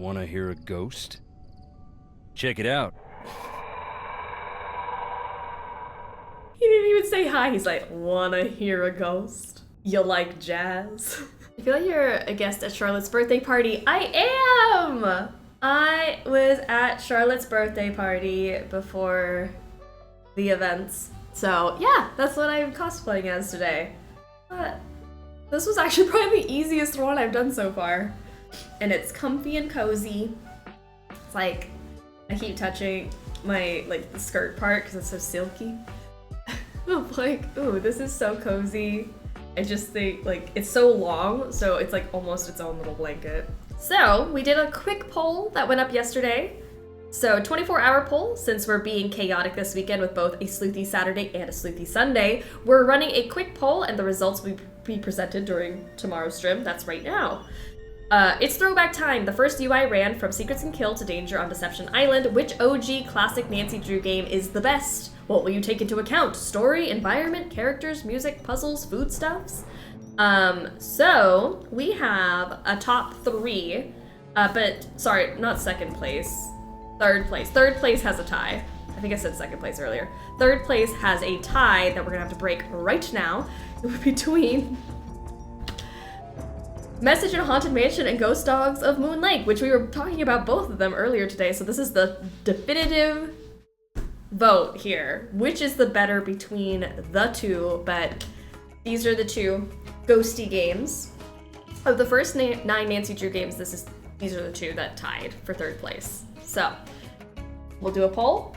Wanna hear a ghost? Check it out. He didn't even say hi. He's like, wanna hear a ghost? You like jazz? I feel like you're a guest at Charlotte's birthday party. I am! I was at Charlotte's birthday party before the events. So yeah, that's what I'm cosplaying as today. But this was actually probably the easiest one I've done so far. And it's comfy and cozy. It's like, I keep touching my, like, the skirt part because it's so silky. I'm like, ooh, this is so cozy. I just think, like, it's so long, so it's like almost its own little blanket. So, we did a quick poll that went up yesterday. So, 24-hour poll, since we're being chaotic this weekend with both a Sleuthy Saturday and a Sleuthy Sunday, we're running a quick poll and the results will be presented during tomorrow's stream. That's right now. It's throwback time. The first UI ran from Secrets and Kill to Danger on Deception Island. Which OG classic Nancy Drew game is the best? What will you take into account? Story, environment, characters, music, puzzles, foodstuffs? So we have a top 3, but sorry, not second place. Third place. Third place has a tie. I think I said second place earlier. Third place has a tie that we're gonna have to break right now between Message in Haunted Mansion and Ghost Dogs of Moon Lake, which we were talking about both of them earlier today, so this is the definitive vote here. Which is the better between the two, but these are the two ghosty games. Of the first 9 Nancy Drew games, these are the two that tied for third place. So, we'll do a poll.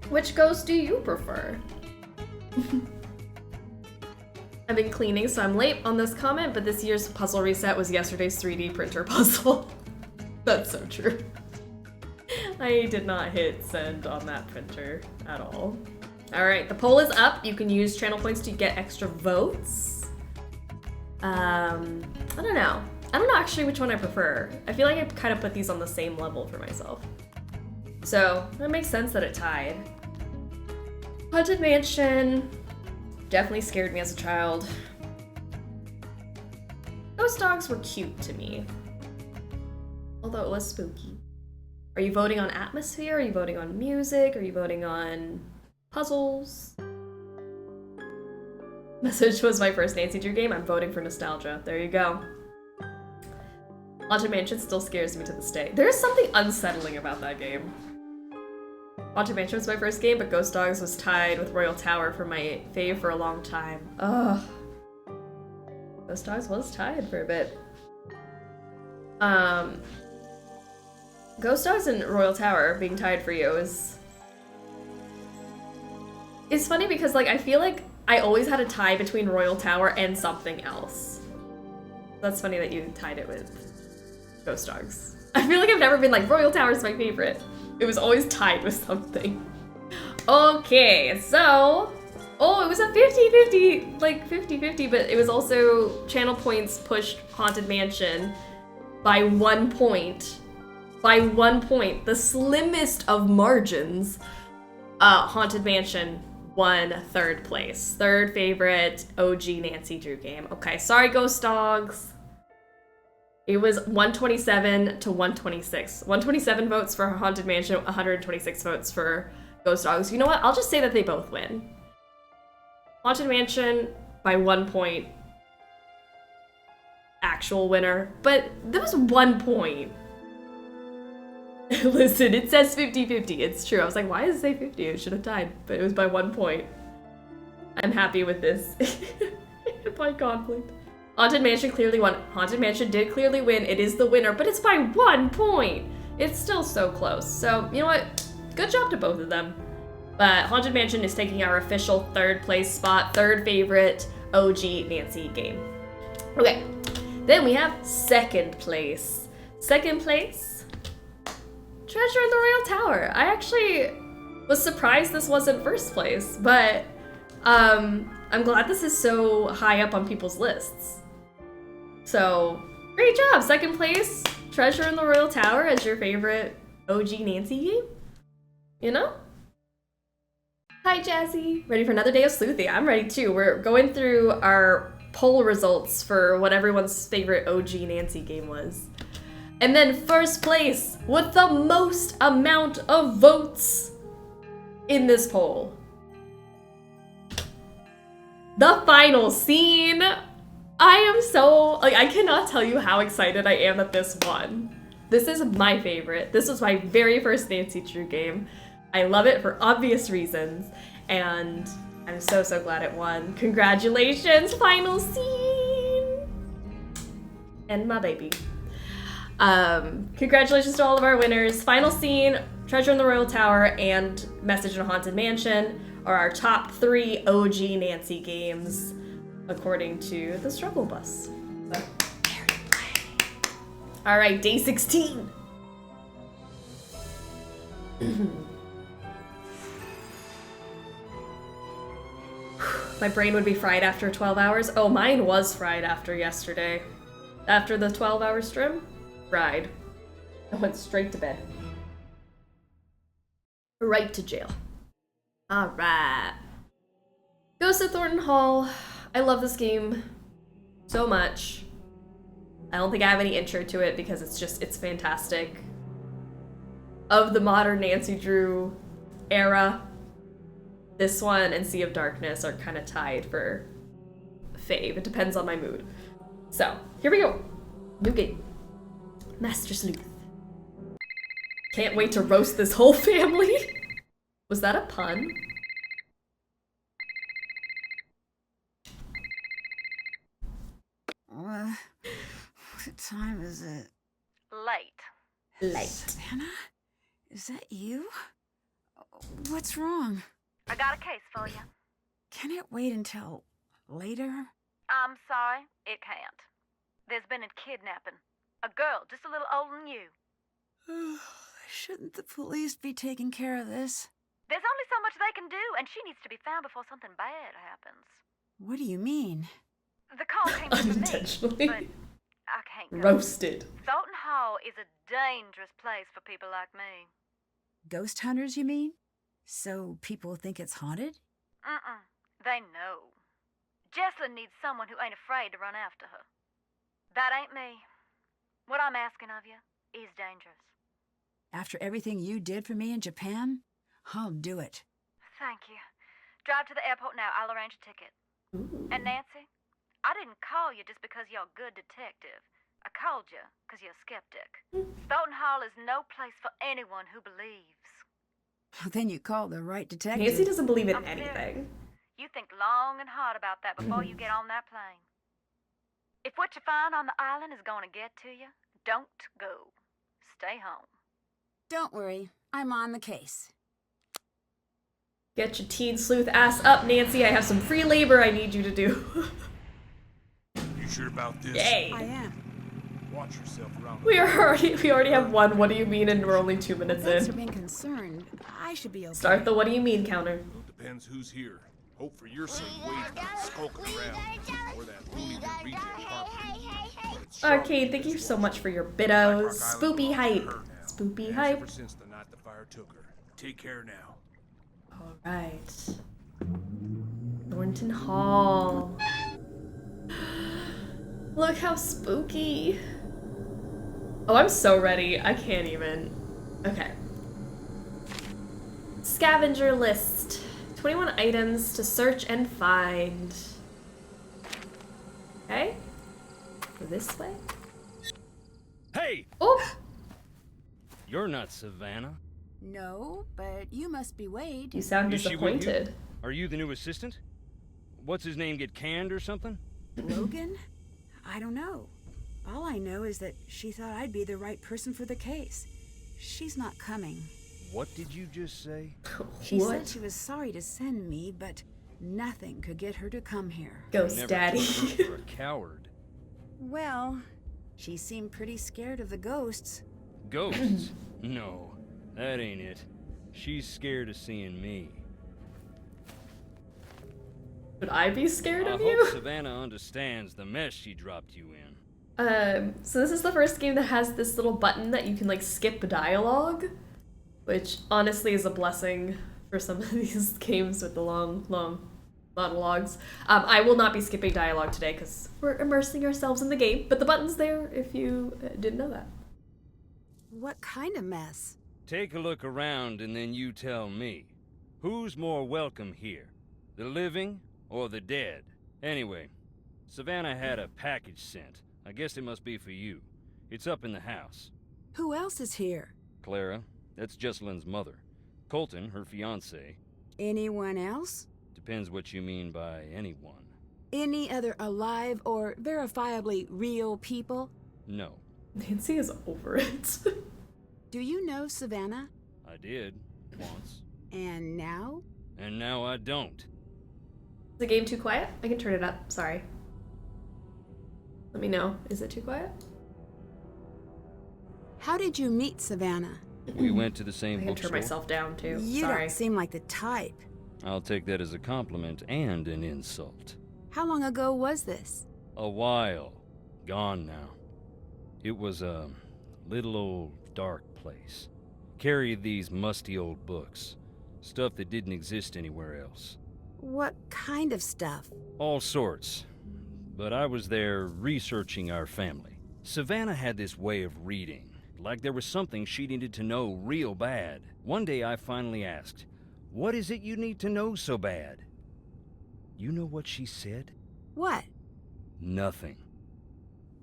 Which ghost do you prefer? I've been cleaning, so I'm late on this comment, but this year's puzzle reset was yesterday's 3D printer puzzle. That's so true. I did not hit send on that printer at all. All right, the poll is up. You can use channel points to get extra votes. I don't know. I don't know actually which one I prefer. I feel like I kind of put these on the same level for myself. So, that makes sense that it tied. Haunted Mansion definitely scared me as a child. Ghost dogs were cute to me. Although it was spooky. Are you voting on atmosphere? Are you voting on music? Are you voting on puzzles? Message was my first Nancy Drew game. I'm voting for nostalgia. There you go. Haunted Mansion still scares me to this day. There is something unsettling about that game. Haunted Mansion was my first game, but Ghost Dogs was tied with Royal Tower for my fave for a long time. Ugh. Ghost Dogs was tied for a bit. Ghost Dogs and Royal Tower being tied for you is funny because, like, I feel like I always had a tie between Royal Tower and something else. That's funny that you tied it with Ghost Dogs. I feel like I've never been like, Royal Tower is my favorite. It was always tied with something. Okay, so, oh, it was a 50-50, like 50-50, but it was also channel points pushed Haunted Mansion by 1 point. By 1 point, the slimmest of margins. Haunted Mansion won third place. Third favorite OG Nancy Drew game. Okay, sorry Ghost Dogs. It was 127 to 126. 127 votes for Haunted Mansion, 126 votes for Ghost Dogs. You know what? I'll just say that they both win. Haunted Mansion by 1 point. Actual winner. But there was 1 point. Listen, it says 50-50. It's true. I was like, why does it say 50? It should have tied. But it was by 1 point. I'm happy with this. By conflict. Haunted Mansion clearly won. Haunted Mansion did clearly win. It is the winner, but it's by 1 point. It's still so close. So, you know what? Good job to both of them. But Haunted Mansion is taking our official third place spot, third favorite OG Nancy game. Okay, then we have second place. Second place, Treasure in the Royal Tower. I actually was surprised this wasn't first place, but I'm glad this is so high up on people's lists. So, great job! Second place, Treasure in the Royal Tower as your favorite OG Nancy game. You know? Hi, Jazzy. Ready for another day of Sleuthy? I'm ready too. We're going through our poll results for what everyone's favorite OG Nancy game was. And then first place with the most amount of votes in this poll. The final scene. I am so, like, I cannot tell you how excited I am that this won. This is my favorite. This was my very first Nancy Drew game. I love it for obvious reasons, and I'm so, so glad it won. Congratulations, final scene! And my baby. Congratulations to all of our winners. Final Scene, Treasure in the Royal Tower, and Message in a Haunted Mansion are our top 3 OG Nancy games, according to the Struggle Bus. So, all right, day 16. My brain would be fried after 12 hours. Oh, mine was fried after yesterday. After the 12-hour stream, fried. I went straight to bed. Right to jail. All right. Ghost of Thornton Hall. I love this game so much. I don't think I have any intro to it because it's fantastic. Of the modern Nancy Drew era, this one and Sea of Darkness are kind of tied for fave. It depends on my mood. So, here we go. New game. Master Sleuth. Can't wait to roast this whole family. Was that a pun? What time is it? Late. Savannah? Is that you? What's wrong? I got a case for you. Can it wait until later? I'm sorry, it can't. There's been a kidnapping. A girl just a little older than you. Shouldn't the police be taking care of this? There's only so much they can do, and she needs to be found before something bad happens. What do you mean? The call came from me, Unintentionally. but I can't go. Roasted. Thornton Hall is a dangerous place for people like me. Ghost hunters, you mean? So people think it's haunted? They know. Jesslyn needs someone who ain't afraid to run after her. That ain't me. What I'm asking of you is dangerous. After everything you did for me in Japan, I'll do it. Thank you. Drive to the airport now. I'll arrange a ticket. Ooh. And Nancy, I didn't call you just because you're a good detective. I called you because you're a skeptic. Thornton Hall is no place for anyone who believes. Then you call the right detective. Nancy doesn't believe in I'm serious. anything. You think long and hard about that before you get on that plane. If what you find on the island is going to get to you, don't go. Stay home. Don't worry, I'm on the case. Get your teen sleuth ass up, Nancy. I have some free labor I need you to do. You sure about this? Yay. I am. Watch yourself around. We already have one. What do you mean? And we're only 2 minutes Thanks for in. being concerned. I should be okay. Start the what do you mean counter. Depends who's here. Hope for your sake Wade's been skulking around. Or that loony reject carpenter. Arcade, thank you so much for your biddos. Spoopy hype. Spoopy hype. Ever since the night the fire took her. Take care now. Alright. Thornton Hall. Look how spooky. Oh, I'm so ready. I can't even. Okay. Scavenger list. 21 items to search and find. Okay. Go this way. Hey! Oh! You're not Savannah. No, but you must be Wade. You sound Is she with you? disappointed. Are you the new assistant? What's his name, get canned or something? Logan? I don't know. All I know is that she thought I'd be the right person for the case. She's not coming. What did you just say? She said What? she was sorry to send me, but nothing could get her to come here. Ghost Never Daddy. took her for a coward. Well, she seemed pretty scared of the ghosts. Ghosts? No, that ain't it. She's scared of seeing me. Would I be scared I of hope you? Savannah understands the mess she dropped you in. So this is the first game that has this little button that you can like skip dialogue, which honestly is a blessing for some of these games with the long monologues. I will not be skipping dialogue today because we're immersing ourselves in the game, but the button's there if you didn't know that. What kind of mess? Take a look around and then you tell me. Who's more welcome here? The living or the dead? Anyway, Savannah had a package sent. I guess it must be for you. It's up in the house. Who else is here? Clara, that's Jesselyn's mother. Colton, her fiancé. Anyone else? Depends what you mean by anyone. Any other alive or verifiably real people? No. Nancy is over it. Do you know Savannah? I did, once. And now? And now I don't. Is the game too quiet? I can turn it up. Sorry. Let me know. Is it too quiet? How did you meet Savannah? We went to the I same can bookstore. turn myself down too. You Sorry. don't seem like the type. I'll take that as a compliment and an insult. How long ago was this? A while. Gone now. It was a little old dark place. Carried these musty old books. Stuff that didn't exist anywhere else. What kind of stuff? All sorts. But I was there researching our family. Savannah had this way of reading, like there was something she needed to know real bad. One day I finally asked, "What is it you need to know so bad?" You know what she said? What? Nothing.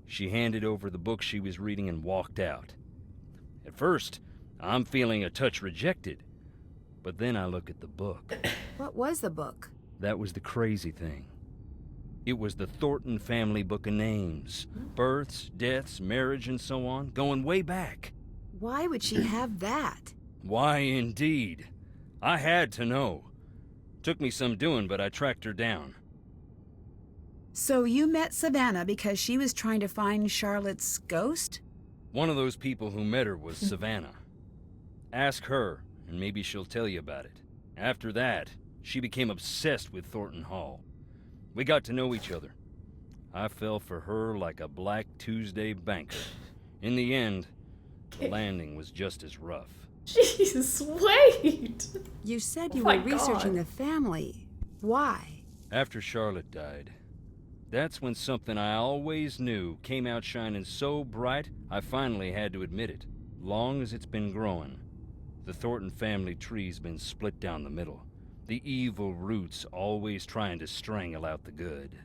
She handed over the book she was reading and walked out. At first, I'm feeling a touch rejected. But then I look at the book. What was the book? That was the crazy thing. It was the Thornton family book of names. Births, deaths, marriage, and so on, going way back. Why would she have that? Why, indeed. I had to know. Took me some doing, but I tracked her down. So you met Savannah because she was trying to find Charlotte's ghost? One of those people who met her was Savannah. Ask her, and maybe she'll tell you about it. After that, she became obsessed with Thornton Hall. We got to know each other. I fell for her like a Black Tuesday banker. In the end, the landing was just as rough. Jeez, wait! You said Oh you my were researching God. the family. Why? After Charlotte died, that's when something I always knew came out shining so bright, I finally had to admit it. Long as it's been growing, the Thornton family tree's been split down the middle. The evil roots always trying to strangle out the good.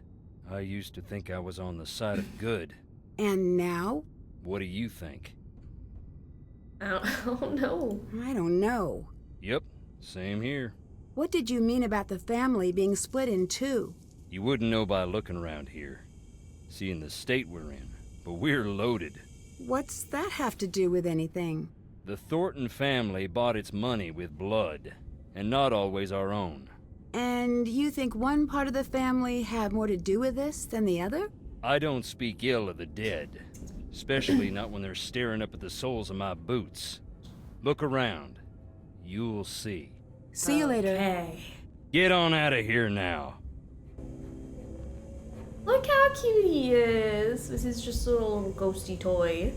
I used to think I was on the side of good. And now? What do you think? I don't know. I don't know. Yep, same here. What did you mean about the family being split in two? You wouldn't know by looking around here, seeing the state we're in, but we're loaded. What's that have to do with anything? The Thornton family bought its money with blood, and not always our own. And you think one part of the family had more to do with this than the other? I don't speak ill of the dead, especially not when they're staring up at the soles of my boots. Look around. You'll see. See you later. Okay. Get on out of here now. Look how cute he is. This is just a little ghosty toy.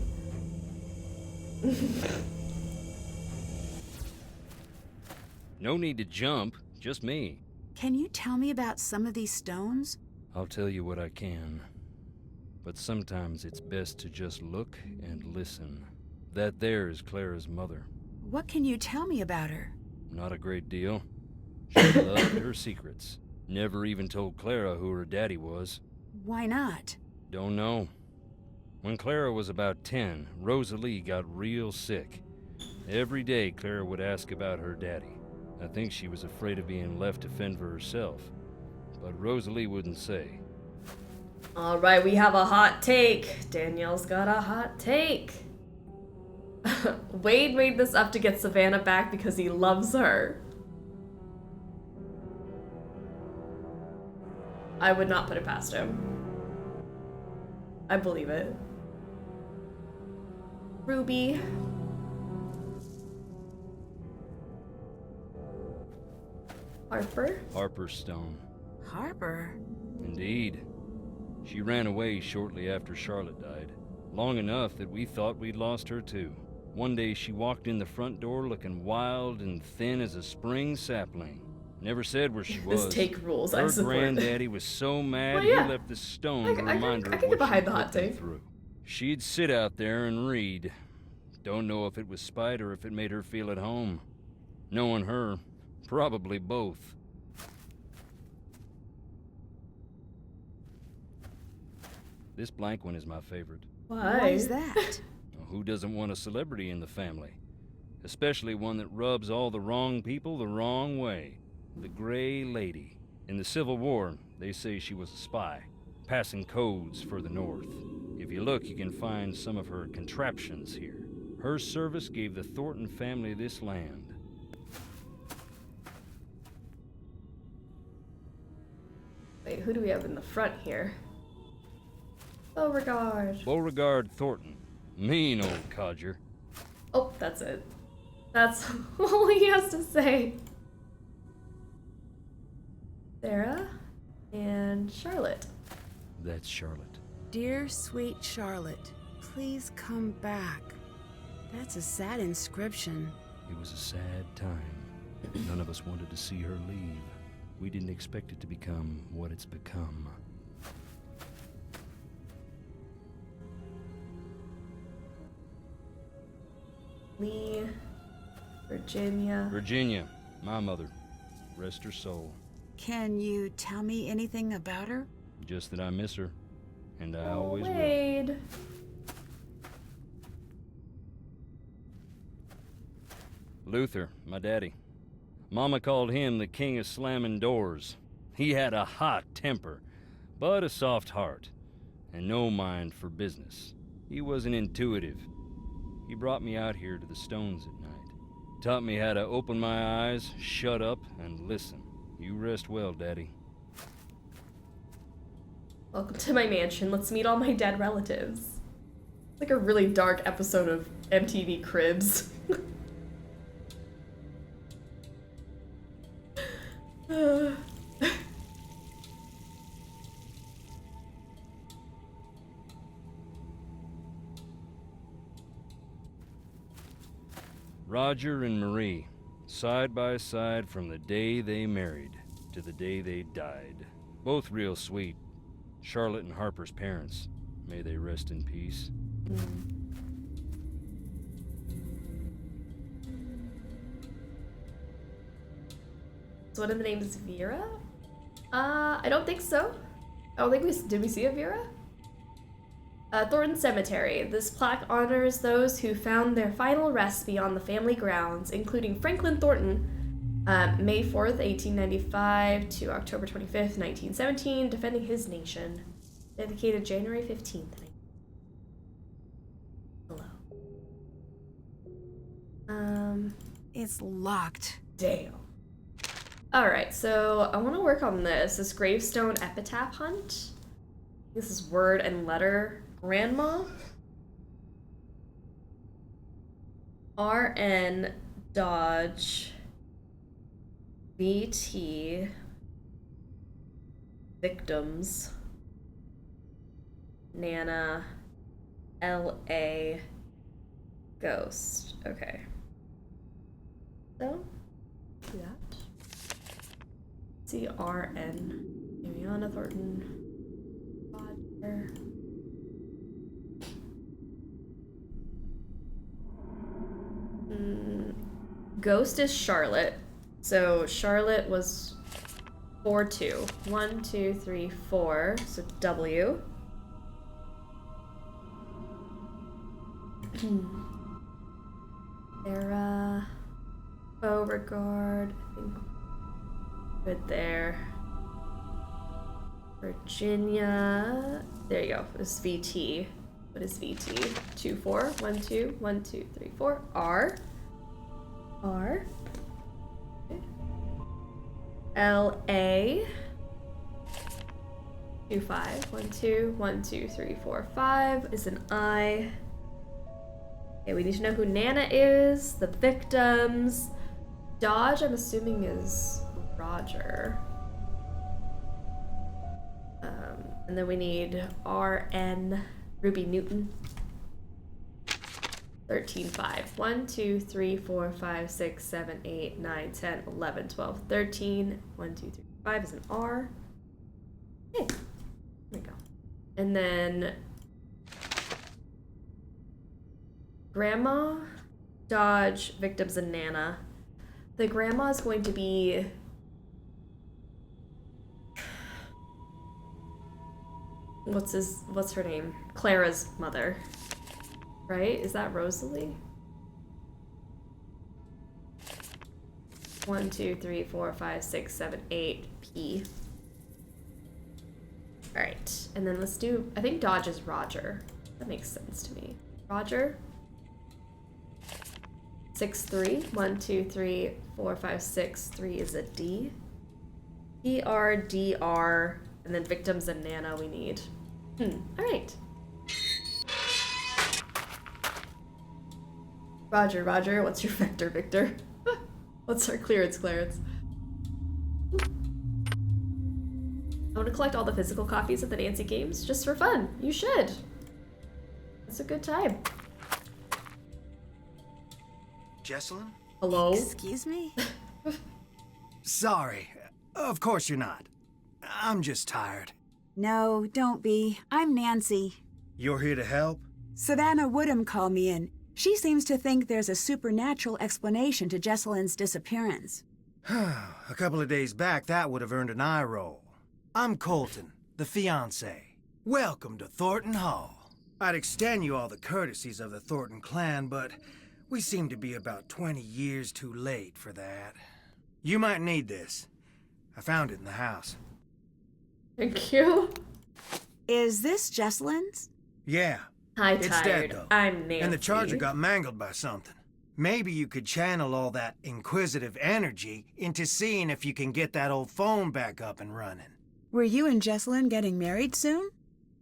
No need to jump, just me. Can you tell me about some of these stones? I'll tell you what I can. But sometimes it's best to just look and listen. That there is Clara's mother. What can you tell me about her? Not a great deal. She loved her secrets. Never even told Clara who her daddy was. Why not? Don't know. When Clara was about 10, Rosalie got real sick. Every day Clara would ask about her daddy. I think she was afraid of being left to fend for herself. But Rosalie wouldn't say. Alright, we have a hot take. Danielle's got a hot take. Wade made this up to get Savannah back because he loves her. I would not put it past him. I believe it. Ruby. Harper. Harper Stone. Harper? Indeed. She ran away shortly after Charlotte died. Long enough that we thought we'd lost her too. One day she walked in the front door looking wild and thin as a spring sapling. Never said where she was. This take rules, I Her support. granddaddy was so mad Well, yeah. he left the stone I to can remind her get of what behind she the hot put them take. through. She'd sit out there and read. Don't know if it was spite or if it made her feel at home. Knowing her, probably both. This blank one is my favorite. Why is that? Who doesn't want a celebrity in the family? Especially one that rubs all the wrong people the wrong way. The Gray Lady. In the Civil War, they say she was a spy, passing codes for the North. If you look, you can find some of her contraptions here. Her service gave the Thornton family this land. Wait, who do we have in the front here? Beauregard. Beauregard Thornton. Mean old codger. Oh, that's it. That's all he has to say. Sarah and Charlotte. That's Charlotte. Dear sweet Charlotte, please come back. That's a sad inscription. It was a sad time. None of us wanted to see her leave. We didn't expect it to become what it's become. Lee, Virginia. Virginia, my mother. Rest her soul. Can you tell me anything about her? Just that I miss her. And I always will. Wade. Luther, my daddy. Mama called him the king of slamming doors. He had a hot temper, but a soft heart, and no mind for business. He wasn't intuitive. He brought me out here to the stones at night. Taught me how to open my eyes, shut up, and listen. You rest well, Daddy. Welcome to my mansion. Let's meet all my dead relatives. It's like a really dark episode of MTV Cribs. Roger and Marie, side by side from the day they married to the day they died. Both real sweet. Charlotte and Harper's parents. May they rest in peace. So one of the names is Vera? I don't think so. I don't think did we see a Vera? Thornton Cemetery. This plaque honors those who found their final rest beyond the family grounds, including Franklin Thornton, May 4th, 1895 to October 25th, 1917, defending his nation. Dedicated January 15th. Hello. It's locked. Damn. Alright, so I want to work on this gravestone epitaph hunt. This is word and letter. Grandma. RN Dodge VT Victims Nana LA Ghost. Okay. So, do that. See RN. Mariana Thornton. Roger. Ghost is Charlotte. So Charlotte was 4-2. 1, 2, 3, 4. So W. Sarah. Beauregard. I think good there. Virginia. There you go. It's VT. What is VT? 2, 4. 1, 2. 1, 2, 3, 4. R. R. Okay. LA. 2, 5. 1, 2. 1, 2, 3, 4, 5 is an I. Okay, we need to know who Nana is, the victims. Dodge, I'm assuming, is Roger. And then we need RN, Ruby Newton. 13, 5. 1, 2, 3, 4, 5, 6, 7, 8, 9, 10, 11, 12, 13. 1, 2, 3, 5 is an R. Okay, there we go. And then Grandma, Dodge, victims, and Nana. The grandma is going to be... What's her name? Clara's mother. Right? Is that Rosalie? 1, 2, 3, 4, 5, 6, 7, 8. P. Alright. And then let's do... I think Dodge is Roger. That makes sense to me. Roger. 6, 3. 1, 2, 3, 4, 5, 6. 3 is a D. PR, DR, and then victims and Nana we need. Alright. Roger, Roger. What's your vector, Victor? What's our clearance, Clarence? I want to collect all the physical copies of the Nancy games just for fun. You should. It's a good time. Jessalyn? Hello? Excuse me? Sorry. Of course you're not. I'm just tired. No, don't be. I'm Nancy. You're here to help? Savannah Woodham called me in. She seems to think there's a supernatural explanation to Jessalyn's disappearance. A couple of days back, that would have earned an eye roll. I'm Colton, the fiancé. Welcome to Thornton Hall. I'd extend you all the courtesies of the Thornton clan, but we seem to be about 20 years too late for that. You might need this. I found it in the house. Thank you. Is this Jessalyn's? Yeah. Hi, It's tired. dead, though. I'm Nancy. And the charger got mangled by something. Maybe you could channel all that inquisitive energy into seeing if you can get that old phone back up and running. Were you and Jessalyn getting married soon?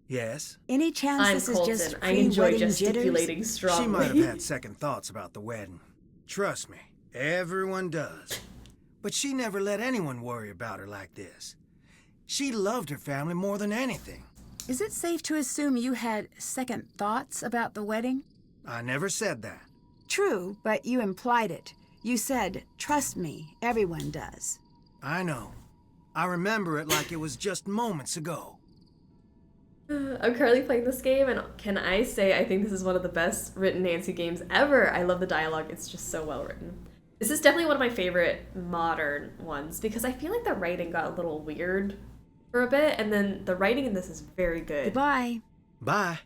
Yes. Any chance I'm this Colton. is just I enjoy pre-wedding gesticulating jitters? strongly. She might have had second thoughts about the wedding. Trust me, everyone does. But she never let anyone worry about her like this. She loved her family more than anything. Is it safe to assume you had second thoughts about the wedding? I never said that. True, but you implied it. You said, trust me, everyone does. I know. I remember it like it was just moments ago. I'm currently playing this game, and can I say I think this is one of the best written Nancy games ever. I love the dialogue. It's just so well written. This is definitely one of my favorite modern ones because I feel like the writing got a little weird for a bit, and then the writing in this is very good. Goodbye. Bye.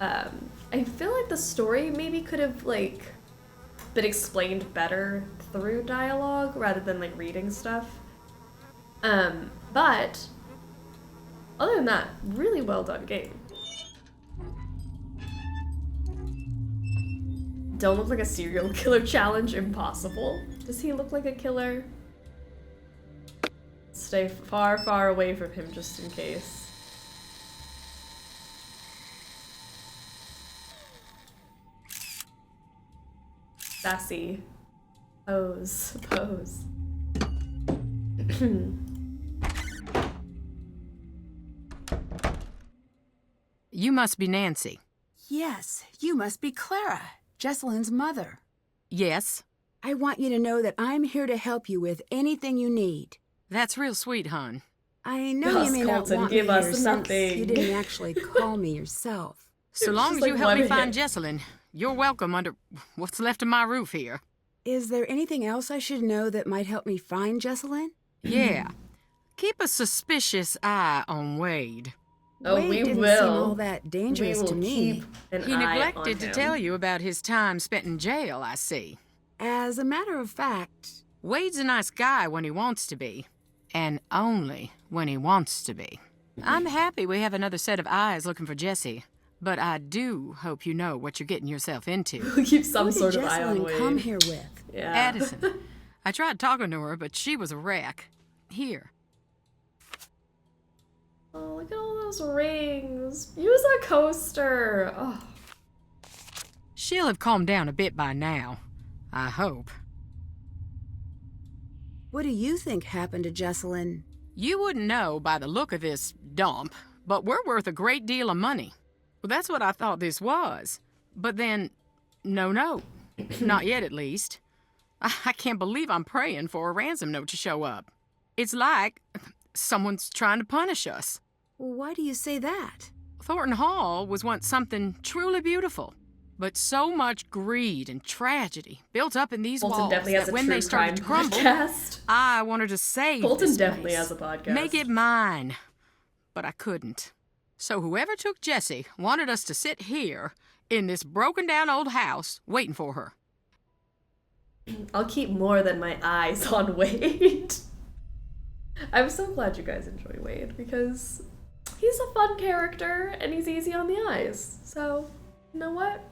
I feel like the story maybe could have like been explained better through dialogue rather than like reading stuff. But other than that, really well done game. Don't look like a serial killer challenge, impossible. Does he look like a killer? Stay far, far away from him just in case. Sassy. Pose. Pose. You must be Nancy. Yes, you must be Clara, Jessalyn's mother. Yes. I want you to know that I'm here to help you with anything you need. That's real sweet, hon. I know Yes, you may Colton, not want give me us here since nothing. you didn't actually call me yourself. So It's long just as you like help me one find hit. Jessalyn, you're welcome under what's left of my roof here. Is there anything else I should know that might help me find Jessalyn? Yeah. Keep a suspicious eye on Wade. Oh, Wade we didn't will. seem all that dangerous we will to me. keep an He eye neglected on to him. tell you about his time spent in jail, I see. As a matter of fact, Wade's a nice guy when he wants to be, and only when he wants to be. I'm happy we have another set of eyes looking for Jessie, but I do hope you know what you're getting yourself into. We'll keep some who did sort of eye on Jessalyn Wade. come here with? Yeah. Addison. I tried talking to her, but she was a wreck. Here. Oh, look at all those rings. Use a coaster. Oh. She'll have calmed down a bit by now. I hope. What do you think happened to Jessalyn? You wouldn't know by the look of this dump, but we're worth a great deal of money. Well, that's what I thought this was. But then, no. Not yet, at least. I can't believe I'm praying for a ransom note to show up. It's like someone's trying to punish us. Why do you say that? Thornton Hall was once something truly beautiful. But so much greed and tragedy built up in these Colton walls definitely has that a when true they started to crime crumble, podcast. I wanted to save Colton this definitely place. has a podcast. Make it mine. But I couldn't. So whoever took Jessie wanted us to sit here in this broken down old house waiting for her. I'll keep more than my eyes on Wade. I'm so glad you guys enjoy Wade because he's a fun character and he's easy on the eyes. So, you know what?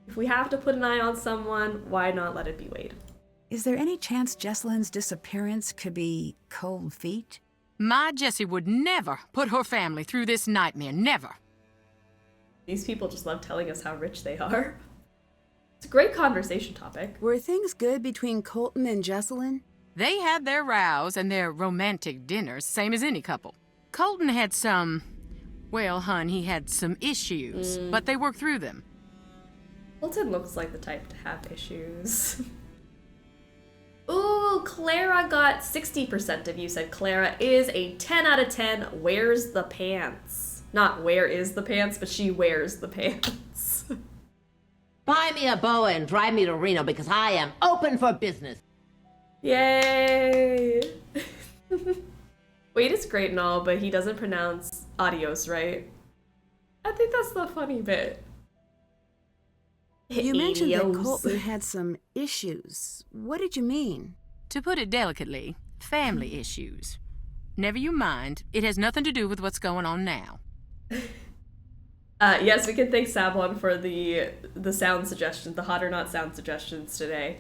If we have to put an eye on someone, why not let it be Wade? Is there any chance Jesselyn's disappearance could be cold feet? My Jessie would never put her family through this nightmare, never. These people just love telling us how rich they are. It's a great conversation topic. Were things good between Colton and Jesselyn? They had their rows and their romantic dinners, same as any couple. Colton had some, well, hun, he had some issues, but they worked through them. Colton looks like the type to have issues. Ooh, Clara got 60% of you said Clara is a 10 out of 10. Wears the pants. Not where is the pants, but she wears the pants. Buy me a boa and drive me to Reno because I am open for business. Yay! Wade is great and all, but he doesn't pronounce adios right. I think that's the funny bit. You mentioned that Adios. Colton had some issues. What did you mean? To put it delicately, family issues. Never you mind, it has nothing to do with what's going on now. Yes, we can thank Sablon for the sound suggestions, the hot or not sound suggestions today.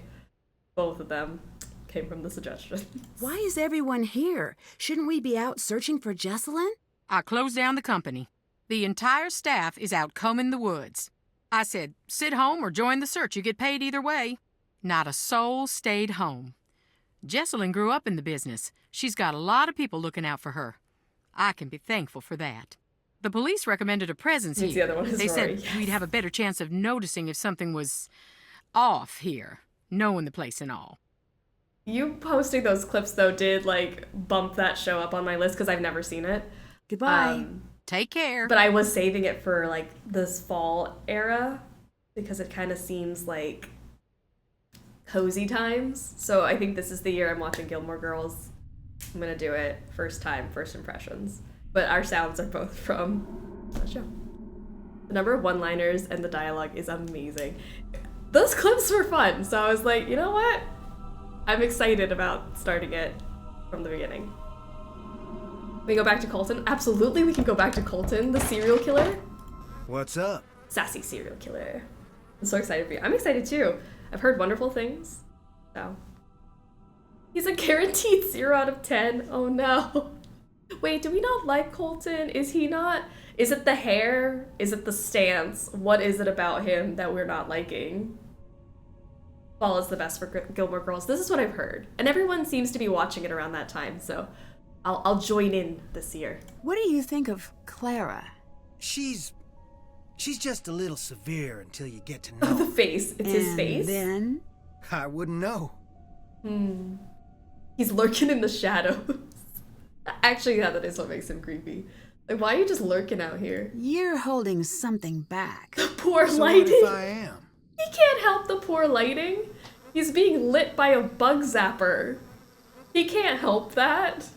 Both of them came from the suggestions. Why is everyone here? Shouldn't we be out searching for Jesselyn? I closed down the company. The entire staff is out combing the woods. I said, sit home or join the search. You get paid either way. Not a soul stayed home. Jesselyn grew up in the business. She's got a lot of people looking out for her. I can be thankful for that. The police recommended a presence Means the here. other one is They Rory, said yes. we'd have a better chance of noticing if something was off here, knowing the place and all. You posting those clips, though, did, like, bump that show up on my list because I've never seen it. Goodbye. Take care. But I was saving it for, like, this fall era because it kind of seems like cozy times. So I think this is the year I'm watching Gilmore Girls. I'm going to do it first time, first impressions. But our sounds are both from that show. The number of one-liners and the dialogue is amazing. Those clips were fun, so I was like, you know what? I'm excited about starting it from the beginning. We go back to Colton? Absolutely, we can go back to Colton, the serial killer. What's up? Sassy serial killer. I'm so excited for you. I'm excited too. I've heard wonderful things. So. He's a guaranteed 0 out of 10. Oh no. Wait, do we not like Colton? Is he not? Is it the hair? Is it the stance? What is it about him that we're not liking? Fall is the best for Gilmore Girls. This is what I've heard. And everyone seems to be watching it around that time, so I'll join in this year. What do you think of Clara? She's just a little severe until you get to Oh, the know. face. It's his face? Then? I wouldn't know. He's lurking in the shadows. Actually, yeah, that is what makes him creepy. Like, why are you just lurking out here? You're holding something back. Poor So what lighting. if I am? He can't help the poor lighting. He's being lit by a bug zapper. He can't help that.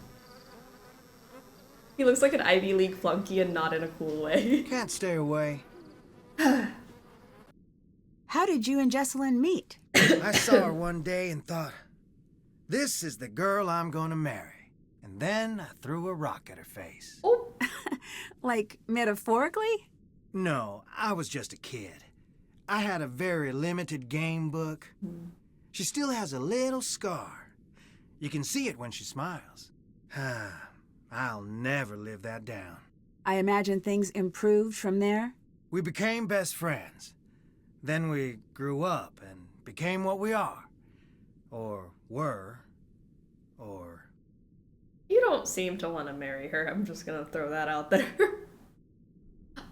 He looks like an Ivy League flunky and not in a cool way. Can't stay away. How did you and Jesselyn meet? I saw her one day and thought, this is the girl I'm gonna marry. And then I threw a rock at her face. Oh, Like, metaphorically? No, I was just a kid. I had a very limited game book. She still has a little scar. You can see it when she smiles. I'll never live that down. I imagine things improved from there. We became best friends. Then we grew up and became what we are. Or were. Or... you don't seem to want to marry her. I'm just gonna throw that out there.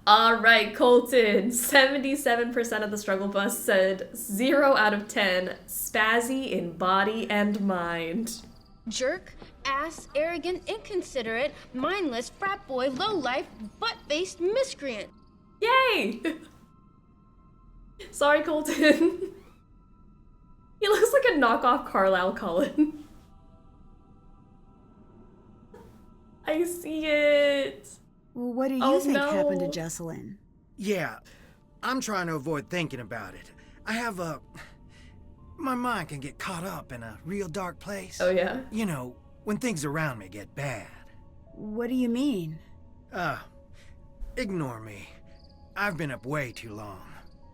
All right, Colton. 77% of the struggle bus said 0 out of 10. Spazzy in body and mind. Jerk, ass, arrogant, inconsiderate, mindless, frat boy, lowlife, butt-faced miscreant. Yay! Sorry, Colton. He looks like a knockoff Carlisle Cullen. I see it. Well, what do you think no. happened to Jesselyn? Yeah, I'm trying to avoid thinking about it. I have a... My mind can get caught up in a real dark place. Oh, yeah? You know, when things around me get bad. What do you mean? Ignore me. I've been up way too long.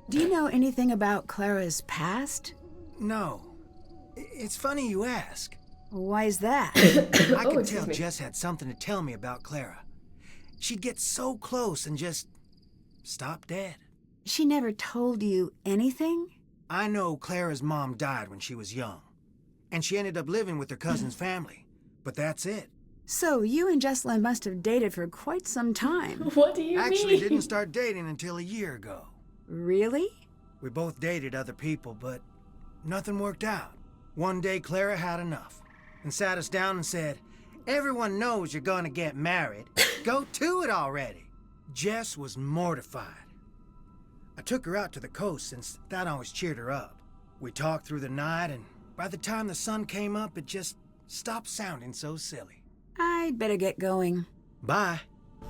Do you know anything about Clara's past? No. It's funny you ask. Why is that? I could tell Jess had something to tell me about Clara. She'd get so close and just stop dead. She never told you anything? I know Clara's mom died when she was young, and she ended up living with her cousin's family, but that's it. So you and Jesselyn must have dated for quite some time. What do you mean? Actually didn't start dating until a year ago. Really? We both dated other people, but nothing worked out. One day Clara had enough and sat us down and said, "Everyone knows you're gonna get married. Go to it already." Jess was mortified. I took her out to the coast since that always cheered her up. We talked through the night, and by the time the sun came up, it just stopped sounding so silly. I'd better get going. Bye.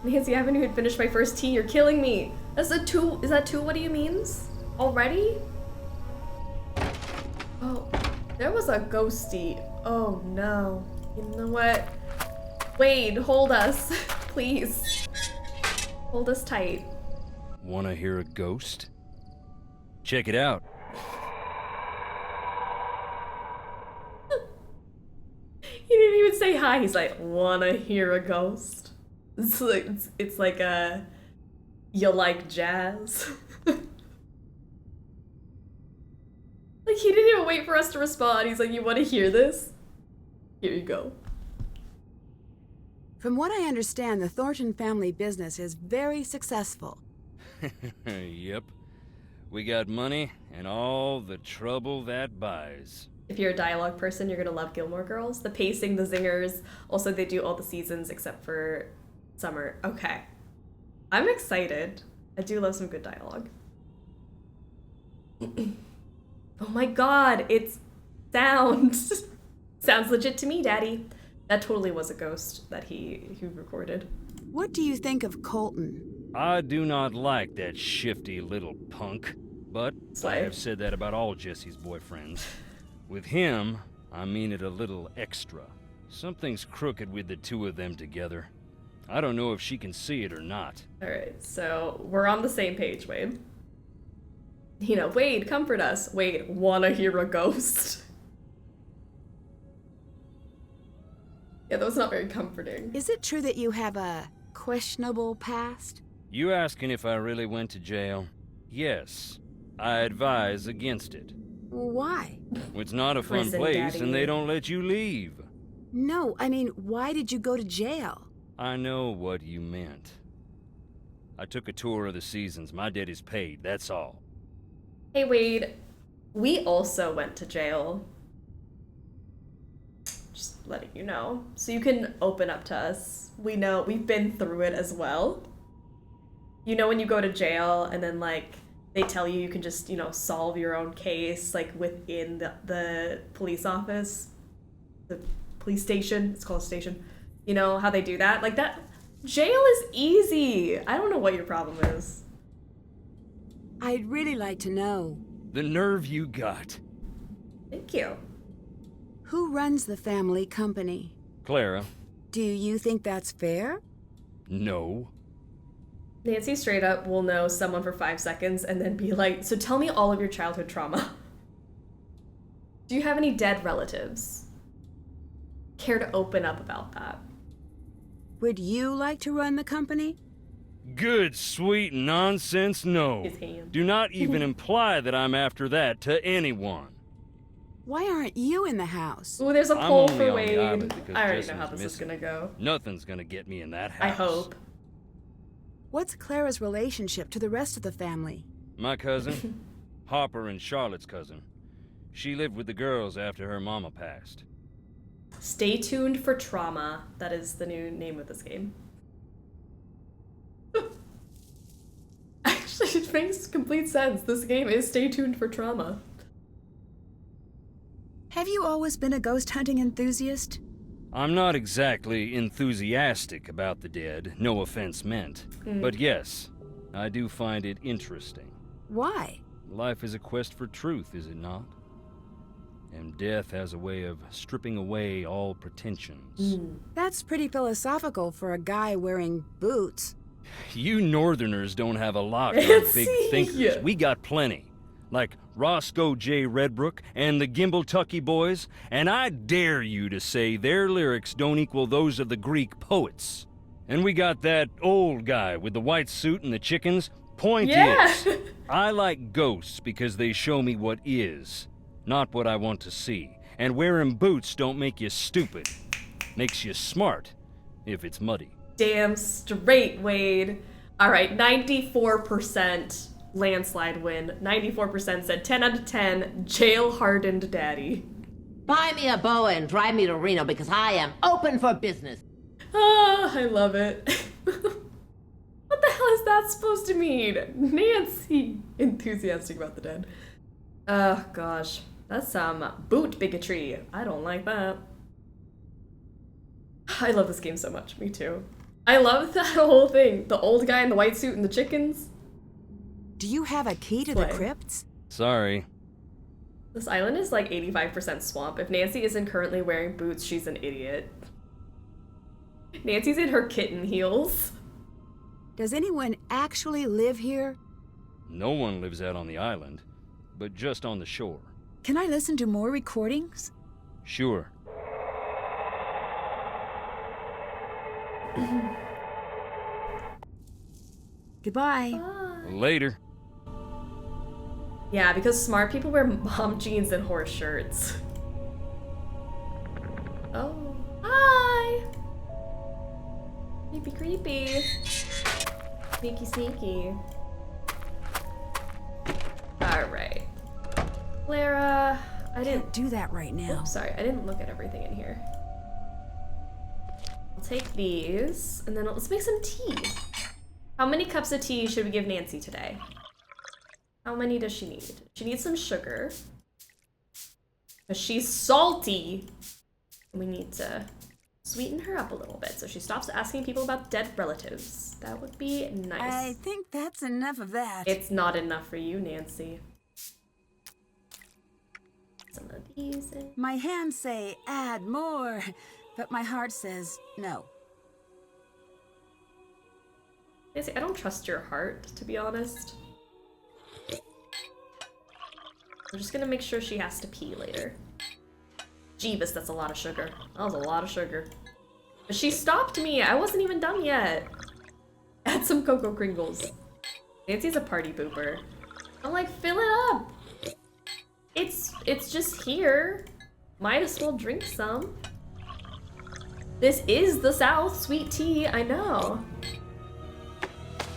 Nancy, I haven't even finished my first tea. You're killing me. That's a two. Is that two? What do you means? Already? Oh, there was a ghosty. Oh no. You know what? Wade, hold us. Please. Hold us tight. Wanna hear a ghost? Check it out. He didn't even say hi. He's like, wanna hear a ghost? It's like a, you like jazz? Like, he didn't even wait for us to respond. He's like, you wanna hear this? Here you go. From what I understand, the Thornton family business is very successful. Yep. We got money and all the trouble that buys. If you're a dialogue person, you're gonna love Gilmore Girls. The pacing, the zingers. Also, they do all the seasons except for summer. Okay. I'm excited. I do love some good dialogue. Oh my god, it's sound. Sounds legit to me, Daddy. That totally was a ghost that he recorded. What do you think of Colton? I do not like that shifty little punk, but I have said that about all Jesse's boyfriends. With him, I mean it a little extra. Something's crooked with the two of them together. I don't know if she can see it or not. Alright, so we're on the same page, Wade. You know, Wade, comfort us. Wade, wanna hear a ghost? Yeah, that was not very comforting. Is it true that you have a questionable past? You asking if I really went to jail? Yes. I advise against it. Why? It's not a fun Prison, place, Daddy. and they don't let you leave. No, I mean, why did you go to jail? I know what you meant. I took a tour of the seasons. My debt is paid, that's all. Hey, Wade. We also went to jail. Just letting you know. So you can open up to us. We know, we've been through it as well. You know when you go to jail and then, like, they tell you can just, you know, solve your own case, like, within the police office? The police station? It's called a station. You know how they do that? Like, that... Jail is easy! I don't know what your problem is. I'd really like to know. The nerve you got. Thank you. Who runs the family company? Clara. Do you think that's fair? No. Nancy straight up will know someone for 5 seconds and then be like, so tell me all of your childhood trauma. Do you have any dead relatives? Care to open up about that? Would you like to run the company? Good, sweet nonsense, no. His hand. Do not even imply that I'm after that to anyone. Why aren't you in the house? Ooh, there's a I'm poll only for on the Wade. island because I already Jessam's know how this is missing. gonna go. Nothing's gonna get me in that house. I hope. What's Clara's relationship to the rest of the family? My cousin, Harper and Charlotte's cousin. She lived with the girls after her mama passed. Stay tuned for Trauma. That is the new name of this game. Actually, makes complete sense. This game is Stay Tuned for Trauma. Have you always been a ghost hunting enthusiast? I'm not exactly enthusiastic about the dead, no offense meant. But yes, I do find it interesting. Why? Life is a quest for truth, is it not? And death has a way of stripping away all pretensions. That's pretty philosophical for a guy wearing boots. You Northerners don't have a lock on big thinkers. We got plenty. Like Roscoe J. Redbrook and the Gimbltucky Boys, and I dare you to say their lyrics don't equal those of the Greek poets. And we got that old guy with the white suit and the chickens. Point is, I like ghosts because they show me what is, not what I want to see. And wearing boots don't make you stupid. Makes you smart, if it's muddy. Damn straight, Wade. All right, 94% landslide win. 94% said 10 out of 10, jail-hardened daddy. Buy me a boa and drive me to Reno because I am open for business. Ah, I love it. What the hell is that supposed to mean? Nancy, enthusiastic about the dead. Oh, gosh. That's some boot bigotry. I don't like that. I love this game so much. Me too. I love that whole thing. The old guy in the white suit and the chickens. Do you have a key to the crypts? Sorry. This island is like 85% swamp. If Nancy isn't currently wearing boots, she's an idiot. Nancy's in her kitten heels. Does anyone actually live here? No one lives out on the island, but just on the shore. Can I listen to more recordings? Sure. Goodbye. Bye. Later. Yeah, because smart people wear mom jeans and horse shirts. Oh, hi! Creepy, creepy. Sneaky, sneaky. Alright. Clara, I didn't do that right now. Oops, sorry, I didn't look at everything in here. I'll take these, and then let's make some tea. How many cups of tea should we give Nancy today? How many does she need? She needs some sugar. Because she's salty. We need to sweeten her up a little bit so she stops asking people about dead relatives. That would be nice. I think that's enough of that. It's not enough for you, Nancy. Some of these in. My hands say add more, but my heart says no. Nancy, I don't trust your heart, to be honest. I'm just gonna make sure she has to pee later. Jeebus, that's a lot of sugar. That was a lot of sugar. But she stopped me. I wasn't even done yet. Add some Cocoa Kringles. Nancy's a party pooper. I'm like, fill it up. It's just here. Might as well drink some. This is the South. Sweet tea, I know.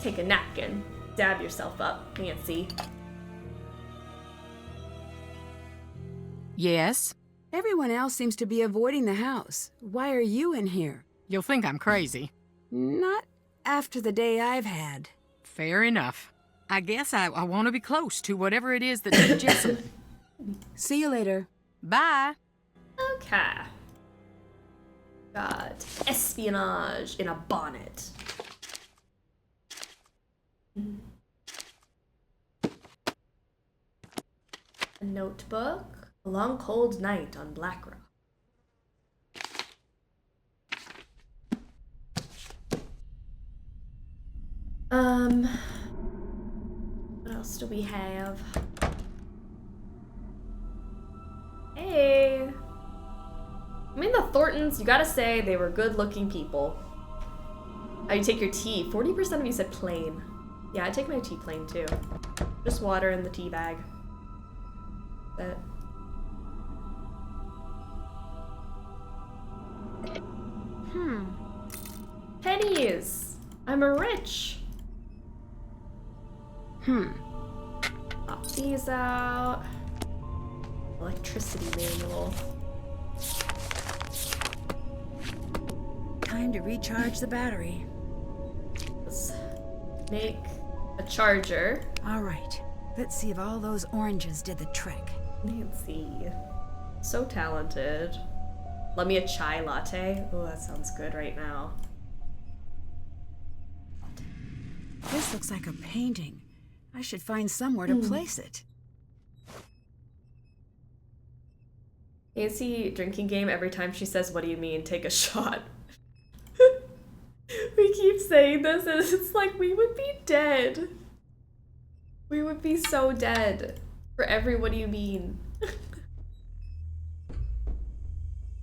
Take a napkin. Dab yourself up, Nancy. Yes? Everyone else seems to be avoiding the house. Why are you in here? You'll think I'm crazy. Not after the day I've had. Fair enough. I guess I want to be close to whatever it is that did Jessamine. See you later. Bye. Okay. Got espionage in a bonnet. A notebook. A long cold night on Black Rock. What else do we have? Hey! I mean, the Thorntons, you gotta say, they were good-looking people. Oh, you take your tea. 40% of you said plain. Yeah, I take my tea plain, too. Just water in the tea bag. That. Pennies! I'm a rich! Pop these out. Electricity manual. Time to recharge the battery. Let's make a charger. All right, let's see if all those oranges did the trick. Nancy. So talented. Love me a chai latte. Oh, that sounds good right now. This looks like a painting. I should find somewhere to place it. Nancy drinking game, every time she says, "What do you mean? Take a shot." We keep saying this and it's like we would be dead. We would be so dead for every "what do you mean?"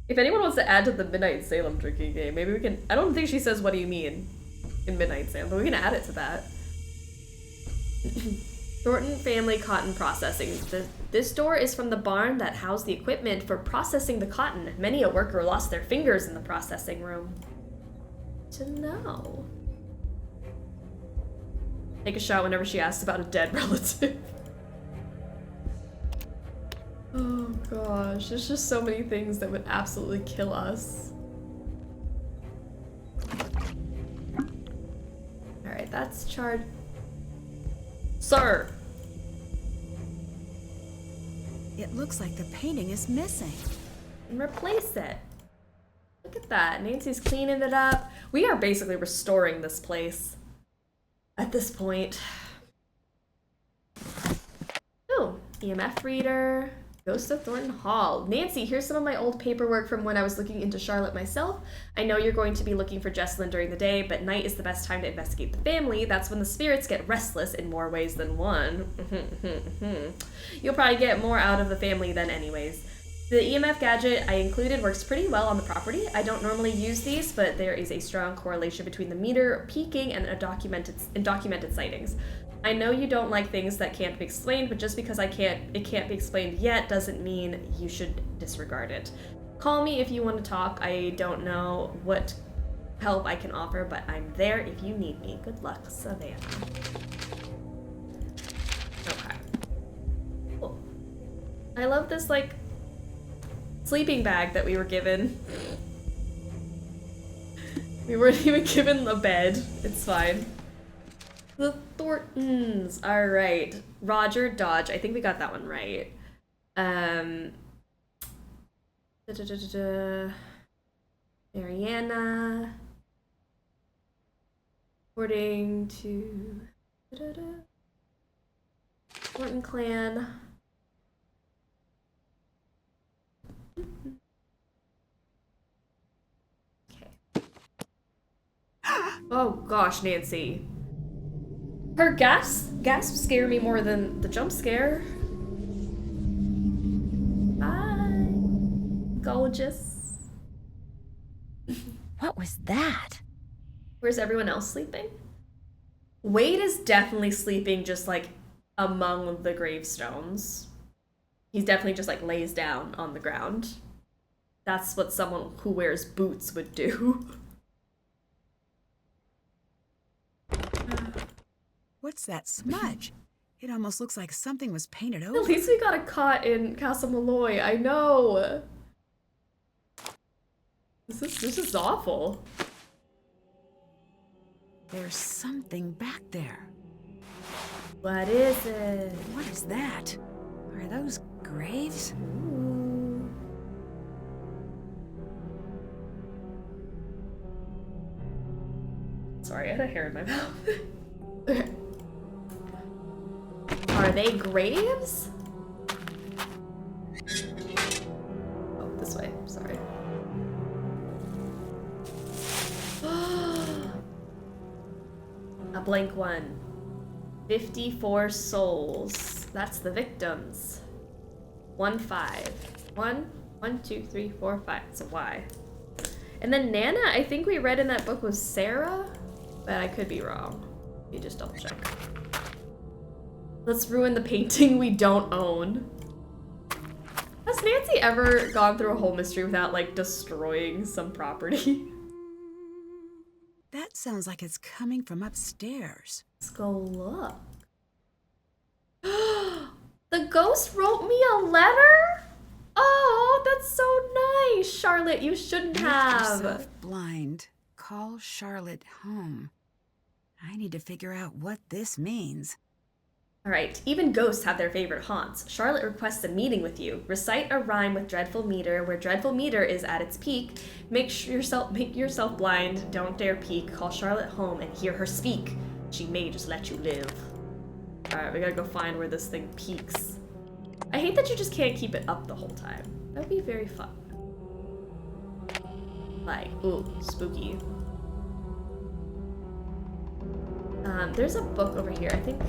If anyone wants to add to the Midnight Salem drinking game, maybe we can. I don't think she says "what do you mean?" in Midnight Salem, but we can add it to that. Thornton Family Cotton Processing. This door is from the barn that housed the equipment for processing the cotton. Many a worker lost their fingers in the processing room. To know. Take a shot whenever she asks about a dead relative. Oh gosh, there's just so many things that would absolutely kill us. Alright, that's charred. Sir! It looks like the painting is missing. And replace it. Look at that. Nancy's cleaning it up. We are basically restoring this place at this point. Oh, EMF reader. Ghost of Thornton Hall. Nancy, here's some of my old paperwork from when I was looking into Charlotte myself. I know you're going to be looking for Jessalyn during the day, but night is the best time to investigate the family. That's when the spirits get restless in more ways than one. You'll probably get more out of the family than anyways. The EMF gadget I included works pretty well on the property. I don't normally use these, but there is a strong correlation between the meter peaking and documented sightings. I know you don't like things that can't be explained, but just because it can't be explained yet doesn't mean you should disregard it. Call me if you want to talk. I don't know what help I can offer, but I'm there if you need me. Good luck, Savannah. Okay. Cool. I love this, like, sleeping bag that we were given. We weren't even given a bed. It's fine. The Thorntons. All right. Roger Dodge. I think we got that one right. Mariana. According to Thornton clan. Okay. Oh gosh, Nancy. Her gasps scare me more than the jump scare. Bye. Gorgeous. What was that? Where's everyone else sleeping? Wade is definitely sleeping just like among the gravestones. He's definitely just like lays down on the ground. That's what someone who wears boots would do. What's that smudge? It almost looks like something was painted over. At least we got a cot in Castle Malloy. I know. This is awful. There's something back there. What is it? What is that? Are those graves? Ooh. Sorry, I had a hair in my mouth. Okay. Are they graves? Oh, this way. Sorry. A blank one. 54 souls. That's the victims. 1, 5. 1, 2, 3, 4, 5. It's a Y. And then Nana, I think we read in that book was Sarah, but I could be wrong. You just double check. Let's ruin the painting we don't own. Has Nancy ever gone through a whole mystery without, like, destroying some property? That sounds like it's coming from upstairs. Let's go look. The ghost wrote me a letter? Oh, that's so nice. Charlotte, you shouldn't have. Make yourself blind. Call Charlotte home. I need to figure out what this means. Alright, even ghosts have their favorite haunts. Charlotte requests a meeting with you. Recite a rhyme with dreadful meter, where dreadful meter is at its peak. Make yourself blind, don't dare peek. Call Charlotte home and hear her speak. She may just let you live. Alright, we gotta go find where this thing peaks. I hate that you just can't keep it up the whole time. That'd be very fun. Like, ooh, spooky. There's a book over here, I think.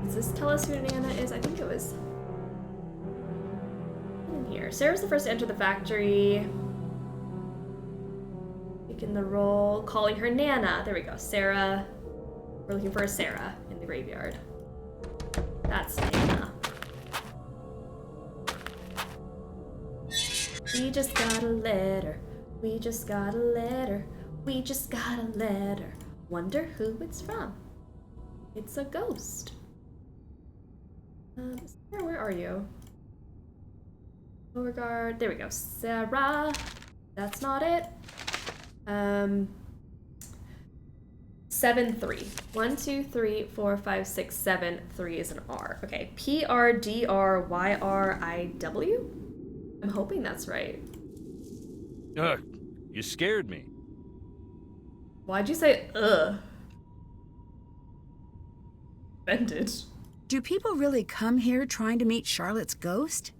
Does this tell us who Nana is? I think it was in here. Sarah's the first to enter the factory. Taking the role, calling her Nana. There we go, Sarah. We're looking for a Sarah in the graveyard. That's Nana. We just got a letter. We just got a letter. We just got a letter. Wonder who it's from. It's a ghost. Sarah, where are you? Beauregard. There we go. Sarah. That's not it. 7-3. 1, 2, 3, 4, 5, 6, 7. 3 is an R. Okay. PRDRYRIW? I'm hoping that's right. Ugh, you scared me. Why'd you say ugh? Offended. Do people really come here trying to meet Charlotte's ghost?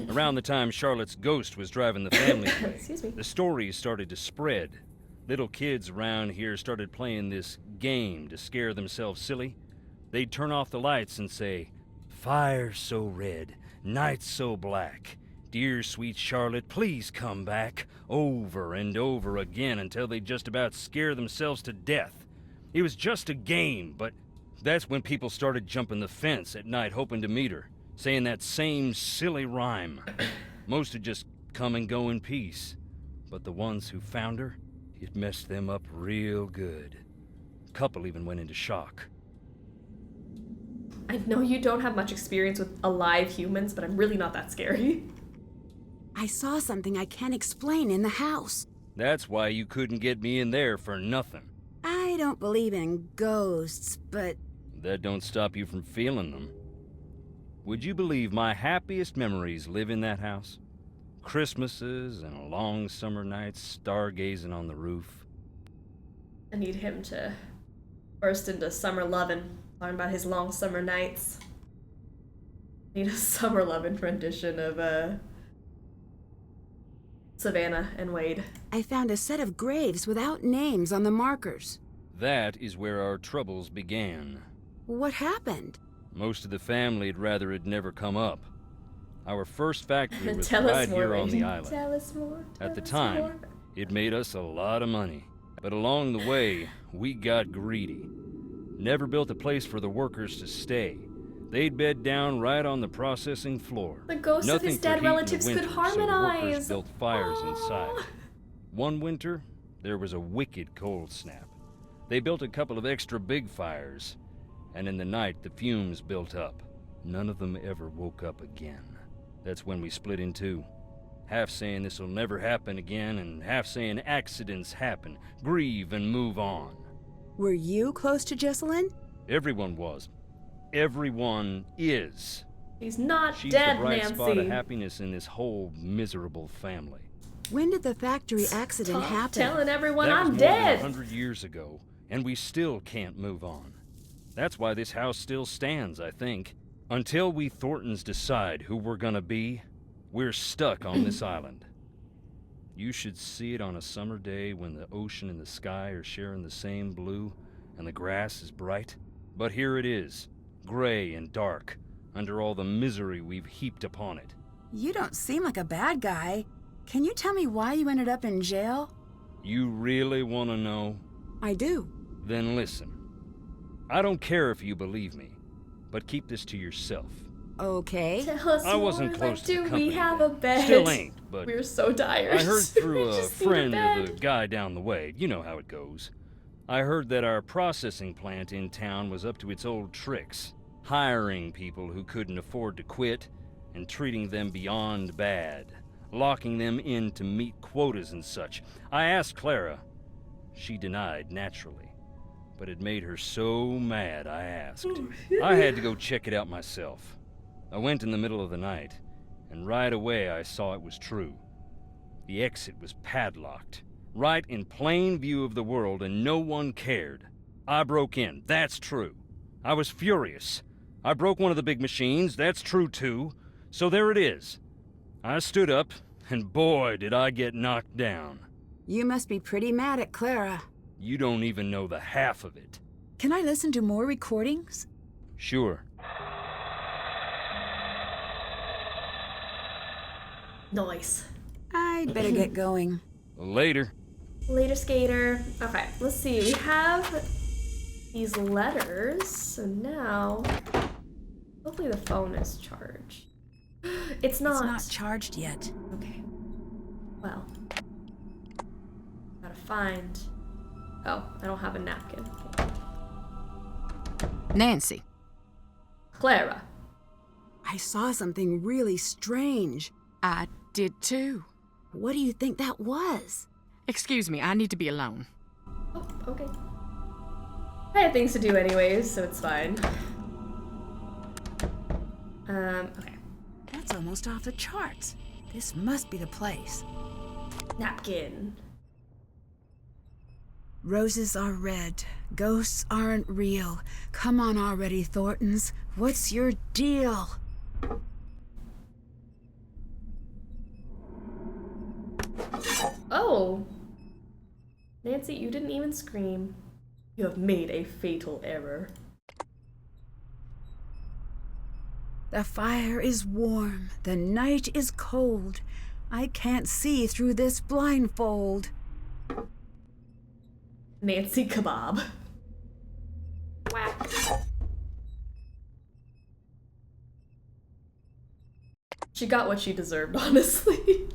Around the time Charlotte's ghost was driving the family away, Excuse me. the stories started to spread. Little kids around here started playing this game to scare themselves silly. They'd turn off the lights and say, "Fire so red, night so black. Dear sweet Charlotte, please come back," over and over again until they'd just about scare themselves to death. It was just a game, but that's when people started jumping the fence at night hoping to meet her, saying that same silly rhyme. Most would just come and go in peace, but the ones who found her, it messed them up real good. A couple even went into shock. I know you don't have much experience with alive humans, but I'm really not that scary. I saw something I can't explain in the house. That's why you couldn't get me in there for nothing. I don't believe in ghosts, but That don't stop you from feeling them. Would you believe my happiest memories live in that house? Christmases and long summer nights stargazing on the roof. I need him to burst into summer lovin', talking about his long summer nights. I need a summer lovin' rendition of Savannah and Wade. I found a set of graves without names on the markers. That is where our troubles began. What happened? Most of the family would rather it never come up. Our first factory was Tell right us more, here on the Wade. island. Tell us more. At the tell us time, more. it made us a lot of money. But along the way, we got greedy. Never built a place for the workers to stay. They'd bed down right on the processing floor. The ghosts of Nothing his for dead heat in the relatives could winter, harmonize. So the workers built fires Oh. inside. One winter, there was a wicked cold snap. They built a couple of extra big fires, and in the night the fumes built up. None of them ever woke up again. That's when we split in two. Half saying this'll never happen again, and half saying accidents happen. Grieve and move on. Were you close to Jessalyn? Everyone was. Everyone is. He's not She's dead, the bright Nancy. spot of happiness in this whole miserable family. When did the factory accident Stop happen? telling everyone That was I'm more dead. than 100 years ago, and we still can't move on. That's why this house still stands, I think. Until we Thorntons decide who we're gonna be, we're stuck on this island. You should see it on a summer day when the ocean and the sky are sharing the same blue and the grass is bright. But here it is, gray and dark, under all the misery we've heaped upon it. You don't seem like a bad guy. Can you tell me why you ended up in jail? You really want to know? I do. Then listen. I don't care if you believe me, but keep this to yourself. Okay. Tell us I wasn't more. close Like, to the do company we have then. a bed? Still ain't, but We're so tired. I heard through We a just need friend bed. of the guy down the way. You know how it goes. I heard that our processing plant in town was up to its old tricks, hiring people who couldn't afford to quit and treating them beyond bad, locking them in to meet quotas and such. I asked Clara. She denied, naturally. but it made her so mad I asked. I had to go check it out myself. I went in the middle of the night, and right away I saw it was true. The exit was padlocked, right in plain view of the world, and no one cared. I broke in, that's true. I was furious. I broke one of the big machines, that's true too. So there it is. I stood up, and boy, did I get knocked down. You must be pretty mad at Clara. You don't even know the half of it. Can I listen to more recordings? Sure. Nice. I'd better get going. Later. Later, skater. Okay, let's see. We have these letters. So now, hopefully the phone is charged. It's not. It's not charged yet. Okay. Well, gotta find. Oh, I don't have a napkin. Nancy. Clara. I saw something really strange. I did too. What do you think that was? Excuse me, I need to be alone. Oh, okay. I have things to do anyways, so it's fine. Okay. That's almost off the charts. This must be the place. Napkin. Roses are red. Ghosts aren't real. Come on already, Thorntons. What's your deal? Oh. Nancy, you didn't even scream. You have made a fatal error. The fire is warm. The night is cold. I can't see through this blindfold. Nancy Kebab. Whack. She got what she deserved, honestly.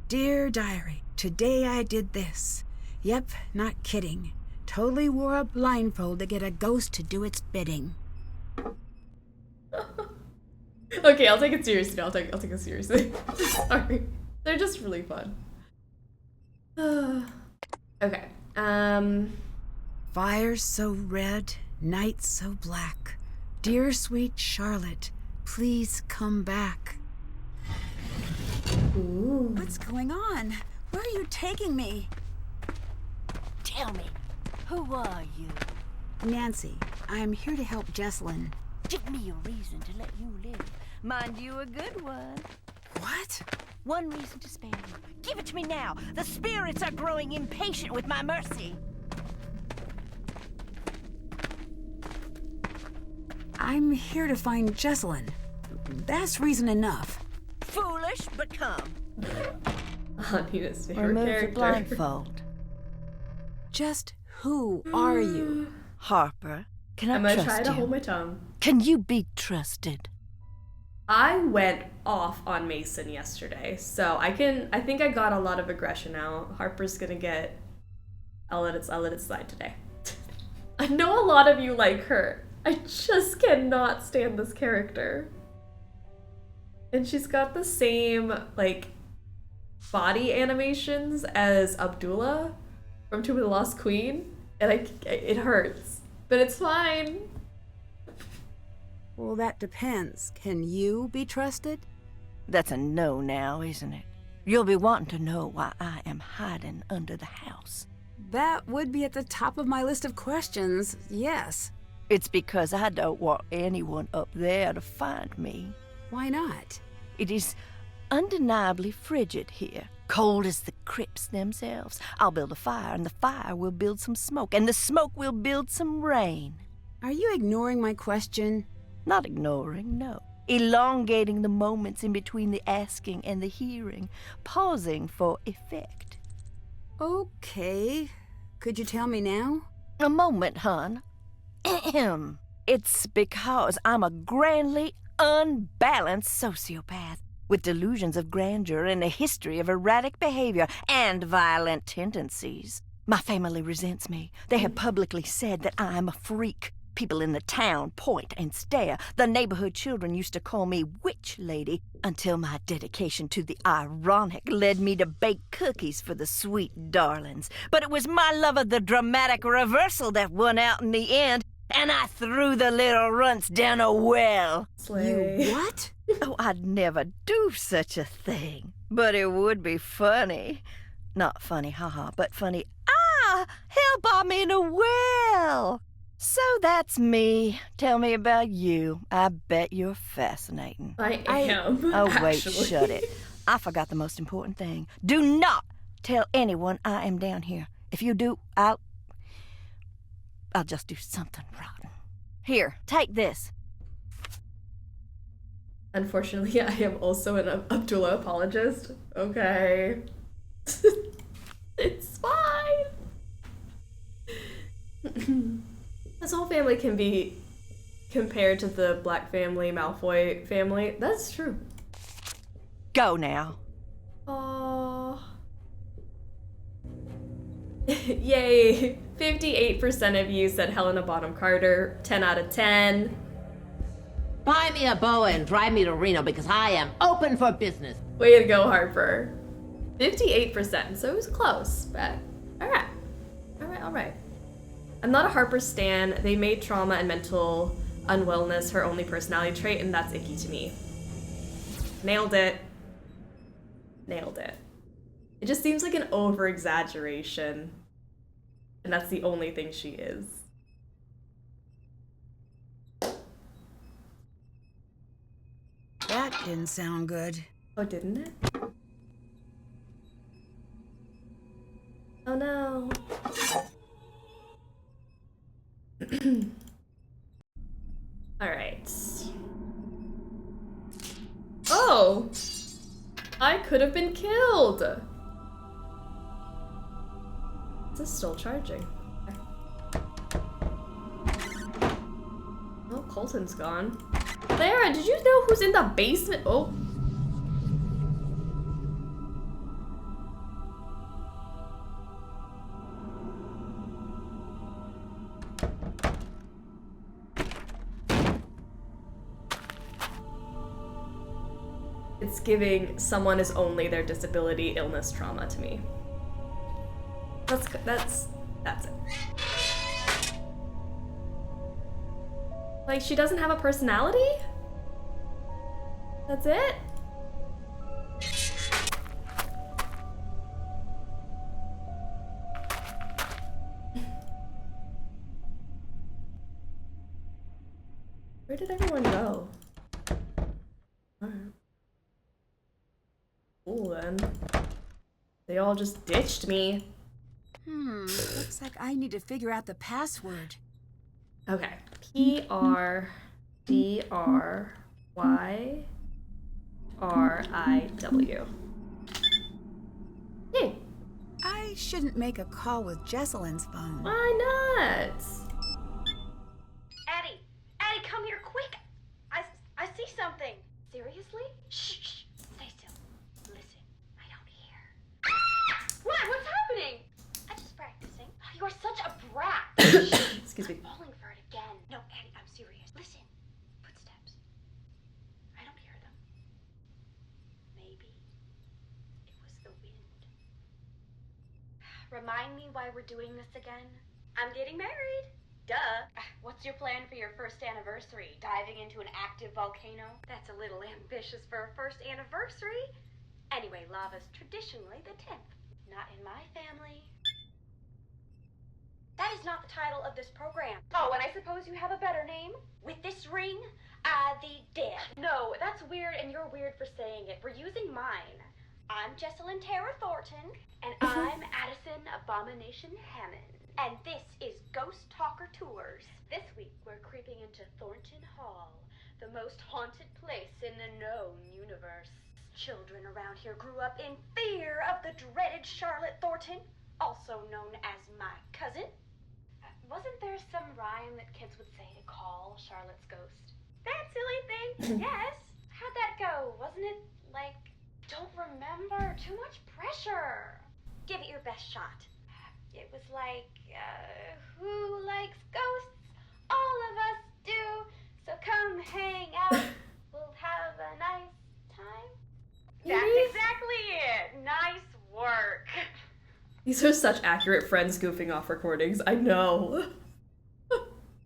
Dear Diary, today I did this. Yep, not kidding. Totally wore a blindfold to get a ghost to do its bidding. Okay, I'll take it seriously. I'll take it seriously. Sorry. They're just really fun. Okay. Fire so red, night so black. Dear sweet Charlotte, please come back. Ooh. What's going on? Where are you taking me? Tell me, who are you? Nancy, I'm here to help Jessalyn. Give me a reason to let you live. Mind you, a good one. What? One reason to spare you. Give it to me now. The spirits are growing impatient with my mercy. I'm here to find Jessalyn. That's reason enough. Foolish, but come. Nina's favorite Remove character. the blindfold. Just who are you? Harper, can I I'm gonna trust try to you? hold my tongue. Can you be trusted? I went off on Mason yesterday, so I think I got a lot of aggression out. Harper's gonna get. I'll let it slide today. I know a lot of you like her. I just cannot stand this character. And she's got the same, like, body animations as Abdullah from Tomb of the Lost Queen. And it hurts. But it's fine. Well, that depends. Can you be trusted? That's a no now, isn't it? You'll be wanting to know why I am hiding under the house. That would be at the top of my list of questions, yes. It's because I don't want anyone up there to find me. Why not? It is undeniably frigid here, cold as the crypts themselves. I'll build a fire, and the fire will build some smoke, and the smoke will build some rain. Are you ignoring my question? Not ignoring, no. Elongating the moments in between the asking and the hearing, pausing for effect. Okay. Could you tell me now? A moment, hon. Ahem. It's because I'm a grandly unbalanced sociopath with delusions of grandeur and a history of erratic behavior and violent tendencies. My family resents me. They have publicly said that I'm a freak. People in the town point and stare. The neighborhood children used to call me Witch Lady until my dedication to the ironic led me to bake cookies for the sweet darlings. But it was my love of the dramatic reversal that won out in the end, and I threw the little runts down a well. Slay. You what? Oh, I'd never do such a thing. But it would be funny. Not funny, haha, but funny. Ah! Help, I'm in a well! So that's me. Tell me about you. I bet you're fascinating. I am. Oh, wait, actually. shut it. I forgot the most important thing. Do not tell anyone I am down here. If you do, I'll just do something rotten. Here, take this. Unfortunately, I am also an Abdullah apologist. Okay. It's fine. This whole family can be compared to the Black family, Malfoy family. That's true. Go now. Aww. Yay. 58% of you said Helena Bonham Carter. 10 out of 10. Buy me a boa and drive me to Reno because I am open for business. Way to go, Harper. 58%, so it was close, but alright. Alright. I'm not a Harper stan. They made trauma and mental unwellness her only personality trait, and that's icky to me. Nailed it. It just seems like an over-exaggeration, and that's the only thing she is. That didn't sound good. Oh, didn't it? Oh no. Alright. Oh! I could have been killed! This is still charging. Oh, Colton's gone. Clara, did you know who's in the basement? Oh. It's giving someone is only their disability, illness, trauma to me. That's it. Like, she doesn't have a personality? That's it? Where did everyone go? Alright. Cool then. They all just ditched me. Looks like I need to figure out the password. Okay. PRDRYRIW. Hey. I shouldn't make a call with Jesselyn's phone. Why not? Addie, come here quick. I see something. Seriously? Shh. Stay still. Listen. I don't hear. What? What's happening? I'm just practicing. You are such a brat. Excuse me. I'm falling for it again. No, Addie, I'm serious. Listen. Footsteps. I don't hear them. Maybe it was the wind. Remind me why we're doing this again. I'm getting married. Duh. What's your plan for your first anniversary? Diving into an active volcano? That's a little ambitious for a first anniversary. Anyway, lava's traditionally the 10th. Not in my family. That is not the title of this program. Oh, and I suppose you have a better name? With this ring, the dead. No, that's weird, and you're weird for saying it. We're using mine. I'm Jesselyn Tara Thornton, and I'm Addison Abomination Hammond. And this is Ghost Talker Tours. This week, we're creeping into Thornton Hall, the most haunted place in the known universe. Children around here grew up in fear of the dreaded Charlotte Thornton, also known as my cousin. Wasn't there some rhyme that kids would say to call Charlotte's ghost? That silly thing, yes. How'd that go? Wasn't it like, don't remember, too much pressure. Give it your best shot. It was like, who likes ghosts? All of us do. So come hang out. We'll have a nice time. That's exactly it. Nice work. These are such accurate friends goofing off recordings. I know.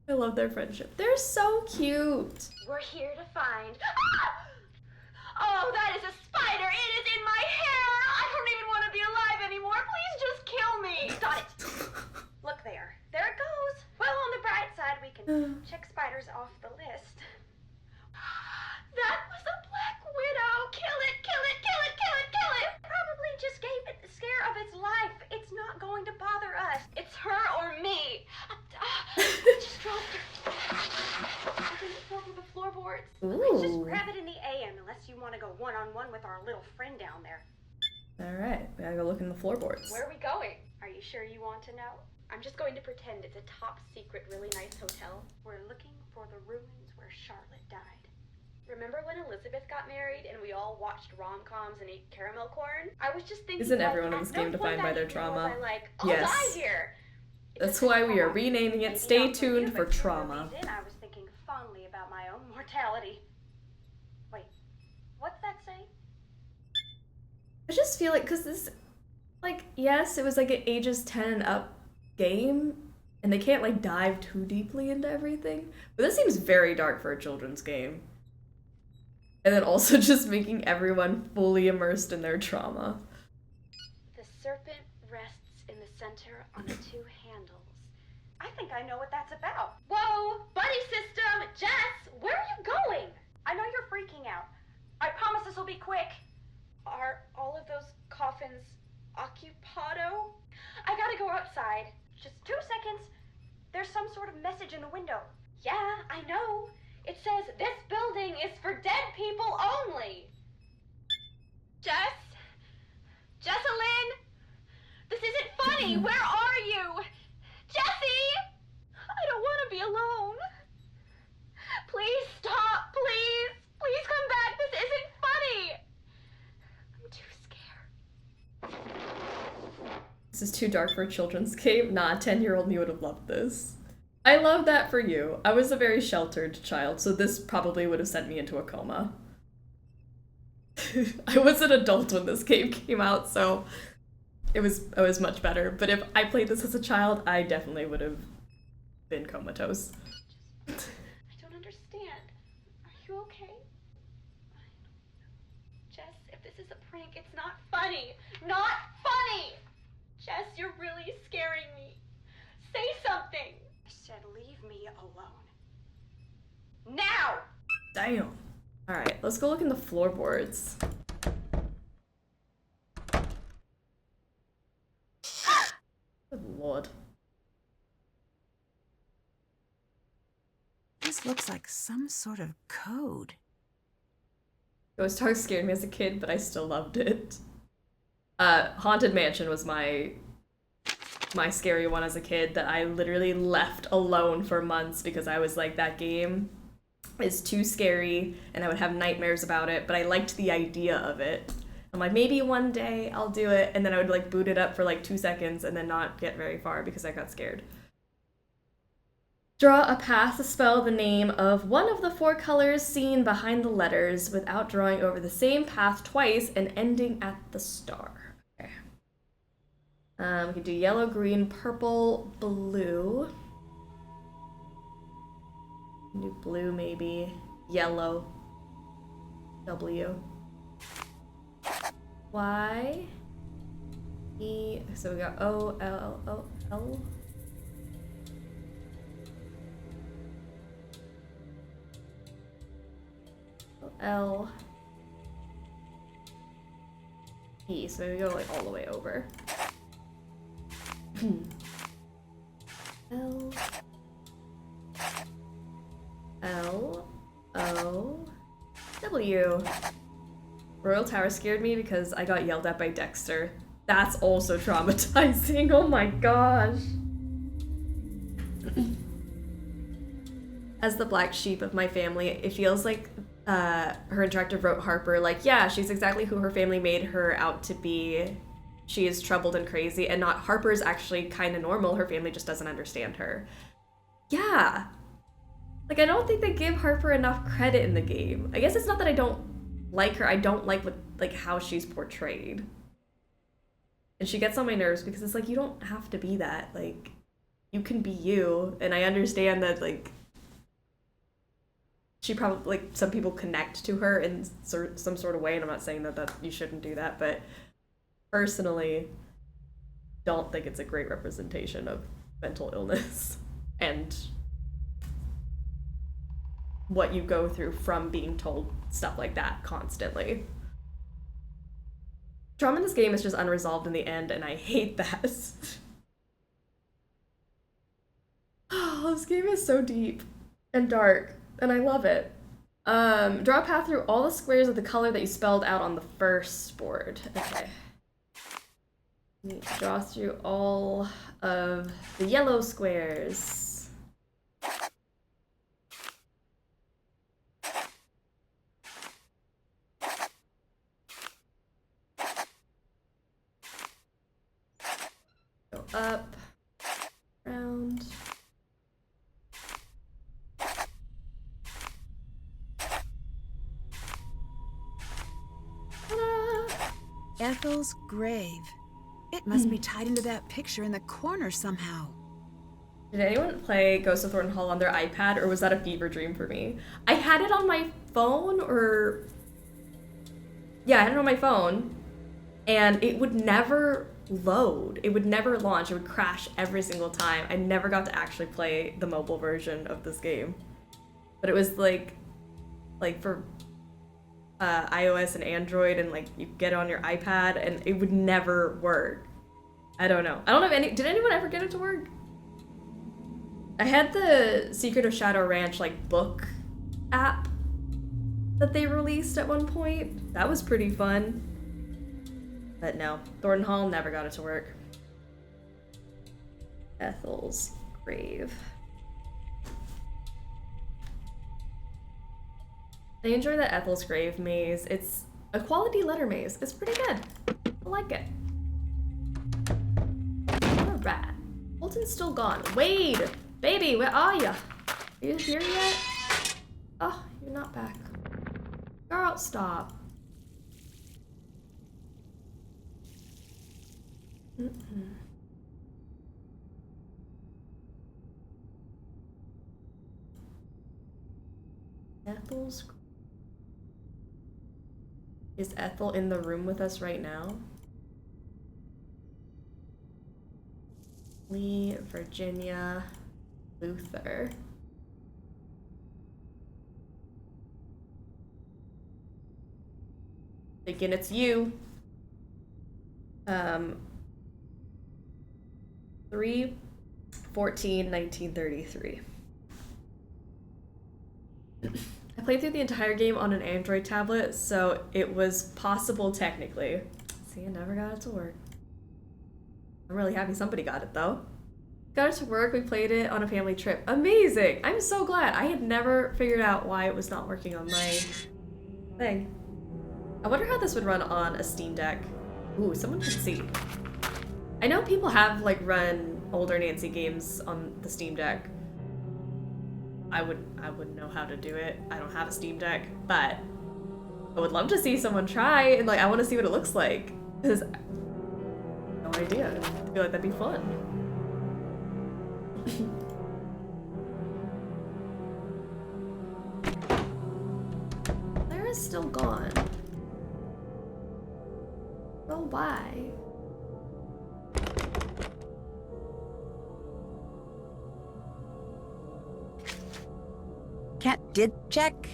I love their friendship. They're so cute. We're here to find... Ah! Oh, that is a spider. It is in my hair. I don't even want to be alive anymore. Please just kill me. Got it. Look there. There it goes. Well, on the bright side, we can check spiders off the list. That was a black widow. Kill it, kill it, kill it, kill it, kill it. Probably just gave it the scare of its life. It's not going to bother us. It's her or me. Just dropped it. I think it fell through the floorboards. Let's just grab it in the AM unless you want to go one-on-one with our little friend down there. Alright, we gotta go look in the floorboards. Where are we going? Are you sure you want to know? I'm just going to pretend it's a top secret, really nice hotel. We're looking for the ruins where Charlotte died. Remember when Elizabeth got married and we all watched rom-coms and ate caramel corn? I was just thinking, Isn't everyone in this game defined by their trauma? I'll Yes. die here. That's why we are renaming it Stay Tuned for Trauma. I was thinking fondly about my own mortality. Wait, what's that say? I just feel like, because this, like, yes, it was like an ages 10 and up game, and they can't, like, dive too deeply into everything, but this seems very dark for a children's game. And then also just making everyone fully immersed in their trauma. The serpent rests in the center on the two handles. I think I know what that's about. Whoa, buddy system! Jess, where are you going? I know you're freaking out. I promise this will be quick. Are all of those coffins occupado? I gotta go outside. Just 2 seconds. There's some sort of message in the window. Yeah, I know. It says, this building is for dead people only. Jess? Jessalyn? This isn't funny. Where are you? Jessie! I don't want to be alone. Please stop, please. Please come back. This isn't funny. I'm too scared. This is too dark for a children's game. Nah, 10-year-old me would have loved this. I love that for you. I was a very sheltered child, so this probably would have sent me into a coma. I was an adult when this game came out, so it was much better. But if I played this as a child, I definitely would have been comatose. I don't understand. Are you okay? Jess, if this is a prank, it's not funny. Not funny! Jess, you're really scaring me. Say something. I said leave me alone. Now! Damn. Alright, let's go look in the floorboards. Good lord. This looks like some sort of code. Ghost Dog scared me as a kid, but I still loved it. Haunted Mansion was my scary one as a kid that I literally left alone for months because I was like, that game is too scary and I would have nightmares about it, but I liked the idea of it. I'm like, maybe one day I'll do it, and then I would like boot it up for like 2 seconds and then not get very far because I got scared. Draw a path to spell the name of one of the 4 colors seen behind the letters without drawing over the same path twice and ending at the star. Okay. We can do yellow, green, purple, blue. Do blue maybe. Yellow. W. Y. E. So we got O, L, O, L. L. E. So we go like all the way over. L. L. O. W. Royal Tower scared me because I got yelled at by Dexter. That's also traumatizing. Oh my gosh. As the black sheep of my family, it feels like her interactive wrote Harper, like, yeah, she's exactly who her family made her out to be. She is troubled and crazy, and not Harper's actually kind of normal. Her family just doesn't understand her. Yeah, Like, I don't think they give Harper enough credit in the game. I guess it's not that I don't like her, I don't like what, like, how she's portrayed. And she gets on my nerves because it's like, you don't have to be that. Like, you can be you. And I understand that, like, she probably, like, some people connect to her in some sort of way, and I'm not saying that you shouldn't do that, but personally, don't think it's a great representation of mental illness and what you go through from being told stuff like that constantly. Trauma in this game is just unresolved in the end, and I hate that. Oh, this game is so deep and dark, and I love it. Draw a path through all the squares of the color that you spelled out on the first board. Okay. Draw through all of the yellow squares. Go up, round. Ethel's grave. It must be tied into that picture in the corner somehow. Did anyone play Ghost of Thornton Hall on their iPad, or was that a fever dream for me? I had it on my phone, or... Yeah, I had it on my phone, and it would never load. It would never launch. It would crash every single time. I never got to actually play the mobile version of this game. But it was like for iOS and Android, and like you get it on your iPad, and it would never work. I don't know. I don't know if did anyone ever get it to work? I had the Secret of Shadow Ranch like book app that they released at one point. That was pretty fun. But no, Thornton Hall never got it to work. Ethel's grave. I enjoy the Ethel's grave maze. It's a quality letter maze. It's pretty good. I like it. Alright. Thornton's still gone. Wade! Baby, where are you? Are you here yet? Oh, you're not back. Girl, stop. Ethel's grave. Is Ethel in the room with us right now? Lee, Virginia, Luther. Thinking it's you. 3/14/1933. I played through the entire game on an Android tablet, so it was possible technically. See, I never got it to work. I'm really happy somebody got it though. Got it to work, we played it on a family trip. Amazing! I'm so glad. I had never figured out why it was not working on my thing. I wonder how this would run on a Steam Deck. Ooh, someone should see. I know people have like run older Nancy games on the Steam Deck. I wouldn't know how to do it. I don't have a Steam Deck, but I would love to see someone try, and like I want to see what it looks like. Because no idea. I feel like that'd be fun. Claire is still gone. Well, why? Cat did check.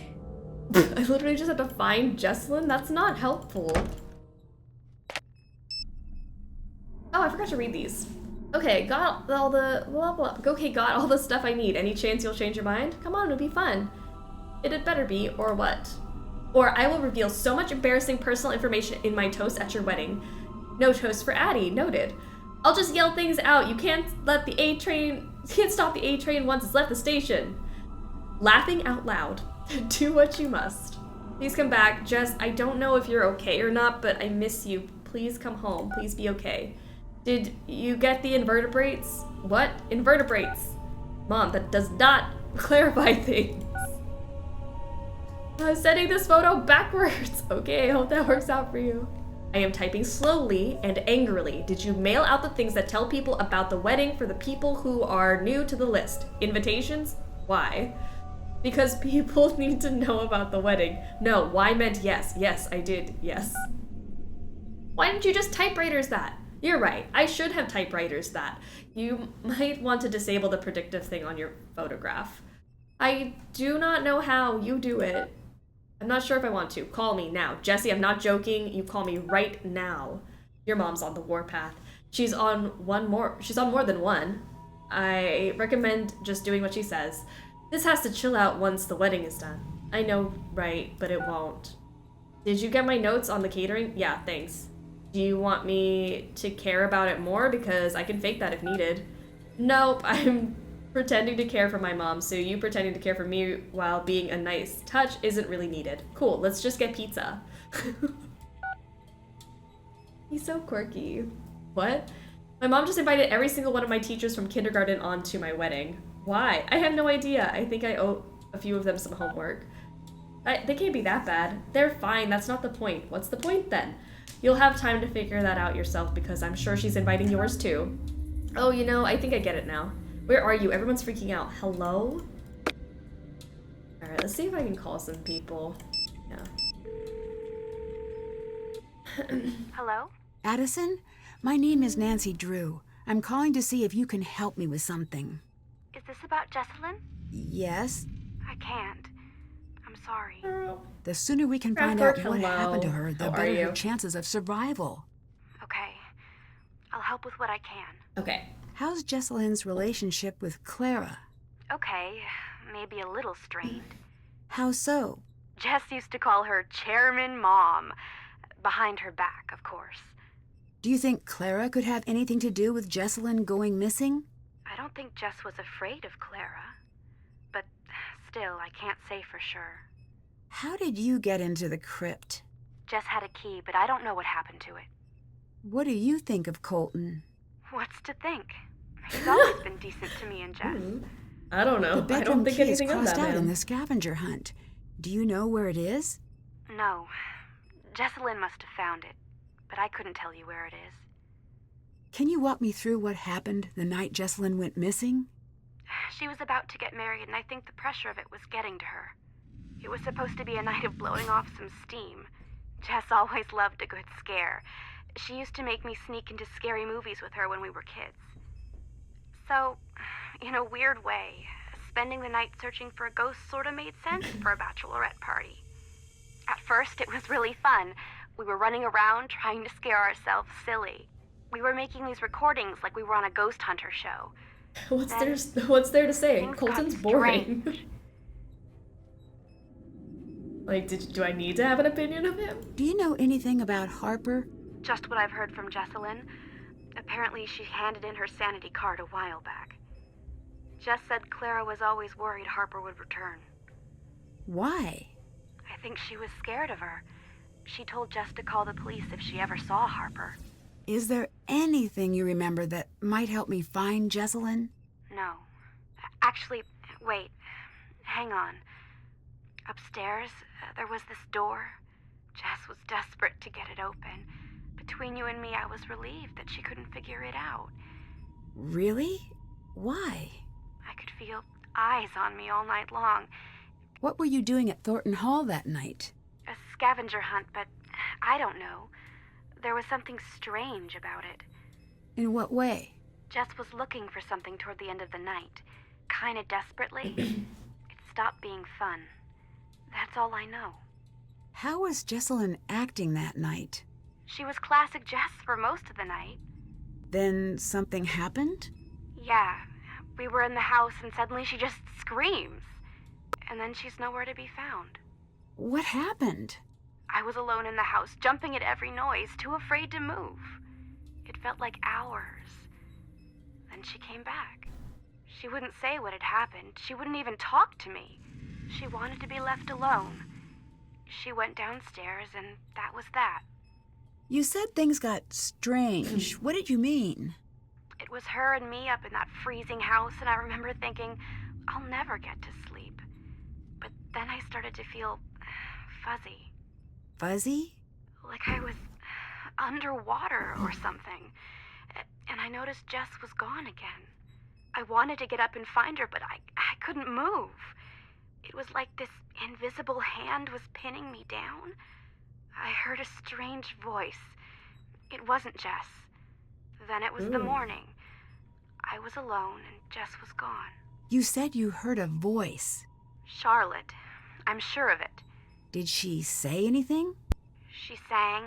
I literally just had to find Jessalyn? That's not helpful. Oh, I forgot to read these. Okay, got all the blah blah. Okay, got all the stuff I need. Any chance you'll change your mind? Come on, it'll be fun. It had better be, or what? Or I will reveal so much embarrassing personal information in my toast at your wedding. No toast for Addie, noted. I'll just yell things out. You can't stop the A train once it's left the station. Laughing out loud. Do what you must. Please come back. Jess, I don't know if you're okay or not, but I miss you. Please come home. Please be okay. Did you get the invertebrates? What? Invertebrates? Mom, that does not clarify things. I'm sending this photo backwards. Okay, I hope that works out for you. I am typing slowly and angrily. Did you mail out the things that tell people about the wedding for the people who are new to the list? Invitations? Why? Because people need to know about the wedding. No, why meant yes. Yes, I did. Yes. Why didn't you just typewriters that? You're right. I should have typewriters that. You might want to disable the predictive thing on your photograph. I do not know how. You do it. I'm not sure if I want to. Call me now. Jesse, I'm not joking. You call me right now. Your mom's on the warpath. She's on more than one. I recommend just doing what she says. This has to chill out once the wedding is done. I know, right, but it won't. Did you get my notes on the catering? Yeah, thanks. Do you want me to care about it more? Because I can fake that if needed. Nope, I'm pretending to care for my mom, so you pretending to care for me while being a nice touch isn't really needed. Cool, let's just get pizza. He's so quirky. What? My mom just invited every single one of my teachers from kindergarten on to my wedding. Why? I have no idea. I think I owe a few of them some homework. They can't be that bad. They're fine, that's not the point. What's the point then? You'll have time to figure that out yourself because I'm sure she's inviting yours too. Oh, you know, I think I get it now. Where are you? Everyone's freaking out. Hello? Alright, let's see if I can call some people. Yeah. Hello? Addison? My name is Nancy Drew. I'm calling to see if you can help me with something. Is this about Jesselyn? Yes? I can't. I'm sorry. The sooner we can find out what happened to her, the better her chances of survival. Okay. I'll help with what I can. Okay. How's Jesselyn's relationship with Clara? Okay. Maybe a little strained. How so? Jess used to call her Chairman Mom. Behind her back, of course. Do you think Clara could have anything to do with Jesselyn going missing? I don't think Jess was afraid of Clara. But still, I can't say for sure. How did you get into the crypt? Jess had a key, but I don't know what happened to it. What do you think of Colton? What's to think? He's always been decent to me and Jess. I don't know. The bedroom I don't think key anything is of crossed that, out man. in the scavenger hunt. Do you know where it is? No. Jesselyn must have found it, but I couldn't tell you where it is. Can you walk me through what happened the night Jesselyn went missing? She was about to get married, and I think the pressure of it was getting to her. It was supposed to be a night of blowing off some steam. Jess always loved a good scare. She used to make me sneak into scary movies with her when we were kids. So, in a weird way, spending the night searching for a ghost sort of made sense for a bachelorette party. At first, it was really fun. We were running around trying to scare ourselves silly. We were making these recordings like we were on a ghost hunter show. What's there to say? Colton's boring. Like, do I need to have an opinion of him? Do you know anything about Harper? Just what I've heard from Jesselyn. Apparently she handed in her sanity card a while back. Jess said Clara was always worried Harper would return. Why? I think she was scared of her. She told Jess to call the police if she ever saw Harper. Is there anything you remember that might help me find Jesselyn? No. Actually, wait. Hang on. Upstairs, there was this door. Jess was desperate to get it open. Between you and me, I was relieved that she couldn't figure it out. Really? Why? I could feel eyes on me all night long. What were you doing at Thornton Hall that night? A scavenger hunt, but I don't know. There was something strange about it. In what way? Jess was looking for something toward the end of the night. Kinda desperately. It stopped being fun. That's all I know. How was Jesselyn acting that night? She was classic Jess for most of the night. Then something happened? Yeah. We were in the house and suddenly she just screams. And then she's nowhere to be found. What happened? I was alone in the house, jumping at every noise, too afraid to move. It felt like hours. Then she came back. She wouldn't say what had happened. She wouldn't even talk to me. She wanted to be left alone. She went downstairs, and that was that. You said things got strange. What did you mean? It was her and me up in that freezing house, and I remember thinking, I'll never get to sleep. But then I started to feel fuzzy. Fuzzy? Like I was underwater or something. And I noticed Jess was gone again. I wanted to get up and find her, but I couldn't move. It was like this invisible hand was pinning me down. I heard a strange voice. It wasn't Jess. Then it was the morning. I was alone and Jess was gone. You said you heard a voice. Charlotte. I'm sure of it. Did she say anything? She sang.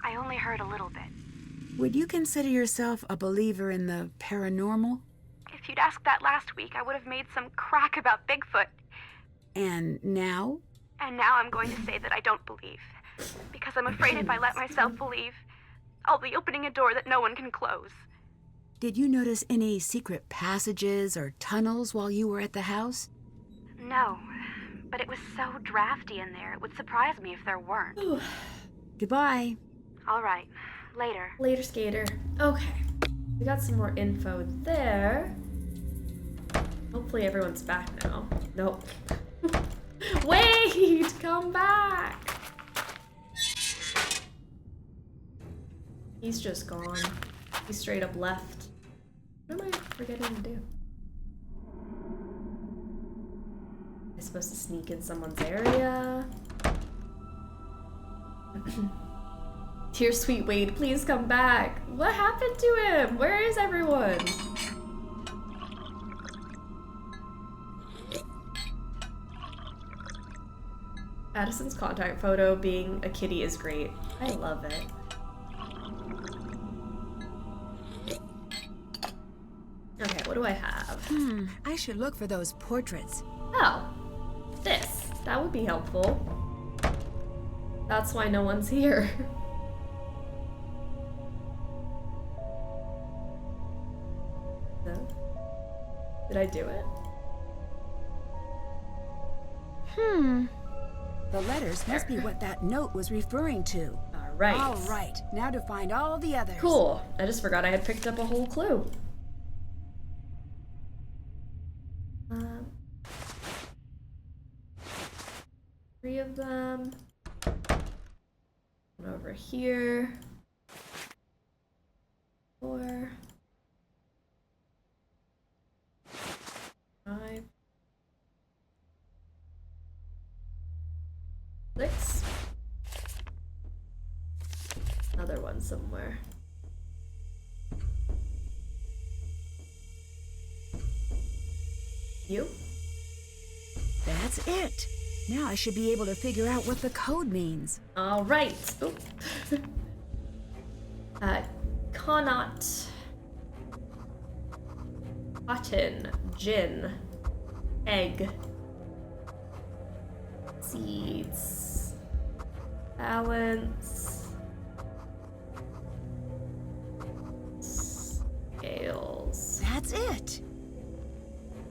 I only heard a little bit. Would you consider yourself a believer in the paranormal? If you'd asked that last week, I would have made some crack about Bigfoot. And now? And now I'm going to say that I don't believe. Because I'm afraid if I let myself believe, I'll be opening a door that no one can close. Did you notice any secret passages or tunnels while you were at the house? No, but it was so drafty in there, it would surprise me if there weren't. Goodbye. All right, later. Later, Skater. Okay. We got some more info there. Hopefully everyone's back now. Nope. Wait! Come back! He's just gone. He straight up left. What am I forgetting to do? Am I supposed to sneak in someone's area? Dear sweet Wade, please come back. What happened to him? Where is everyone? Addison's contact photo being a kitty is great. I love it. Okay, what do I have? I should look for those portraits. Oh, this. That would be helpful. That's why no one's here. No? Did I do it? The letters must be what that note was referring to. All right. All right, now to find all the others. Cool. I just forgot I had picked up a whole clue. Three of them. One over here. 4. 5. 6. Another one somewhere. You? That's it. Now I should be able to figure out what the code means. All right. Oop. Connaught. Cotton. Gin. Egg. Seeds. Balance. Scales. That's it.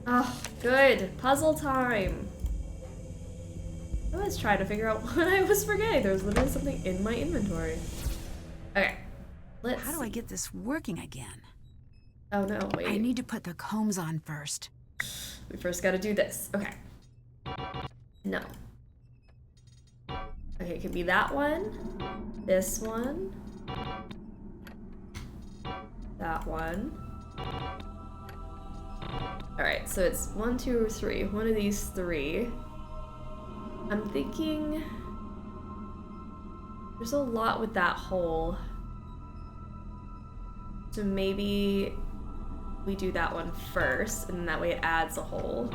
Oh, good. Puzzle time. I was trying to figure out what I was forgetting. There was literally something in my inventory. Okay. Let's How do I get this working again? Oh no, wait. I need to put the combs on first. We first gotta do this. Okay. No. Okay, it could be that one. This one. That one. Alright, so it's 1, 2, or 3. One of these 3. I'm thinking there's a lot with that hole. So maybe we do that one first, and that way it adds a hole.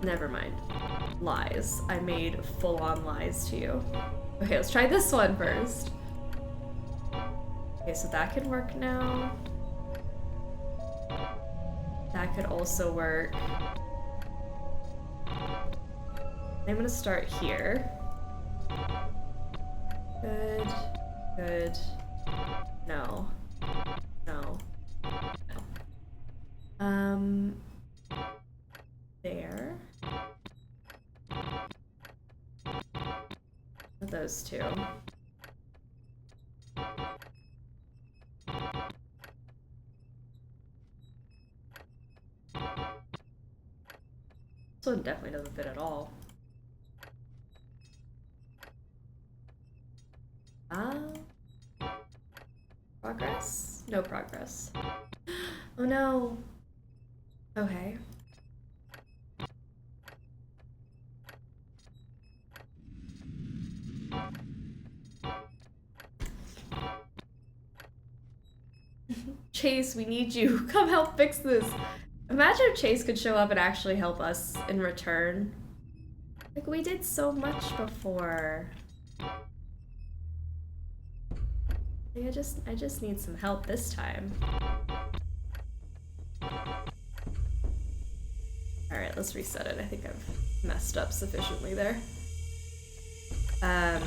Never mind. Lies. I made full-on lies to you. Okay, let's try this one first. Okay, so that could work now. That could also work. I'm gonna start here. Good. Good. No. No. No. There. Those two. This one definitely doesn't fit at all. Progress? No progress. Oh no. Okay. Chase, we need you. Come help fix this. Imagine if Chase could show up and actually help us in return. Like, we did so much before. Like, I just need some help this time. Alright, let's reset it. I think I've messed up sufficiently there. Let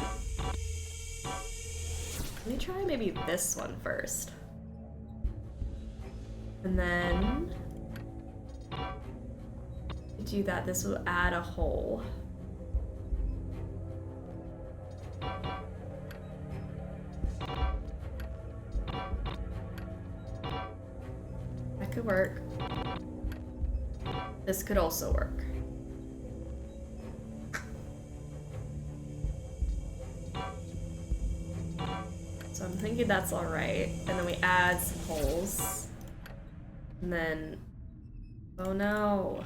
me try maybe this one first. And then do that. This will add a hole. That could work. This could also work. So I'm thinking that's all right. And then we add some holes. And then, oh no.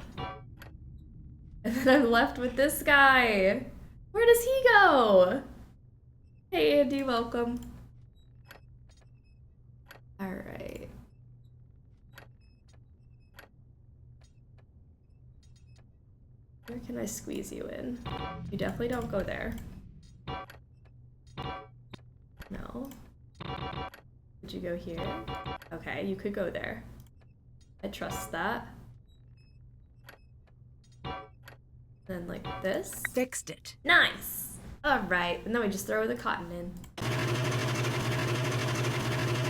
And then I'm left with this guy. Where does he go? Hey Andy, welcome. All right. Where can I squeeze you in? You definitely don't go there. No. Would you go here? Okay, you could go there. I trust that. Then like this. Fixed it. Nice! Alright, and then we just throw the cotton in.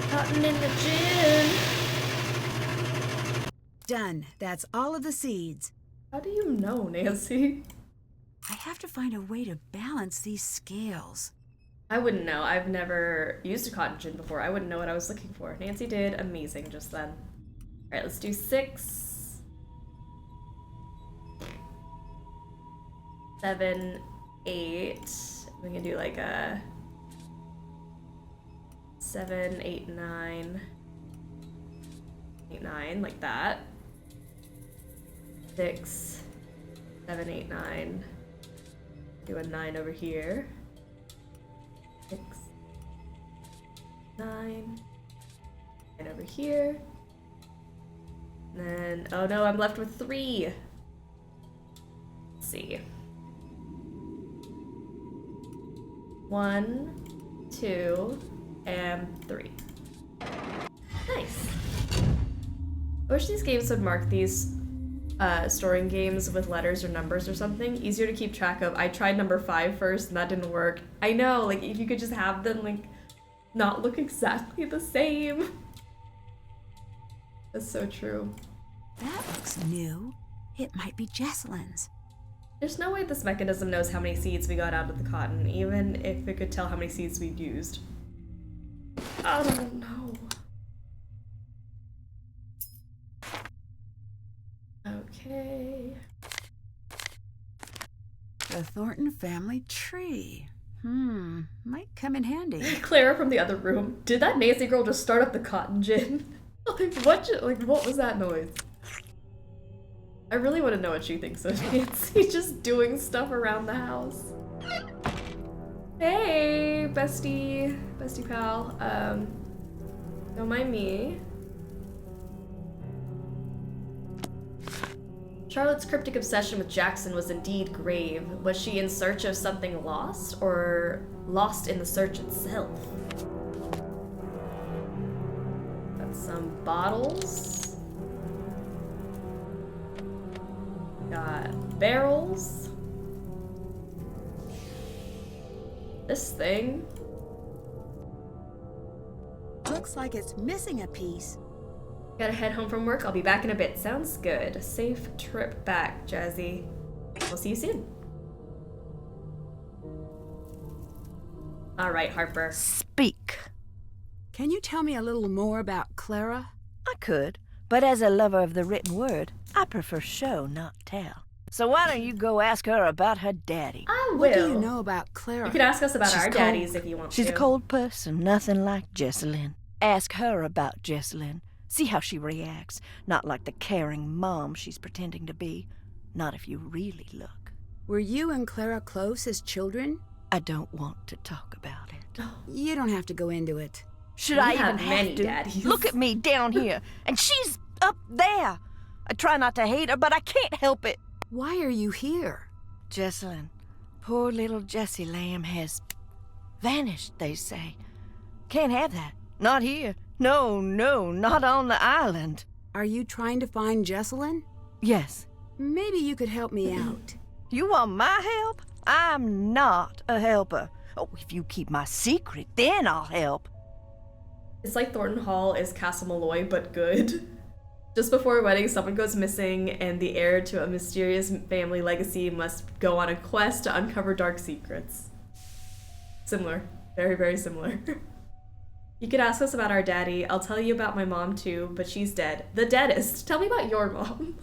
Cotton in the gin! Done. That's all of the seeds. How do you know, Nancy? I have to find a way to balance these scales. I wouldn't know. I've never used a cotton gin before. I wouldn't know what I was looking for. Nancy did amazing just then. Alright, let's do 6, 7, 8. We can do like a 7, 8, 9. 8, 9, like that. 6, 7, 8, 9. Do a 9 over here. 6, 9. 9 over here. And then, oh no, I'm left with 3. Let's see. 1, 2, and 3. Nice. I wish these games would mark these storing games with letters or numbers or something. Easier to keep track of. I tried number 5 first and that didn't work. I know, like if you could just have them like not look exactly the same. That's so true. That looks new. It might be Jesselyn's. There's no way this mechanism knows how many seeds we got out of the cotton, even if it could tell how many seeds we've used. I don't know. Okay. The Thornton family tree. Might come in handy. Clara from the other room. Did that Nancy girl just start up the cotton gin? What was that noise? I really want to know what she thinks of Nancy just doing stuff around the house. Hey, bestie pal. Don't mind me. Charlotte's cryptic obsession with Jackson was indeed grave. Was she in search of something lost, or lost in the search itself? Got some bottles. Got barrels. This thing. Looks like it's missing a piece. Gotta head home from work. I'll be back in a bit. Sounds good. Safe trip back, Jazzy. We'll see you soon. All right, Harper. Speak. Can you tell me a little more about Clara? I could, but as a lover of the written word, I prefer show, not tell. So why don't you go ask her about her daddy? I will. What do you know about Clara? You could ask us about She's our cold. daddies if you want She's to. a cold person, nothing like Jessalyn. Ask her about Jessalyn. See how she reacts. Not like the caring mom she's pretending to be. Not if you really look. Were you and Clara close as children? I don't want to talk about it. You don't have to go into it. Should We I have even many have to? daddies. Look at me down here, and she's up there. I try not to hate her, but I can't help it. Why are you here? Jessalyn, poor little Jessie Lamb has vanished, they say. Can't have that. Not here. No, not on the island. Are you trying to find Jessalyn? Yes. Maybe you could help me out. You want my help? I'm not a helper. Oh, if you keep my secret, then I'll help. It's like Thornton Hall is Castle Malloy, but good. Just before a wedding, someone goes missing, and the heir to a mysterious family legacy must go on a quest to uncover dark secrets. Similar. Very, very similar. You could ask us about our daddy. I'll tell you about my mom too, but she's dead. The deadest. Tell me about your mom.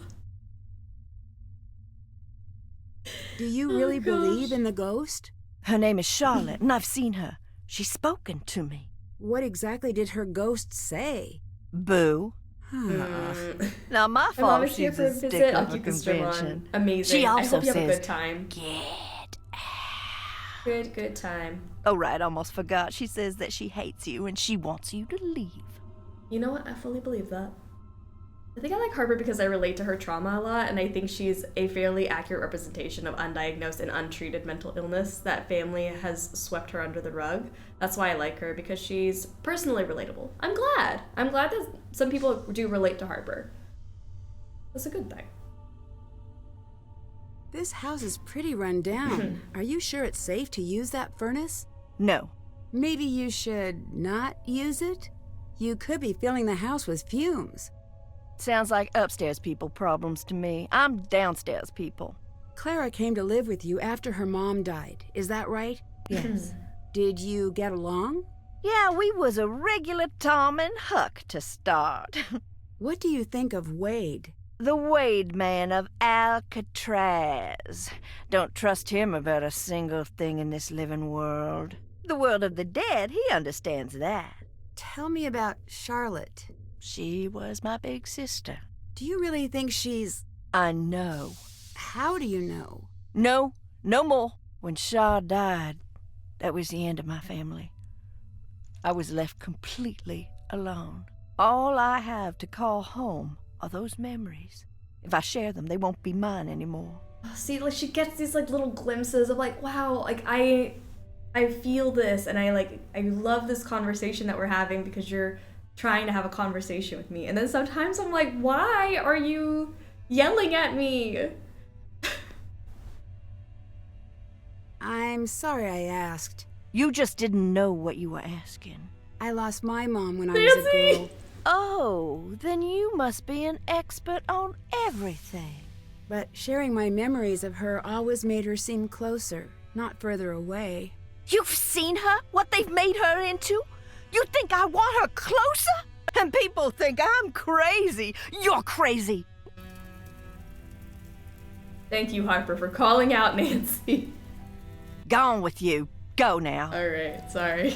Do you really believe in the ghost? Her name is Charlotte, and I've seen her. She's spoken to me. What exactly did her ghost say? Boo. Now, my My mom fault is here she's for a a visit. stick I'll of a keep this stream on. convention. Amazing. She I also hope you have a says, good time. Get Good time. Oh, right, almost forgot. She says that she hates you and she wants you to leave. You know what? I fully believe that. I think I like Harper because I relate to her trauma a lot, and I think she's a fairly accurate representation of undiagnosed and untreated mental illness that family has swept her under the rug. That's why I like her, because she's personally relatable. I'm glad that some people do relate to Harper. That's a good thing. This house is pretty run down. Are you sure it's safe to use that furnace? No. Maybe you should not use it? You could be filling the house with fumes. Sounds like upstairs people problems to me. I'm downstairs people. Clara came to live with you after her mom died. Is that right? Yes. Did you get along? Yeah, we was a regular Tom and Huck to start. What do you think of Wade? The Wade man of Alcatraz. Don't trust him about a single thing in this living world. The world of the dead, he understands that. Tell me about Charlotte. She was my big sister. Do you really think she's... I know. How do you know? No more. When Char died, that was the end of my family. I was left completely alone. All I have to call home are those memories. If I share them, they won't be mine anymore. See, like, she gets these, like, little glimpses of, like, wow, like, I feel this, and I love this conversation that we're having because you're trying to have a conversation with me. And then sometimes I'm like, why are you yelling at me? I'm sorry I asked. You just didn't know what you were asking. I lost my mom when I was a girl. Oh, then you must be an expert on everything. But sharing my memories of her always made her seem closer, not further away. You've seen her? What they've made her into? You think I want her closer? And people think I'm crazy. You're crazy. Thank you, Harper, for calling out Nancy. Gone with you. Go now. All right, sorry.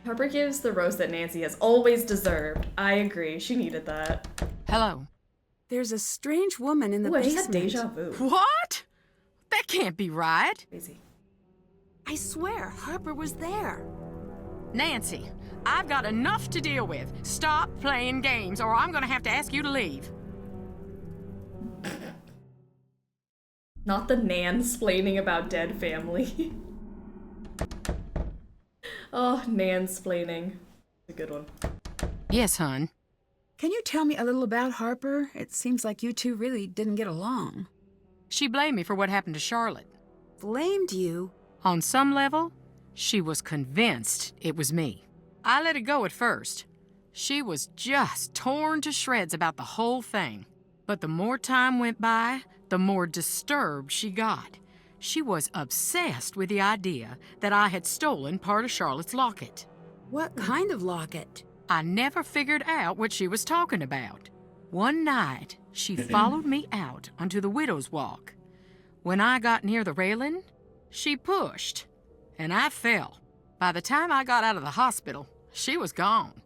Harper gives the roast that Nancy has always deserved. I agree. She needed that. Hello. There's a strange woman in the Ooh, I basement. just had deja vu. What? That can't be right. Crazy. I swear, Harper was there. Nancy, I've got enough to deal with. Stop playing games, or I'm gonna have to ask you to leave. Not the nansplaining about dead family. Oh, nansplaining. A good one. Yes, hon. Can you tell me a little about Harper? It seems like you two really didn't get along. She blamed me for what happened to Charlotte. Blamed you? On some level, she was convinced it was me. I let it go at first. She was just torn to shreds about the whole thing. But the more time went by, the more disturbed she got. She was obsessed with the idea that I had stolen part of Charlotte's locket. What kind of locket? I never figured out what she was talking about. One night, she followed me out onto the widow's walk. When I got near the railing, she pushed, and I fell. By the time I got out of the hospital, she was gone.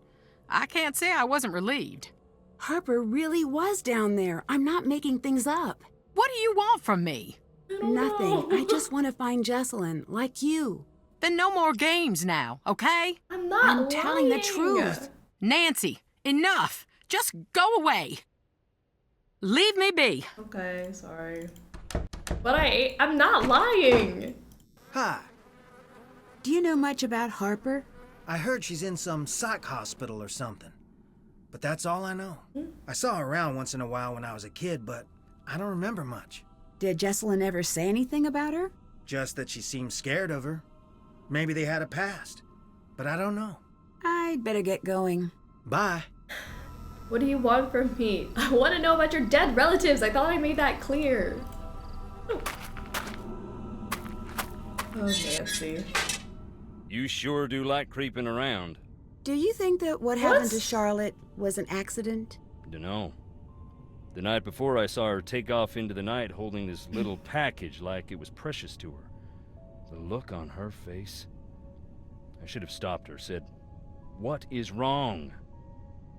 I can't say I wasn't relieved. Harper really was down there. I'm not making things up. What do you want from me? Nothing. I just want to find Jesselyn, like you. Then no more games now, okay? I'm telling the truth. Nancy, enough. Just go away. Leave me be. Okay, sorry. But I'm not lying. Hi. Do you know much about Harper? I heard she's in some psych hospital or something. But that's all I know. I saw her around once in a while when I was a kid, but I don't remember much. Did Jesselyn ever say anything about her? Just that she seemed scared of her. Maybe they had a past, but I don't know. I'd better get going. Bye. What do you want from me? I want to know about your dead relatives. I thought I made that clear. Oh, Nancy. You sure do like creeping around. Do you think that what happened to Charlotte was an accident? Dunno. The night before, I saw her take off into the night holding this little package like it was precious to her. The look on her face. I should have stopped her, said, "What is wrong?"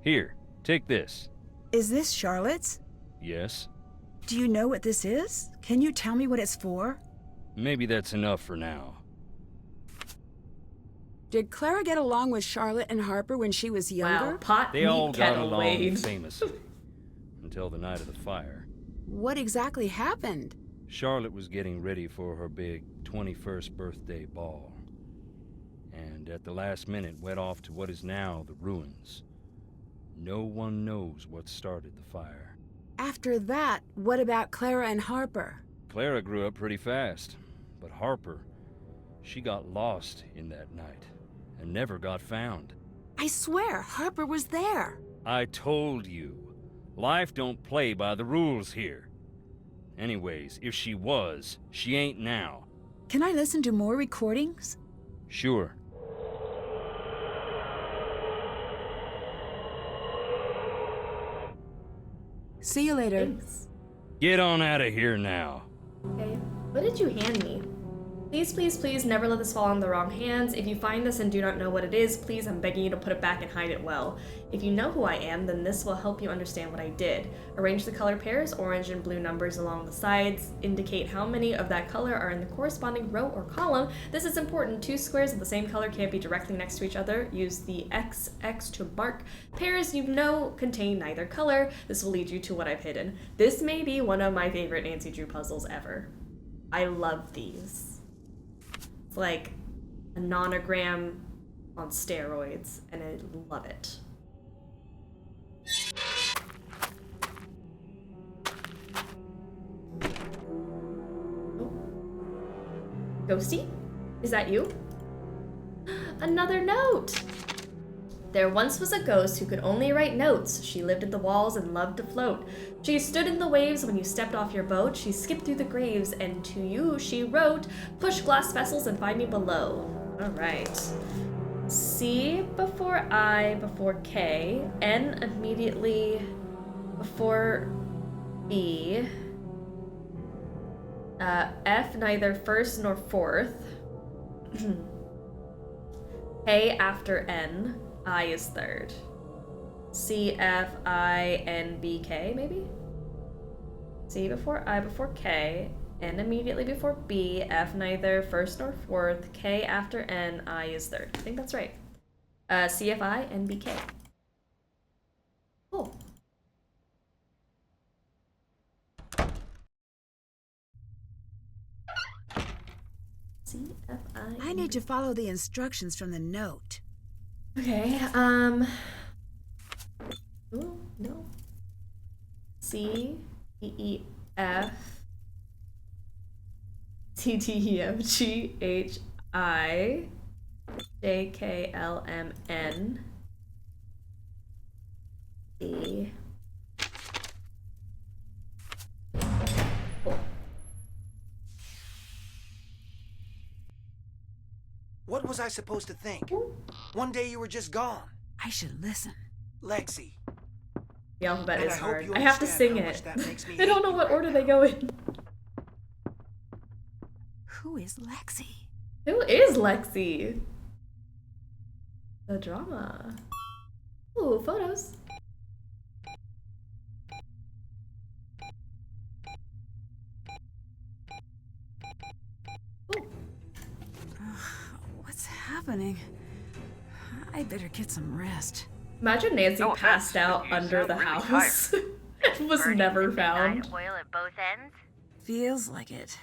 "Here, take this." Is this Charlotte's? "Yes." Do you know what this is? Can you tell me what it's for? "Maybe that's enough for now." Did Clara get along with Charlotte and Harper when she was younger? Wow, pot They all meat got kettle along Wade. famously. Until the night of the fire. What exactly happened? Charlotte was getting ready for her big 21st birthday ball. And at the last minute went off to what is now the ruins. No one knows what started the fire. After that, what about Clara and Harper? Clara grew up pretty fast, but Harper, she got lost in that night and never got found. I swear, Harper was there. I told you, life don't play by the rules here. Anyways, if she was, she ain't now. Can I listen to more recordings? Sure. See you later. Thanks. Get on out of here now. Okay, what did you hand me? Please, please, please never let this fall in the wrong hands. If you find this and do not know what it is, please, I'm begging you to put it back and hide it well. If you know who I am, then this will help you understand what I did. Arrange the color pairs, orange and blue numbers along the sides. Indicate how many of that color are in the corresponding row or column. This is important. Two squares of the same color can't be directly next to each other. Use the XX to mark pairs you know contain neither color. This will lead you to what I've hidden. This may be one of my favorite Nancy Drew puzzles ever. I love these. It's like a nonogram on steroids, and I love it. Oh. Ghosty? Is that you? Another note! There once was a ghost who could only write notes. She lived in the walls and loved to float. She stood in the waves when you stepped off your boat. She skipped through the graves, and to you she wrote, "Push glass vessels and find me below." All right. C before I before K, N immediately before B, F neither first nor fourth, K after N, I is third. C, F, I, N, B, K, maybe? C before I before K, N immediately before B, F neither first nor fourth, K after N, I is third. I think that's right. C, F, I, N, B, K. Cool. C, F, I need to follow the instructions from the note. Okay, ooh, no. C, E, E, F, T, T, E, F, G, H, I, J, K, L, M, N, C. Cool. What was I supposed to think? One day you were just gone. I should listen. Lexi. The alphabet And is I hope hard. you I have to understand sing how much it. that makes me I don't hate know you what right order they now. go in. Who is Lexi? Who is Lexi? The drama. Ooh, photos. Ooh. What's happening? I better get some rest. Imagine Nancy No passed offense, out but you under the sound really house. It was never found. Oil at both ends? Feels like it.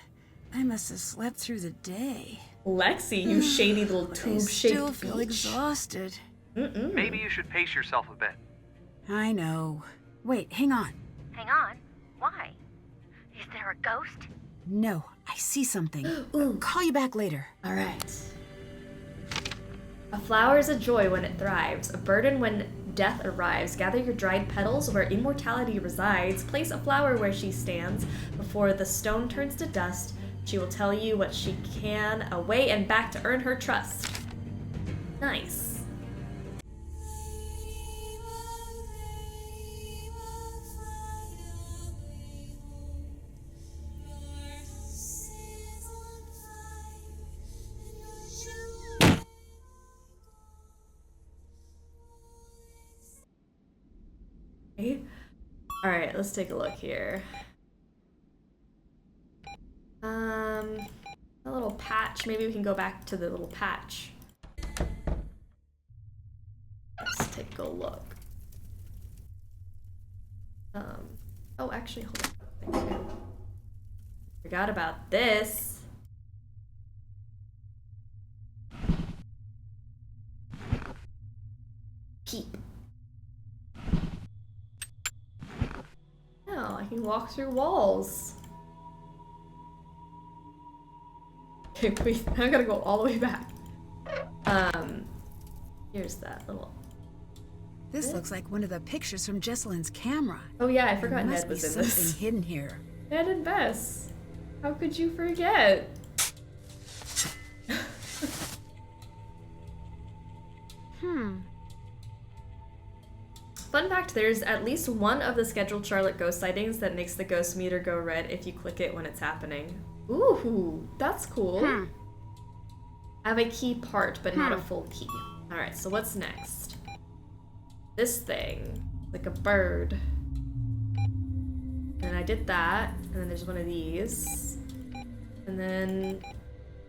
I must have slept through the day. Lexi, you shady little I tube-shaped still feel beach. exhausted. Maybe you should pace yourself a bit. I know. Wait, hang on. Hang on. Why? Is there a ghost? No, I see something. Call you back later. All right. A flower is a joy when it thrives, a burden when death arrives. Gather your dried petals where immortality resides. Place a flower where she stands. Before the stone turns to dust, she will tell you what she can, away and back to earn her trust. Nice. All right, let's take a look here. A little patch. Maybe we can go back to the little patch. Let's take a look. Oh, actually, hold on. Forgot about this. Keep. Oh, I can walk through walls. Okay, wait, I gotta go all the way back. Here's that little... This looks like one of the pictures from Jesselyn's camera. Oh yeah, I forgot There must Ned was be in something this. hidden here. Ned and Bess. How could you forget? Fun fact, there's at least one of the scheduled Charlotte ghost sightings that makes the ghost meter go red if you click it when it's happening. Ooh, that's cool. I have a key part, but not a full key. Alright, so what's next? This thing. Like a bird. And I did that, and then there's one of these. And then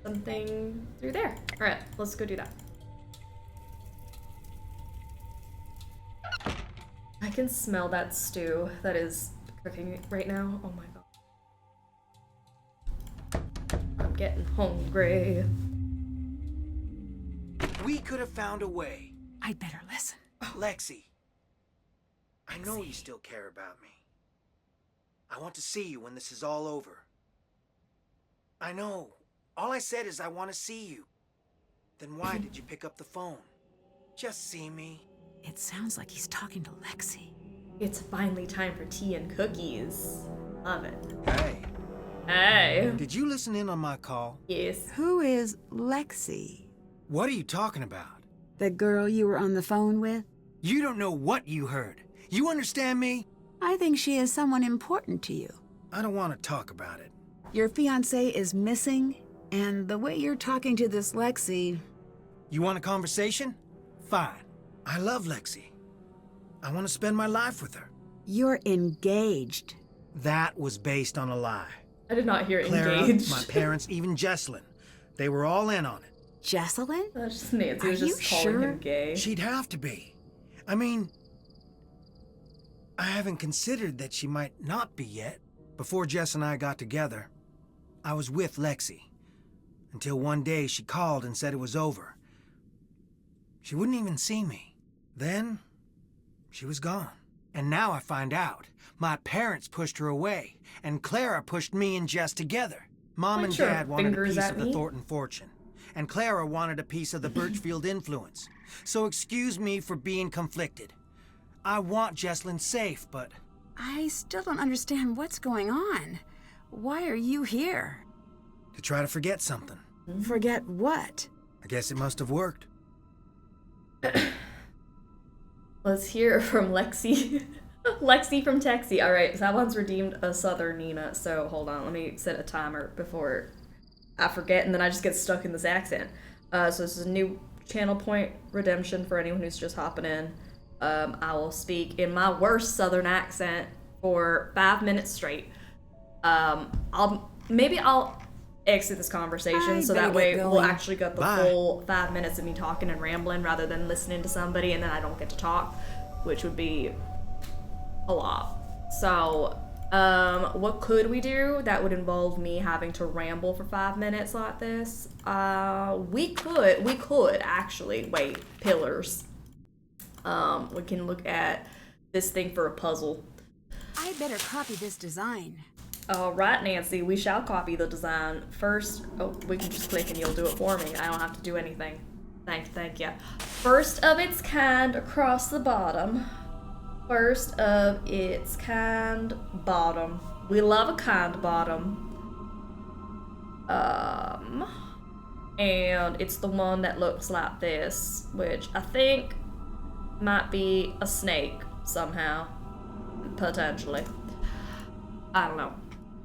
something through there. Alright, let's go do that. I can smell that stew that is cooking right now. Oh my god. I'm getting hungry. We could have found a way. I'd better listen. Lexi, I know you still care about me. I want to see you when this is all over. I know. All I said is I want to see you. Then why did you pick up the phone? Just see me. It sounds like he's talking to Lexi. It's finally time for tea and cookies. Love it. Hey. Hey. Did you listen in on my call? Yes. Who is Lexi? What are you talking about? The girl you were on the phone with? You don't know what you heard. You understand me? I think she is someone important to you. I don't want to talk about it. Your fiancé is missing, and the way you're talking to this Lexi... You want a conversation? Fine. I love Lexi. I want to spend my life with her. You're engaged. That was based on a lie. I did not hear Clara, engaged. my parents, even Jesselyn. They were all in on it. Jesselyn? That's just Nancy was Are just you calling sure? him gay. She'd have to be. I mean, I haven't considered that she might not be yet. Before Jess and I got together, I was with Lexi. Until one day she called and said it was over. She wouldn't even see me. Then, she was gone. And now I find out. My parents pushed her away, and Clara pushed me and Jess together. Mom and Point your Dad wanted a fingers piece at of the me. Thornton fortune, and Clara wanted a piece of the Birchfield influence. So excuse me for being conflicted. I want Jesselyn safe, but... I still don't understand what's going on. Why are you here? to try to forget something. Forget what? I guess it must have worked. Let's hear from Lexi. Lexi from Texie. Alright, so that one's redeemed a Southern Nina, so hold on, let me set a timer before I forget and then I just get stuck in this accent. So this is a new channel point redemption for anyone who's just hopping in. I will speak in my worst Southern accent for 5 minutes straight. I'll exit this conversation so that way we'll actually get the full 5 minutes of me talking and rambling rather than listening to somebody and then I don't get to talk, which would be a lot. So, what could we do that would involve me having to ramble for 5 minutes like this? We could actually, wait, pillars. We can look at this thing for a puzzle. I better copy this design. All right, Nancy, we shall copy the design. First, we can just click and you'll do it for me. I don't have to do anything. Thank you. First of its kind across the bottom. First of its kind bottom. We love a kind bottom. And it's the one that looks like this, which I think might be a snake somehow. Potentially. I don't know.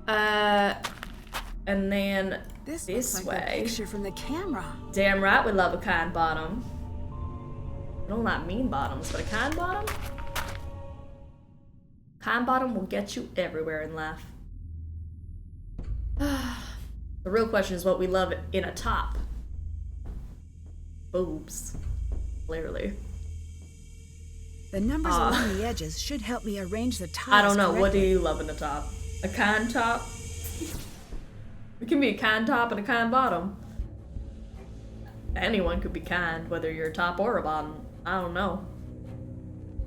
And then this looks like way. A picture from the camera. Damn right we love a kind bottom. I don't like mean bottoms, but a kind bottom? Kind bottom will get you everywhere in life. The real question is what we love in a top. Boobs. Clearly. The numbers along the edges should help me arrange the tiles. I don't know. Correctly. What do you love in a top? A kind top? It can be a kind top and a kind bottom. Anyone could be kind, whether you're a top or a bottom. I don't know.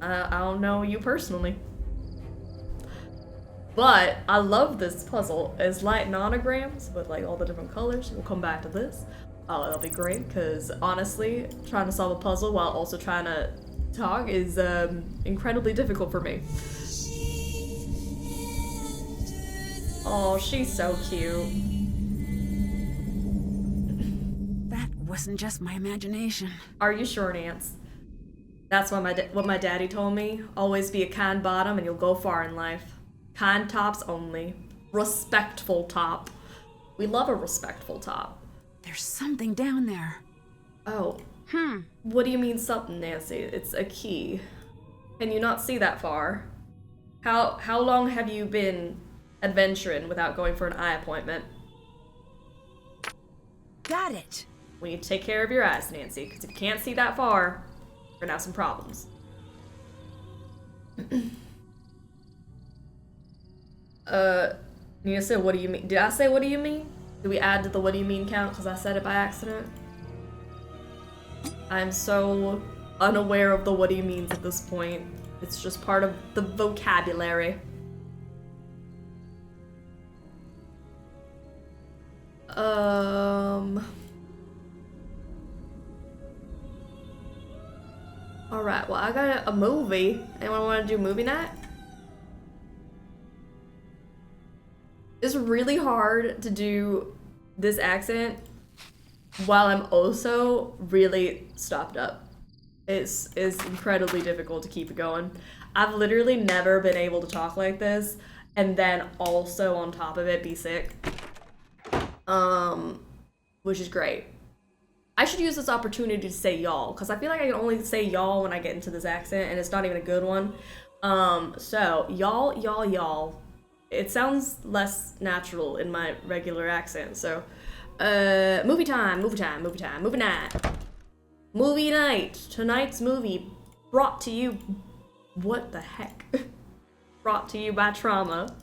I don't know you personally. But I love this puzzle. It's light nanograms with like all the different colors. We'll come back to this. Oh, that'll be great because honestly, trying to solve a puzzle while also trying to talk is incredibly difficult for me. Oh, she's so cute. That wasn't just my imagination. Are you sure, Nance? That's what my daddy told me. Always be a kind bottom and you'll go far in life. Kind tops only. Respectful top. We love a respectful top. There's something down there. Oh. What do you mean something, Nancy? It's a key. Can you not see that far? How long have you been adventuring without going for an eye appointment? Got it. We need to take care of your eyes, Nancy, because if you can't see that far, we're gonna have some problems. Nina said, what do you mean? Did I say what do you mean? Did we add to the what do you mean count because I said it by accident? I'm so unaware of the what do you means at this point. It's just part of the vocabulary. Alright, well I got a movie. Anyone want to do movie night? It's really hard to do this accent while I'm also really stopped up. It's incredibly difficult to keep it going. I've literally never been able to talk like this and then also on top of it be sick. Which is great. I should use this opportunity to say y'all, because I feel like I can only say y'all when I get into this accent, and it's not even a good one. So, y'all. It sounds less natural in my regular accent, so. Movie night. Movie night. Tonight's movie brought to you, what the heck? Brought to you by Trauma.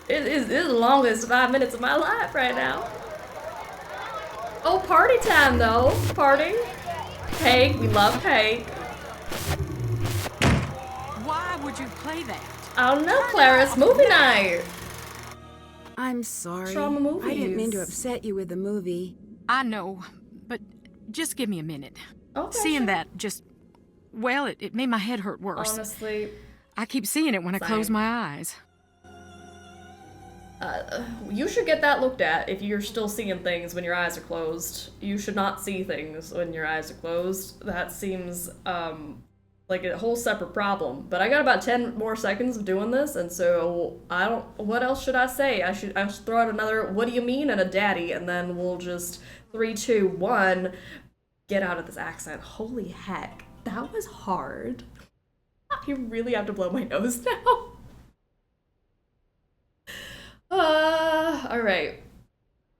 It is the longest 5 minutes of my life right now. Oh, party time though. Party. Cake. We love cake. Why would you play that? I don't know, Clarice. Movie night. I'm sorry. Trauma movies. I didn't mean to upset you with the movie. I know, but just give me a minute. Okay, Seeing that just, well, it made my head hurt worse. Honestly. I keep seeing it when I close my eyes. You should get that looked at if you're still seeing things when your eyes are closed. You should not see things when your eyes are closed. That seems like a whole separate problem. But I got about 10 more seconds of doing this, and so what else should I say? I should throw out another what do you mean and a daddy, and then we'll just 3, 2, 1 get out of this accent. Holy heck, that was hard. I really have to blow my nose now. Alright.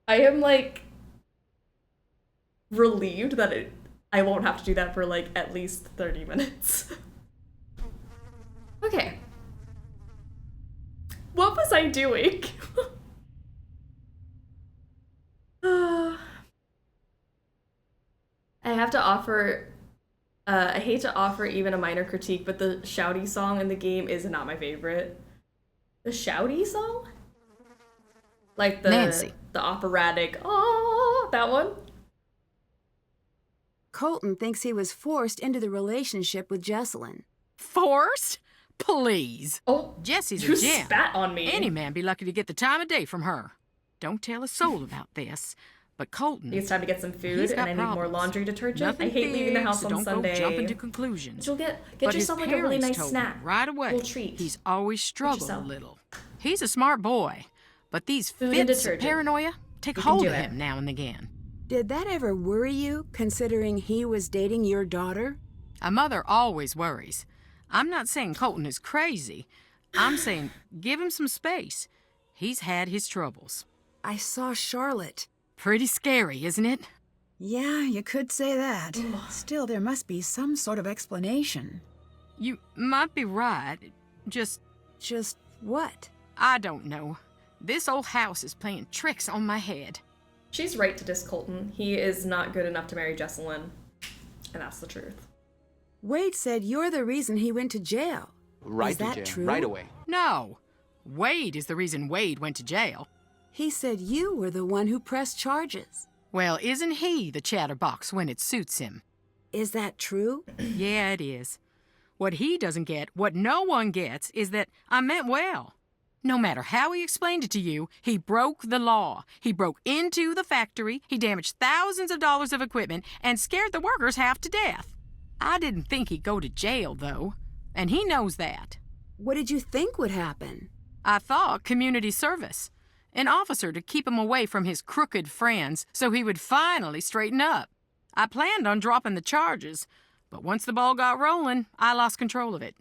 I am, like, relieved that I won't have to do that for, like, at least 30 minutes. Okay. What was I doing? I have to offer, I hate to offer even a minor critique, but the shouty song in the game is not my favorite. The shouty song? Like the operatic, oh, that one? Colton thinks he was forced into the relationship with Jesselyn. Forced? Please. Oh, Jesse's you a gem. spat on me. Any man be lucky to get the time of day from her. Don't tell a soul about this. But Colton, it's time to get some food, and I need more laundry detergent. Nothing I hate leaving the house so on don't Sunday. Go jump into conclusions. You'll get but yourself his like a really parents nice told snack. me right away. Little treat. He's always struggled a little. He's a smart boy, but these Food and fits of detergent. paranoia take You can hold do of it. him now and again. Did that ever worry you, considering he was dating your daughter? A mother always worries. I'm not saying Colton is crazy. I'm saying give him some space. He's had his troubles. I saw Charlotte. Pretty scary, isn't it? Yeah, you could say that. Still, there must be some sort of explanation. You might be right. Just what? I don't know. This old house is playing tricks on my head. She's right to diss Colton. He is not good enough to marry Jesselyn. And that's the truth. Wade said you're the reason he went to jail. Right is to that jail. true? Right away. No. Wade is the reason Wade went to jail. He said you were the one who pressed charges. Well, isn't he the chatterbox when it suits him? Is that true? Yeah, it is. What he doesn't get, what no one gets, is that I meant well. No matter how he explained it to you, he broke the law. He broke into the factory, he damaged thousands of dollars of equipment, and scared the workers half to death. I didn't think he'd go to jail, though, and he knows that. What did you think would happen? I thought community service. An officer to keep him away from his crooked friends so he would finally straighten up. I planned on dropping the charges, but once the ball got rolling, I lost control of it.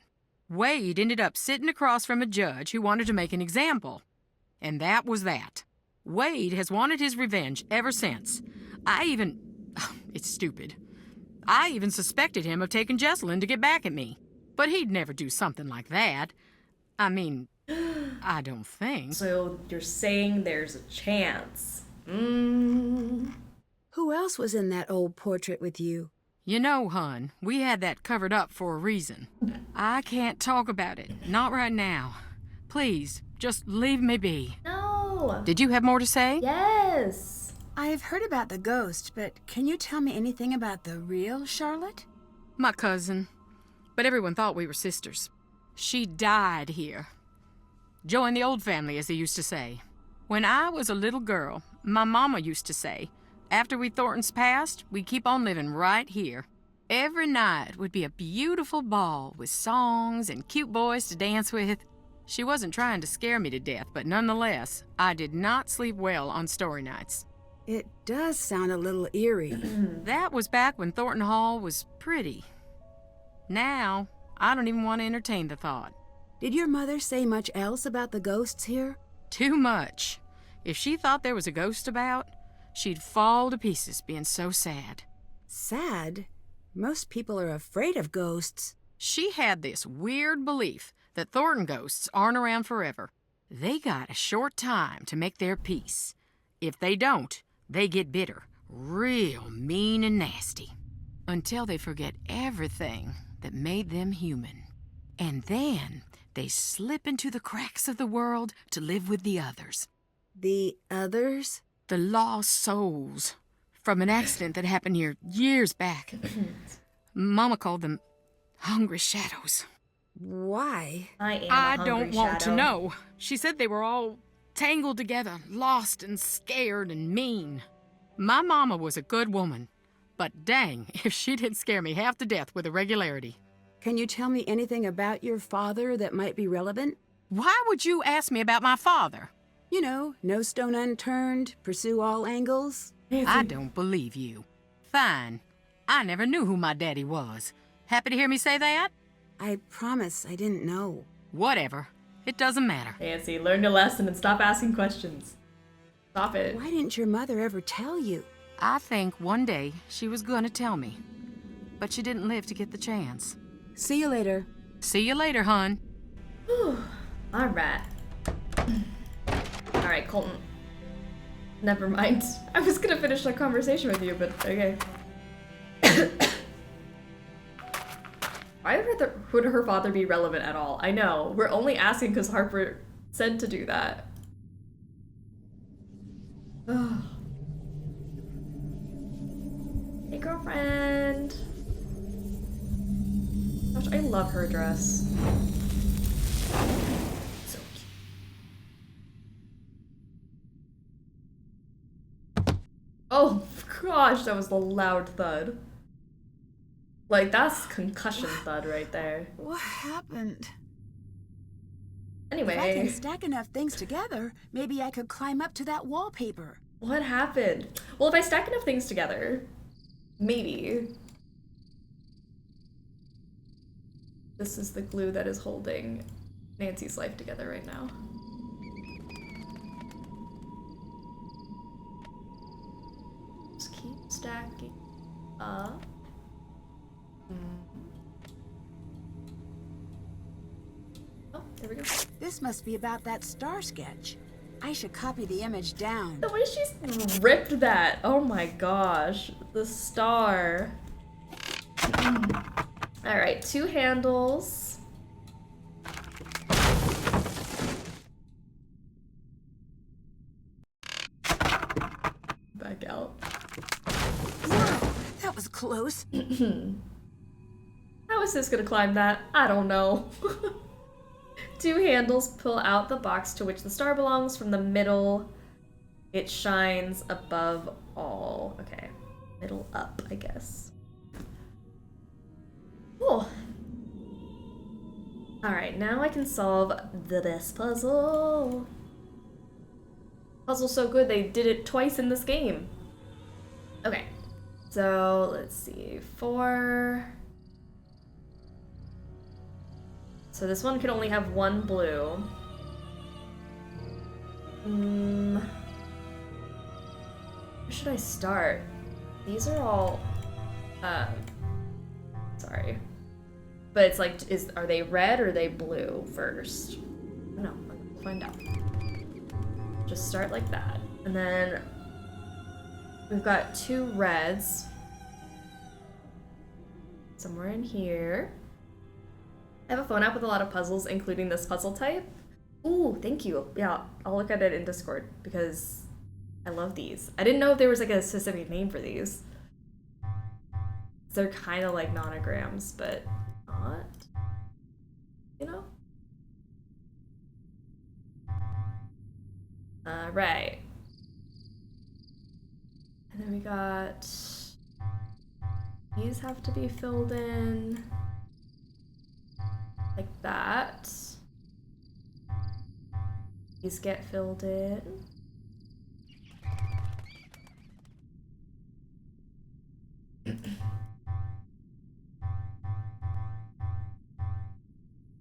Wade ended up sitting across from a judge who wanted to make an example. And that was that. Wade has wanted his revenge ever since. It's stupid. I even suspected him of taking Jesselyn to get back at me. But he'd never do something like that. I mean, I don't think. So you're saying there's a chance. Who else was in that old portrait with you? You know, hon, we had that covered up for a reason. I can't talk about it. Not right now. Please, just leave me be. No. Did you have more to say? Yes. I've heard about the ghost, but can you tell me anything about the real Charlotte? My cousin. But everyone thought we were sisters. She died here. Joined the old family, as they used to say. When I was a little girl, my mama used to say, after we Thorntons passed, we'd keep on living right here. Every night would be a beautiful ball with songs and cute boys to dance with. She wasn't trying to scare me to death, but nonetheless, I did not sleep well on story nights. It does sound a little eerie. That was back when Thornton Hall was pretty. Now, I don't even want to entertain the thought. Did your mother say much else about the ghosts here? Too much. If she thought there was a ghost about, she'd fall to pieces being so sad. Sad? Most people are afraid of ghosts. She had this weird belief that Thornton ghosts aren't around forever. They got a short time to make their peace. If they don't, they get bitter, real mean and nasty, until they forget everything that made them human. And then they slip into the cracks of the world to live with the others. The others? The lost souls from an accident that happened here years back. Mama called them hungry shadows. Why? I don't want to know. She said they were all Tangled together, lost and scared and mean. My mama was a good woman, but dang if she didn't scare me half to death with irregularity. Can you tell me anything about your father that might be relevant? Why would you ask me about my father? You know, no stone unturned, pursue all angles. I don't believe you. Fine. I never knew who my daddy was. Happy to hear me say that? I promise I didn't know. Whatever. It doesn't matter. Nancy, learn your lesson and stop asking questions. Stop it. Why didn't your mother ever tell you? I think one day she was gonna tell me. But she didn't live to get the chance. See you later. See you later, hon. Alright. Alright, Colton. Never mind. I was gonna finish the conversation with you, but okay. Why would her father be relevant at all? I know. We're only asking because Harper said to do that. Hey, girlfriend. Gosh, I love her dress. So cute. Oh gosh, that was the loud thud. Like, that's concussion thud right there. What happened? Anyway. If I can stack enough things together, maybe I could climb up to that wallpaper. What happened? Well, if I stack enough things together, maybe. This is the glue that is holding Nancy's life together right now. Just keep stacking up. Oh, there we go. This must be about that star sketch. I should copy the image down. The way she's ripped that. Oh my gosh. The star. Alright, 2 handles. Back out. Whoa, that was close. How is this gonna climb that? I don't know. 2 handles pull out the box to which the star belongs from the middle. It shines above all. Okay, middle up, I guess. Cool. Alright, now I can solve the best puzzle. Puzzle's so good they did it twice in this game. Okay, so let's see, 4. So this one can only have 1 blue. Where should I start? These are all, sorry. But it's like, are they red or are they blue first? No, we'll find out. Just start like that. And then we've got 2 reds. Somewhere in here. I have a phone app with a lot of puzzles, including this puzzle type. Ooh, thank you. Yeah, I'll look at it in Discord because I love these. I didn't know if there was like a specific name for these. They're kind of like nonograms, but not, you know? Right. And then we got, these have to be filled in. Like that. These get filled in.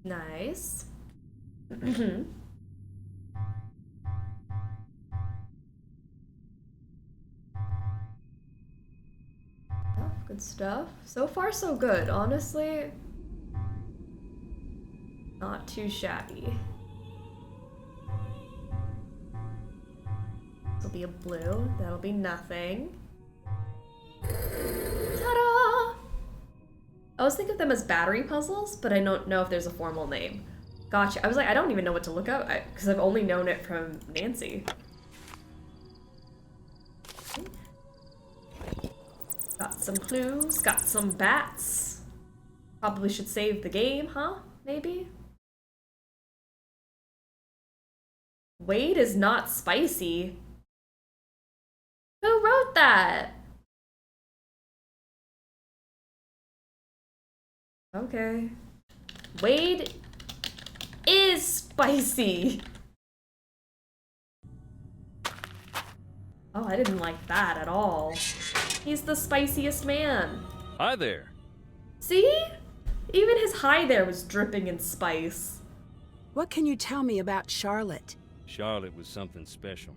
Nice. Oh, good stuff. So far, so good, honestly. Not too shabby. This'll be a blue. That'll be nothing. Ta-da! I always think of them as battery puzzles, but I don't know if there's a formal name. Gotcha. I was like, I don't even know what to look up because I've only known it from Nancy. Got some clues. Got some bats. Probably should save the game, huh? Maybe? Wade is not spicy. Who wrote that? Okay. Wade is spicy. Oh, I didn't like that at all. He's the spiciest man. Hi there. See? Even his hi there was dripping in spice. What can you tell me about Charlotte? Charlotte was something special.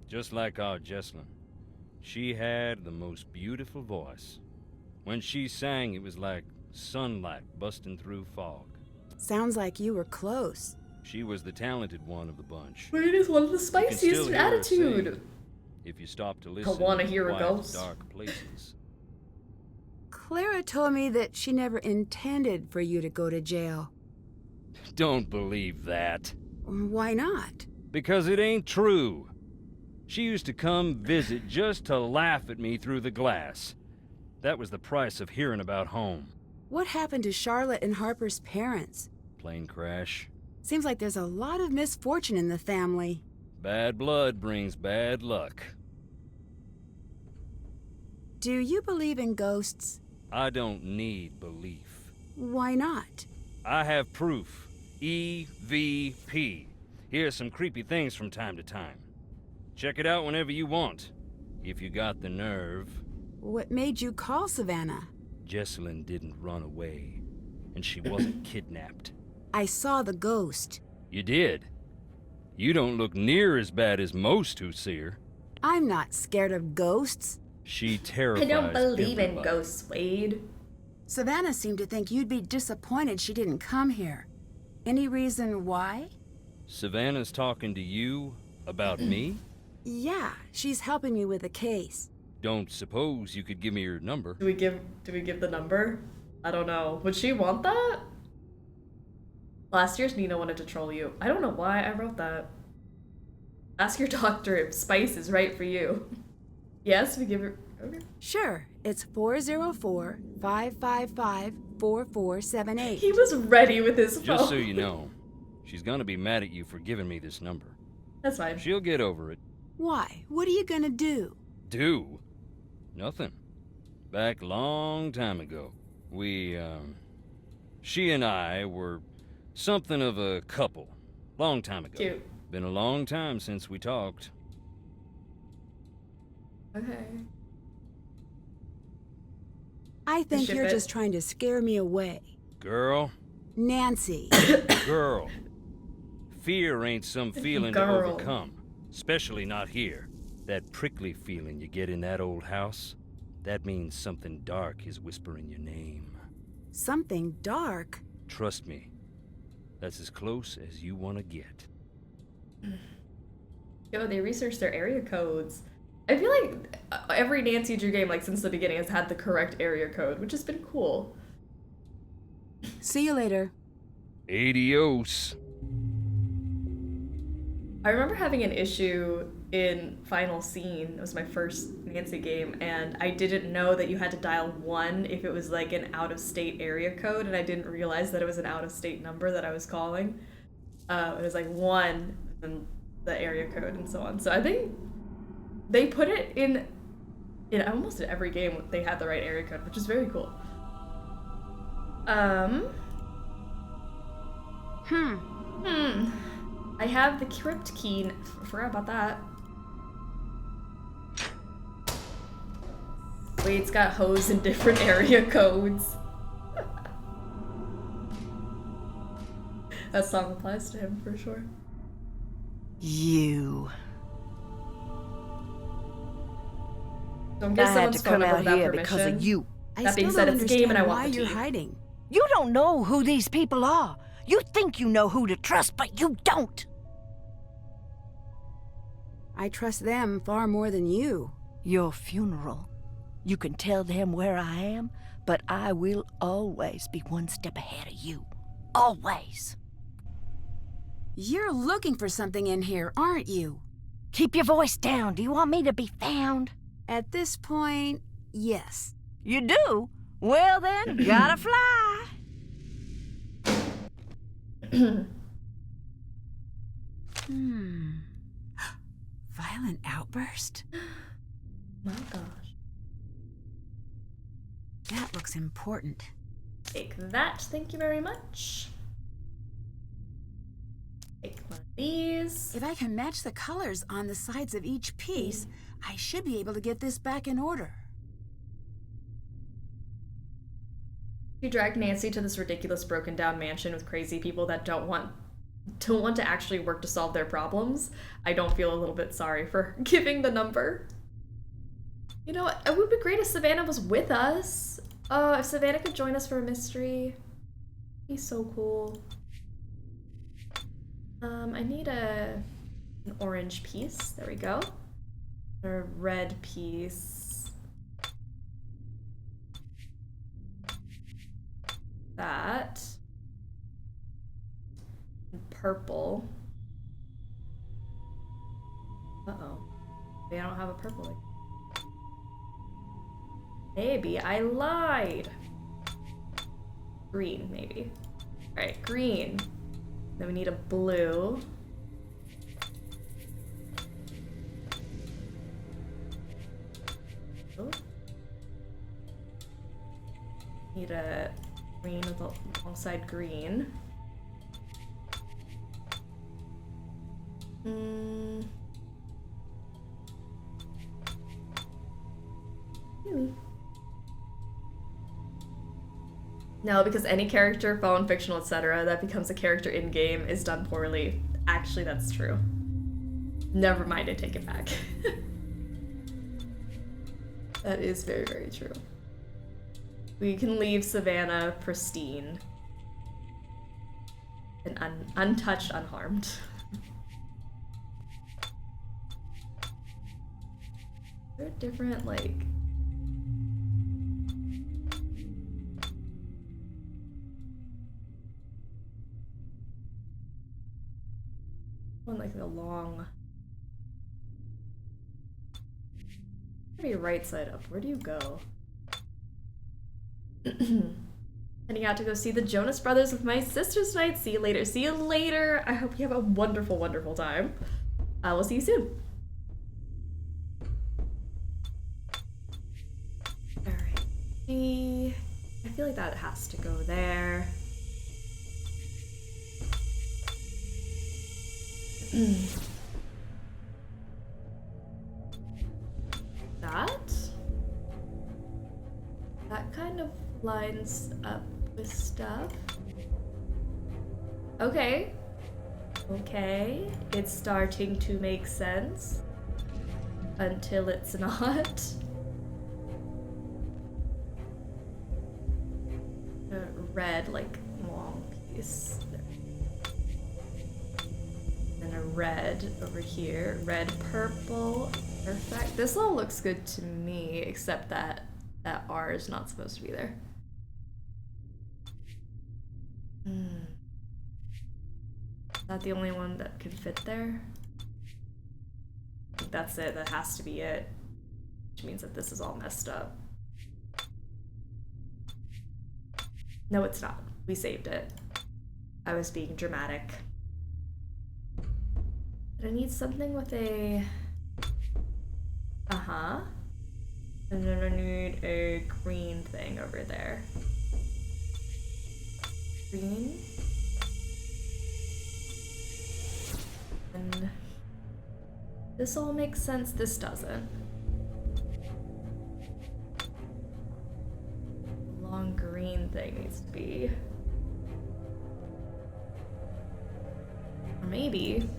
Just like our Jessalyn. She had the most beautiful voice. When she sang, it was like sunlight busting through fog. Sounds like you were close. She was the talented one of the bunch. Wade is one of the spiciest in attitude. If you stop to listen, I wanna hear a quiet, ghost. dark places. Clara told me that she never intended for you to go to jail. Don't believe that. Why not? Because it ain't true. She used to come visit just to laugh at me through the glass. That was the price of hearing about home. What happened to Charlotte and Harper's parents? Plane crash. Seems like there's a lot of misfortune in the family. Bad blood brings bad luck. Do you believe in ghosts? I don't need belief. Why not? I have proof. EVP. Here's some creepy things from time to time. Check it out whenever you want, if you got the nerve. What made you call Savannah? Jessalyn didn't run away, and she wasn't kidnapped. I saw the ghost. You did? You don't look near as bad as most who see her. I'm not scared of ghosts. She terrifies I don't believe in everybody. ghosts, Wade. Savannah seemed to think you'd be disappointed she didn't come here. Any reason why? Savannah's talking to you about me? Yeah, she's helping me with a case. Don't suppose you could give me your number? Do we give the number? I don't know. Would she want that? Last year's Nina wanted to troll you. I don't know why I wrote that. Ask your doctor if spice is right for you. Yes, we give her. Okay. Sure, it's 404-555-4478. He was ready with his phone. Just so you know, she's gonna be mad at you for giving me this number. That's fine. She'll get over it. Why? What are you gonna do? Do? Nothing. Back long time ago, she and I were something of a couple. Long time ago. Cute. Been a long time since we talked. Okay. I think Ship you're it. just trying to scare me away. Girl. Nancy. Girl. Fear ain't some feeling to Girl. overcome. Especially not here. That prickly feeling you get in that old house, that means something dark is whispering your name. Something dark? Trust me, that's as close as you want to get. Yo, they researched their area codes. I feel like every Nancy Drew game, like since the beginning, has had the correct area code, which has been cool. See you later. Adios. I remember having an issue in Final Scene. It was my first Nancy game, and I didn't know that you had to dial 1 if it was like an out-of-state area code, and I didn't realize that it was an out-of-state number that I was calling. It was like 1 and the area code and so on. So I think they put it in almost every game they had the right area code, which is very cool. I have the crypt key. Forgot about that. Wade's got hoes in different area codes. That song applies to him for sure. You. Don't get I had someone's to phone come number out without here permission. because of you. That being said, it's a game and I want the you're tea. hiding. You don't know who these people are. You think you know who to trust, but you don't. I trust them far more than you. Your funeral. You can tell them where I am, but I will always be one step ahead of you. Always. You're looking for something in here, aren't you? Keep your voice down. Do you want me to be found? At this point, yes. You do? Well then, gotta fly. Violent outburst? My gosh. That looks important. Take that, thank you very much. Take one of these. If I can match the colors on the sides of each piece, I should be able to get this back in order. You drag Nancy to this ridiculous broken down mansion with crazy people that don't want to actually work to solve their problems. I don't feel a little bit sorry for giving the number. You know what? It would be great if Savannah was with us. If Savannah could join us for a mystery. He's so cool. I need an orange piece. There we go. A red piece. That. And purple. Uh-oh. Maybe I don't have a purple. Maybe I lied. Green, maybe. Alright, green. Then we need a blue. Oh. Need a green with alongside green. Really? No, because any character, phone, fictional, etc., that becomes a character in-game is done poorly. Actually, that's true. Never mind, I take it back. That is very, very true. We can leave Savannah pristine. And untouched, unharmed. They're different, like... One like the long... Maybe right side up. Where do you go? Heading out to go see the Jonas Brothers with my sisters tonight. See you later. See you later. I hope you have a wonderful, wonderful time. We'll see you soon. Alright. I feel like that has to go there. That kind of lines up with stuff. Okay. Okay. It's starting to make sense. Until it's not. A red, like, long piece. And a red over here. Red, purple. Perfect. This all looks good to me, except that that R is not supposed to be there. Is that the only one that could fit there? I think that's it. That has to be it. Which means that this is all messed up. No, it's not. We saved it. I was being dramatic. But I need something with a... And then I need a green thing over there. Green. And this all makes sense, this doesn't. Long green thing needs to be. Or maybe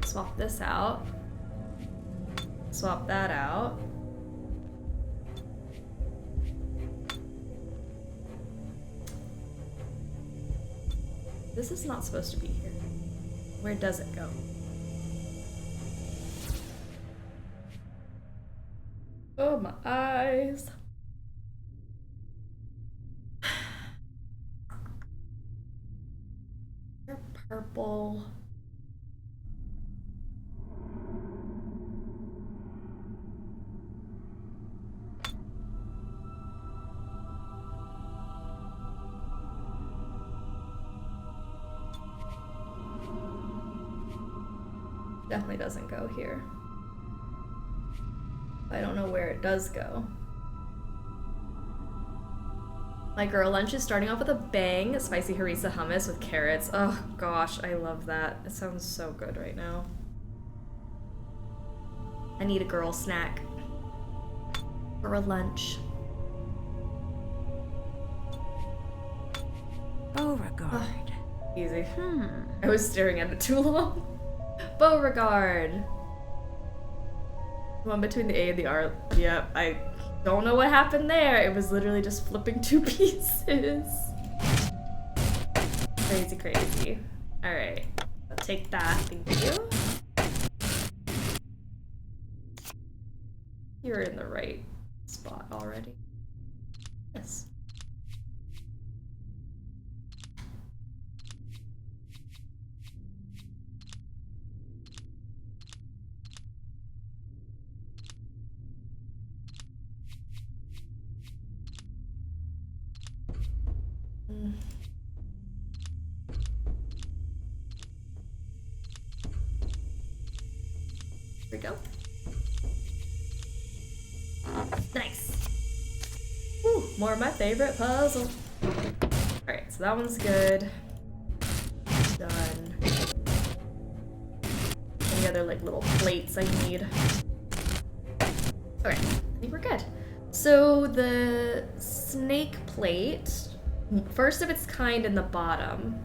swap this out. Swap that out. This is not supposed to be here. Where does it go? Oh, my eyes. They're purple. Definitely doesn't go here. I don't know where it does go. My girl lunch is starting off with a bang. Spicy harissa hummus with carrots. Oh gosh, I love that. It sounds so good right now. I need a girl snack. Girl lunch. Beauregard. Easy. I was staring at it too long. Beauregard. One between the A and the R. Yep, I don't know what happened there. It was literally just flipping 2 pieces. Crazy, crazy. Alright. I'll take that. Thank you. You're in the right spot already. Yes. Here we go. Nice. Woo, more of my favorite puzzle. Alright, so that one's good. Done. Any other like little plates I need? Alright, I think we're good. So the snake plate, first of its kind in the bottom.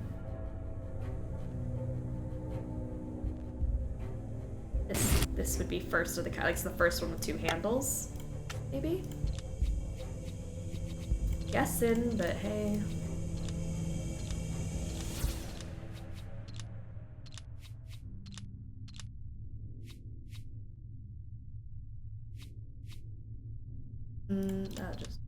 This would be first of the kind, like it's the first one with 2 handles, maybe? Guessing, but hey. Just.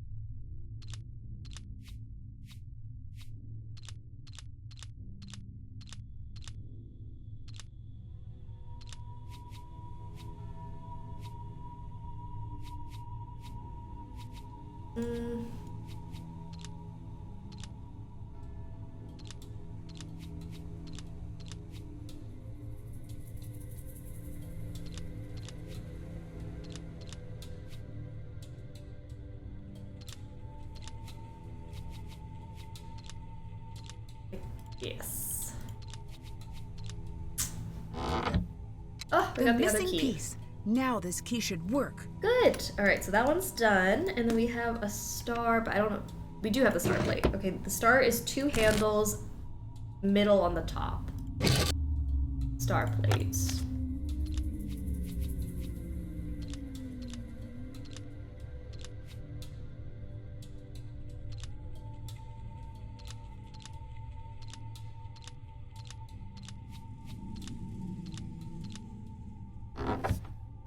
Yes. Oh, we got the other key. Piece. Now this key should work. Good. All right, so that one's done, and then we have a star, but I don't know. We do have the star plate. Okay, the star is 2 handles, middle on the top. Star plates.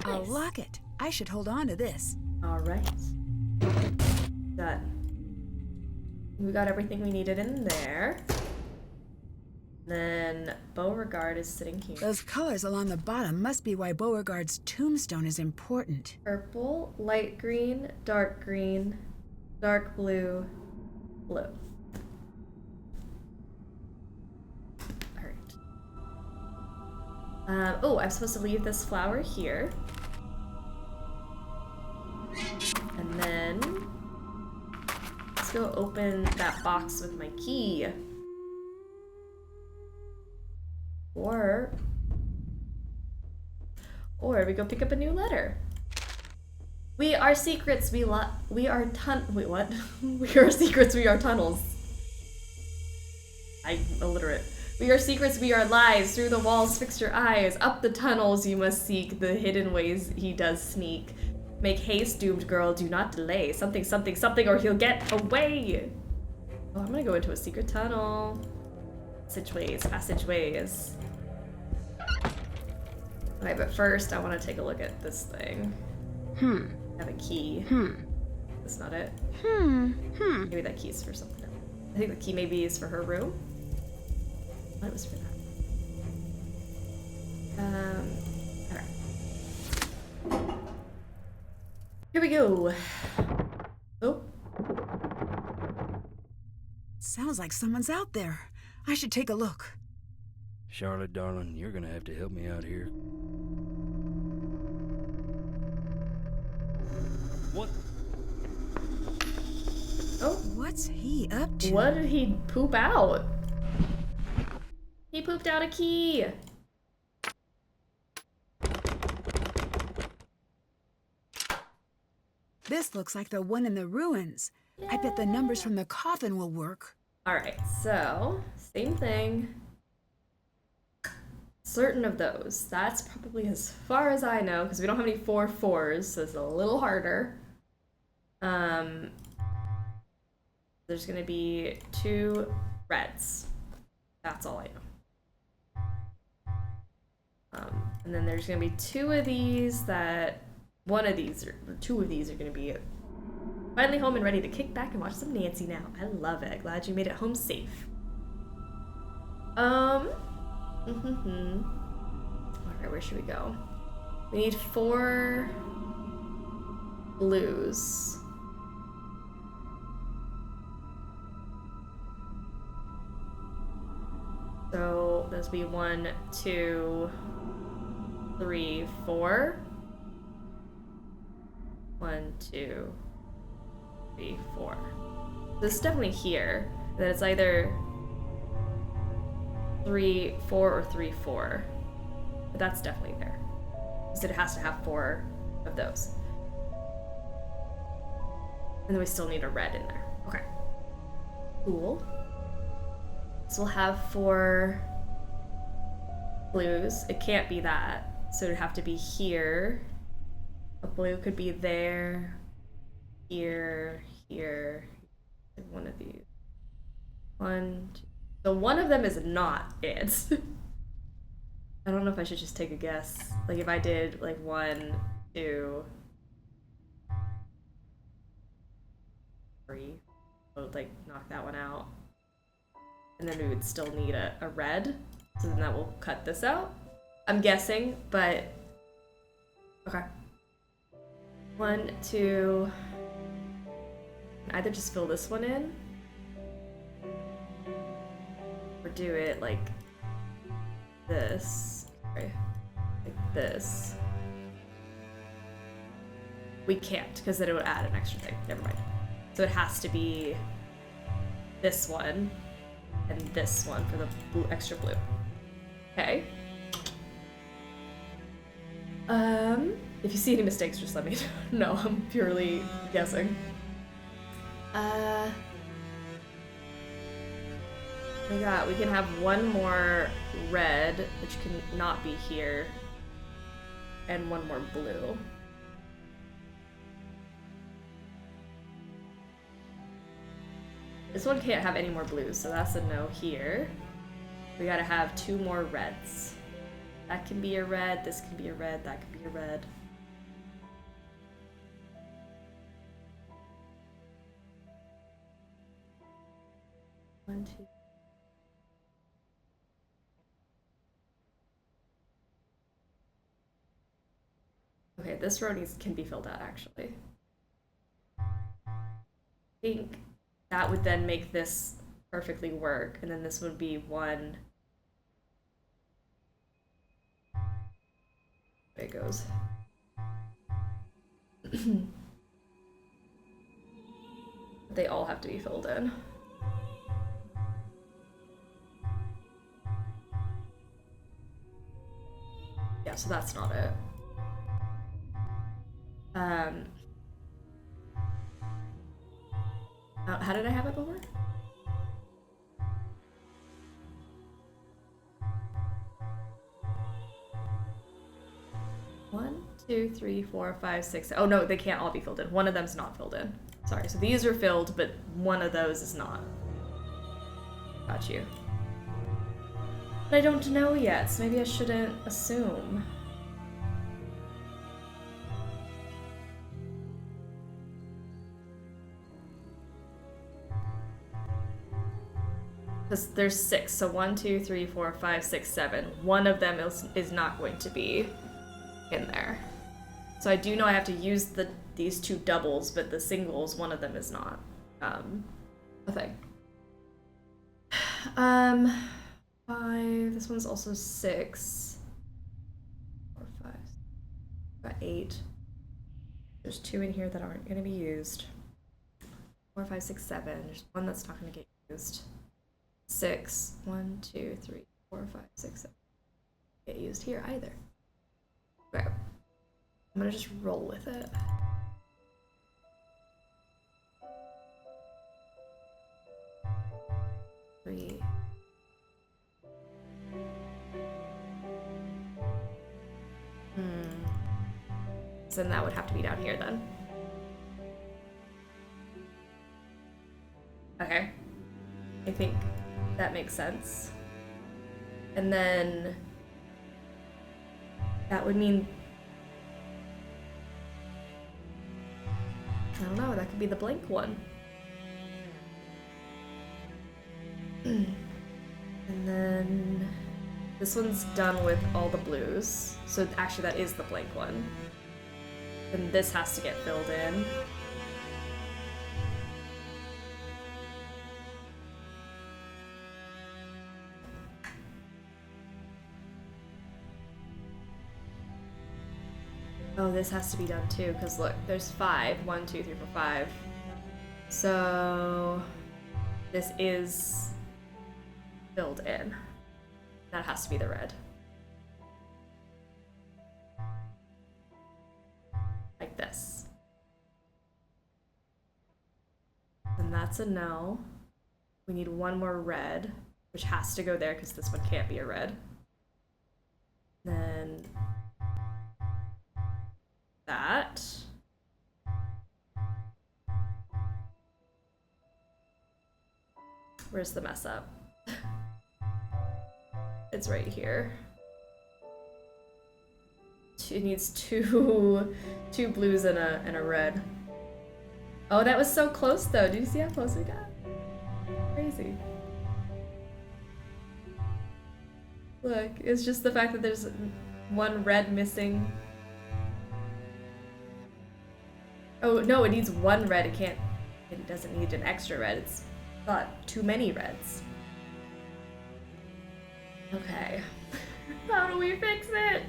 I'll lock it. I should hold on to this. All right. Done. We got everything we needed in there. Then Beauregard is sitting here. Those colors along the bottom must be why Beauregard's tombstone is important. Purple, light green, dark blue, blue. Oh, I'm supposed to leave this flower here. And then let's go open that box with my key. Or we go pick up a new letter. We are secrets, we are wait, what? We are secrets, we are tunnels. I'm illiterate. We are secrets, we are lies. Through the walls fix your eyes. Up the tunnels you must seek. The hidden ways he does sneak. Make haste, doomed girl, do not delay. Something, something, something, or he'll get away. Oh, I'm gonna go into a secret tunnel. Passageways, passageways. Alright, but first I want to take a look at this thing. I have a key. That's not it. Maybe that key's for something else. I think the key maybe is for her room. It was for that. Alright. Here we go. Oh. Sounds like someone's out there. I should take a look. Charlotte, darling, you're gonna have to help me out here. What's he up to? What did he poop out? He pooped out a key. This looks like the one in the ruins. I bet the numbers from the coffin will work. Alright, so, same thing. Certain of those. That's probably as far as I know, because we don't have any 4-4s, so it's a little harder. There's gonna be 2 reds. That's all I know. And then there's gonna be 2 of these that, 2 of these are gonna be finally home and ready to kick back and watch some Nancy now. I love it. Glad you made it home safe. Alright, where should we go? We need 4 blues. So those be 1, 2, 3, 4. 1, 2, 3, 4. This is definitely here. Then it's either 3, 4, or 3, 4. But that's definitely there. Because it has to have 4 of those. And then we still need a red in there. Okay. Cool. So we'll have 4 blues. It can't be that. So it'd have to be here. A blue could be there. Here, here. One of these. 1, 2. So one of them is not it. I don't know if I should just take a guess. Like if I did like 1, 2, 3. I would like knock that one out. And then we would still need a red. So then that will cut this out. I'm guessing, but okay. 1, 2. Either just fill this one in or do it like this. Sorry. Like this. We can't because then it would add an extra thing. Never mind. So it has to be this one and this one for the blue, extra blue. Okay. If you see any mistakes, just let me know. I'm purely guessing. We can have 1 more red, which can not be here, and 1 more blue. This one can't have any more blues, so that's a no here. We gotta have 2 more reds. That can be a red, this can be a red, that can be a red. One, 2. Okay, this row can be filled out actually. I think that would then make this perfectly work, and then this would be 1. There it goes. They all have to be filled in. Yeah, so that's not it. How did I have it before? One, 2, 3, 4, 5, 6. Oh no, they can't all be filled in. One of them's not filled in. Sorry, so these are filled, but one of those is not. Got you. But I don't know yet, so maybe I shouldn't assume. Because there's 6, so 1, 2, 3, 4, 5, 6, 7. One of them is not going to be in there. So I do know I have to use these 2 doubles, but the singles, one of them is not a thing. 5. This one's also 6. 4, 5. Got 8. There's 2 in here that aren't going to be used. 4, 5, 6, 7. There's one that's not going to get used. 6. 1, 2, 3, 4, 5, 6, 7. Get used here either. Okay. I'm gonna just roll with it. Three. So then that would have to be down here then. Okay. I think that makes sense. And then that would mean, I don't know, that could be the blank one. And then this one's done with all the blues. So actually that is the blank one. Then this has to get filled in. Oh, this has to be done too, because look, there's 5. 1, 2, 3, 4, 5. So this is filled in. That has to be the red. Like this. And that's a no. We need one more red, which has to go there because this one can't be a red. Then that. Where's the mess up? It's right here. It needs two blues and a red. Oh, that was so close though. Did you see how close we got? Crazy. Look, it's just the fact that there's one red missing. Oh no, it needs one red. It doesn't need an extra red. It's got too many reds. Okay. How do we fix it?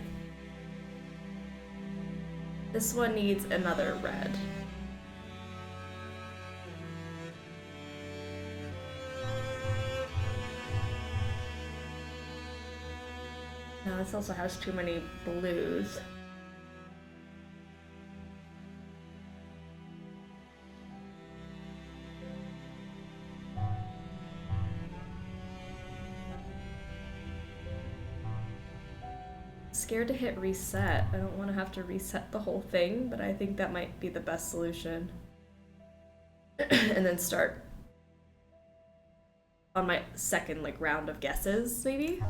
This one needs another red. Now this also has too many blues. Scared to hit reset. I don't want to have to reset the whole thing, but I think that might be the best solution. And then start on my second round of guesses, maybe?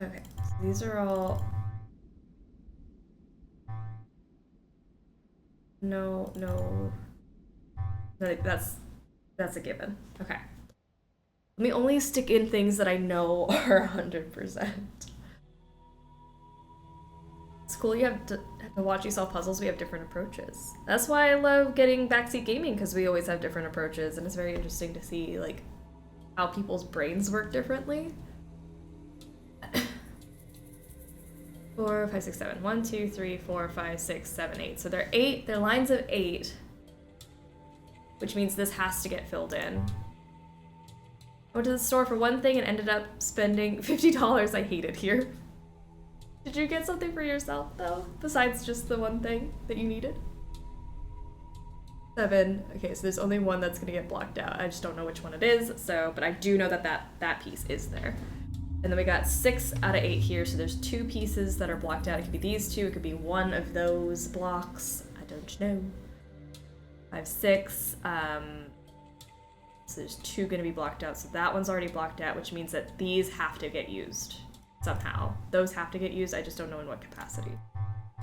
Okay, so these are all... No, that's a given. Okay. Let me only stick in things that I know are 100%. It's cool you have to watch you solve puzzles. We have different approaches. That's why I love getting backseat gaming, because we always have different approaches, and it's very interesting to see how people's brains work differently. 4, 5, 6, 7. 1, 2, 3, 4, 5, 6, 7, 8. So they're lines of 8, which means this has to get filled in. I went to the store for one thing and ended up spending $50. I hate it here. Did you get something for yourself though, besides just the one thing that you needed? 7. Okay, so there's only one that's gonna get blocked out. I just don't know which one it is. But I do know that piece is there. And then we got 6 out of 8 here. So there's 2 pieces that are blocked out. It could be these 2. It could be one of those blocks. I don't know. 5, 6. So there's 2 gonna be blocked out. So that one's already blocked out, which means that these have to get used somehow. Those have to get used. I just don't know in what capacity,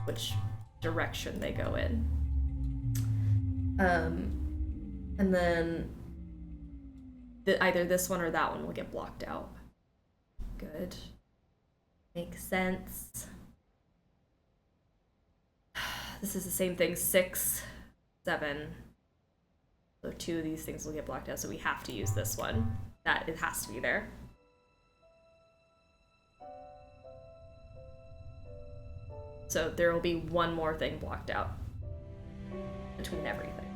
which direction they go in. And then either this one or that one will get blocked out. Good. Makes sense. This is the same thing. 6, 7. So 2 of these things will get blocked out, so we have to use this one. It has to be there. So there will be one more thing blocked out. between everything.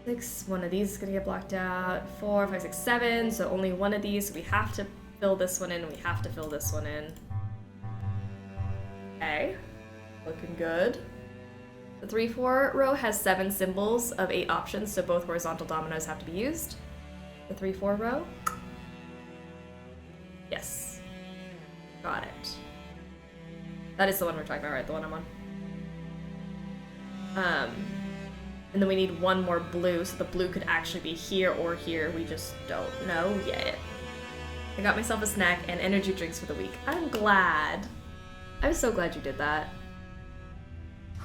6, one of these is gonna get blocked out. 4, 5, 6, 7, so only one of these, so we have to fill this one in, and we have to fill this one in. Okay, looking good. The 3-4 row has 7 symbols of 8 options, so both horizontal dominoes have to be used. The 3-4 row. Yes. Got it. That is the one we're talking about, right? The one I'm on. And then we need one more blue, so the blue could actually be here or here. We just don't know yet. I got myself a snack and energy drinks for the week. I'm glad. I'm so glad you did that.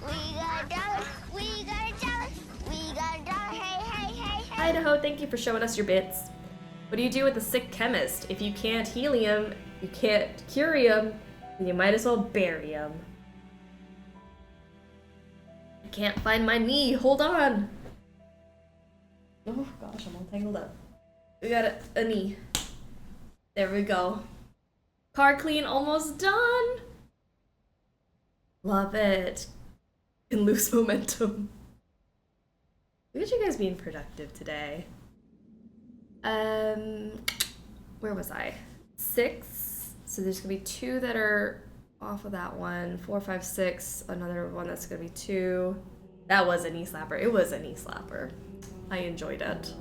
We got a dollar, we got a dollar, we got a dollar, hey, hey, hey, hey. Idaho, thank you for showing us your bits. What do you do with a sick chemist? If you can't heal him, you can't cure him, then you might as well bury him. I can't find my knee, hold on. Oh gosh, I'm all tangled up. We got a knee. There we go. Car clean almost done. Love it. Can lose momentum. Look at you guys being productive today. Where was I? 6. So there's gonna be 2 that are off of that one. 4, 5, 6. Another one that's gonna be 2. That was a knee slapper. It was a knee slapper. I enjoyed it.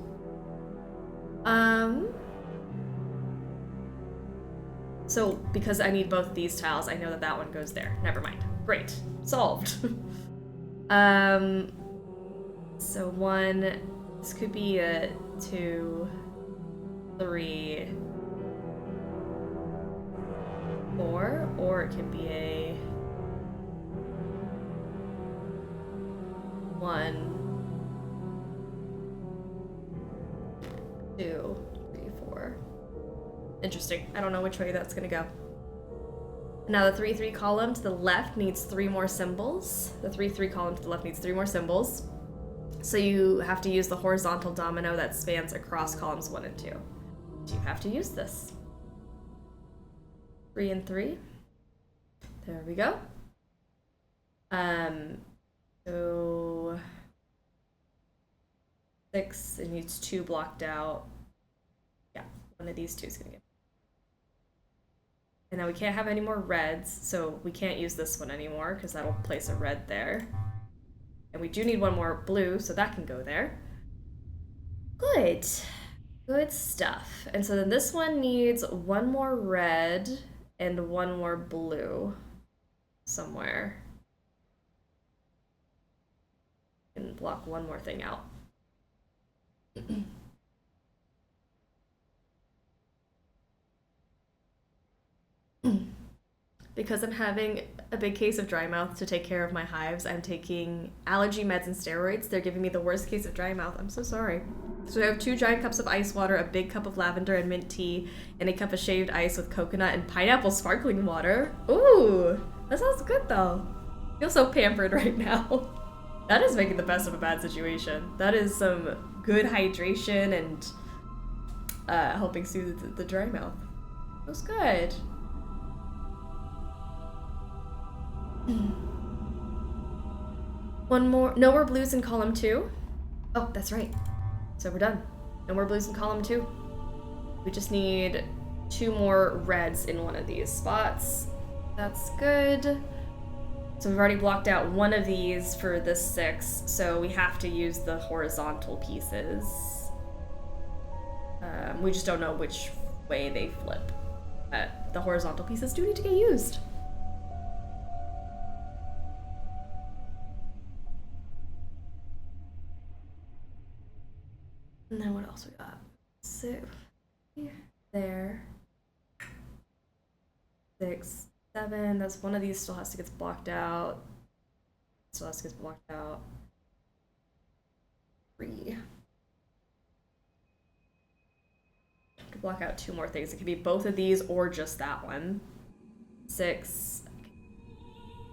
So because I need both these tiles, I know that that one goes there. Never mind. Great. Solved. So 1, this could be a 2, 3, 4, or it can be a 1, 2, 3, 4. Interesting. I don't know which way that's gonna go. Now the 3-3 column to the left needs 3 more symbols. The 3-3 column to the left needs 3 more symbols. So you have to use the horizontal domino that spans across columns 1 and 2. So you have to use this. 3 and 3. There we go. So 6, it needs 2 blocked out. Yeah, one of these 2 is gonna get. And now we can't have any more reds, so we can't use this one anymore because that'll place a red there. And we do need one more blue, so that can go there. Good. Good stuff. And so then this one needs 1 more red and 1 more blue somewhere. And block 1 more thing out. Because I'm having a big case of dry mouth to take care of my hives, I'm taking allergy meds and steroids. They're giving me the worst case of dry mouth. I'm so sorry. So I have 2 giant cups of ice water, a big cup of lavender and mint tea, and a cup of shaved ice with coconut and pineapple sparkling water. Ooh, that sounds good though. I feel so pampered right now. That is making the best of a bad situation. That is some good hydration and helping soothe the dry mouth. Feels good. One more. No more blues in column 2. Oh, that's right. So we're done. No more blues in column 2. We just need 2 more reds in one of these spots. That's good. So we've already blocked out one of these for this 6, so we have to use the horizontal pieces. We just don't know which way they flip. The horizontal pieces do need to get used. And then what else we got? So, here, there. 6, 7. That's one of these still has to get blocked out. Still has to get blocked out. 3. To block out 2 more things. It could be both of these or just that one. 6.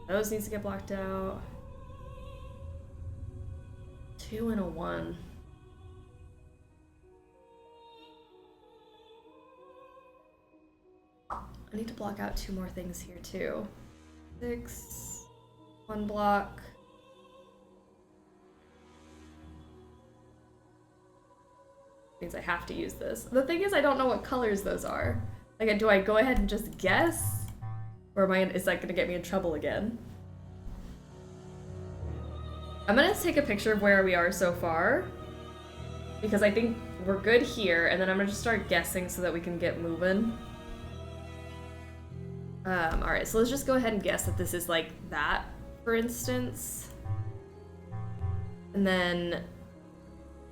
Those needs to get blocked out. 2 and a 1. I need to block out 2 more things here too. 6, 1 block, Means I have to use this. The thing is, I don't know what colors those are. Like, do I go ahead and just guess? Or is that gonna get me in trouble again? I'm gonna take a picture of where we are so far. Because I think we're good here, and then I'm gonna just start guessing so that we can get moving. Alright, so let's just go ahead and guess that this is like that, for instance. And then,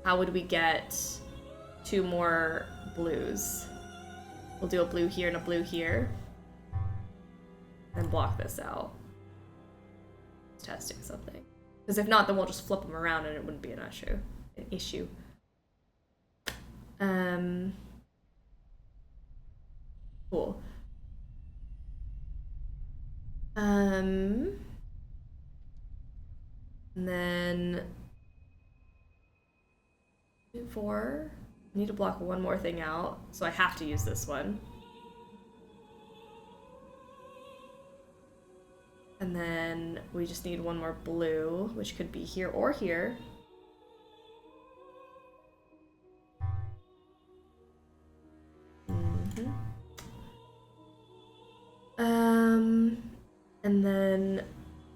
how would we get 2 more blues? We'll do a blue here and a blue here. And block this out. It's testing something. Because if not, then we'll just flip them around and it wouldn't be an issue. Cool. And then 4. I need to block one more thing out, so I have to use this one. And then we just need one more blue, which could be here or here. And then,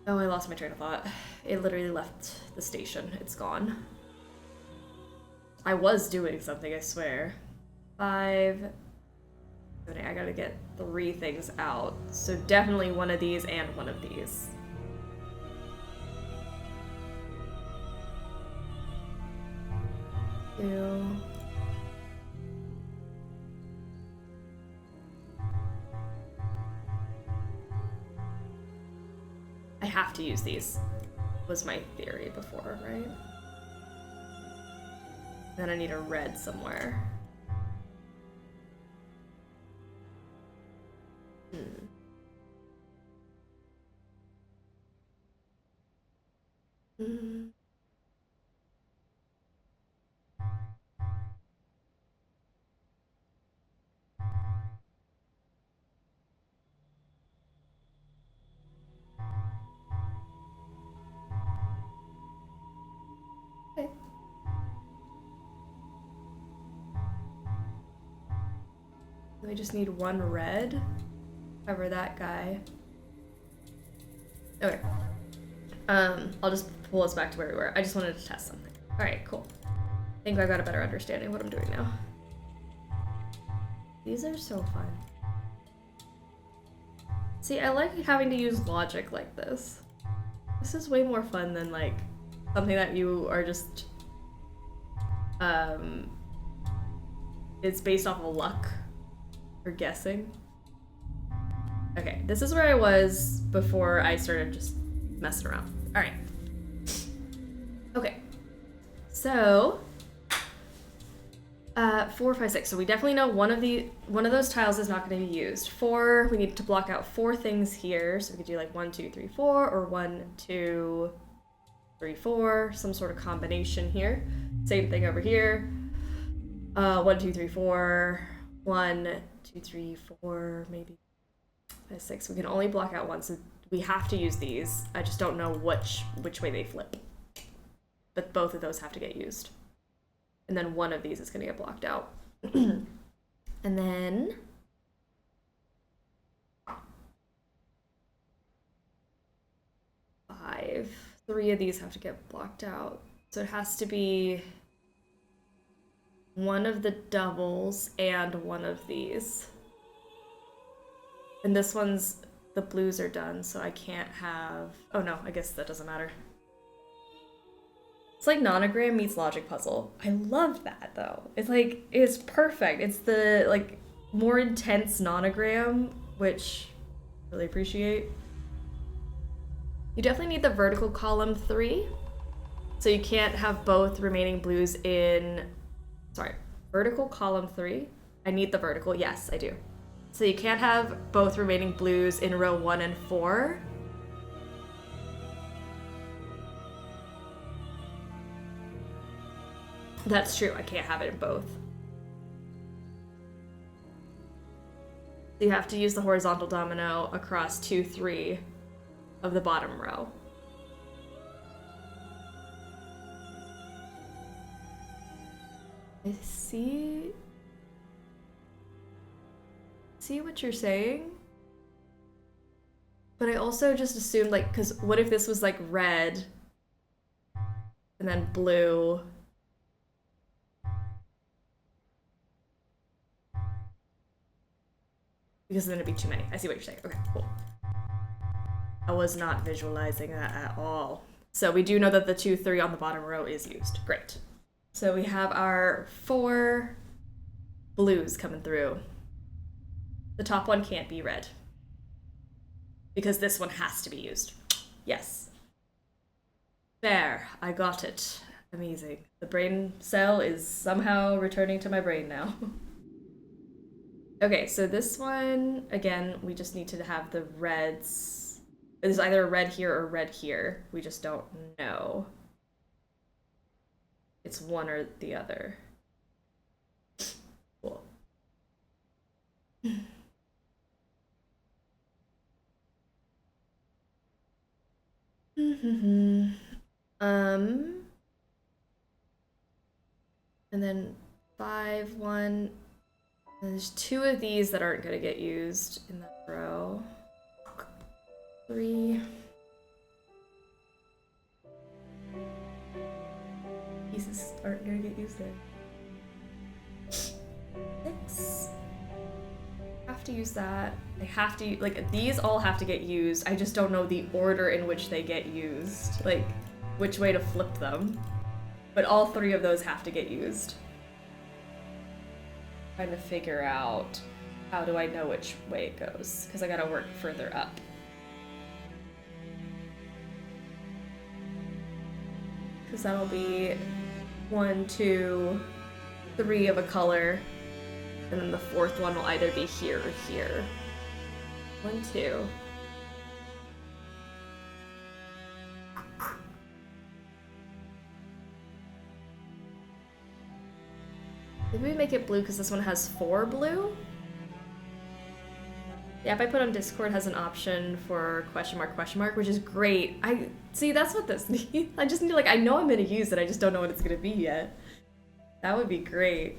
oh, I lost my train of thought. It literally left the station. It's gone. I was doing something, I swear. 5. I gotta get 3 things out. So definitely one of these and one of these. Two. I have to use these, was my theory before, right? Then I need a red somewhere. Okay. We just need one red. Cover that guy. Okay. I'll just pull us back to where we were. I just wanted to test something. Alright, cool. I think I've got a better understanding of what I'm doing now. These are so fun. See, I like having to use logic like this. This is way more fun than, like, something that you are just, it's based off of luck or guessing. Okay, this is where I was before I started just messing around. All right. Okay. So, 4, 5, 6. So we definitely know one of those tiles is not going to be used. 4, we need to block out 4 things here. So we could do like 1, 2, 3, 4, or 1, 2, 3, 4, some sort of combination here. Same thing over here. 1, 2, 3, 4, 1, 2, 3, 4, maybe 5, 6. We can only block out 1, so we have to use these. I just don't know which way they flip. But both of those have to get used. And then one of these is gonna get blocked out. And then 5. 3 of these have to get blocked out. So it has to be one of the doubles and one of these. And this one's, the blues are done, so I can't have, oh no, I guess that doesn't matter. It's like nonogram meets logic puzzle. I love that though. It's like, it's perfect. It's the like more intense nonogram, which I really appreciate. You definitely need the vertical column 3. So you can't have both remaining blues in, sorry, vertical column 3. I need the vertical, yes, I do. So you can't have both remaining blues in row 1 and 4. That's true, I can't have it in both. So you have to use the horizontal domino across 2, 3 of the bottom row. I see what you're saying, but I also just assumed, like, because what if this was like red and then blue? Because then it'd be too many. I see what you're saying. Okay, cool. I was not visualizing that at all. So we do know that the 2, 3 on the bottom row is used. Great. So we have our 4 blues coming through. The top one can't be red, because this one has to be used. Yes. There, I got it. Amazing. The brain cell is somehow returning to my brain now. Okay, so this one, again, we just need to have the reds. There's either a red here or red here. We just don't know. It's one or the other. Cool. And then 5, 1, and there's 2 of these that aren't gonna get used in that row. 3. Pieces aren't gonna get used there. 6. Have to use that. They have to, like, these all have to get used. I just don't know the order in which they get used, like which way to flip them. But all 3 of those have to get used. Trying to figure out how do I know which way it goes, because I gotta work further up. Because that'll be 1, 2, 3 of a color. And then the 4th one will either be here or here. 1, 2. Maybe we make it blue because this one has 4 blue? The app I put on Discord has an option for question mark, which is great. I see, that's what this needs. I just need, like, I know I'm gonna use it, I just don't know what it's gonna be yet. That would be great.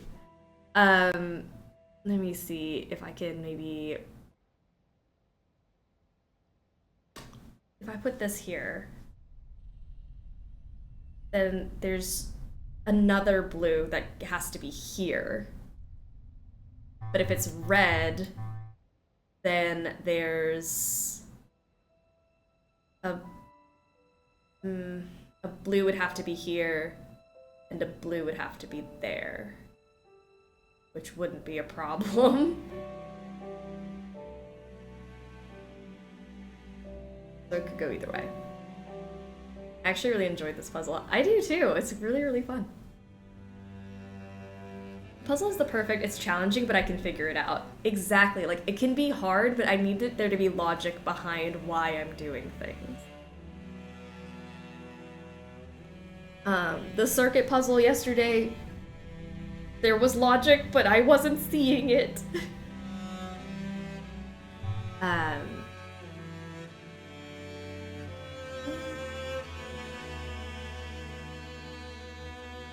Let me see if I can maybe... If I put this here, then there's another blue that has to be here. But if it's red, then there's a blue would have to be here, and a blue would have to be there, which wouldn't be a problem. So it could go either way. I actually really enjoyed this puzzle. I do too. It's really, really fun. Puzzle is the perfect, it's challenging, but I can figure it out. Exactly, like it can be hard, but I need there to be logic behind why I'm doing things. The circuit puzzle yesterday, there was logic, but I wasn't seeing it.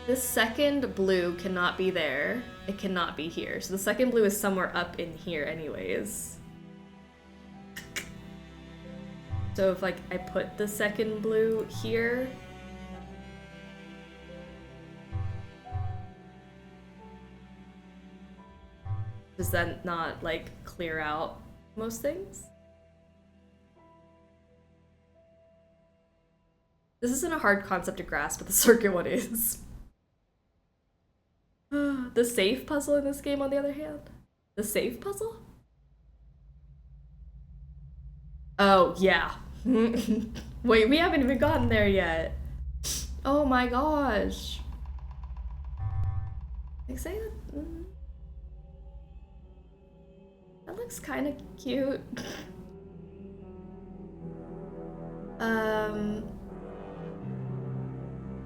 The second blue cannot be there. It cannot be here. So the second blue is somewhere up in here anyways. So if like I put the second blue here, does that not like clear out most things? This isn't a hard concept to grasp, but the circuit one is. The safe puzzle in this game, on the other hand. The safe puzzle? Oh, yeah. Wait, we haven't even gotten there yet. Oh my gosh. Like, say that. That looks kind of cute.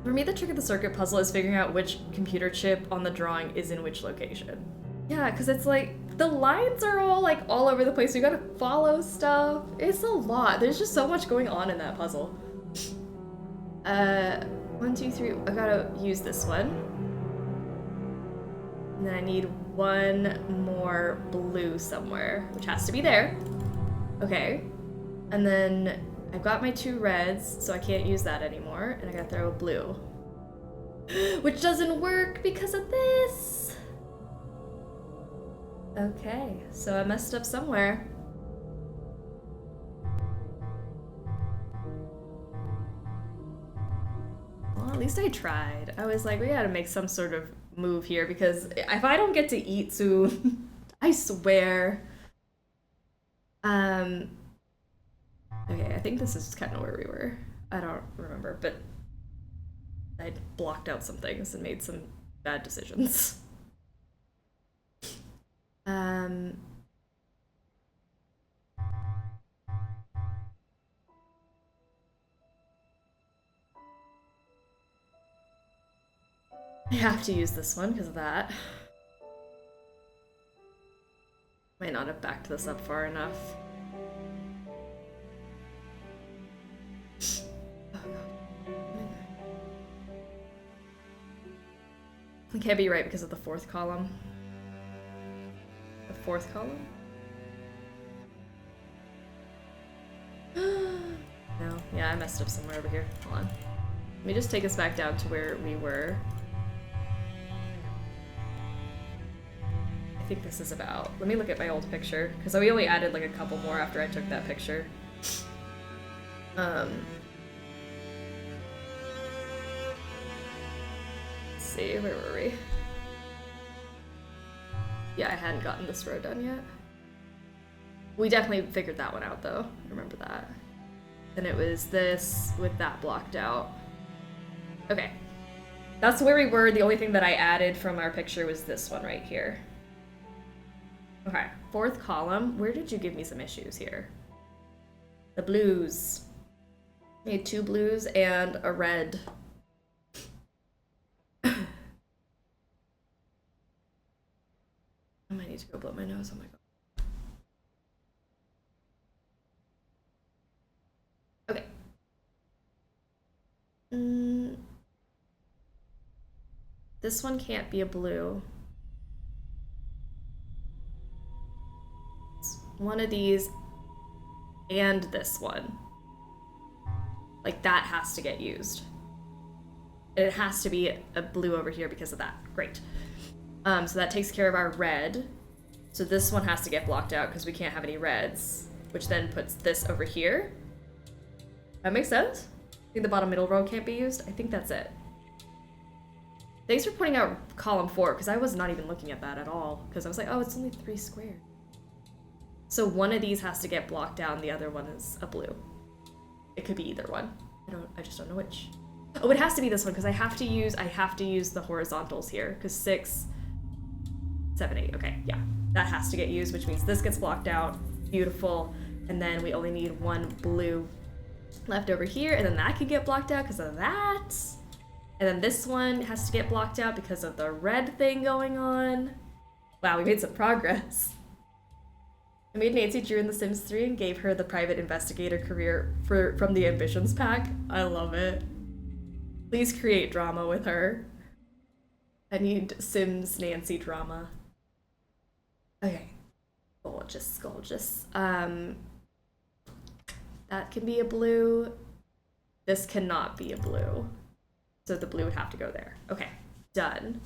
For me, the trick of the circuit puzzle is figuring out which computer chip on the drawing is in which location. Yeah, because it's like, the lines are all like all over the place. You gotta follow stuff. It's a lot. There's just so much going on in that puzzle. 1, 2, 3. I gotta use this one. then I need one more blue somewhere, which has to be there. Okay. And then I've got my 2 reds, so I can't use that anymore. And I gotta throw a blue. Which doesn't work because of this. Okay, so I messed up somewhere. Well, at least I tried. I was like, we gotta make some sort of move here because if I don't get to eat soon, I swear. Okay, I think this is kind of where we were. I don't remember, but I blocked out some things and made some bad decisions. I have to use this one because of that. Might not have backed this up far enough. It can't be right because of the 4th column. The 4th column? No, yeah, I messed up somewhere over here. Hold on. Let me just take us back down to where we were. I think this is about. Let me look at my old picture, because we only added like a couple more after I took that picture. Let's see, where were we? Yeah, I hadn't gotten this row done yet. We definitely figured that one out though. I remember that. Then it was this with that blocked out. Okay. That's where we were. The only thing that I added from our picture was this one right here. Okay, 4th column. Where did you give me some issues here? The blues. Made 2 blues and a red. I might need to go blow my nose. Oh my god. Okay. This one can't be a blue. It's one of these and this one. Like that has to get used. And it has to be a blue over here because of that. Great. So that takes care of our red. So this one has to get blocked out because we can't have any reds, which then puts this over here. That makes sense? I think the bottom middle row can't be used. I think that's it. Thanks for pointing out column 4, because I was not even looking at that at all. Because I was like, oh, it's only 3 squared. So one of these has to get blocked out and the other one is a blue. It could be either one. I just don't know which. Oh, it has to be this one because I have to use the horizontals here because 6, 7, 8. Okay, yeah, that has to get used, which means this gets blocked out. Beautiful. And then we only need 1 blue left over here, and then that could get blocked out because of that. And then this one has to get blocked out because of the red thing going on. Wow, we made some progress. I made Nancy Drew in The Sims 3 and gave her the private investigator career from the Ambitions pack. I love it. Please create drama with her. I need Sims Nancy drama. Okay. Gorgeous, gorgeous. That can be a blue. This cannot be a blue. So the blue would have to go there. Okay, done.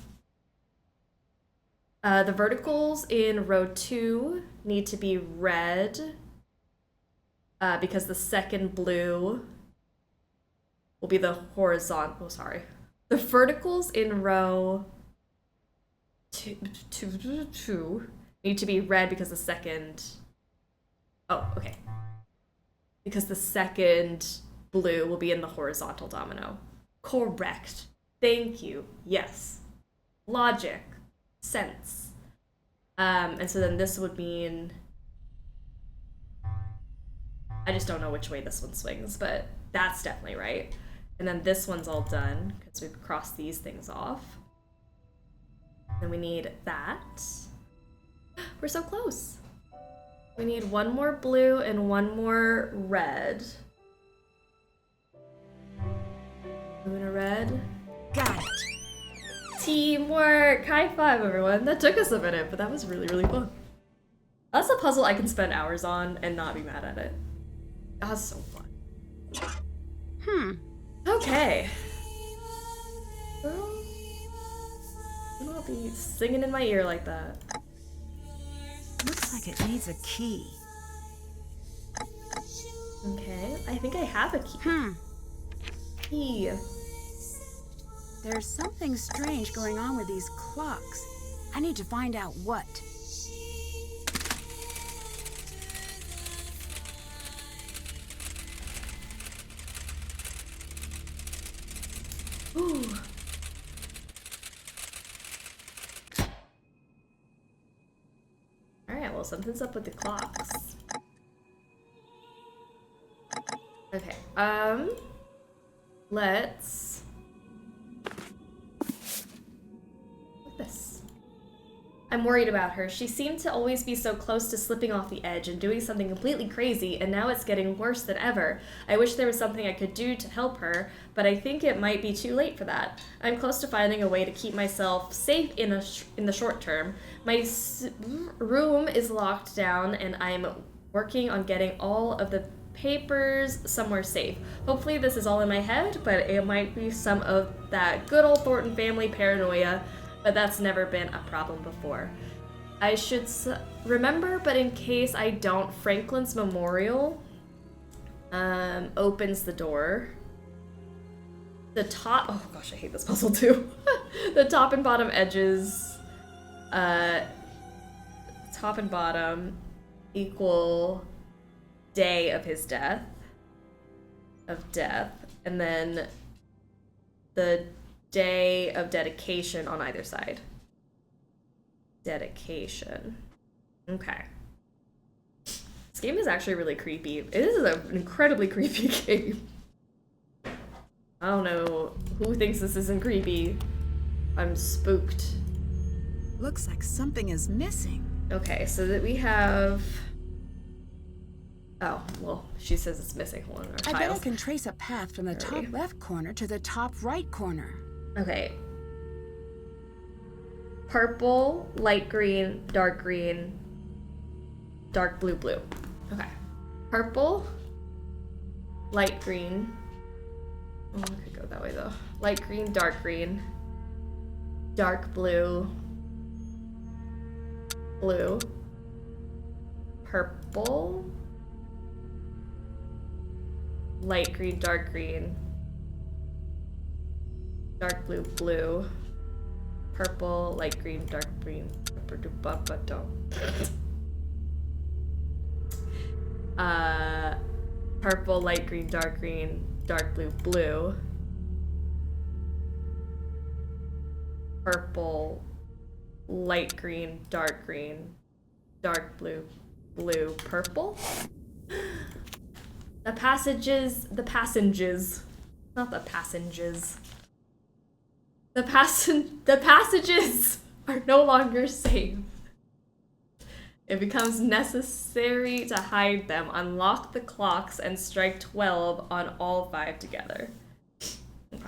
The verticals in row 2 need to be red because the second blue will be the horizontal, The verticals in row 2 need to be red because the second, because the second blue will be in the horizontal domino. Correct. Thank you. Yes. Logic. Sense. And so then this would mean, I just don't know which way this one swings, but that's definitely right. And then this one's all done because we've crossed these things off. Then we need that. We're so close. We need 1 more blue and 1 more red. Blue and a red. Got it. Teamwork. more Kai 5, everyone. That took us a minute, but that was really, really fun. That's a puzzle I can spend hours on and not be mad at it. That was so fun. Okay. Girl, you don't be singing in my ear like that. Looks like it needs a key. Okay, I think I have a key. Key. There's something strange going on with these clocks. I need to find out what. Ooh. Alright, well, something's up with the clocks. Okay, let's... What's this? I'm worried about her. She seemed to always be so close to slipping off the edge and doing something completely crazy, and now it's getting worse than ever. I wish there was something I could do to help her, but I think it might be too late for that. I'm close to finding a way to keep myself safe in the short term. My room is locked down, and I'm working on getting all of the papers somewhere safe. Hopefully this is all in my head, but it might be some of that good old Thornton family paranoia, but that's never been a problem before. I should remember, but in case I don't, Franklin's memorial opens the door. The top, oh gosh, I hate this puzzle too. The top and bottom edges, top and bottom equal day of his death, and then the day of dedication on either side. Dedication. Okay. This game is actually really creepy. It is an incredibly creepy game. I don't know who thinks this isn't creepy. I'm spooked. Looks like something is missing. Okay, so that we have... Oh, well, she says it's missing. Hold on, our I bet I tiles. can trace a path from the top left corner to the top right corner. Okay. Purple, light green, dark blue, blue. Okay. Purple, light green. Oh, I could go that way though. Light green, dark blue, blue, purple, light green, dark blue, blue, purple, light green, dark green, purple, light green, dark blue, blue, purple, light green, dark blue, blue, purple. The passages, not the passages. The passages are no longer safe. It becomes necessary to hide them, unlock the clocks, and strike 12 on all 5 together. Okay.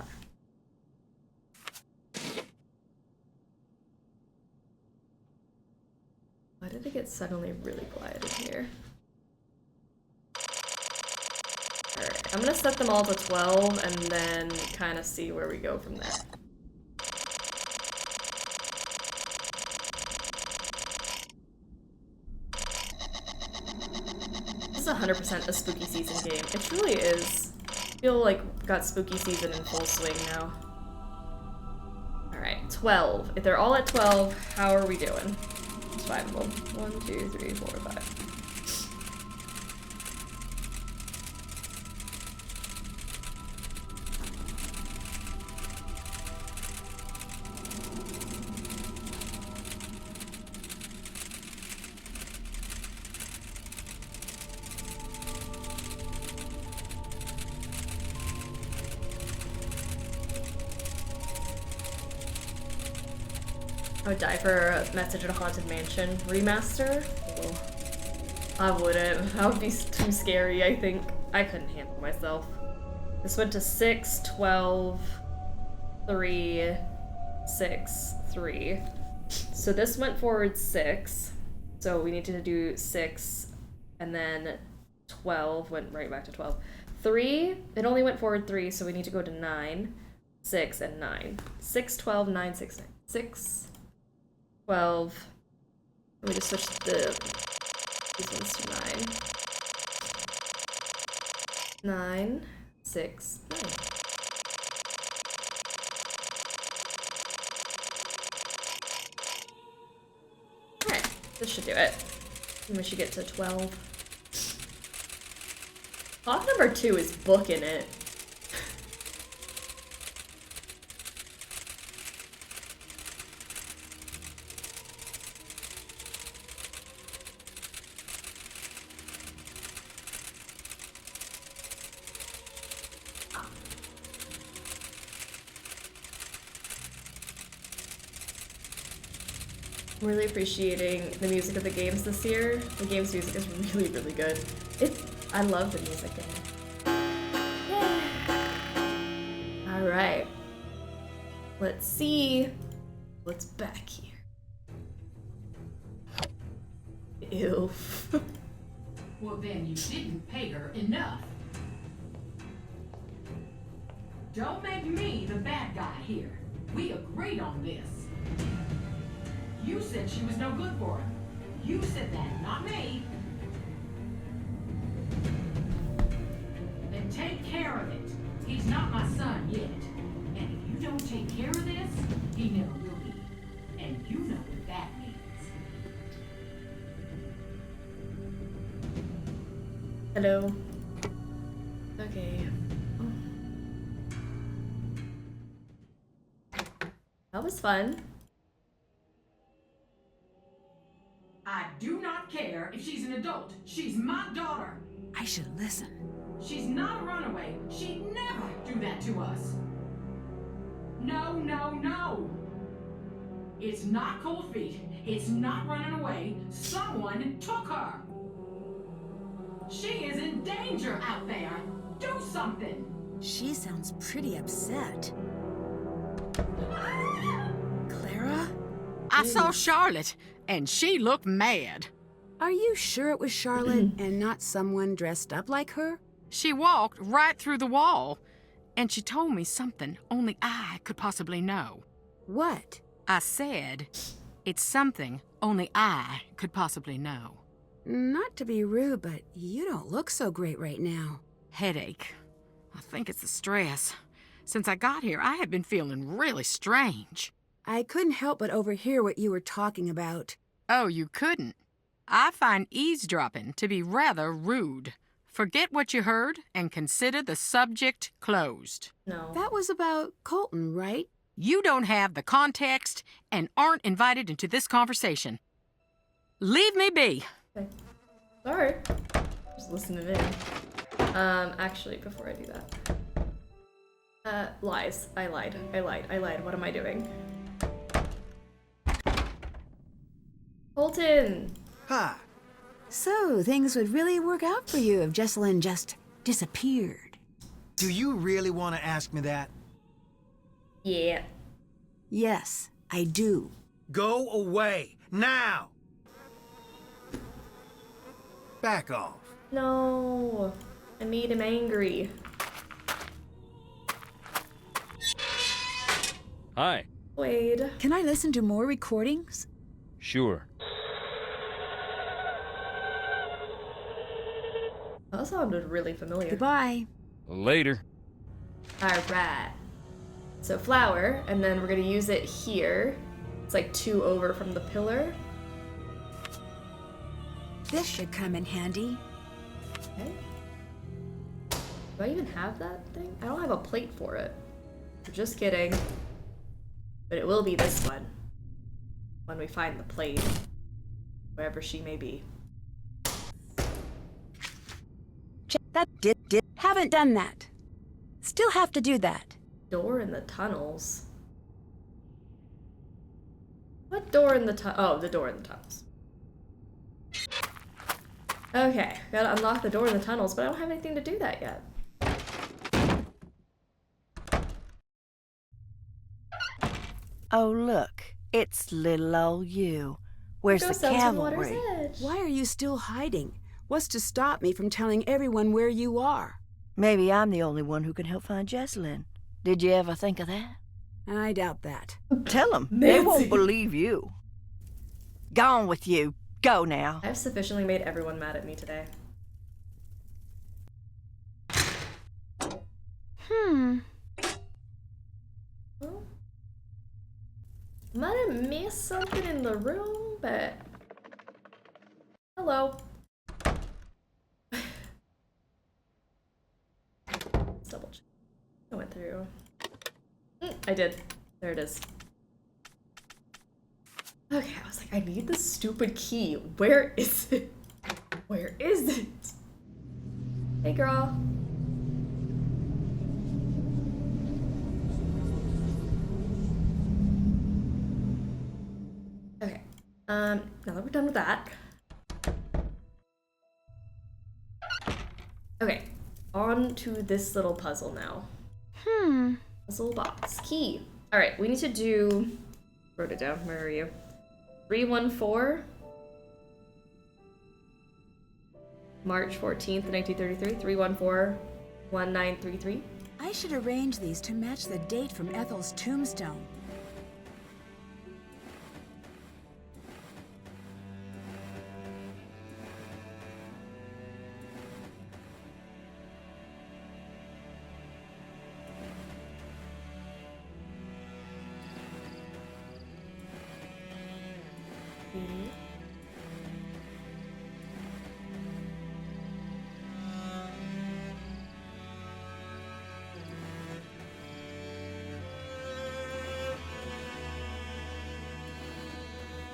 Why did it get suddenly really quiet in here? Alright, I'm gonna set them all to 12 and then kind of see where we go from there. This is 100% a spooky season game. It truly is. I feel like got spooky season in full swing now. Alright, 12. If they're all at 12, how are we doing? It's 5 of them. 1, 2, 3, 4, 5. I would die for a Message in a Haunted Mansion remaster. Oh, I wouldn't. That would be too scary, I think. I couldn't handle myself. This went to 6, 12, 3, 6, 3. So this went forward 6. So we need to do 6, and then 12 went right back to 12. 3, it only went forward 3, so we need to go to 9, 6, and 9. 6, 12, 9, 6, 9. 6, 12. Let me just switch these ones to 9. 9, 6, 9. Alright, this should do it. And we should get to 12. Clock number 2 is booking it. I'm really appreciating the music of the games this year. The game's music is really, really good. I love the music in it. Yeah. Alright. Let's see what's back here. Ew. Well, then you didn't pay her enough. Don't make me the bad guy here. We agreed on this. You said she was no good for him. You said that, not me. Then take care of it. He's not my son yet. And if you don't take care of this, he never will be. And you know what that means. Hello. Okay. That was fun. I do not care if she's an adult. She's my daughter. I should listen. She's not a runaway. She'd never do that to us. No, no, no. It's not cold feet. It's not running away. Someone took her. She is in danger out there. Do something. She sounds pretty upset. Clara? I saw Charlotte, and she looked mad. Are you sure it was Charlotte and not someone dressed up like her? She walked right through the wall, and she told me something only I could possibly know. What? I said, it's something only I could possibly know. Not to be rude, but you don't look so great right now. Headache. I think it's the stress. Since I got here, I have been feeling really strange. I couldn't help but overhear what you were talking about. Oh, you couldn't? I find eavesdropping to be rather rude. Forget what you heard and consider the subject closed. No. That was about Colton, right? You don't have the context and aren't invited into this conversation. Leave me be. Okay. Sorry. Just listening in. Actually, before I do that. Lies. I lied. What am I doing? Colton! Hi. So, things would really work out for you if Jessalyn just disappeared. Do you really want to ask me that? Yeah. Yes, I do. Go away, now! Back off. No. I made him angry. Hi. Wade. Can I listen to more recordings? Sure. That sounded really familiar. Goodbye. Later. Alright. So flour, and then we're gonna use it here. It's like 2 over from the pillar. This should come in handy. Okay. Do I even have that thing? I don't have a plate for it. Just kidding. But it will be this one. When we find the plate. Wherever she may be. That did. Haven't done that. Still have to do that. Door in the tunnels? What door in the oh, the door in the tunnels. Okay, gotta unlock the door in the tunnels, but I don't have anything to do that yet. Oh, look. It's little old you. Where's Go the south to the water's cavalry? edge. Why are you still hiding? What's to stop me from telling everyone where you are? Maybe I'm the only one who can help find Jessalyn. Did you ever think of that? I doubt that. Tell them. They won't believe you. Gone with you. Go now. I've sufficiently made everyone mad at me today. Well, might have missed something in the room, but... Hello. Let's double check. I went through. I did. There it is. Okay, I was like, I need the stupid key. Where is it? Where is it? Hey, girl. Okay. Now that we're done with that. Okay, on to this little puzzle now. Puzzle box. Key. Alright, we need to do... Wrote it down. Where are you? 314. March 14th, 1933. 314-1933. I should arrange these to match the date from Ethel's tombstone.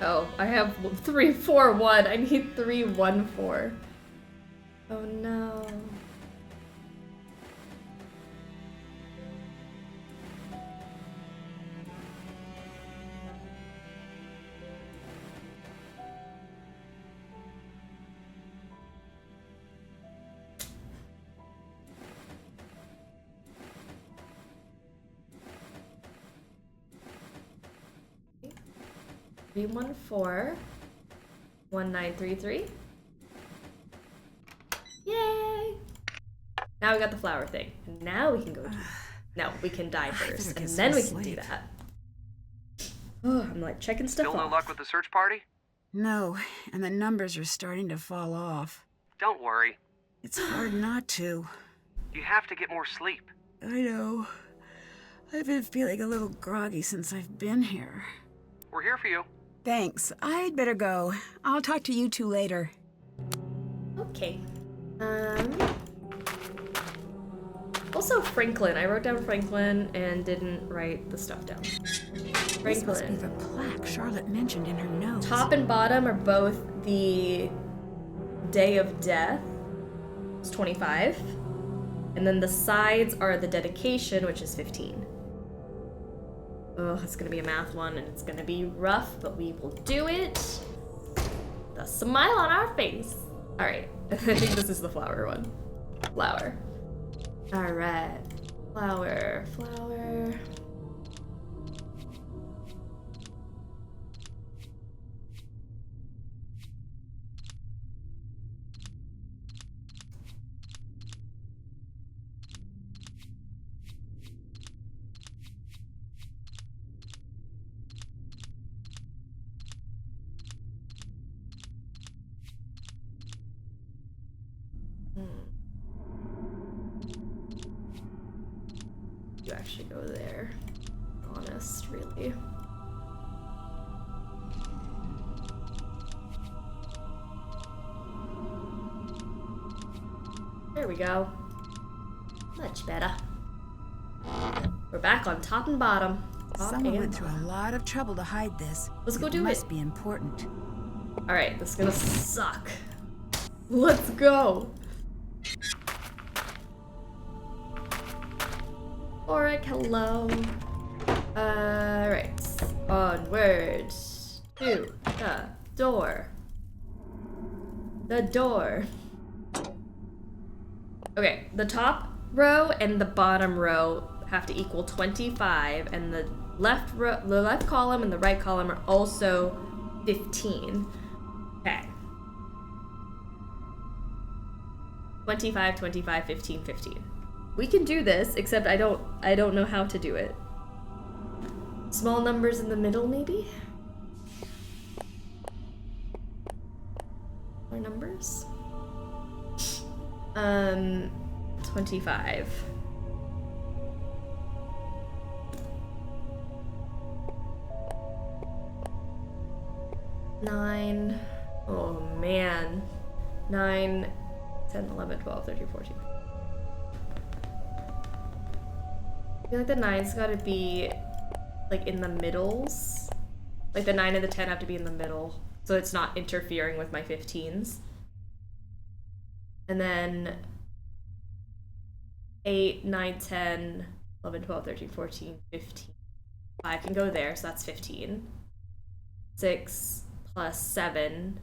Oh, I have 341. I need 314. Oh no. V14 1933. Yay! Now we got the flower thing. And now we can go. No, we can die first, and then we can do that. Oh, I'm like checking stuff Still no off. luck with the search party? No, and the numbers are starting to fall off. Don't worry. It's hard not to. You have to get more sleep. I know. I've been feeling a little groggy since I've been here. We're here for you. Thanks. I'd better go. I'll talk to you two later. Okay. Also Franklin. I wrote down Franklin and didn't write the stuff down. This must be the plaque Charlotte mentioned in her notes. Top and bottom are both the day of death. It's 25. And then the sides are the dedication, which is 15. Oh, it's gonna be a math one, and it's gonna be rough, but we will do it. The smile on our face. All right, I think this is the flower one. Flower. All right, flower, flower. You actually go there. Honest, really. There we go. Much better. We're back on top and bottom. Someone went through a lot of trouble to hide this. Let's go do it. Must be important. All right, this is gonna suck. Let's go. Alright, hello. Right. Onward to the door. The door. Okay, the top row and the bottom row have to equal 25, and the left column and the right column are also 15. Okay. 25, 25, 15, 15. We can do this, except I don't know how to do it. Small numbers in the middle, maybe? More numbers? 25. Nine. Oh man. 9, 10, 11, 12, 13, 14. I feel like the 9's gotta be like in the middles. Like the 9 and the 10 have to be in the middle, so it's not interfering with my 15s. And then 8, 9, 10, 11, 12, 13, 14, 15. 5 can go there, so that's 15. 6 plus 7.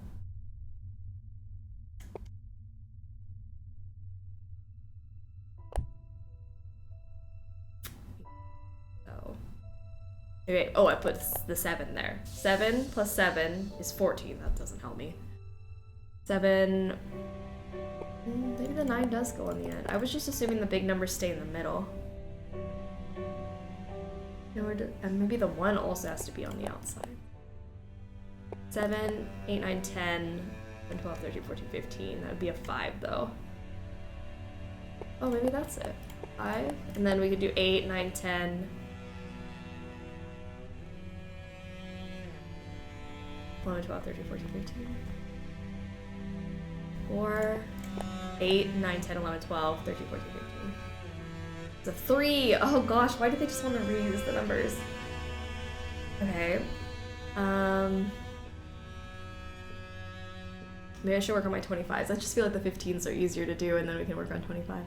So, okay. Oh, I put the 7 there. 7 plus 7 is 14. That doesn't help me. 7. Maybe the 9 does go on the end. I was just assuming the big numbers stay in the middle. And maybe the 1 also has to be on the outside. 7, 8, 9, 10, 11, 12, 13, 14, 15. That would be a 5 though. Oh, maybe that's it. 5. And then we could do 8, 9, 10. 11, 12, 13, 14, 15. 4, 8, 9, 10, 11, 12, 13, 14, 15. It's a 3! Oh gosh, why did they just want to reuse the numbers? Okay. Maybe I should work on my 25s. I just feel like the 15s are easier to do, and then we can work on 25.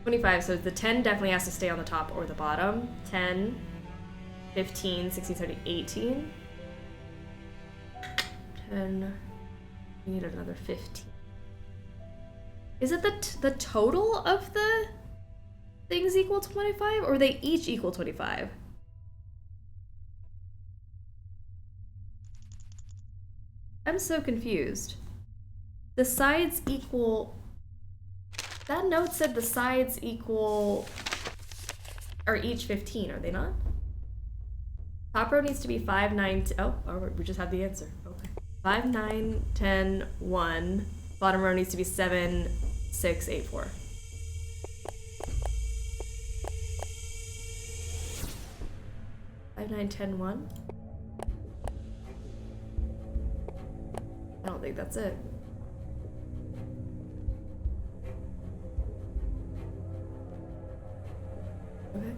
25, so the 10 definitely has to stay on the top or the bottom. 10, 15, 16, 17, 18. 10, we need another 15. Is it the total of the things equal 25, or they each equal 25? I'm so confused. The sides equal... That note said the sides equal... are each 15, are they not? Top row needs to be 5, 9, oh, we just have the answer. Okay. 5, 9, 10, 1. Bottom row needs to be 7, 6, 8, 4. Five, 9, 10, 1. I don't think that's it. Okay.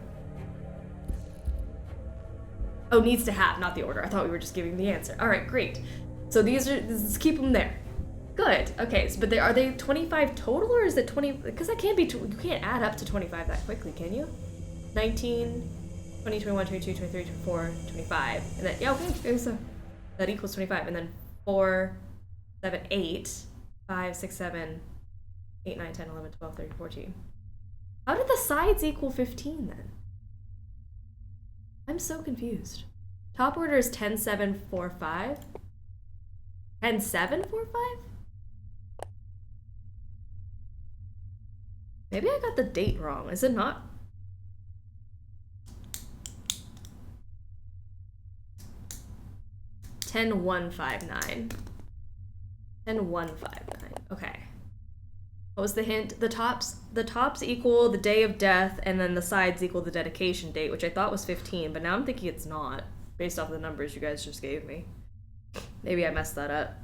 Oh, needs to have, not the order. I thought we were just giving the answer. All right, great. So let's keep them there. Good. Okay, so, but are they 25 total, or is it 20? Because that can't be, you can't add up to 25 that quickly, can you? 19, 20, 21, 22, 23, 24, 25. And then, yeah, okay, so that equals 25. And then 4, 7, 8, 5, 6, 7, 8, 9, 10, 11, 12, 13, 14. How did the sides equal 15 then? I'm so confused. Top order is 10, 7, 4, 5. 10, 7, 4, 5? Maybe I got the date wrong. Is it not? Ten, 1, 5, 9. 10, 1, 5, 9. Okay. What was the hint? The tops equal the day of death, and then the sides equal the dedication date, which I thought was 15, but now I'm thinking it's not, based off the numbers you guys just gave me. Maybe I messed that up.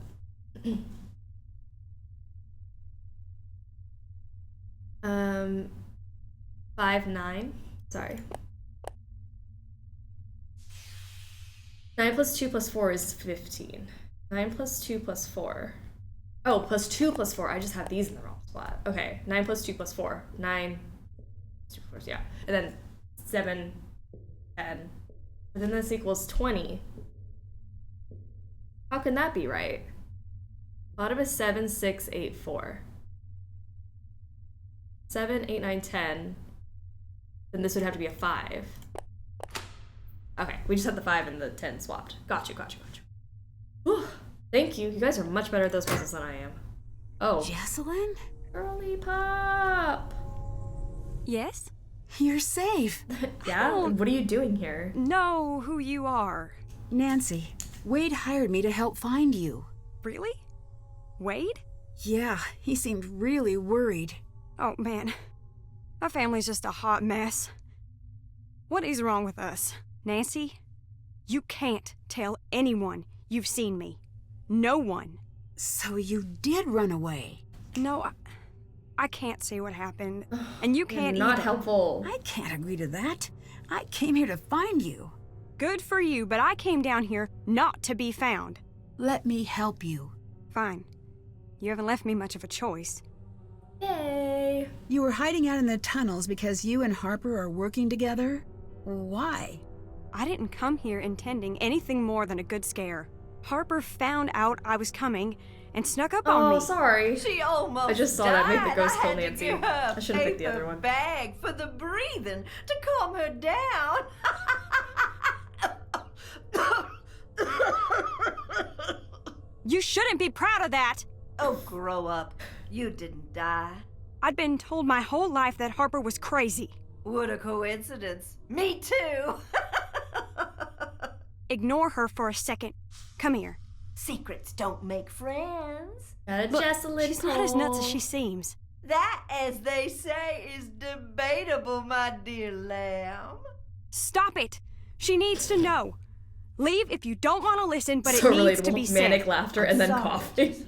5, 9. Sorry. 9 plus 2 plus 4 is 15. 9 plus 2 plus 4. Oh, plus 2 plus 4. I just have these in the wrong spot. Okay, 9 plus 2 plus 4. 9 plus 2 plus 4, yeah. And then 7, 10. But then this equals 20. How can that be right? Bottom is 7, 6, 8, 4. 7, 8, 9, 10. then this would have to be a 5. Okay, we just had the 5 and the 10 swapped. Got you. Whew. Thank you. You guys are much better at those puzzles than I am. Oh. Jessalyn? Girly Pop! Yes? You're safe. Yeah? What are you doing here? Know who you are. Nancy, Wade hired me to help find you. Really? Wade? Yeah, he seemed really worried. Oh, man. Our family's just a hot mess. What is wrong with us? Nancy, you can't tell anyone you've seen me. No one. So you did run away? No, I can't say what happened. And you can't You're not either. helpful. I can't agree to that. I came here to find you. Good for you, but I came down here not to be found. Let me help you. Fine. You haven't left me much of a choice. Yay! You were hiding out in the tunnels because you and Harper are working together? Why? I didn't come here intending anything more than a good scare. Harper found out I was coming and snuck up on me. Oh, sorry. She almost I just saw that make the ghost I kill had to Nancy. give her I should have picked the paper other one. bag for the breathing to calm her down. You shouldn't be proud of that. Oh, grow up. You didn't die. I'd been told my whole life that Harper was crazy. What a coincidence. Me too. Ignore her for a second. Come here. Secrets don't make friends. Look, she's not as nuts as she seems. That, as they say, is debatable, my dear lamb. Stop it! She needs to know. Leave if you don't want to listen, but So it needs to relatable. be Manic said. laughter and then coughing.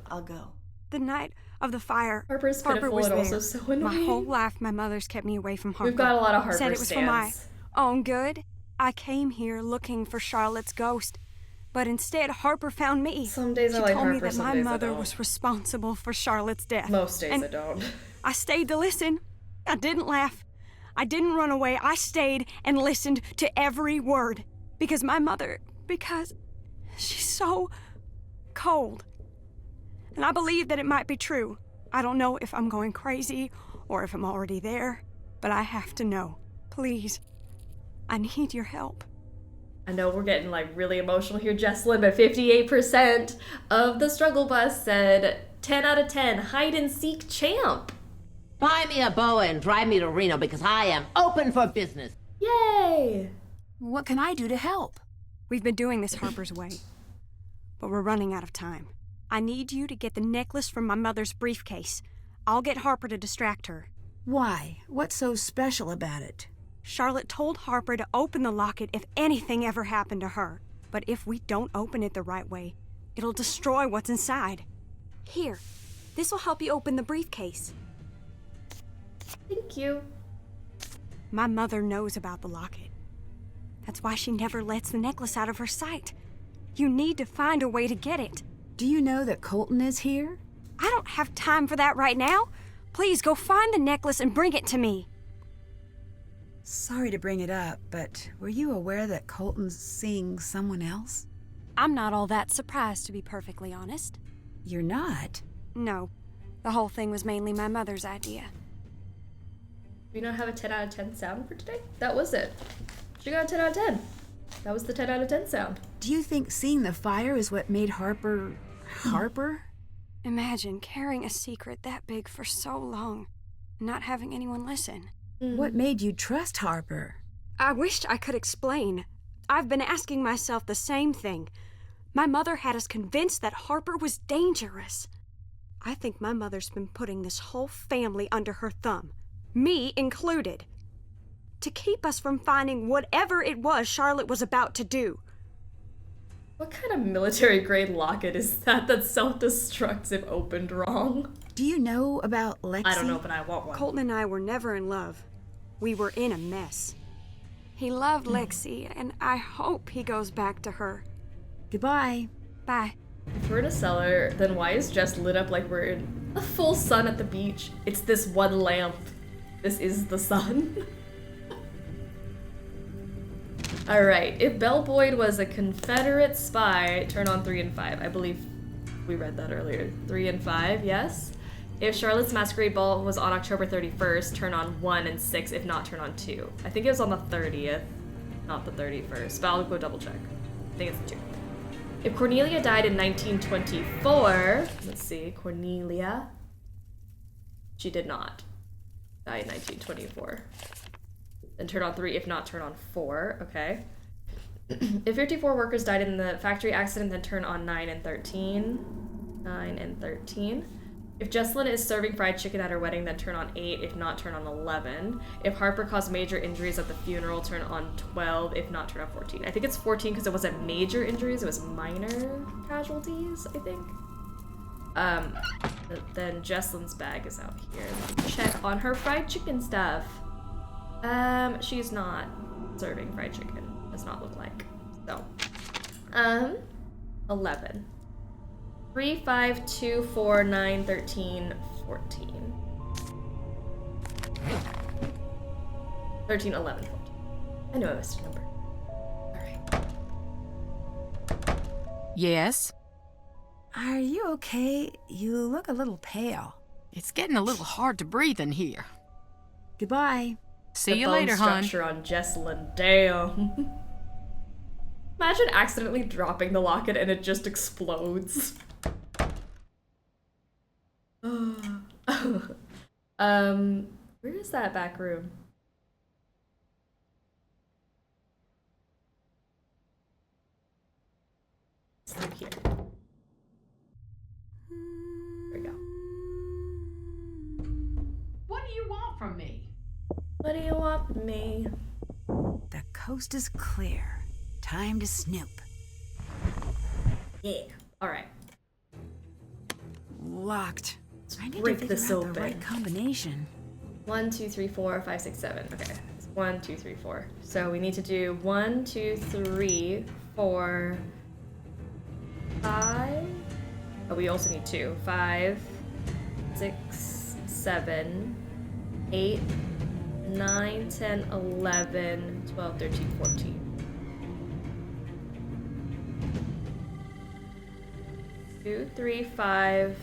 I'll go. The night of the fire, Harper's Harper pitiful was and there. also so My annoying. whole life, my mother's kept me away from Harper. We've got a lot of Harper Said it was for my stans. own good. I came here looking for Charlotte's ghost, but instead Harper found me. Some days she I like told me Harper, that some my days I mother don't. was responsible for Charlotte's death. Most days and I don't. I stayed to listen. I didn't laugh. I didn't run away. I stayed and listened to every word. Because my mother, because she's so cold. And I believe that it might be true. I don't know if I'm going crazy or if I'm already there, but I have to know. Please, I need your help. I know we're getting like really emotional here, Jessalyn, but 58% of the struggle bus said 10 out of 10 hide and seek champ. Buy me a boa and drive me to Reno because I am open for business. Yay! What can I do to help? We've been doing this Harper's way, but we're running out of time. I need you to get the necklace from my mother's briefcase. I'll get Harper to distract her. Why? What's so special about it? Charlotte told Harper to open the locket if anything ever happened to her. But if we don't open it the right way, it'll destroy what's inside. Here, this will help you open the briefcase. Thank you. My mother knows about the locket. That's why she never lets the necklace out of her sight. You need to find a way to get it. Do you know that Colton is here? I don't have time for that right now. Please go find the necklace and bring it to me. Sorry to bring it up, but were you aware that Colton's seeing someone else? I'm not all that surprised, to be perfectly honest. You're not? No. The whole thing was mainly my mother's idea. We don't have a 10 out of 10 sound for today? That was it. She got a 10 out of 10. That was the 10 out of 10 sound. Do you think seeing the fire is what made Harper... Harper? Imagine carrying a secret that big for so long and not having anyone listen. What made you trust Harper? I wished I could explain. I've been asking myself the same thing. My mother had us convinced that Harper was dangerous. I think my mother's been putting this whole family under her thumb, me included, to keep us from finding whatever it was Charlotte was about to do. What kind of military-grade locket is that self-destructs if opened wrong? Do you know about Lexi? I don't know, but I want one. Colton and I were never in love. We were in a mess. He loved Lexi, and I hope he goes back to her. Goodbye. Bye. If we're in a cellar, then why is Jess lit up like we're in the full sun at the beach? It's this one lamp. This is the sun. Alright, if Belle Boyd was a Confederate spy, turn on 3 and 5. I believe we read that earlier. 3 and 5, yes. If Charlotte's Masquerade Ball was on October 31st, turn on 1 and 6, if not, turn on 2. I think it was on the 30th, not the 31st, but I'll go double check. I think it's 2. If Cornelia died in 1924, let's see, Cornelia, she did not die in 1924. Then turn on 3, if not, turn on 4, okay. If 54 workers died in the factory accident, then turn on 9 and 13. 9 and 13. If Jessalyn is serving fried chicken at her wedding, then turn on 8, if not, turn on 11. If Harper caused major injuries at the funeral, turn on 12, if not, turn on 14. I think it's 14 because it wasn't major injuries, it was minor casualties, I think. Then Jessalyn's bag is out here. Check on her fried chicken stuff. She's not serving fried chicken. Does not look like. So, 11. 3, 5, 2, 4, 9, 13, 14. 13, 11, 14. I know I missed a number. Alright. Yes? Are you okay? You look a little pale. It's getting a little hard to breathe in here. Goodbye. See you later, hon. Structure on Jessalyn. Damn. Imagine accidentally dropping the locket and it just explodes. Where is that back room? It's like here. There we go. What do you want from me? What do you want from me? The coast is clear. Time to snoop. Yeah. Alright. Locked. I need break to figure this out open. the right combination. 1, 2, 3, 4, 5, 6, 7. Okay. 1, 2, 3, 4. So we need to do 1, 2, 3, 4, 5. Oh, we also need 2. 5, 6, 7, 8, 9, 10, 11, 12, 13, 14. 2, 3, 5.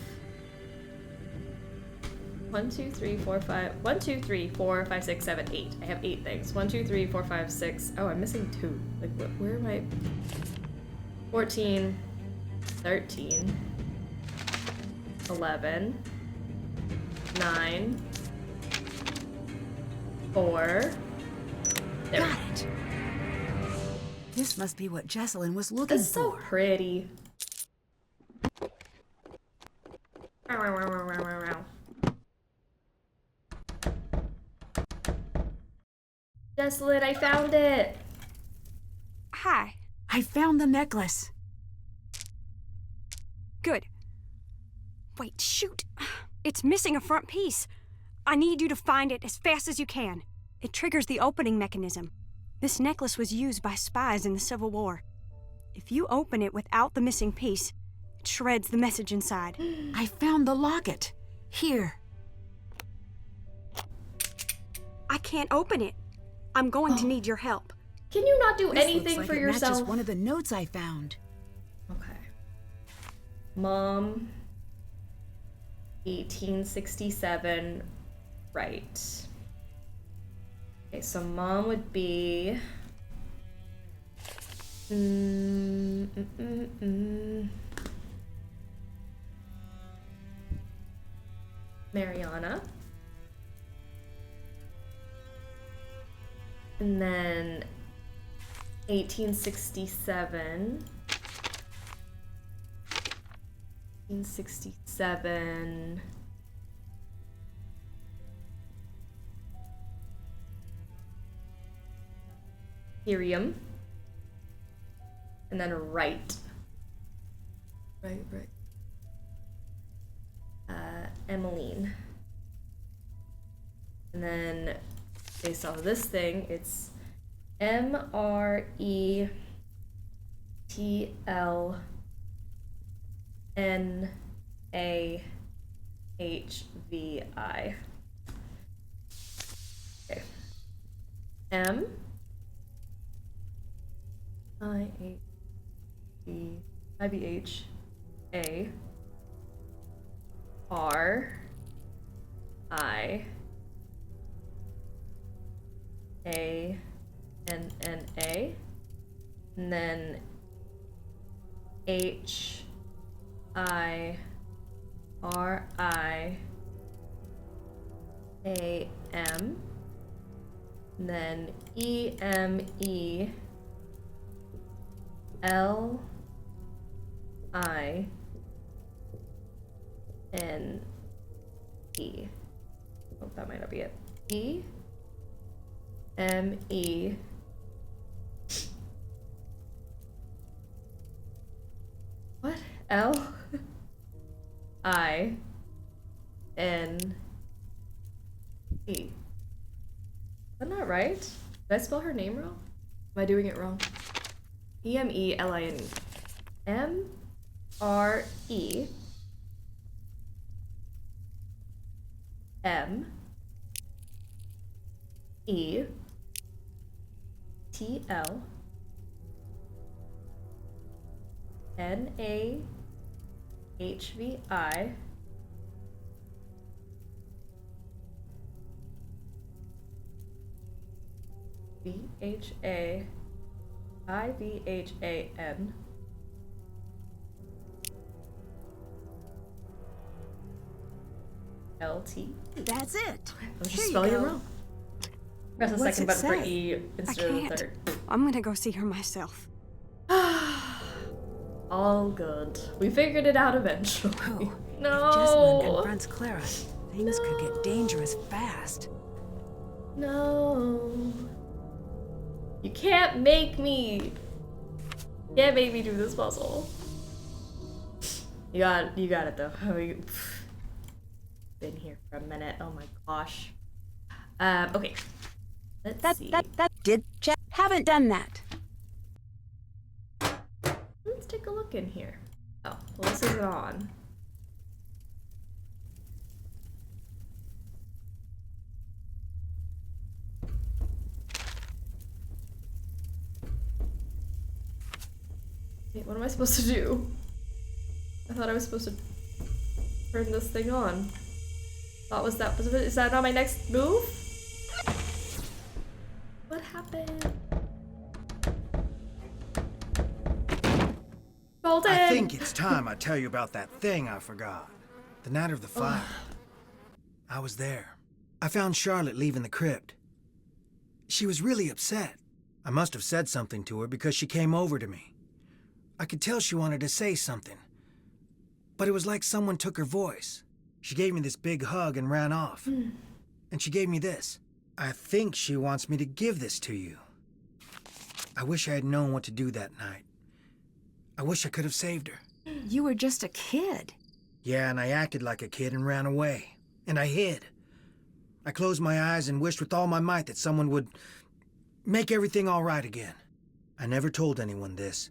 1, 2, 3, 4, 5. 1, 2, 3, 4, 5, 6, 7, 8. I have 8 things. 1, 2, 3, 4, 5, 6. Oh, I'm missing 2. Like, where am I? 14, 13, 11, 9, 4. There. Got it. This must be what Jessalyn was looking It's so for. pretty. Jessalyn, I found it! Hi. I found the necklace. Good. Wait, shoot. It's missing a front piece. I need you to find it as fast as you can. It triggers the opening mechanism. This necklace was used by spies in the Civil War. If you open it without the missing piece, it shreds the message inside. I found the locket. Here. I can't open it. I'm going to need your help. Can you not do This anything looks like for it yourself? matches one of the notes I found. Okay. Mom, 1867, right. Okay, so mom would be... Mariana. And then 1867. 1867. Ethereum. And then right. Right. Emmeline. And then based off of this thing, it's MRETLNAHVI. Okay. M I B H A R I A N N A, and then H I R I A M, and then E M E L I N E. Oh, that might not be it. E M E what? L I N E. Is that not right? Did I spell her name wrong? Am I doing it wrong? E-M-E-L-I-N-E. M-R-E M E T L N A H V I V H A I V H A N L T. That's it. I was just spelling it wrong. Press the What's second it button for say? E I instead of the can't. third. I'm gonna go see her myself. All good. We figured it out eventually. Oh, No. if Jessalyn confronts Clara, things could get dangerous fast. No. You can't make me. You can't make me do this puzzle. You got it though. Been here for a minute. Oh my gosh. Okay. Let's see. Haven't done that. Let's take a look in here. Oh, well, this isn't on. Wait, what am I supposed to do? I thought I was supposed to turn this thing on. Is that not my next move? What happened? Thornton! I think it's time I tell you about that thing I forgot. The night of the fire. I was there. I found Charlotte leaving the crypt. She was really upset. I must have said something to her because she came over to me. I could tell she wanted to say something, but it was like someone took her voice. She gave me this big hug and ran off. And she gave me this. I think she wants me to give this to you. I wish I had known what to do that night. I wish I could have saved her. You were just a kid. Yeah, and I acted like a kid and ran away. And I hid. I closed my eyes and wished with all my might that someone would make everything all right again. I never told anyone this,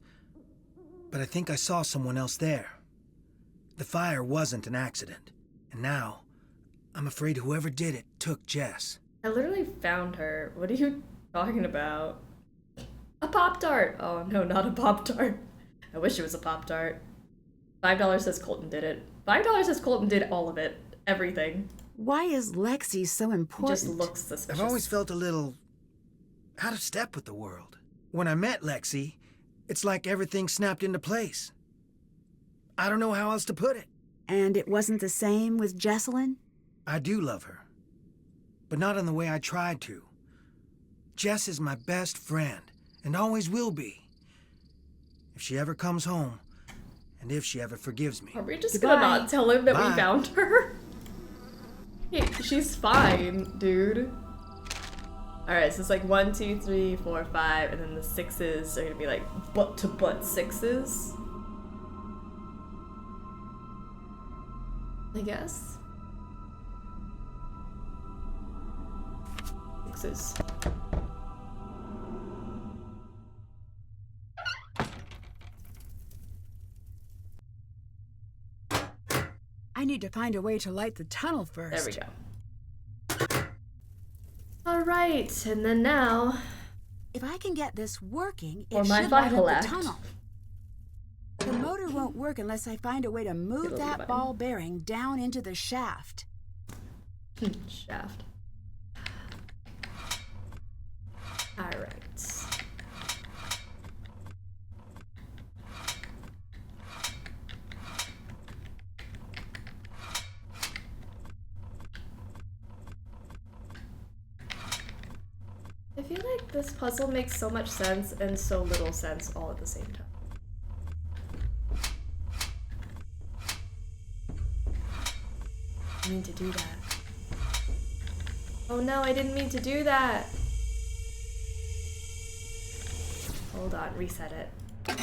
but I think I saw someone else there. The fire wasn't an accident. And now, I'm afraid whoever did it took Jess. I literally found her. What are you talking about? A Pop-Tart! Oh no, not a Pop-Tart. I wish it was a Pop-Tart. $5 says Colton did it. $5 says Colton did all of it. Everything. Why is Lexi so important? Just looks suspicious. I've always felt a little out of step with the world. When I met Lexi, it's like everything snapped into place. I don't know how else to put it. And it wasn't the same with Jessalyn? I do love her, but not in the way I tried to. Jess is my best friend, and always will be. If she ever comes home, and if she ever forgives me. Are we just gonna not tell him that we found her? Hey, she's fine, dude. Alright, so it's like 1, 2, 3, 4, 5, and then the 6s are gonna be like butt-to-butt 6s. I guess. 6s. I need to find a way to light the tunnel first. There we go. Alright, and then now... If I can get this working, Or it my should light vital up act. the tunnel. The motor won't work unless I find a way to move that ball bearing down into the shaft. Shaft. Alright. I feel like this puzzle makes so much sense and so little sense all at the same time. I mean to do that. Oh no, I didn't mean to do that! Hold on, reset it. I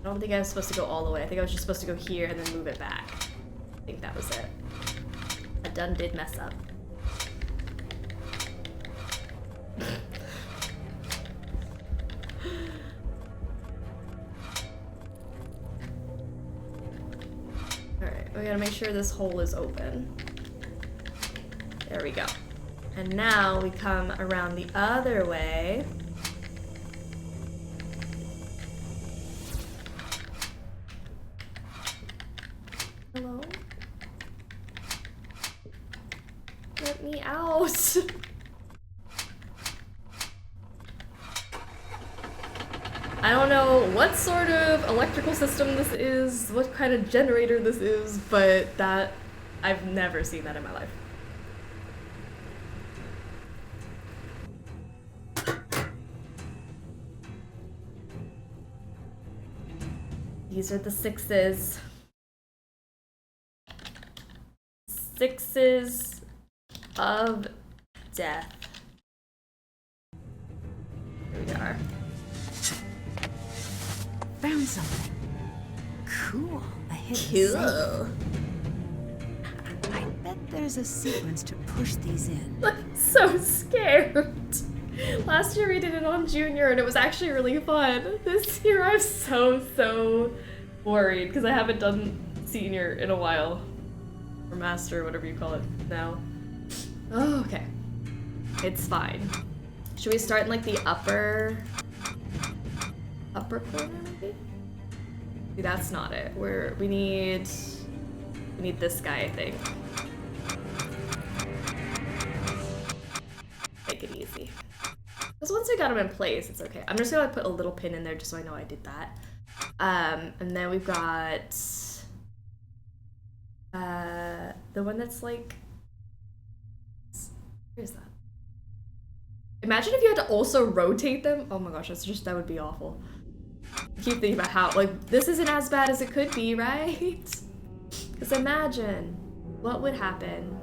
don't think I was supposed to go all the way. I think I was just supposed to go here and then move it back. I think that was it. I done did mess up. Alright, we gotta make sure this hole is open. There we go. And now we come around the other way. Hello? Let me out! I don't know what sort of electrical system this is, what kind of generator this is, but that, I've never seen that in my life. These are the sixes. Sixes of death. Here we are. Found something. Cool. A hidden Cool. safe. I bet there's a sequence to push these in. I'm so scared. Last year we did it on Junior and it was actually really fun. This year I'm so worried because I haven't done Senior in a while. Or Master, whatever you call it now. Oh, okay. It's fine. Should we start in like the upper corner maybe? See, that's not it. We need this guy, I think. Make it easy. Because once I got him in place, it's okay. I'm just gonna put a little pin in there just so I know I did that. And then we've got the one that's like, where's that? Imagine if you had to also rotate them. Oh my gosh, that would be awful. I keep thinking about how, like, this isn't as bad as it could be, right? Because imagine what would happen.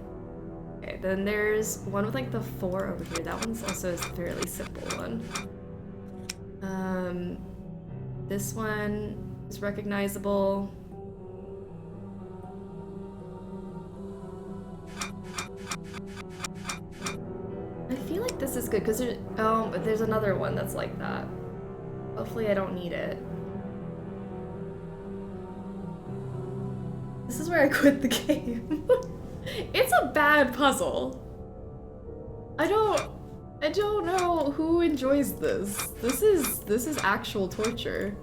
Okay, then there's one with like the 4 over here. That one's also a fairly simple one. This one is recognizable. I feel like this is good because but there's another one that's like that. Hopefully I don't need it. This is where I quit the game. It's a bad puzzle. I don't know who enjoys this. This is actual torture.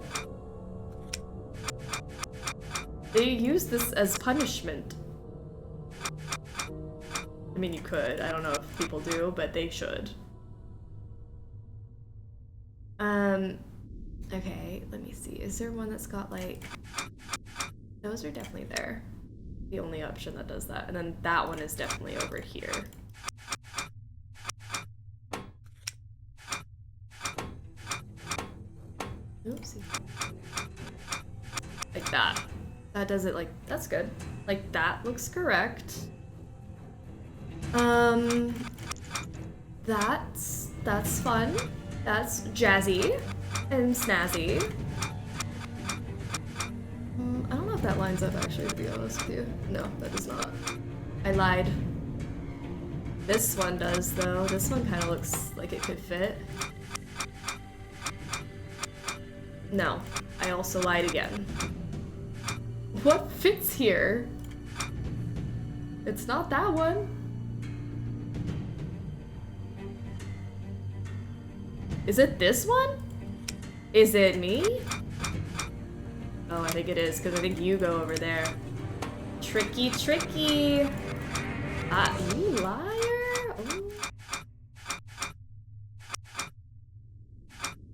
They use this as punishment. I mean, you could. I don't know if people do, but they should. Okay, let me see. Is there one that's got like... Those are definitely there. The only option that does that. And then that one is definitely over here. Oopsie. Like that. That does it like... That's good. Like, that looks correct. That's fun. That's jazzy and snazzy. I don't know if that lines up actually, to be honest with you. No, that does not. I lied. This one does though. This one kind of looks like it could fit. No, I also lied again. What fits here? It's not that one. Is it this one? Is it me? Oh, I think it is, because I think you go over there. Tricky, tricky. You liar! Ooh.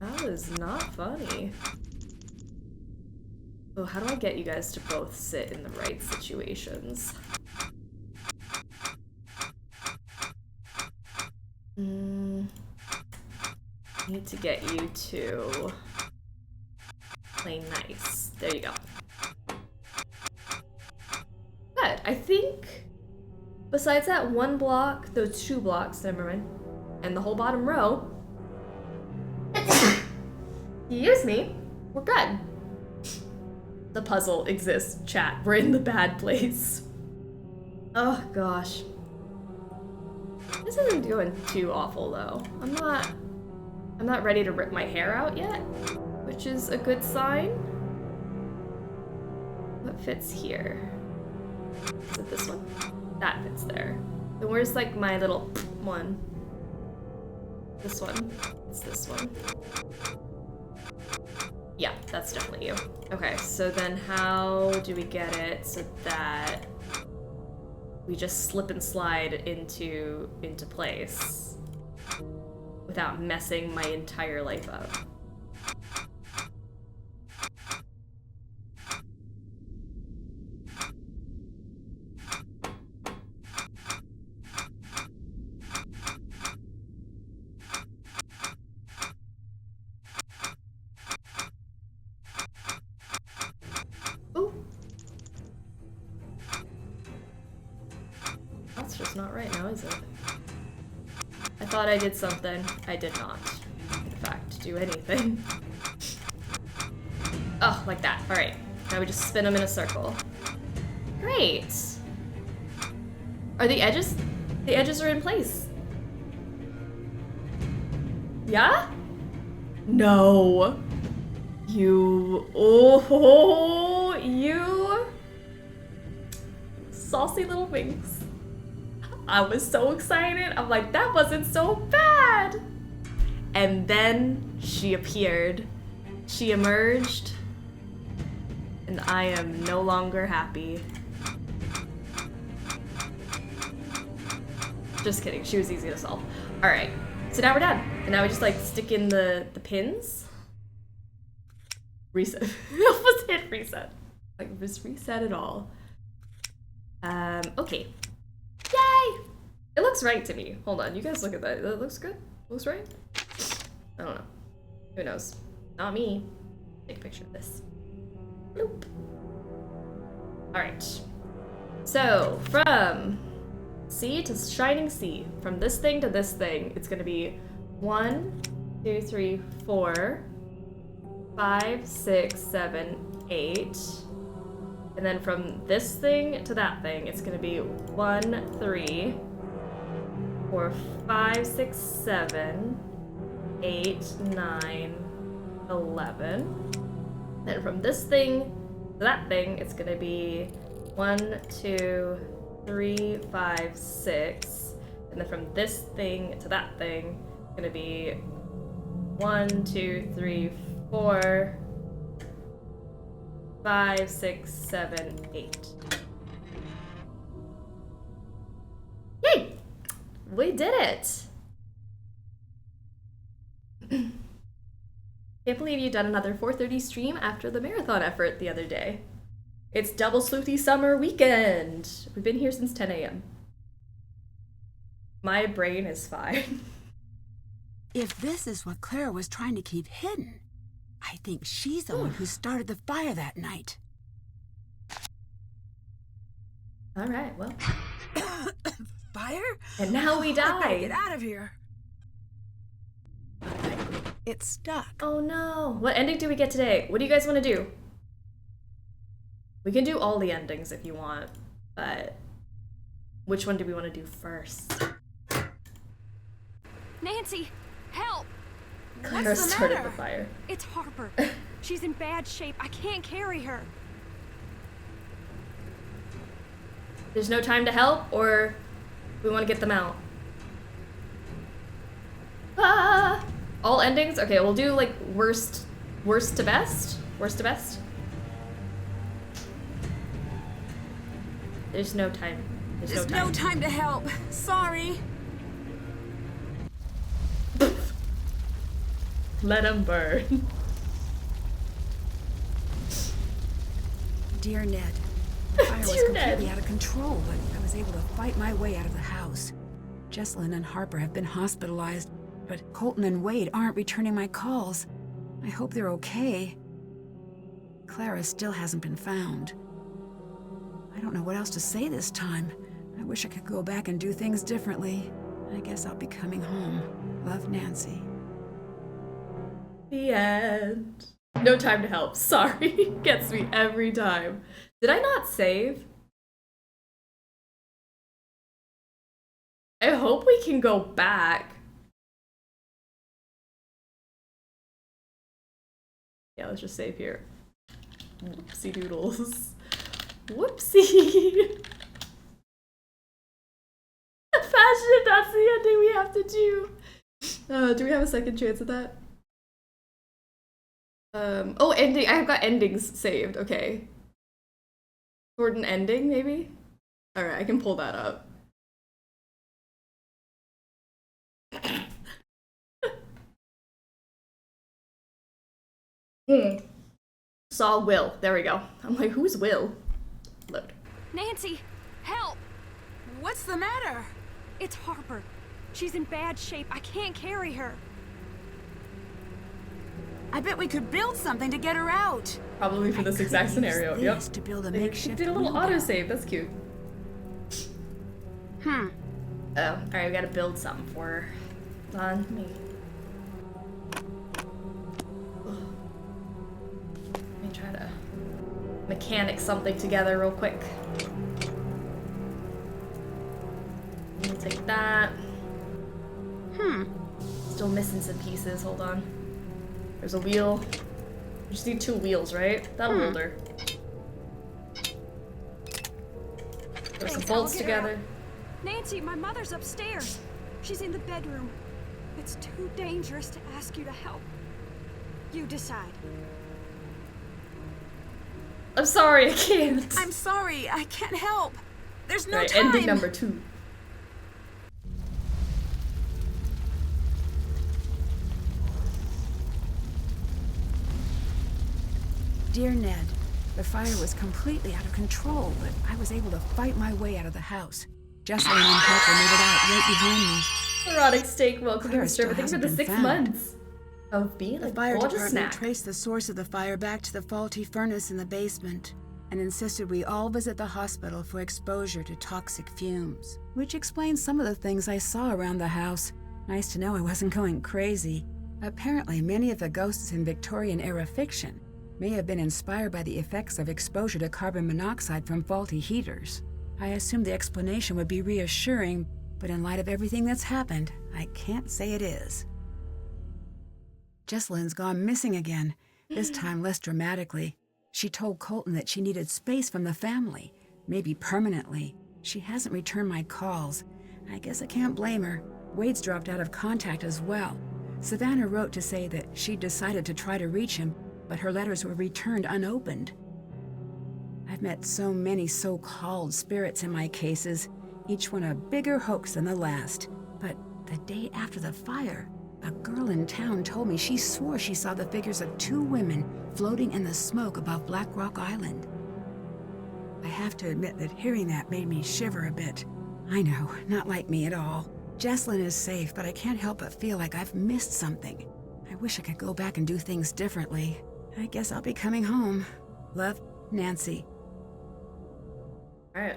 That was not funny. Oh, how do I get you guys to both sit in the right situations? Need to get you to play nice. There you go. Good. I think besides that one block, those 2 blocks, never mind, and the whole bottom row, excuse me, we're good. The puzzle exists, chat. We're in the bad place. Oh gosh. This isn't doing too awful though. I'm not ready to rip my hair out yet, which is a good sign. What fits here? Is it this one? That fits there. Then where's like my little one? This one. It's this one. Yeah, that's definitely you. Okay, so then how do we get it so that we just slip and slide into place without messing my entire life up? That's just not right now, is it? I thought I did something. I did not, in fact, do anything. Oh, like that. All right. Now we just spin them in a circle. Great. Are the edges? The edges are in place. Yeah? No. You. Oh, you. Saucy little minx. I was so excited. I'm like, that wasn't so bad. And then she appeared. She emerged. And I am no longer happy. Just kidding. She was easy to solve. All right. So now we're done. And now we just like stick in the pins. Reset. I almost hit reset. Like just reset it all. Okay. Yay! It looks right to me. Hold on, you guys look at that. That looks good? Looks right? I don't know. Who knows? Not me. Take a picture of this. Nope. Alright. So, from sea to shining sea, from this thing to this thing, it's gonna be 1, 2, 3, 4, 5, 6, 7, 8. And then from this thing to that thing, it's gonna be 1, 3, 4, 5, 6, 7, 8, 9, 11. Then from this thing to that thing, it's gonna be 1, 2, 3, 5, 6. And then from this thing to that thing, it's gonna be 1, 2, 3, 4, 5, 6, 7, 8. Yay! We did it! Can't believe you've done another 4:30 stream after the marathon effort the other day. It's double Sleuthy summer weekend! We've been here since 10 a.m. My brain is fine. If this is what Clara was trying to keep hidden, I think she's the one who started the fire that night. All right, well. Fire? And now we die. Get out of here. It's stuck. Oh no. What ending do we get today? What do you guys want to do? We can do all the endings if you want, but which one do we want to do first? Nancy, help! Clara started the fire. It's Harper. She's in bad shape. I can't carry her. There's no time to help, or we want to get them out? Ah! All endings? Okay, we'll do like worst to best? Worst to best? There's no time. There's no time to help. Sorry. Let him burn. Dear Ned, the fire was Dear completely Ned. out of control, but I was able to fight my way out of the house. Jessalyn and Harper have been hospitalized, but Colton and Wade aren't returning my calls. I hope they're okay. Clara still hasn't been found. I don't know what else to say this time. I wish I could go back and do things differently. I guess I'll be coming home. Love, Nancy. The end. No time to help. Sorry. Gets me every time. Did I not save? I hope we can go back. Yeah, let's just save here. Whoopsie doodles. Whoopsie. Fashion, that's the ending we have to do. Do we have a second chance at that? Oh, ending. I've got endings saved. Okay. Thornton ending, maybe? Alright, I can pull that up. Saw Will. There we go. I'm like, who's Will? Load. Nancy, help! What's the matter? It's Harper. She's in bad shape. I can't carry her. I bet we could build something to get her out. Probably for this exact scenario. Yep. To build a They makeshift did a little wheelbarrow. autosave. That's cute. Oh, alright, we gotta build something for her. Hold on, me. Let me try to mechanic something together real quick. We'll take that. Still missing some pieces. Hold on. There's a wheel. We just need 2 wheels, right? That'll hold her. Throw some bolts together. Nancy, my mother's upstairs. She's in the bedroom. It's too dangerous to ask you to help. You decide. I'm sorry, I can't. I'm sorry, I can't help. There's no Right, time. ending number 2. Dear Ned, the fire was completely out of control, but I was able to fight my way out of the house. Jessalyn and Harper made it out right behind me. Erotic steak, welcome Clara to the server. still Thanks for the hasn't 6 been found. months of being The a fire gorgeous department snack. traced the source of the fire back to the faulty furnace in the basement and insisted we all visit the hospital for exposure to toxic fumes, which explains some of the things I saw around the house. Nice to know I wasn't going crazy. Apparently, many of the ghosts in Victorian-era fiction may have been inspired by the effects of exposure to carbon monoxide from faulty heaters. I assumed the explanation would be reassuring, but in light of everything that's happened, I can't say it is. Jessalyn's gone missing again, this time less dramatically. She told Colton that she needed space from the family, maybe permanently. She hasn't returned my calls. I guess I can't blame her. Wade's dropped out of contact as well. Savannah wrote to say that she'd decided to try to reach him, but her letters were returned unopened. I've met so many so-called spirits in my cases, each one a bigger hoax than the last. But the day after the fire, a girl in town told me she swore she saw the figures of 2 women floating in the smoke above Black Rock Island. I have to admit that hearing that made me shiver a bit. I know, not like me at all. Jessalyn is safe, but I can't help but feel like I've missed something. I wish I could go back and do things differently. I guess I'll be coming home. Love, Nancy. Alright.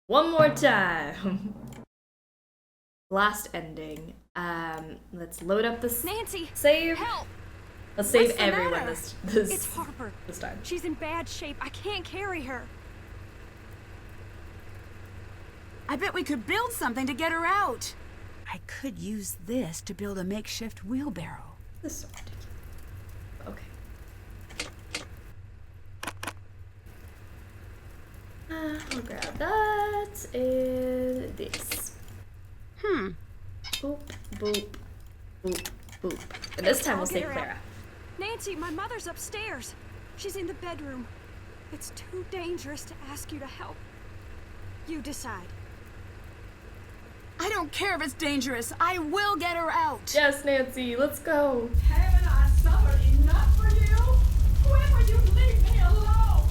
One more time. Last ending. Let's load up this. Nancy, save. Help! Let's save What's the everyone matter? this It's Harper. This time. She's in bad shape. I can't carry her. I bet we could build something to get her out. I could use this to build a makeshift wheelbarrow. This is so ridiculous. I'll grab that and this. Boop, boop, boop, boop. And this time we'll save Clara. Nancy, my mother's upstairs. She's in the bedroom. It's too dangerous to ask you to help. You decide. I don't care if it's dangerous. I will get her out. Yes, Nancy, let's go. Haven't I suffered enough for you? When will you leave me alone?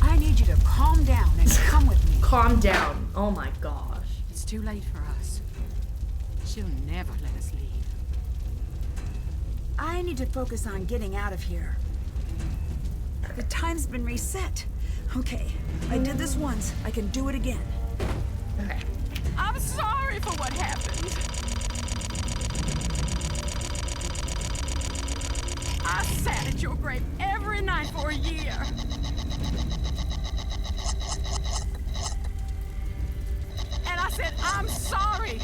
I need you to calm down and come with me. Calm down. Oh my gosh. It's too late for us. She'll never let us leave. I need to focus on getting out of here. The time's been reset. Okay, I did this once. I can do it again. Okay. I'm sorry for what happened. I sat at your grave every night for a year. And I said, I'm sorry.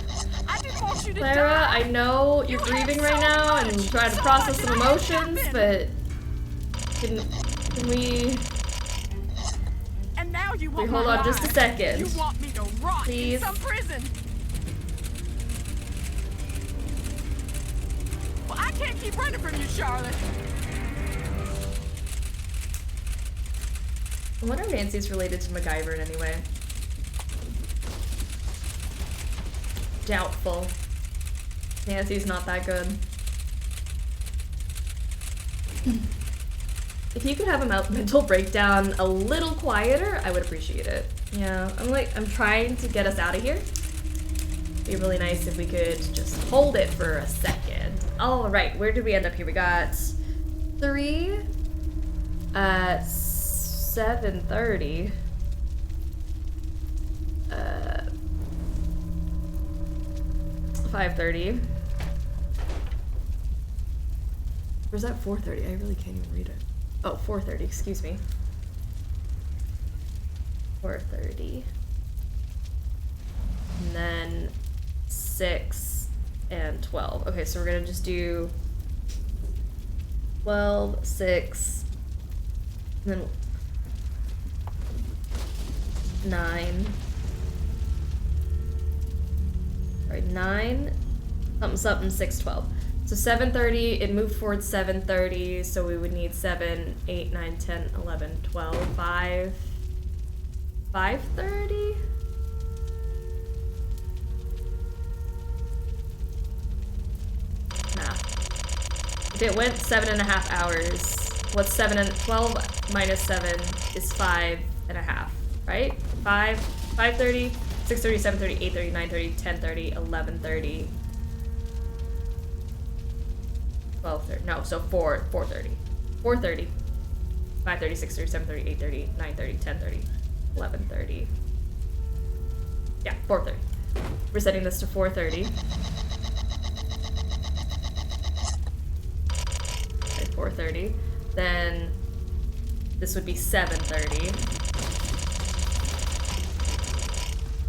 I didn't want you to Clara, die. I know you're grieving right now and trying to process some emotions, but can we... And now you want Wait, hold my on just a life. second. You want me to rot Please. in some prison. Well, I can't keep running from you, Charlotte. I wonder if Nancy's related to MacGyver in any way. Doubtful. Nancy's not that good. If you could have a mental breakdown a little quieter, I would appreciate it. Yeah, I'm trying to get us out of here. It'd be really nice if we could just hold it for a second. All right, where did we end up here? We got 3 at 7:30. 5:30. Or is that 4:30? I really can't even read it. Oh, 4:30, excuse me. 4:30. And then 6 and 12. Okay, so we're gonna just do 12, 6, and then 9. Right, 9, something, 6, 12. So 7:30, it moved forward 7:30, so we would need 7, 8, 9, 10, 11, 12, 5, 5:30? Nah. If it went 7.5 hours, what's 7 and 12 minus 7 is 5.5, right? 5:30, 6:30, 7:30, 8:30, 9:30, 10:30, 11:30. 12:30. No, so 4:30. 4:30. 5:30, 6:30, 7:30, 8:30, 9:30, 10:30, 11:30. Yeah, 4:30. We're setting this to 4:30. Okay, 4:30. Then this would be 7:30.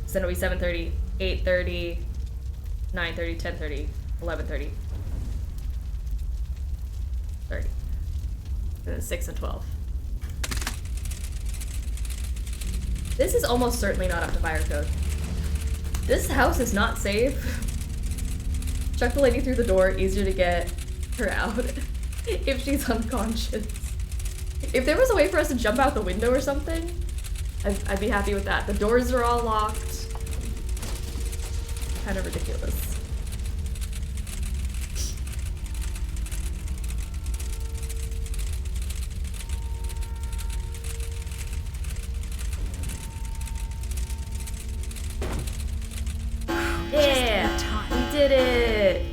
So then it'll be 7:30, 8:30, 9:30, 10:30, 11:30. 30. And then 6 and 12. This is almost certainly not up to fire code. This house is not safe. Chuck the lady through the door, easier to get her out if she's unconscious. If there was a way for us to jump out the window or something, I'd be happy with that. The doors are all locked. Kind of ridiculous. Yeah, we did it.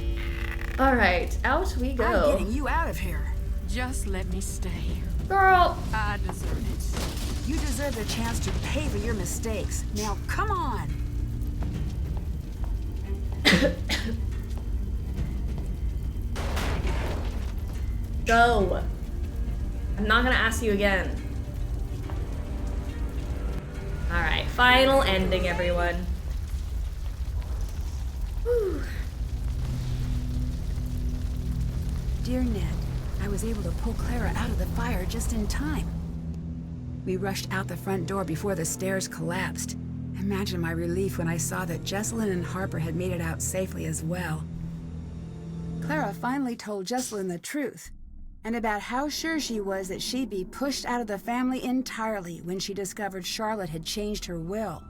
All right, out we go. I'm getting you out of here. Just let me stay. Girl. I deserve it. You deserve the chance to pay for your mistakes. Now, come on. Go. I'm not gonna ask you again. All right, final ending, everyone. Whew. Dear Ned, I was able to pull Clara out of the fire just in time. We rushed out the front door before the stairs collapsed. Imagine my relief when I saw that Jessalyn and Harper had made it out safely as well. Clara finally told Jessalyn the truth, and about how sure she was that she'd be pushed out of the family entirely when she discovered Charlotte had changed her will.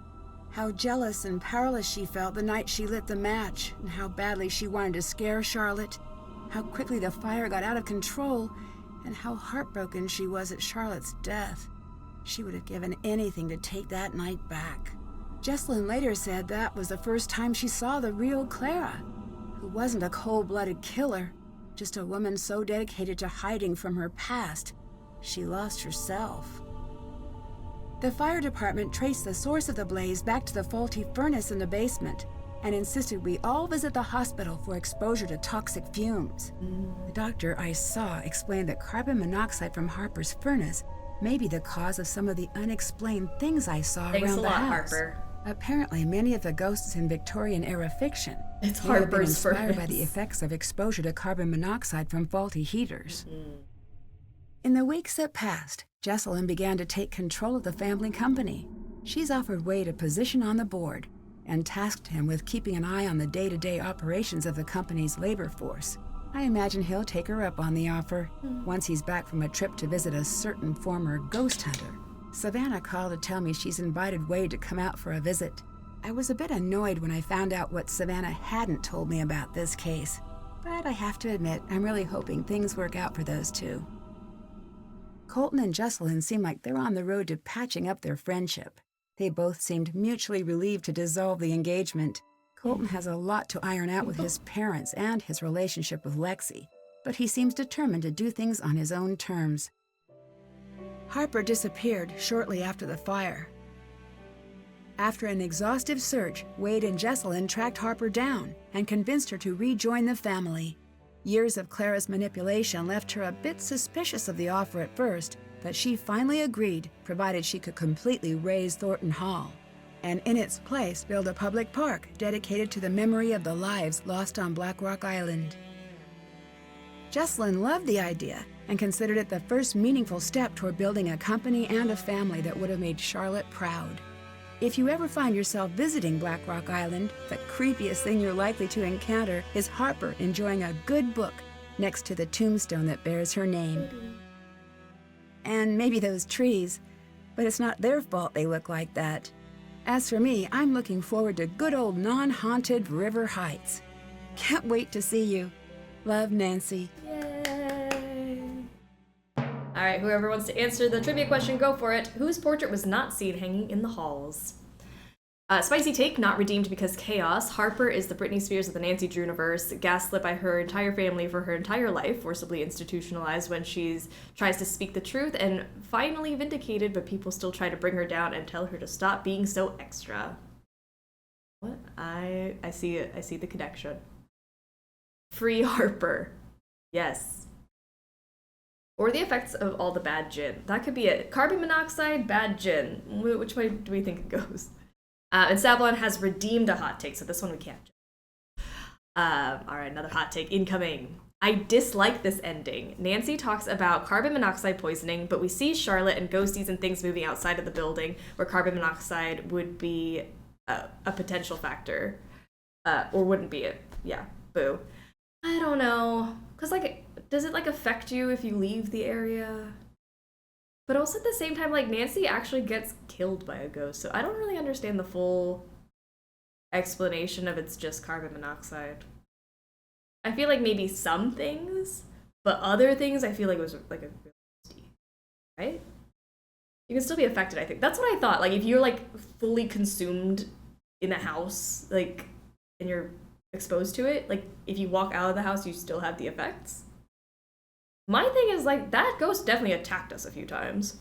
How jealous and powerless she felt the night she lit the match, and how badly she wanted to scare Charlotte, how quickly the fire got out of control, and how heartbroken she was at Charlotte's death. She would have given anything to take that night back. Jessalyn later said that was the first time she saw the real Clara, who wasn't a cold-blooded killer, just a woman so dedicated to hiding from her past, she lost herself. The fire department traced the source of the blaze back to the faulty furnace in the basement and insisted we all visit the hospital for exposure to toxic fumes. The doctor I saw explained that carbon monoxide from Harper's furnace may be the cause of some of the unexplained things I saw around the house. Harper. Apparently, many of the ghosts in Victorian-era fiction It's may have been Harper's inspired by furnace. the effects of exposure to carbon monoxide from faulty heaters. In the weeks that passed, Jessalyn began to take control of the family company. She's offered Wade a position on the board and tasked him with keeping an eye on the day-to-day operations of the company's labor force. I imagine he'll take her up on the offer once he's back from a trip to visit a certain former ghost hunter. Savannah called to tell me she's invited Wade to come out for a visit. I was a bit annoyed when I found out what Savannah hadn't told me about this case, but I have to admit I'm really hoping things work out for those two. Colton and Jessalyn seem like they're on the road to patching up their friendship. They both seemed mutually relieved to dissolve the engagement. Colton has a lot to iron out with his parents and his relationship with Lexi, but he seems determined to do things on his own terms. Harper disappeared shortly after the fire. After an exhaustive search, Wade and Jessalyn tracked Harper down and convinced her to rejoin the family. Years of Clara's manipulation left her a bit suspicious of the offer at first, but she finally agreed, provided she could completely raze Thornton Hall, and in its place build a public park dedicated to the memory of the lives lost on Black Rock Island. Jessalyn loved the idea and considered it the first meaningful step toward building a company and a family that would have made Charlotte proud. If you ever find yourself visiting Black Rock Island, the creepiest thing you're likely to encounter is Harper enjoying a good book next to the tombstone that bears her name. And maybe those trees, but it's not their fault they look like that. As for me, I'm looking forward to good old non-haunted River Heights. Can't wait to see you. Love, Nancy. Yay! Alright, whoever wants to answer the trivia question, go for it. Whose portrait was not seen hanging in the halls? Spicy take, not redeemed because chaos. Harper is the Britney Spears of the Nancy Drew-niverse, gaslit by her entire family for her entire life, forcibly institutionalized when she tries to speak the truth, and finally vindicated, but people still try to bring her down and tell her to stop being so extra. What? I see it. I see the connection. Free Harper. Yes. Or the effects of all the bad gin. That could be it. Carbon monoxide, bad gin. Which way do we think it goes? And Sablon has redeemed a hot take, so this one we can't. Alright, another hot take incoming. I dislike this ending. Nancy talks about carbon monoxide poisoning, but we see Charlotte and ghosties and things moving outside of the building where carbon monoxide would be a potential factor. Or wouldn't be it. Yeah, boo. I don't know. Because, like, does it, like, affect you if you leave the area? But also at the same time, like, Nancy actually gets killed by a ghost, so I don't really understand the full explanation of it's just carbon monoxide. I feel like maybe some things, but other things I feel like it was, like, a ghosty, right? You can still be affected, I think. That's what I thought. Like, if you're, like, fully consumed in a house, like, and you're exposed to it, like, if you walk out of the house, you still have the effects. My thing is, like, that ghost definitely attacked us a few times.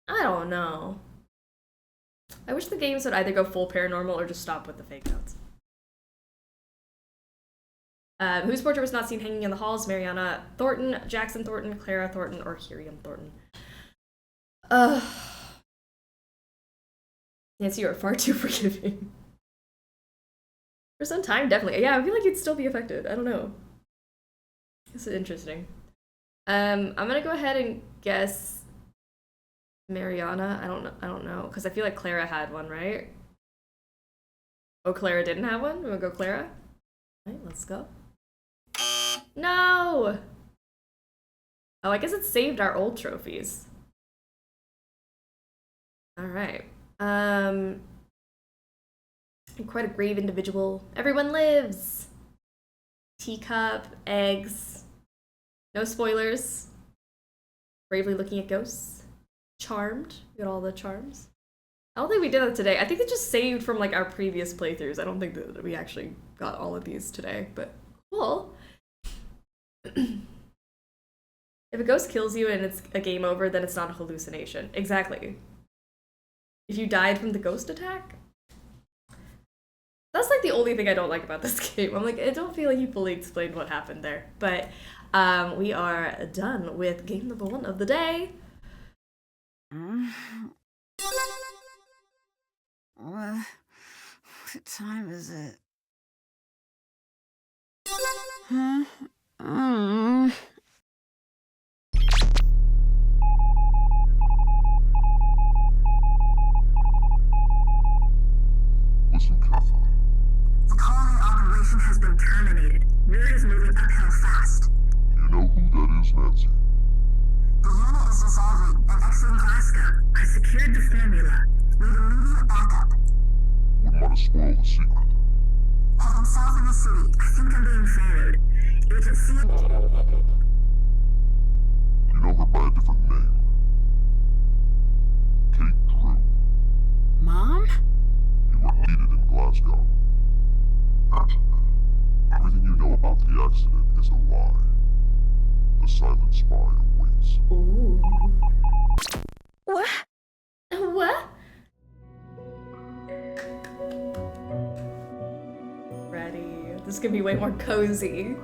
I don't know. I wish the games would either go full paranormal or just stop with the fake outs. Whose portrait was not seen hanging in the halls? Mariana Thornton, Jackson Thornton, Clara Thornton, or Hiriam Thornton? Nancy, you are far too forgiving. For some time, definitely. Yeah, I feel like you'd still be affected. I don't know. This is interesting. I'm gonna go ahead and guess Mariana. I don't know, because I feel like Clara had one, right? Oh, Clara didn't have one? We'll go Clara? Alright, let's go. No! Oh, I guess it saved our old trophies. Alright. I'm quite a brave individual. Everyone lives! Teacup, eggs. No spoilers. Bravely looking at ghosts. Charmed. We got all the charms. I don't think we did that today. I think it just saved from like our previous playthroughs. I don't think that we actually got all of these today, but cool. If a ghost kills you and it's a game over, then it's not a hallucination. Exactly. If you died from the ghost attack? That's like the only thing I don't like about this game. I'm like, I don't feel like you fully explained what happened there. But we are done with game number 1 of the day. What time is it? Huh? Listen carefully. The colony operation has been terminated. Word is moving uphill fast. You know who that is, Nancy? The unit is dissolving and exiting Glasgow. I secured the formula. Need immediate backup. Wouldn't want to spoil the secret. Heading south in the city. I think I'm being followed. Agent C. You know her by a different name. Kate Drew. Mom? You were needed in Glasgow. Everything you know about the accident is a lie. The silent spy awaits. Ooh. What? What? Ready. This could be way more cozy.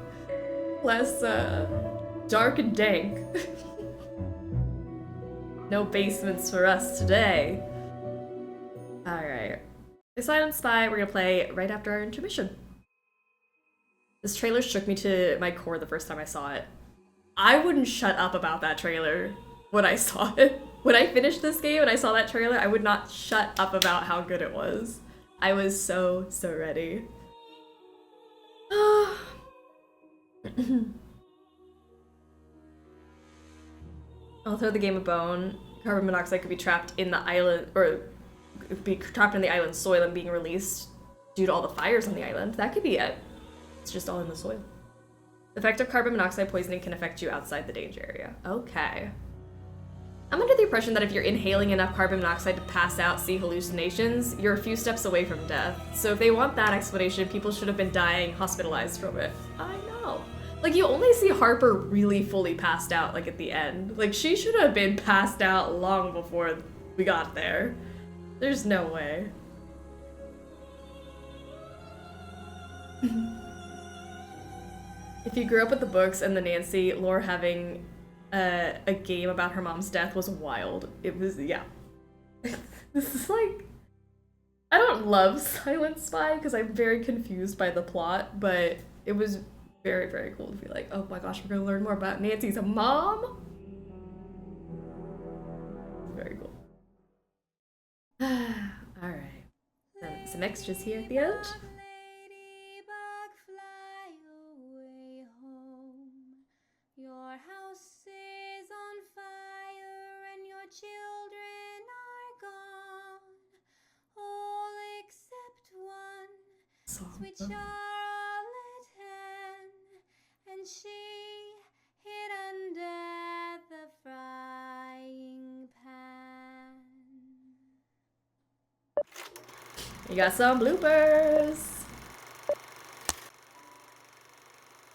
Less, dark and dank. No basements for us today. Alright. The Silent Spy we're gonna play right after our intermission. This trailer shook me to my core the first time I saw it. I wouldn't shut up about that trailer when I saw it. When I finished this game and I saw that trailer, I would not shut up about how good it was. I was so ready. I'll throw the game a bone. Carbon monoxide could be trapped in the island, or be trapped in the island soil and being released due to all the fires on the island. That could be it. It's just all in the soil. The effect of carbon monoxide poisoning can affect you outside the danger area. Okay. I'm under the impression that if you're inhaling enough carbon monoxide to pass out, see hallucinations, you're a few steps away from death. So if they want that explanation, people should have been dying hospitalized from it. I know. Like, you only see Harper really fully passed out, like, at the end. Like, she should have been passed out long before we got there. There's no way. If you grew up with the books and the Nancy lore, having a game about her mom's death was wild. It was, yeah. This is like... I don't love Silent Spy because I'm very confused by the plot, but it was very cool to be like, oh my gosh, we're gonna learn more about Nancy's mom? Very cool. Alright. Some extras here at the end. Your house is on fire and your children are gone, all except one, sweet Charlotte Hen, and she hid under the frying pan. You got some bloopers.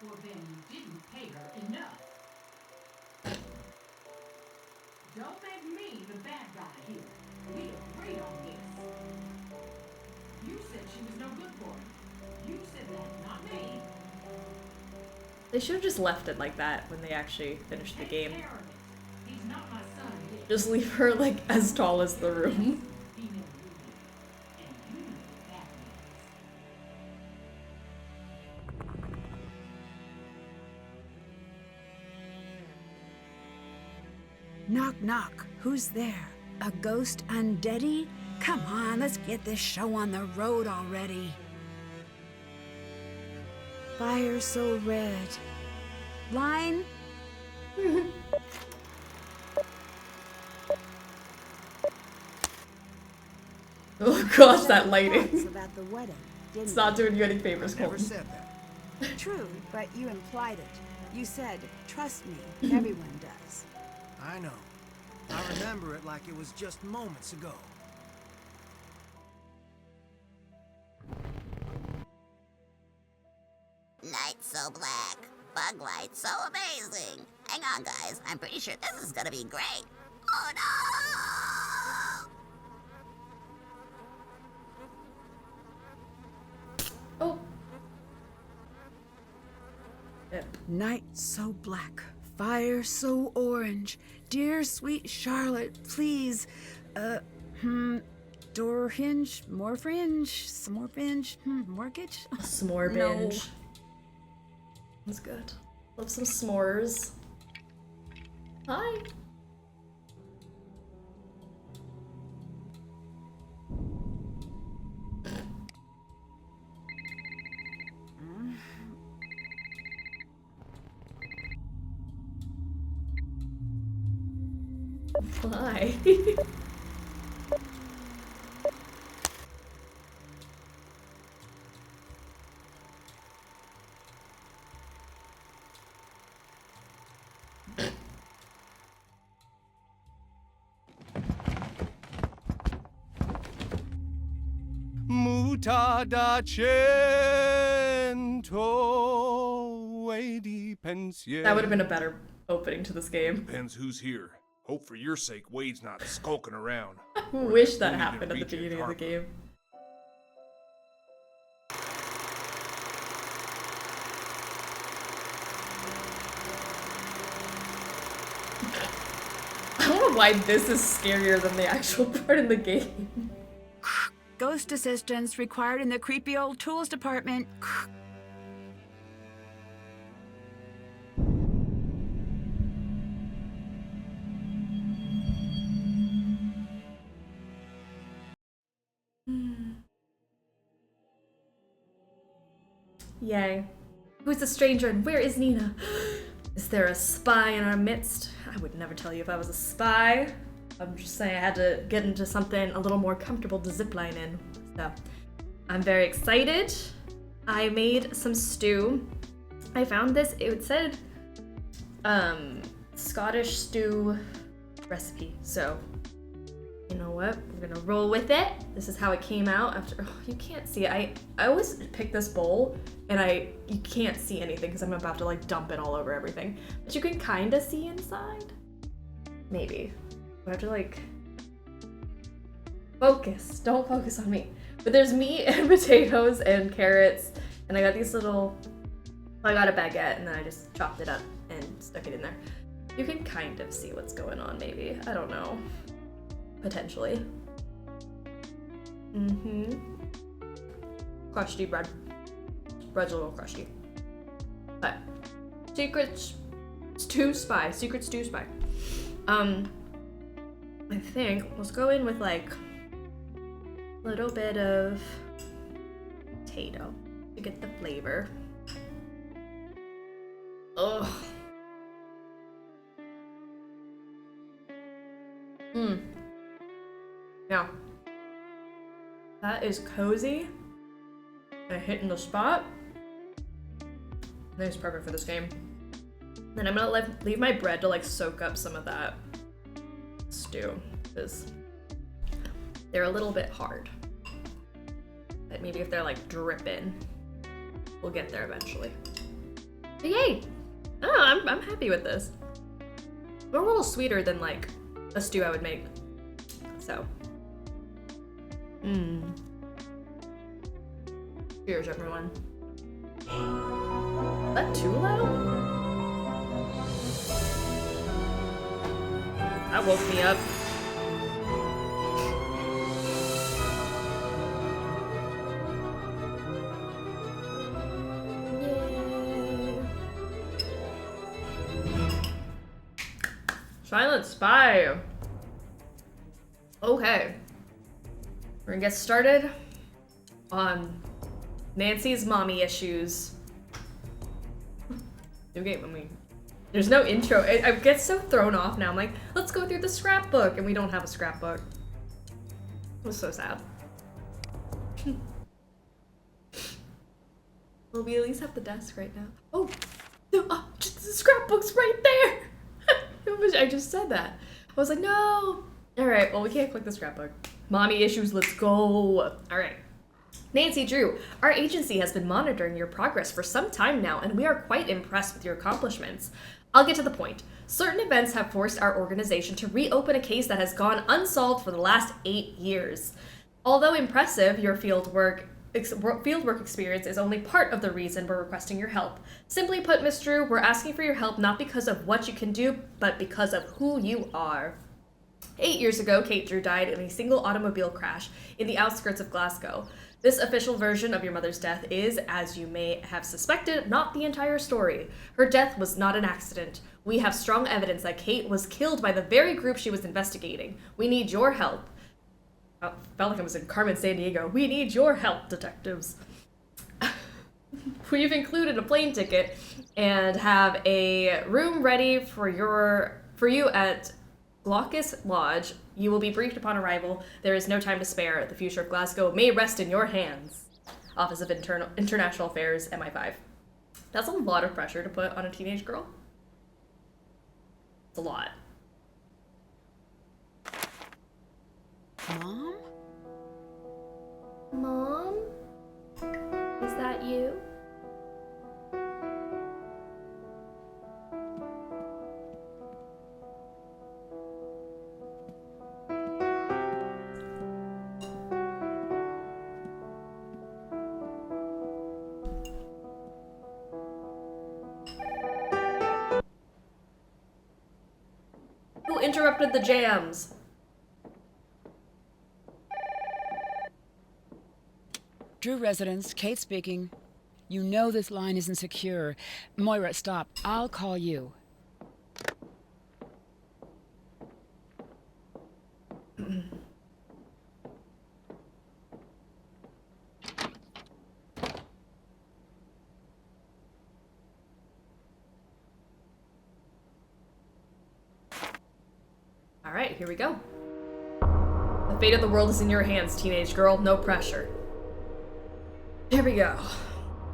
Well, then you didn't pay her enough. Don't make me the bad guy here. We agreed on this. You said she was no good for it. You said that, not me. They should have just left it like that when they actually finished the game. He's not my son. Just leave her, like, as tall as the room. He never knew me. And you know what that means. Knock, knock. Who's there? A ghost undeady? Come on, let's get this show on the road already. Fire so red. Line? Oh gosh, that lighting. About the wedding, didn't It's not you? doing you any favors, Never Colton. said that. True, but you implied it. You said, trust me, everyone does. I know. I remember it like it was just moments ago. Night so black, bug light so amazing. Hang on, guys. I'm pretty sure this is gonna be great. Oh no! Oh. Night so black, fire so orange. Dear sweet Charlotte, please, door hinge, more fringe, some more binge, mortgage? S'more No. binge. That's good. Love some s'mores. Hi. Why? Mutada cento di pensiero. That would have been a better opening to this game. Depends who's here. Hope for your sake Wade's not skulking around. I wish that happened at the beginning of the game. I don't know why this is scarier than the actual part in the game. Ghost assistance required in the creepy old tools department. Yay. Who's the stranger and where is Nina? Is there a spy in our midst? I would never tell you if I was a spy. I'm just saying I had to get into something a little more comfortable to zipline in. So, I'm very excited. I made some stew. I found this, it said, Scottish stew recipe. So, you know what? We're gonna roll with it. This is how it came out after, oh, you can't see it. I always pick this bowl and you can't see anything because I'm about to like dump it all over everything. But you can kind of see inside. Maybe. I have to like focus. Don't focus on me. But there's meat and potatoes and carrots, and I got these little. I got a baguette and then I just chopped it up and stuck it in there. You can kind of see what's going on, maybe. I don't know. Potentially. Crusty bread. Bread's a little crusty. But secret stew spy. I think let's go in with like a little bit of potato to get the flavor. Ugh. Now, that is cozy and hitting the spot. I think it's perfect for this game. Then I'm gonna leave my bread to like soak up some of that stew because they're a little bit hard. But maybe if they're like dripping, we'll get there eventually. But yay! Oh, I'm happy with this. They're a little sweeter than like a stew I would make. So. Cheers, everyone. Is that too loud? That woke me up. Yay. Silent Spy. Okay. We're gonna get started on Nancy's mommy issues. New game, There's no intro. I get so thrown off now. I'm like, let's go through the scrapbook, and we don't have a scrapbook. It was so sad. Well, we at least have the desk right now. Oh, just the scrapbook's right there. I just said that. I was like, no. All right, well, we can't click the scrapbook. Mommy issues, let's go. All right. Nancy Drew, our agency has been monitoring your progress for some time now, and we are quite impressed with your accomplishments. I'll get to the point. Certain events have forced our organization to reopen a case that has gone unsolved for the last 8 years. Although impressive, your fieldwork experience is only part of the reason we're requesting your help. Simply put, Miss Drew, we're asking for your help not because of what you can do, but because of who you are. 8 years ago, Kate Drew died in a single automobile crash in the outskirts of Glasgow. This official version of your mother's death is, as you may have suspected, not the entire story. Her death was not an accident. We have strong evidence that Kate was killed by the very group she was investigating. We need your help. Oh, felt like I was in Carmen Sandiego. We need your help, detectives. We've included a plane ticket and have a room ready for you at Glaucus Lodge. You will be briefed upon arrival. There is no time to spare. The future of Glasgow may rest in your hands. Office of International Affairs, MI5. That's a lot of pressure to put on a teenage girl. It's a lot. Mom? Mom? Is that you? Who interrupted the jams? Drew residence, Kate speaking. You know this line isn't secure. Moira, stop. I'll call you. All right, here we go. The fate of the world is in your hands, teenage girl. No pressure. Here we go.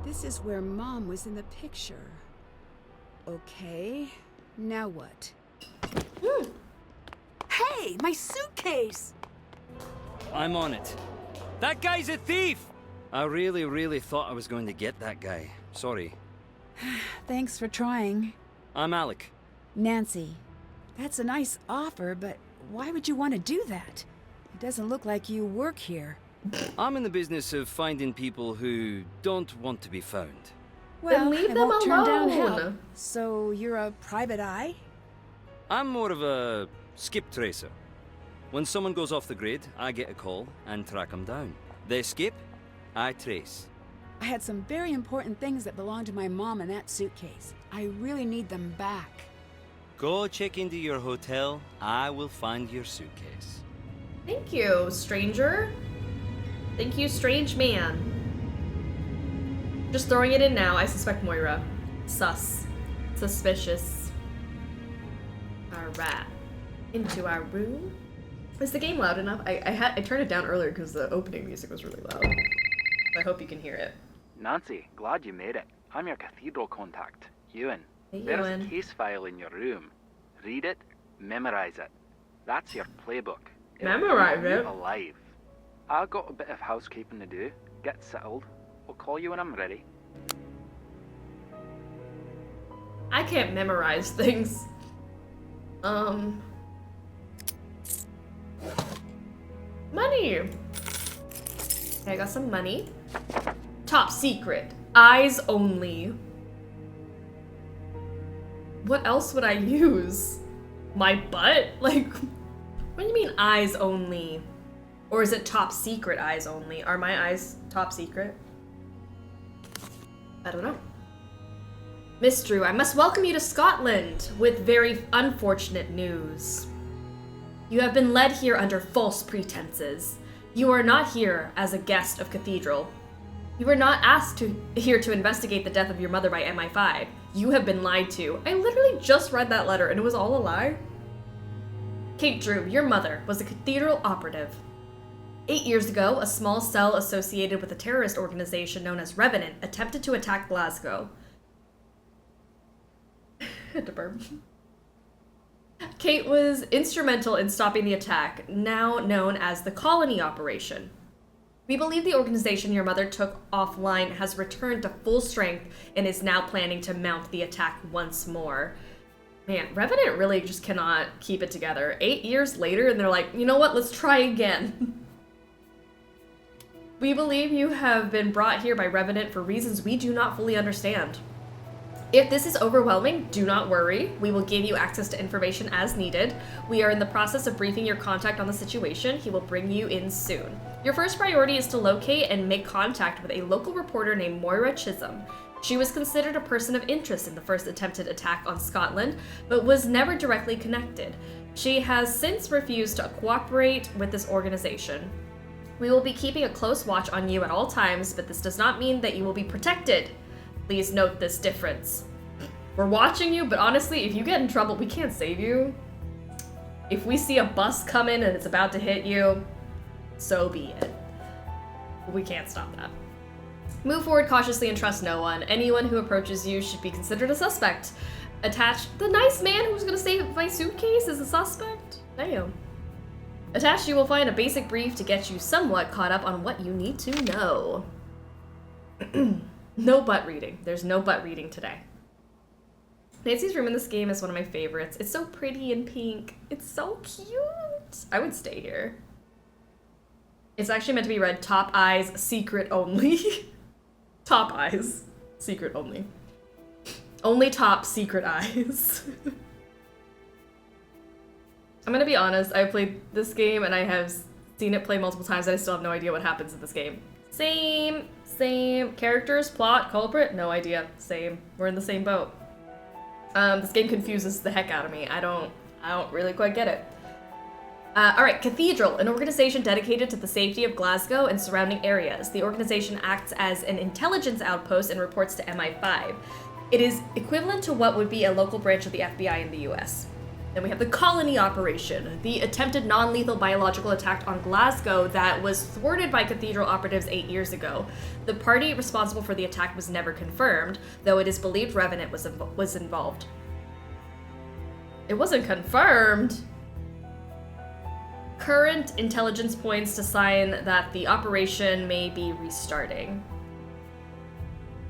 This is where Mom was in the picture. Okay, now what? Hey, my suitcase! I'm on it. That guy's a thief! I really thought I was going to get that guy. Sorry. Thanks for trying. I'm Alec. Nancy, that's a nice offer, but why would you want to do that? It doesn't look like you work here. I'm in the business of finding people who don't want to be found. Well, then leave I them won't turn down alone. help. So you're a private eye? I'm more of a skip tracer. When someone goes off the grid, I get a call and track them down. They skip, I trace. I had some very important things that belonged to my mom in that suitcase. I really need them back. Go check into your hotel. I will find your suitcase. Thank you, stranger. Thank you, strange man. Just throwing it in now, I suspect Moira. Sus. Suspicious. Alright. Into our room. Is the game loud enough? I turned it down earlier because the opening music was really loud. I hope you can hear it. Nancy, glad you made it. I'm your cathedral contact, Ewan. Hey, There's Ewan. a case file in your room. Read it, memorize it. That's your playbook. It'll Memorize keep you it? alive. I've got a bit of housekeeping to do. Get settled. I'll call you when I'm ready. I can't memorize things. Money. Okay, I got some money. Top secret. Eyes only. What else would I use? My butt? Like, what do you mean eyes only? Or is it top secret eyes only? Are my eyes top secret? I don't know. Miss Drew, I must welcome you to Scotland with very unfortunate news. You have been led here under false pretenses. You are not here as a guest of Cathedral. You were not asked here to investigate the death of your mother by MI5. You have been lied to. I literally just read that letter and it was all a lie. Kate Drew, your mother was a cathedral operative. 8 years ago, a small cell associated with a terrorist organization known as Revenant attempted to attack Glasgow. Had to burp. Kate was instrumental in stopping the attack, now known as the Colony Operation. We believe the organization your mother took offline has returned to full strength and is now planning to mount the attack once more. Man, Revenant really just cannot keep it together. 8 years later, and they're like, you know what, let's try again. We believe you have been brought here by Revenant for reasons we do not fully understand. If this is overwhelming, do not worry. We will give you access to information as needed. We are in the process of briefing your contact on the situation. He will bring you in soon. Your first priority is to locate and make contact with a local reporter named Moira Chisholm. She was considered a person of interest in the first attempted attack on Scotland, but was never directly connected. She has since refused to cooperate with this organization. We will be keeping a close watch on you at all times, but this does not mean that you will be protected. Please note this difference. We're watching you, but honestly, if you get in trouble, we can't save you. If we see a bus coming and it's about to hit you, so be it. We can't stop that. Move forward cautiously and trust no one. Anyone who approaches you should be considered a suspect. Attached, the nice man who's gonna save my suitcase is a suspect? Damn. Attached, you will find a basic brief to get you somewhat caught up on what you need to know. No butt reading. There's no butt reading today. Nancy's room in this game is one of my favorites. It's so pretty and pink. It's so cute. I would stay here. It's actually meant to be read top eyes, secret only. Top eyes, secret only. Only top secret eyes. I'm gonna be honest, I've played this game and I have seen it play multiple times and I still have no idea what happens in this game. Same. Characters, plot, culprit, no idea. Same. We're in the same boat. This game confuses the heck out of me. I don't really quite get it. Alright, Cathedral, an organization dedicated to the safety of Glasgow and surrounding areas. The organization acts as an intelligence outpost and reports to MI5. It is equivalent to what would be a local branch of the FBI in the US. Then we have the Colony Operation, the attempted non-lethal biological attack on Glasgow that was thwarted by Cathedral operatives 8 years ago. The party responsible for the attack was never confirmed, though it is believed Revenant was involved. It wasn't confirmed. Current intelligence points to sign that the operation may be restarting.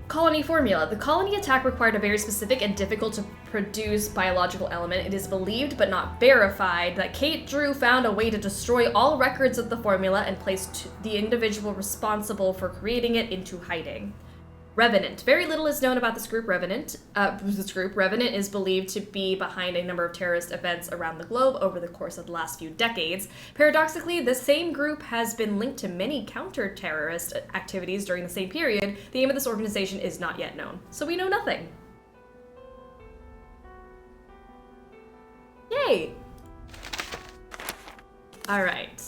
Colony formula. The colony attack required a very specific and difficult to produce biological element. It is believed, but not verified, that Kate Drew found a way to destroy all records of the formula and placed the individual responsible for creating it into hiding. Revenant. Very little is known about this group, Revenant. Revenant is believed to be behind a number of terrorist events around the globe over the course of the last few decades. Paradoxically, this same group has been linked to many counter-terrorist activities during the same period. The aim of this organization is not yet known, so we know nothing. Yay! Alright.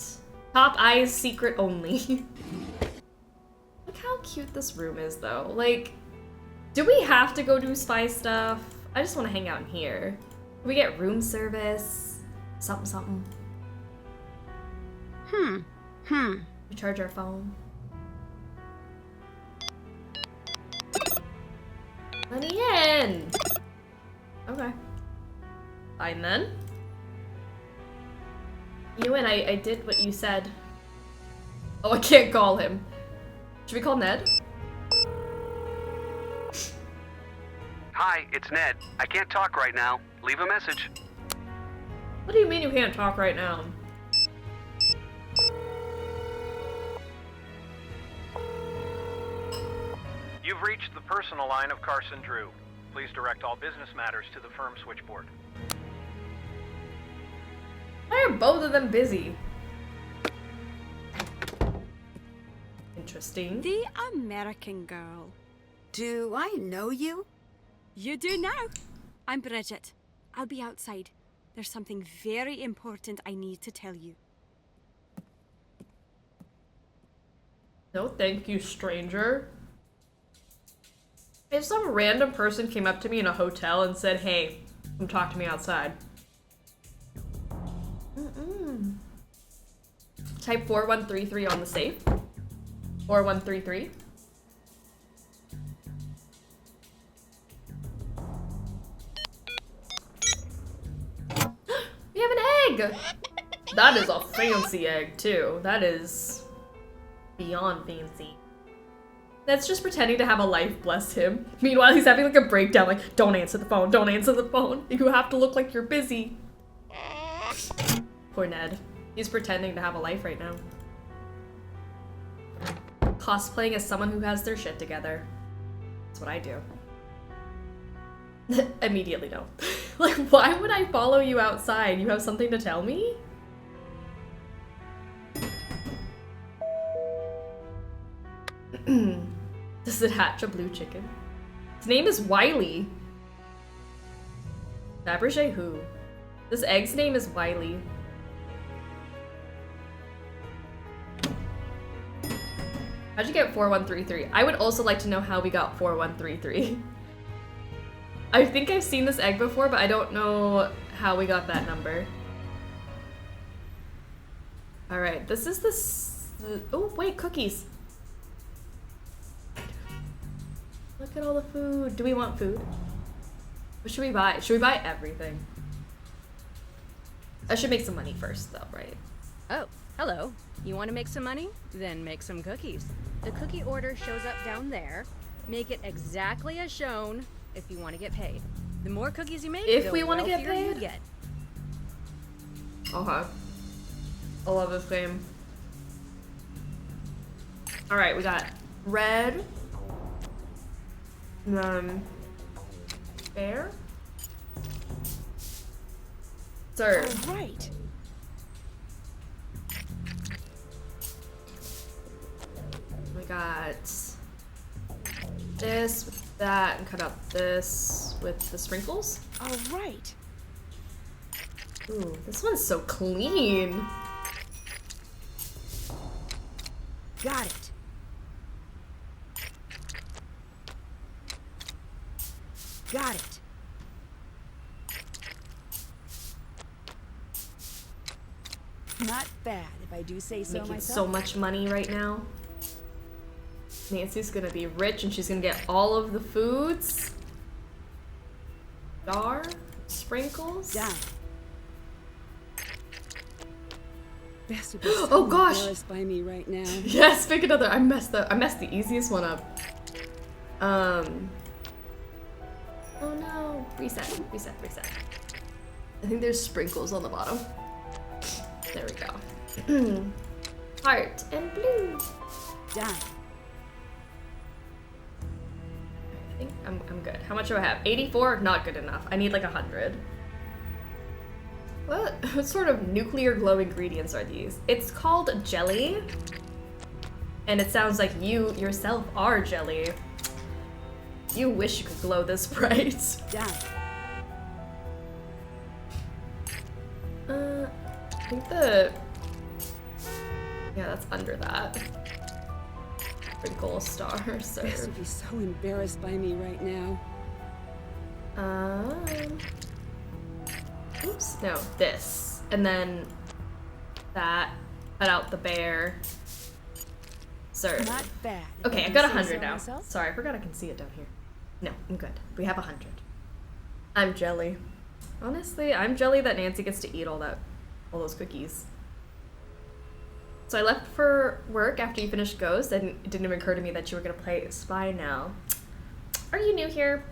Top eyes, secret only. Look how cute this room is, though. Like, do we have to go do spy stuff? I just want to hang out in here. Can we get room service? Something. We charge our phone. Let me in! Okay. Fine then. You and I did what you said. Oh, I can't call him. Should we call Ned? Hi, it's Ned. I can't talk right now. Leave a message. What do you mean you can't talk right now? You've reached the personal line of Carson Drew. Please direct all business matters to the firm switchboard. Why are both of them busy? Interesting. The American girl. Do I know you? You do now. I'm Bridget. I'll be outside. There's something very important I need to tell you. No, thank you, stranger. If some random person came up to me in a hotel and said, hey, come talk to me outside. Type 4133 on the safe. 4133. We have an egg! That is a fancy egg, too. That is beyond fancy. That's just pretending to have a life, bless him. Meanwhile, he's having like a breakdown, like, don't answer the phone, don't answer the phone. You have to look like you're busy. Poor Ned. He's pretending to have a life right now. Cosplaying as someone who has their shit together. That's what I do. Immediately no. Like, why would I follow you outside? You have something to tell me? Does it hatch a blue chicken? His name is Wiley. Fabergé who? This egg's name is Wiley. How'd you get 4133? I would also like to know how we got 4133. I think I've seen this egg before, but I don't know how we got that number. Alright, this is the... Oh, wait, cookies. Look at all the food. Do we want food? What should we buy? Should we buy everything? I should make some money first, though, right? Oh, hello. You want to make some money? Then make some cookies. The cookie order shows up down there. Make it exactly as shown if you want to get paid. The more cookies you make, if we want to get paid? You get. Okay. I love this game. Alright, we got red. Bear? Serve. All right. We got this with that and cut out this with the sprinkles. All right. Ooh, this one's so clean. Got it. Got it. Not bad, if I do say so Making myself. so much money right now. Nancy's gonna be rich and she's gonna get all of the foods. Star, sprinkles. Done. Best would be so Oh gosh! embarrassed by me right now. Yes, pick another. I messed the easiest one up. Oh no! Reset. I think there's sprinkles on the bottom. There we go. Heart and blue. Done. I think I'm good. How much do I have? 84? Not good enough. I need like 100. What sort of nuclear glow ingredients are these? It's called jelly. And it sounds like you yourself are jelly. You wish you could glow this bright. Done. I think yeah, that's under that. Sprinkle star serve. Best would be so embarrassed by me right now. Oops, no, this. And then that. Cut out the bear. Serve. Not bad. Okay, I got 100 now. Sorry, I forgot I can see it down here. No, I'm good. We have 100. I'm jelly. Honestly, I'm jelly that Nancy gets to eat all those cookies. So I left for work after you finished Ghost, and it didn't even occur to me that you were gonna play Spy now. Are you new here?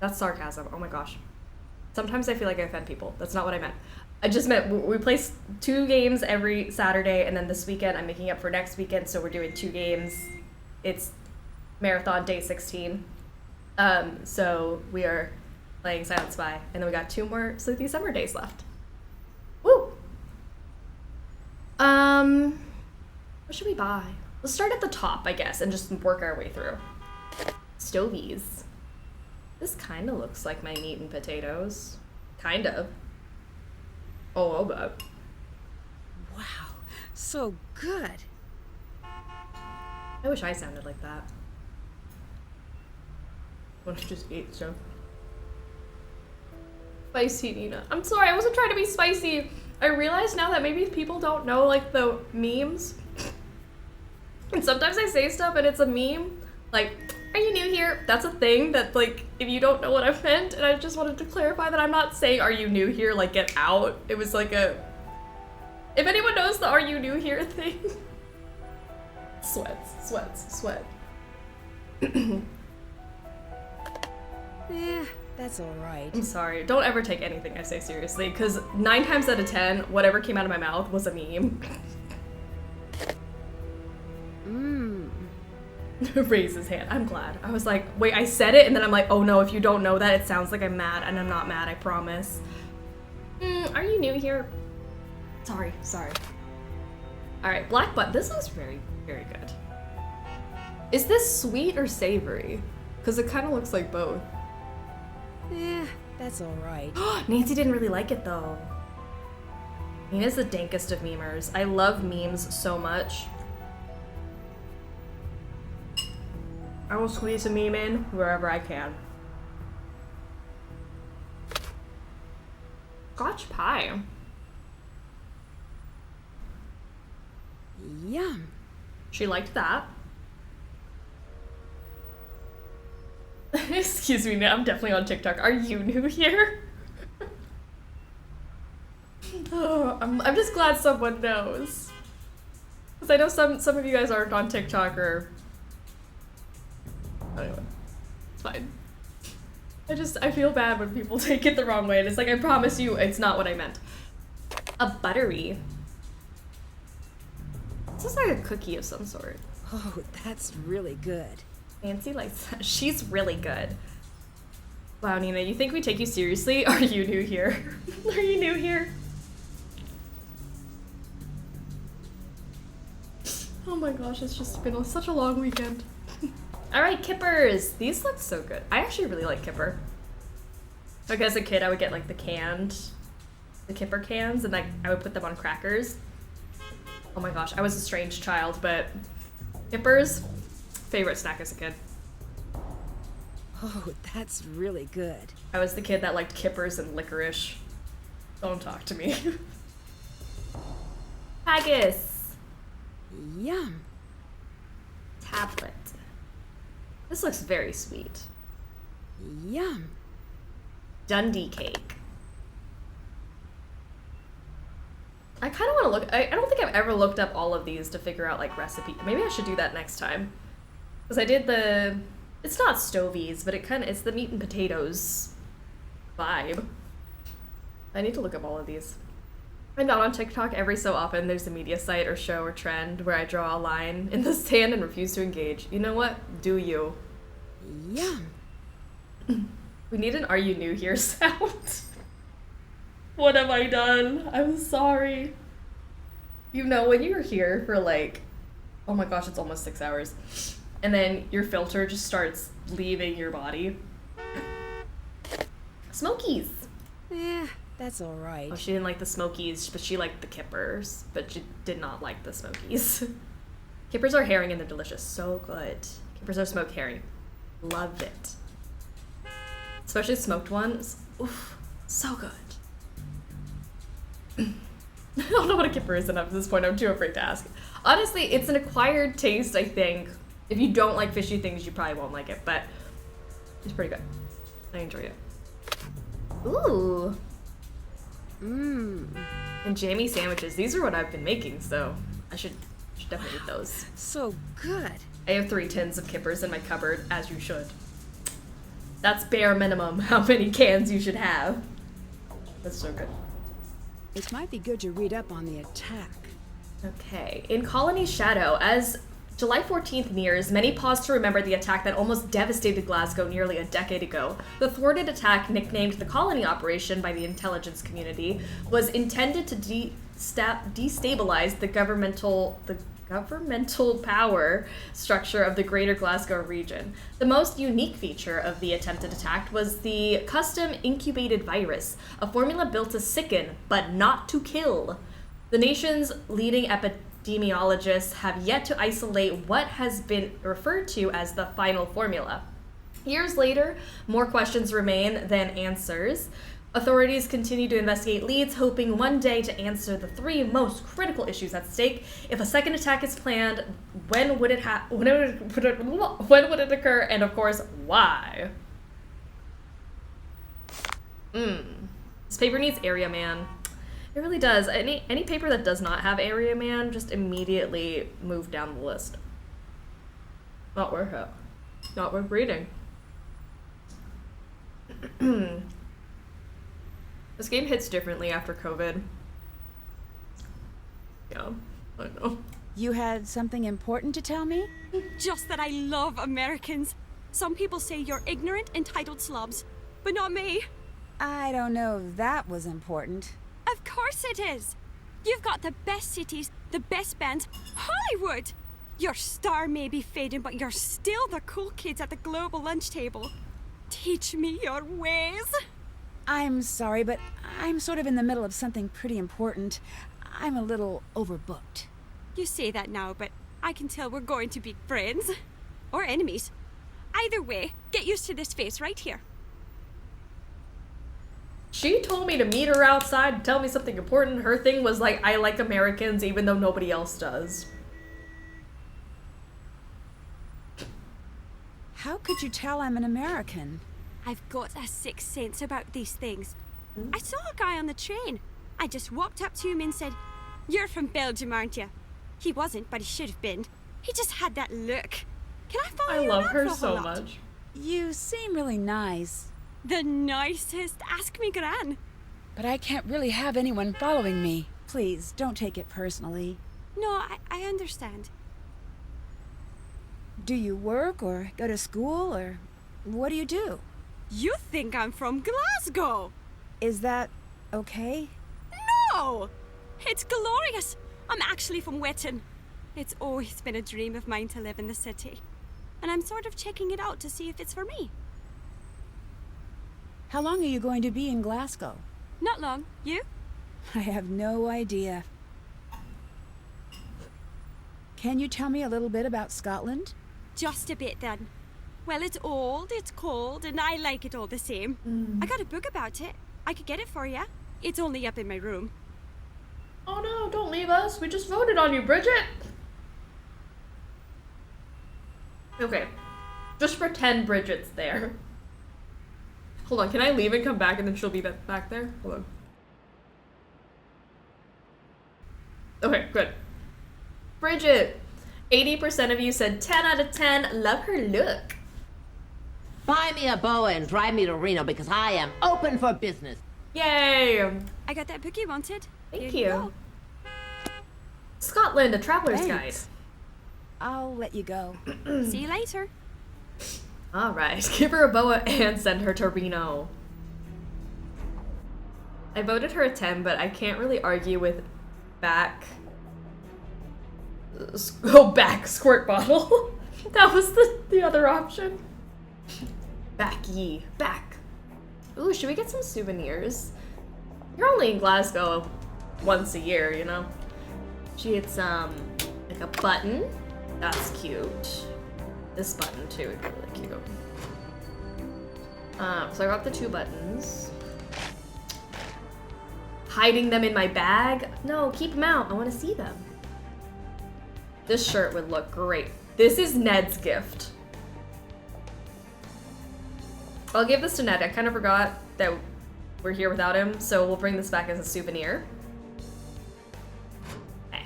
That's sarcasm. Oh my gosh. Sometimes I feel like I offend people. That's not what I meant. I just meant we play 2 games every Saturday, and then this weekend I'm making up for next weekend, so we're doing 2 games. It's marathon day 16. So we are playing Silent Spy, and then we got 2 more Sleuthy summer days left. Woo! What should we buy? Let's start at the top, I guess, and just work our way through. Stovies. This kind of looks like my meat and potatoes. Kind of. Oh, I'll bet. Wow, so good. I wish I sounded like that. When I just ate stuff. Spicy Nina. I'm sorry, I wasn't trying to be spicy. I realize now that maybe people don't know like the memes. And sometimes I say stuff and it's a meme. Like, are you new here? That's a thing that like, if you don't know what I meant, and I just wanted to clarify that I'm not saying are you new here, like get out. It was like a, if anyone knows the are you new here thing. Sweat. That's all right. I'm sorry. Don't ever take anything I say seriously, because 9 times out of 10, whatever came out of my mouth was a meme. Raise his hand. I'm glad. I was like, wait, I said it, and then I'm like, oh no, if you don't know that, it sounds like I'm mad, and I'm not mad, I promise. Are you new here? Sorry. Alright, black butt. This looks very, very good. Is this sweet or savory? Because it kind of looks like both. That's all right. Nancy didn't really like it though. Nina's the dankest of memers. I love memes so much. I will squeeze a meme in wherever I can. Scotch pie. Yum. She liked that. Excuse me, I'm definitely on TikTok. Are you new here? Oh, I'm just glad someone knows. Because I know some of you guys aren't on TikTok or... Anyway, it's fine. I feel bad when people take it the wrong way, and it's like, I promise you, it's not what I meant. A buttery. This is like a cookie of some sort. Oh, that's really good. Nancy likes that. She's really good. Wow, Nina, you think we take you seriously? Are you new here? Are you new here? Oh my gosh, it's just been such a long weekend. Alright, kippers. These look so good. I actually really like kipper. Like as a kid, I would get like the kipper cans, and like I would put them on crackers. Oh my gosh, I was a strange child, but kippers, favorite snack as a kid. Oh, that's really good. I was the kid that liked kippers and licorice. Don't talk to me. Haggis. Yum. Tablet. This looks very sweet. Yum. Dundee cake. I kind of want to look, I don't think I've ever looked up all of these to figure out like recipe. Maybe I should do that next time. Because I did the, it's not Stovies, but it's the meat and potatoes vibe. I need to look up all of these. I'm not on TikTok. Every so often there's a media site or show or trend where I draw a line in the sand and refuse to engage. You know what? Do you? Yum. We need an "Are you new here" sound. What have I done? I'm sorry. You know, when you're here for like, oh my gosh, it's almost 6 hours, and then your filter just starts leaving your body. Smokies. That's all right. Oh, she didn't like the Smokies, but she liked the kippers, but she did not like the Smokies. Kippers are herring and they're delicious. So good. Kippers are smoked herring. Love it. Especially smoked ones. Oof, so good. I don't know what a kipper is enough at this point. I'm too afraid to ask. Honestly, it's an acquired taste, I think. If you don't like fishy things, you probably won't like it, but it's pretty good. I enjoy it. Ooh. And jammy sandwiches. These are what I've been making, so I should definitely eat those. So good. I have 3 tins of kippers in my cupboard, as you should. That's bare minimum how many cans you should have. That's so good. It might be good to read up on the attack. Okay. In Colony's shadow, as July 14th nears, many pause to remember the attack that almost devastated Glasgow nearly a decade ago. The thwarted attack, nicknamed the Colony Operation by the intelligence community, was intended to destabilize the governmental power structure of the greater Glasgow region. The most unique feature of the attempted attack was the custom incubated virus, a formula built to sicken, but not to kill. The nation's leading epidemiologists have yet to isolate what has been referred to as the final formula. Years later, more questions remain than answers. Authorities continue to investigate leads, hoping one day to answer the 3 most critical issues at stake. If a second attack is planned, when would it occur, and of course, why? This paper needs Area Man. It really does. Any paper that does not have Area Man, just immediately move down the list. Not worth it. Not worth reading. This game hits differently after COVID. Yeah, I know. You had something important to tell me? Just that I love Americans. Some people say you're ignorant, entitled slobs, but not me. I don't know if that was important. Of course it is. You've got the best cities, the best bands, Hollywood. Your star may be fading, but you're still the cool kids at the global lunch table. Teach me your ways. I'm sorry, but I'm sort of in the middle of something pretty important. I'm a little overbooked. You say that now, but I can tell we're going to be friends. Or enemies. Either way, get used to this face right here. She told me to meet her outside and tell me something important. Her thing was like, I like Americans even though nobody else does. How could you tell I'm an American? I've got a sixth sense about these things. I saw a guy on the train. I just walked up to him and said, "You're from Belgium, aren't you?" He wasn't, but he should have been. He just had that look. Can I follow you I love around her for a so whole lot? much. You seem really nice. The nicest. Ask me, Gran. But I can't really have anyone following me. Please, don't take it personally. No, I understand. Do you work or go to school or what do you do? You think I'm from Glasgow? Is that okay? No! It's glorious. I'm actually from Wetton. It's always been a dream of mine to live in the city. And I'm sort of checking it out to see if it's for me. How long are you going to be in Glasgow? Not long. You? I have no idea. Can you tell me a little bit about Scotland? Just a bit then. Well, it's old, it's cold, and I like it all the same. I got a book about it. I could get it for you. It's only up in my room. Oh no, don't leave us. We just voted on you, Bridget. Okay. Just pretend Bridget's there. Hold on, can I leave and come back and then she'll be back there? Hold on. Okay, good. Bridget, 80% of you said 10 out of 10. Love her look. Buy me a boa and drive me to Reno because I am open for business. Yay! I got that book you wanted. Thank Here you. Scotland, a traveler's guide. I'll let you go. See you later. Alright, give her a boa and send her to Reno. I voted her a 10, but I can't really argue with back squirt bottle. That was the other option. Back. Ooh, should we get some souvenirs? You're only in Glasgow once a year, you know? She gets like a button. That's cute. This button too would be really cute. So I got the 2 buttons. Hiding them in my bag? No, keep them out. I want to see them. This shirt would look great. This is Ned's gift. I'll give this to Ned. I kind of forgot that we're here without him, so we'll bring this back as a souvenir. Okay.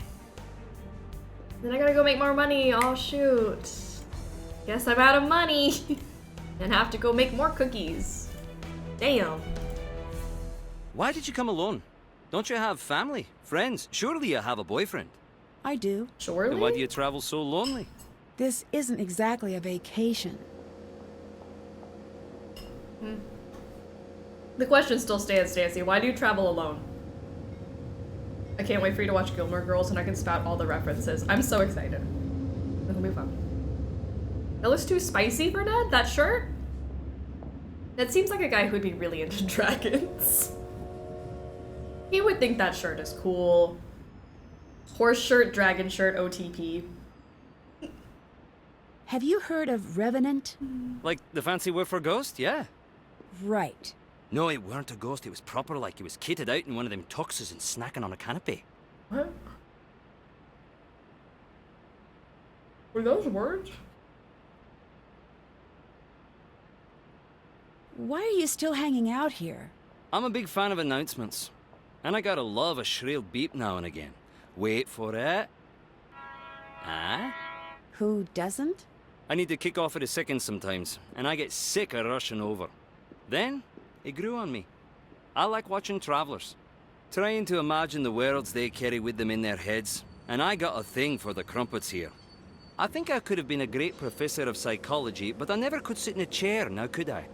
Then I gotta go make more money. Oh, shoot. Guess I'm out of money. And have to go make more cookies. Damn. Why did you come alone? Don't you have family, friends? Surely you have a boyfriend. I do. Surely? Then why do you travel so lonely? This isn't exactly a vacation. The question still stands, Stancy. Why do you travel alone? I can't wait for you to watch Gilmore Girls and I can spout all the references. I'm so excited. It'll be fun. That looks too spicy for Ned, that shirt? Ned seems like a guy who'd be really into dragons. He would think that shirt is cool. Horse shirt, dragon shirt, OTP. Have you heard of Revenant? Like the fancy word for ghost, yeah. Right. No, it weren't a ghost, it was proper like he was kitted out in one of them tuxes and snacking on a canopy. What? Were those words? Why are you still hanging out here? I'm a big fan of announcements. And I gotta love a shrill beep now and again. Wait for it. Ah? Who doesn't? I need to kick off at a second sometimes, and I get sick of rushing over. Then, it grew on me. I like watching travelers, trying to imagine the worlds they carry with them in their heads, and I got a thing for the crumpets here. I think I could have been a great professor of psychology, but I never could sit in a chair, now could I?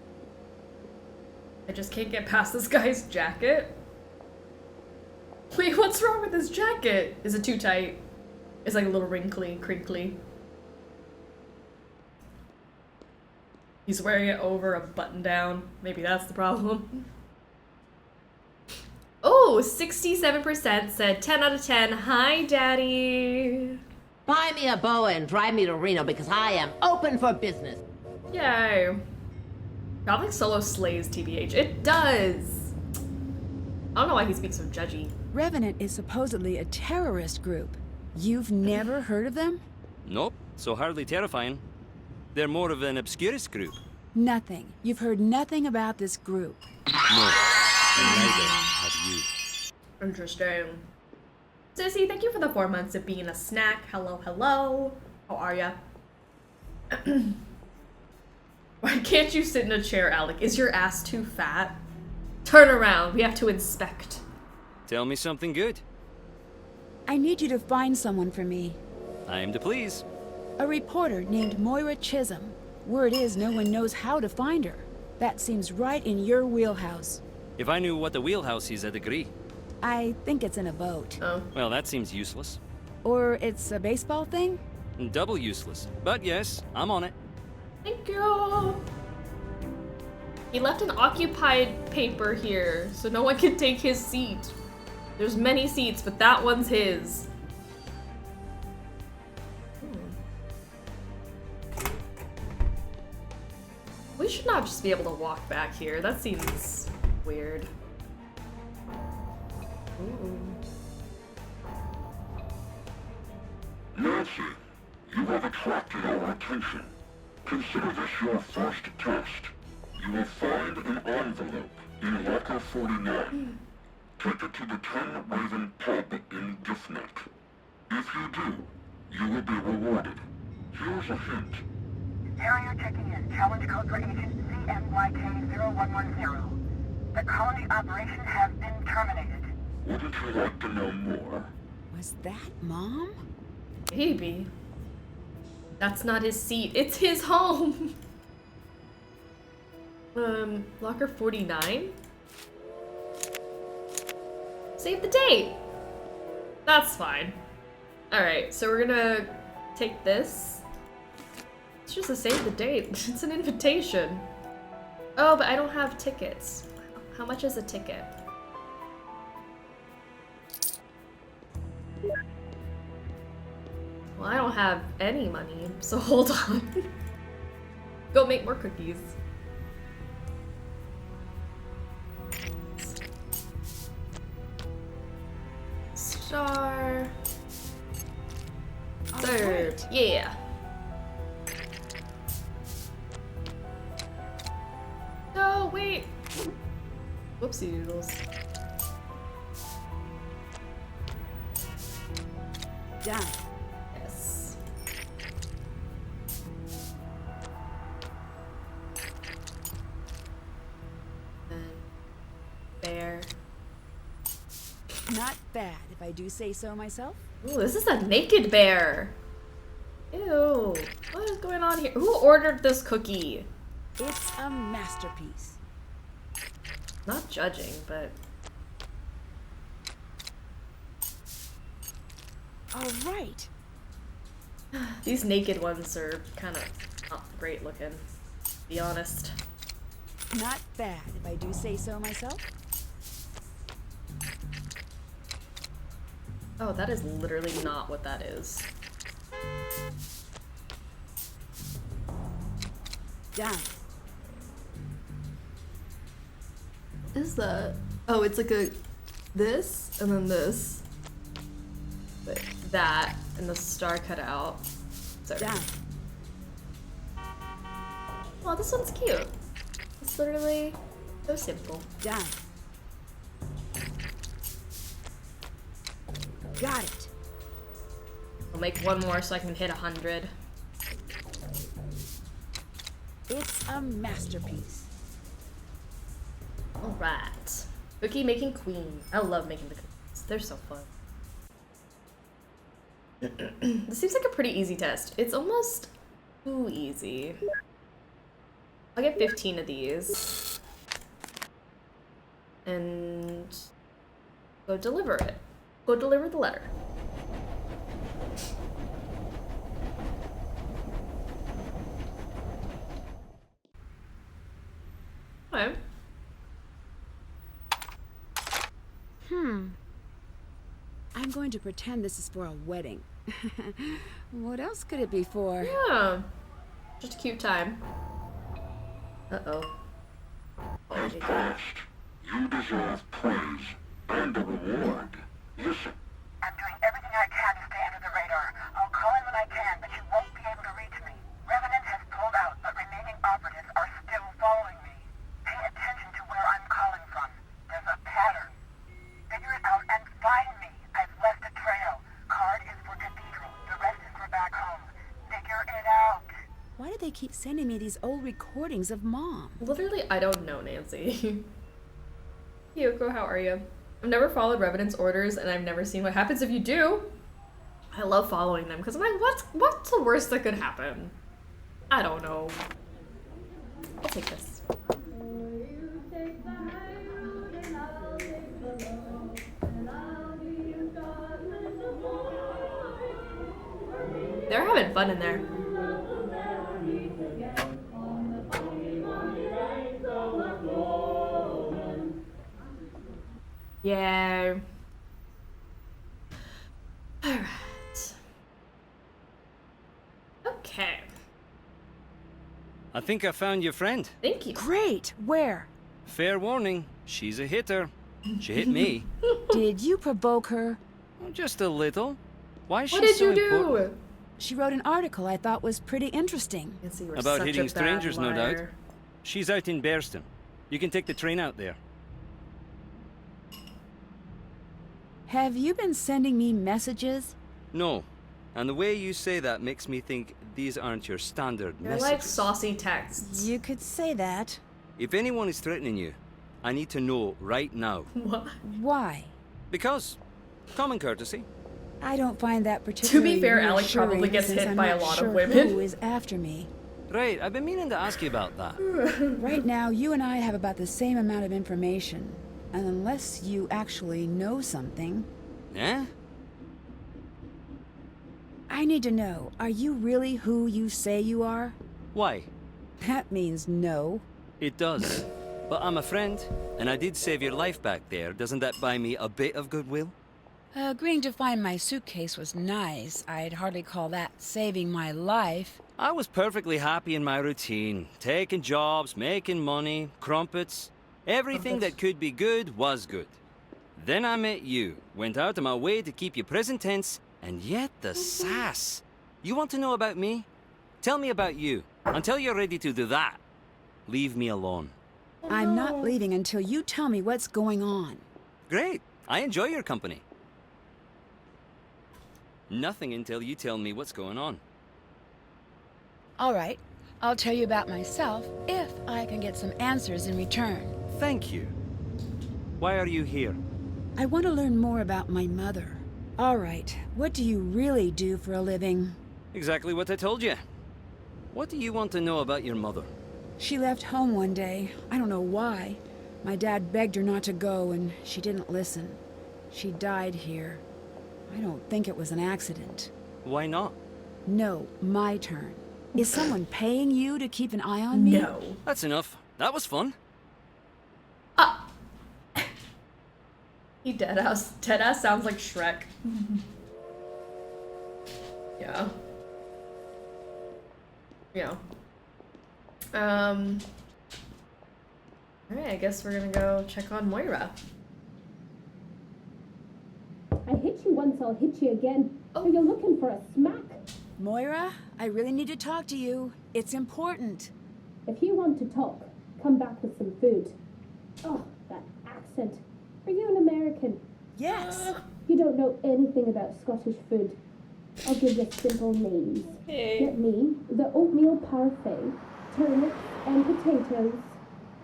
I just can't get past this guy's jacket. Wait, what's wrong with this jacket? Is it too tight? It's like a little wrinkly, crinkly. He's wearing it over a button down. Maybe that's the problem. Oh, 67% said 10 out of 10. Hi, Daddy. Buy me a boa and drive me to Reno because I am open for business. Yay. Gothic Solo slays TBH. It does. I don't know why he speaks so judgy. Revenant is supposedly a terrorist group. You've never heard of them? Nope, so hardly terrifying. They're more of an obscurist group. Nothing. You've heard nothing about this group. No, and neither have you. Interesting. Sissy, thank you for the 4 months of being a snack. Hello, hello. How are ya? Why can't you sit in a chair, Alec? Is your ass too fat? Turn around. We have to inspect. Tell me something good. I need you to find someone for me. I am to please. A reporter named Moira Chisholm. Word is no one knows how to find her. That seems right in your wheelhouse. If I knew what the wheelhouse is, I'd agree. I think it's in a boat. Oh. Well, that seems useless. Or it's a baseball thing? Double useless. But yes, I'm on it. Thank you. He left an occupied paper here, so no one can take his seat. There's many seats, but that one's his. We should not just be able to walk back here. That seems weird. Ooh. Nancy, you have attracted our attention. Consider this your first test. You will find an envelope in locker 49. Take it to the 10 Raven pub in Giftnet. If you do, you will be rewarded. Here's a hint. Harrier checking in. Challenge code for agent CMYK0110. The colony operation has been terminated. Wouldn't you like to know more? Was that Mom? Maybe. That's not his seat. It's his home. Locker 49? Save the date. That's fine. Alright, so we're gonna take this. It's just a save the date. It's an invitation. Oh, but I don't have tickets. How much is a ticket? Well, I don't have any money, so hold on. Go make more cookies. Star. Third. Yeah. No, wait. Whoopsie doodles. Done. Yes. And bear. Not bad, if I do say so myself. Ooh, this is a naked bear. Ew. What is going on here? Who ordered this cookie? It's a masterpiece. Not judging, but... All right. These naked ones are kind of not great looking, to be honest. Not bad, if I do say so myself. Oh, that is literally not what that is. Done. What is that? Oh, it's like a this and then this. But that and the star cut out. Sorry. Done. Oh, this one's cute. It's literally so simple. Done. Got it. I'll make one more so I can hit 100. It's a masterpiece. Alright. Cookie making queen. I love making the cookies. They're so fun. This seems like a pretty easy test. It's almost too easy. I'll get 15 of these. And go deliver it. Go deliver the letter. Okay. I'm going to pretend this is for a wedding. What else could it be for? Yeah. Just a cute time. Uh-oh. As promised, you deserve praise and a reward. Listen. I'm doing everything I can to stay under the radar. I'll call in when I can, but you won't be able to reach me. Revenant has pulled out, but remaining operatives are still following me. Pay attention to where I'm calling from. There's a pattern. Figure it out and find me. I've left a trail. Card is for Cathedral. The rest is for back home. Figure it out. Why do they keep sending me these old recordings of Mom? Literally, I don't know, Nancy. Yoko, how are you? I've never followed Revenant's orders, and I've never seen what happens if you do. I love following them, because I'm like, what's the worst that could happen? I don't know. I'll take this. They're having fun in there. Yeah. Alright. Okay. I think I found your friend. Thank you. Great. Where? Fair warning, she's a hitter. She hit me. Did you provoke her? Just a little. Why is What she did so you do? important? She wrote an article I thought was pretty interesting. About hitting strangers, no doubt. She's out in Bearston. You can take the train out there. Have you been sending me messages? No. And the way you say that makes me think these aren't your standard They're messages. like saucy texts. You could say that. If anyone is threatening you, I need to know right now. What? Why? Because common courtesy. I don't find that particularly To be fair, Alec reassuring probably gets since hit I'm by not a lot sure of women. Who is after me? Right, I've been meaning to ask you about that. Right now, you and I have about the same amount of information. And unless you actually know something... Yeah? I need to know, are you really who you say you are? Why? That means no. It does. But I'm a friend, and I did save your life back there. Doesn't that buy me a bit of goodwill? Agreeing to find my suitcase was nice. I'd hardly call that saving my life. I was perfectly happy in my routine. Taking jobs, making money, crumpets. Everything that could be good was good. Then I met you, went out of my way to keep you present tense, and yet the sass. You want to know about me? Tell me about you. Until you're ready to do that, leave me alone. I'm not leaving until you tell me what's going on. Great. I enjoy your company. Nothing until you tell me what's going on. All right, I'll tell you about myself if I can get some answers in return. Thank you. Why are you here? I want to learn more about my mother. All right, what do you really do for a living? Exactly what I told you. What do you want to know about your mother? She left home one day. I don't know why. My dad begged her not to go, and she didn't listen. She died here. I don't think it was an accident. Why not? No, my turn. Is someone paying you to keep an eye on me? No. That's enough. That was fun. He deadass sounds like Shrek. Yeah. Yeah. Alright, I guess we're gonna go check on Moira. I hit you once, I'll hit you again. Are you looking for a smack? Moira, I really need to talk to you. It's important. If you want to talk, come back with some food. Oh, that accent. Are you an American? Yes. You don't know anything about Scottish food. I'll give you simple names. Okay. Get me the oatmeal parfait, turnips and potatoes,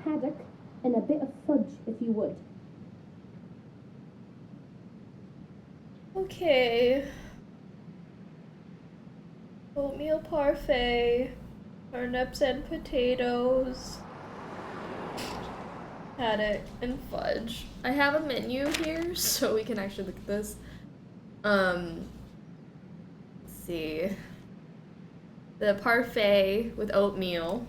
haddock, and a bit of fudge if you would. Okay. Oatmeal parfait, turnips and potatoes, haddock and fudge. I have a menu here, so we can actually look at this. Let's see. The parfait with oatmeal.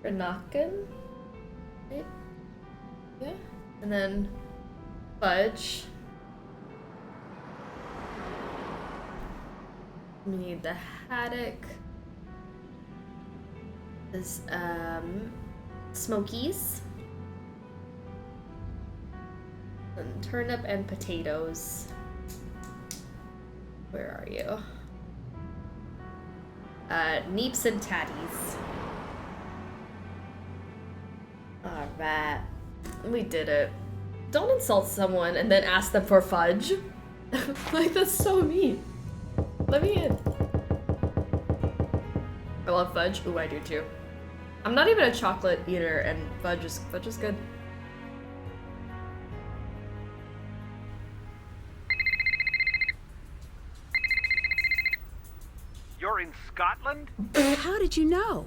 Renaken? Right? Yeah. And then fudge. We need the haddock. This smokies. And turnip and potatoes. Where are you? Neeps and tatties. Alright. We did it. Don't insult someone and then ask them for fudge. Like, that's so mean. Let me in. I love fudge. Ooh, I do too. I'm not even a chocolate eater, and fudge is good. You're in Scotland? How did you know?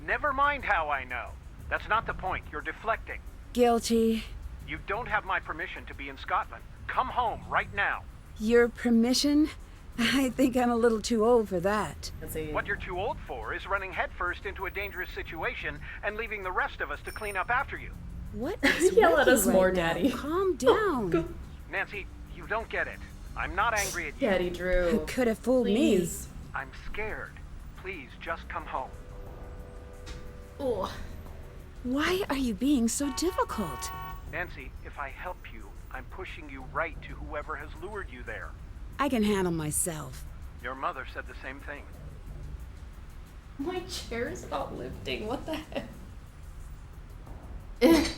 Never mind how I know. That's not the point. You're deflecting. Guilty. You don't have my permission to be in Scotland. Come home right now. Your permission? I think I'm a little too old for that. What you're too old for is running headfirst into a dangerous situation and leaving the rest of us to clean up after you. What is Yell at with us you more, right now? Daddy. Calm down. Nancy, you don't get it. I'm not angry at you. Daddy Drew. You could have fooled Please. I'm scared. Please, just come home. Oh. Why are you being so difficult? Nancy, if I help you, I'm pushing you right to whoever has lured you there. I can handle myself. Your mother said the same thing. My chair's not lifting. What the heck?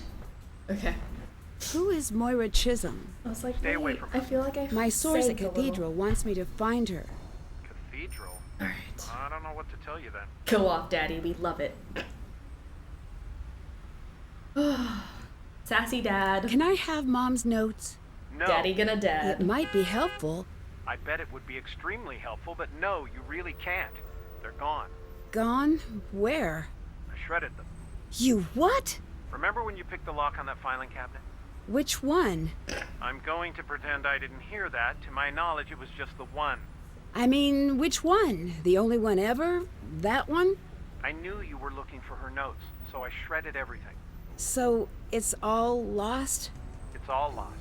Okay. Who is Moira Chisholm? I was like, Stay away wait, from I feel like I My source at sank a little. Cathedral wants me to find her. Cathedral? Alright. I don't know what to tell you then. Go off, Daddy. We love it. Sassy Dad. Can I have Mom's notes? No. Daddy gonna dad. It might be helpful. I bet it would be extremely helpful, but no, you really can't. They're gone. Gone? Where? I shredded them. You what? Remember when you picked the lock on that filing cabinet? Which one? I'm going to pretend I didn't hear that. To my knowledge, it was just the one. I mean, which one? The only one ever? That one? I knew you were looking for her notes, so I shredded everything. So, it's all lost? It's all lost.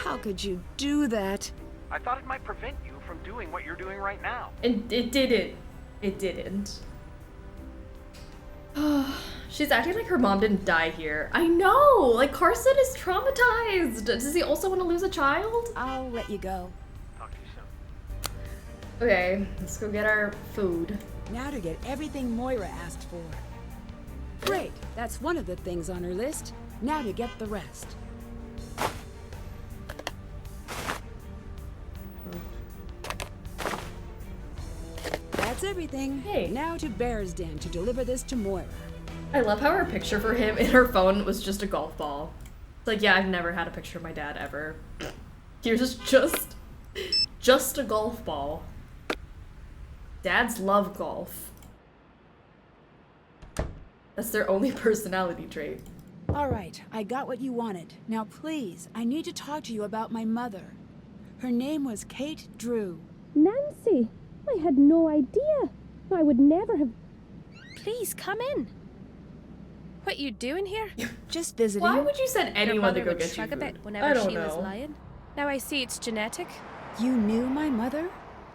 How could you do that? I thought it might prevent you from doing what you're doing right now. And it didn't. It didn't. She's acting like her mom didn't die here. I know! Like, Carson is traumatized! Does he also want to lose a child? I'll let you go. Talk to you soon. Okay, let's go get our food. Now to get everything Moira asked for. Great, that's one of the things on her list. Now to get the rest. That's everything. Hey. Now to Bear's Den to deliver this to Moira. I love how her picture for him in her phone was just a golf ball. It's like, yeah, I've never had a picture of my dad ever. Here's just a golf ball. Dads love golf. That's their only personality trait. All right, I got what you wanted. Now please, I need to talk to you about my mother. Her name was Kate Drew. Nancy, I had no idea. I would never have... Please, come in. What you doing here? Just visiting. Why would you send Your anyone to mother go would get you shrug a food? bit I whenever don't she was know. lying. Now I see it's genetic. You knew my mother?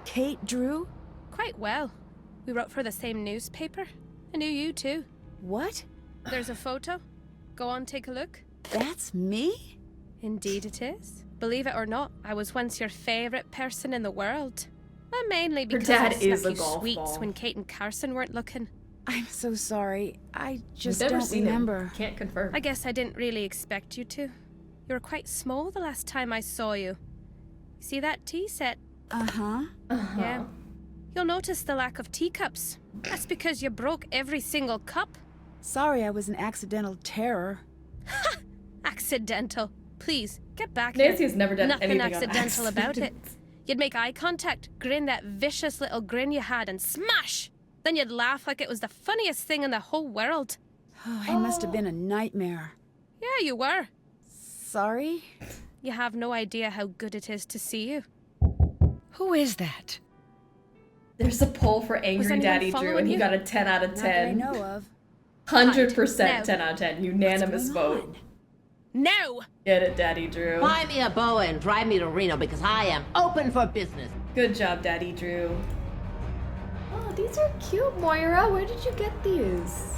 Kate Drew? Quite well. We wrote for the same newspaper. I knew you too. What? There's a photo. Go on, take a look. That's me? Indeed it is. Believe it or not, I was once your favorite person in the world. But mainly Her because dad I is snuck a you golf sweets ball. when Kate and Carson weren't looking. I'm so sorry. I just We've never don't seen remember. him. Can't confirm. I guess I didn't really expect you to. You were quite small the last time I saw you. See that tea set? Uh-huh. Yeah. You'll notice the lack of teacups. That's because you broke every single cup. Sorry I was an accidental terror. Accidental. Please, get back Nancy here. has never done Nothing anything on accidental about it. accident. You'd make eye contact, grin that vicious little grin you had, and smash! Then you'd laugh like it was the funniest thing in the whole world. Oh, I must have been a nightmare. Yeah, you were. Sorry? You have no idea how good it is to see you. Who is that? There's a poll for Was Angry anyone Daddy Drew, following and he you? got a 10 out of Not that I 10. know of. 100% Now. 10 out of 10. Unanimous vote. No! Get it, Daddy Drew. Buy me a boa and drive me to Reno because I am open for business. Good job, Daddy Drew. Oh, these are cute, Moira. Where did you get these?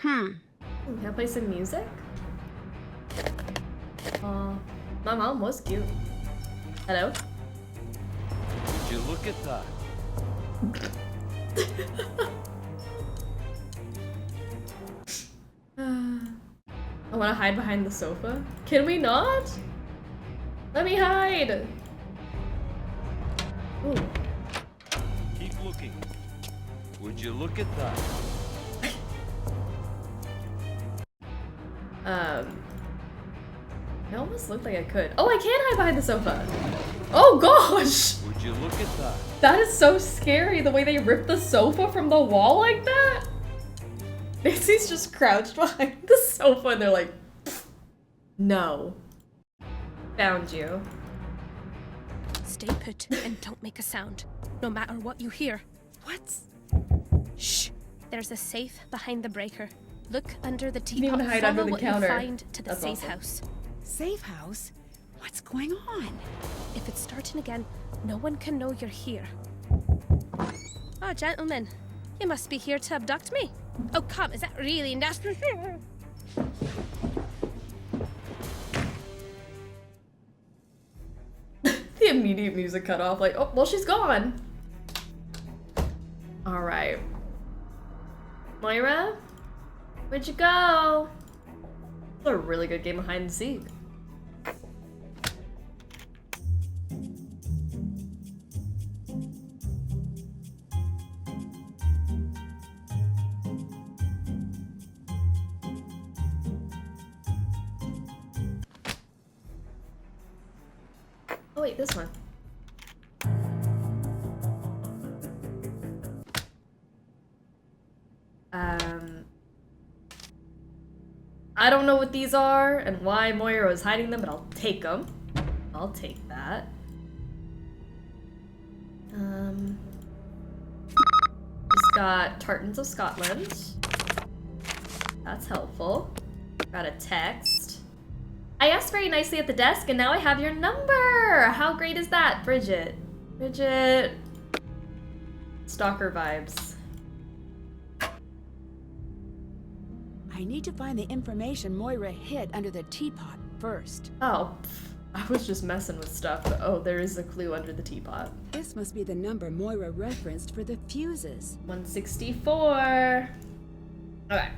Can I play some music? My mom was cute. Hello? Would you look at that? I want to hide behind the sofa. Can we not? Let me hide. Ooh. Keep looking. Would you look at that? It almost looked like I could. Oh, I can hide behind the sofa. Oh gosh! Would you look at that? That is so scary, the way they ripped the sofa from the wall like that. Nancy's just crouched behind the sofa and they're like, no. Found you. Stay put and don't make a sound, no matter what you hear. What? Shh. There's a safe behind the breaker. Look under the can teapot. even hide Follow under the what counter. you find to the That's safe awesome. house. Safe house? What's going on? If it's starting again, no one can know you're here. Oh, gentlemen, you must be here to abduct me. Oh, come, is that really nasty? The immediate music cut off, like, oh, well, she's gone. All right. Moira, where'd you go? It's a really good game of hide and seek. Oh wait, this one. I don't know what these are and why Moira was hiding them, but I'll take them. I'll take that. Just got Tartans of Scotland. That's helpful. Got a text. I asked very nicely at the desk and now I have your number! How great is that, Bridget? Bridget. Stalker vibes. I need to find the information Moira hid under the teapot first. Oh, I was just messing with stuff, but oh, there is a clue under the teapot. This must be the number Moira referenced for the fuses. 164. Okay.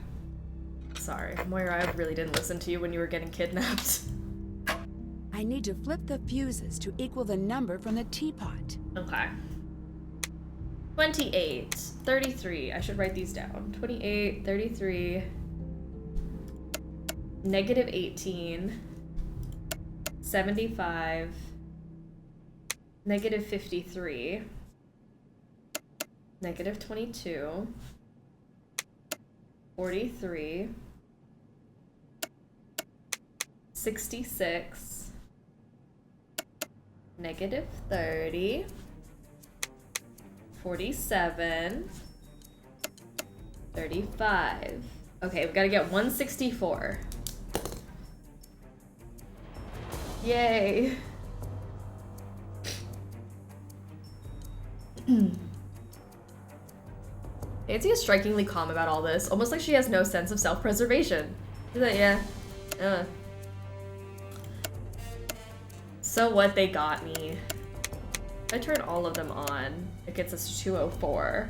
Sorry, Moira, I really didn't listen to you when you were getting kidnapped. I need to flip the fuses to equal the number from the teapot. Okay. 28, 33. I should write these down. 28, 33, negative 18, 75, negative 53, negative 22, 43, 66, negative 30, 47, 35. Okay, we gotta get 164. Yay. Nancy is strikingly calm about all this, almost like she has no sense of self-preservation. She's like, yeah. So what, they got me. If I turn all of them on, it gets us to 204.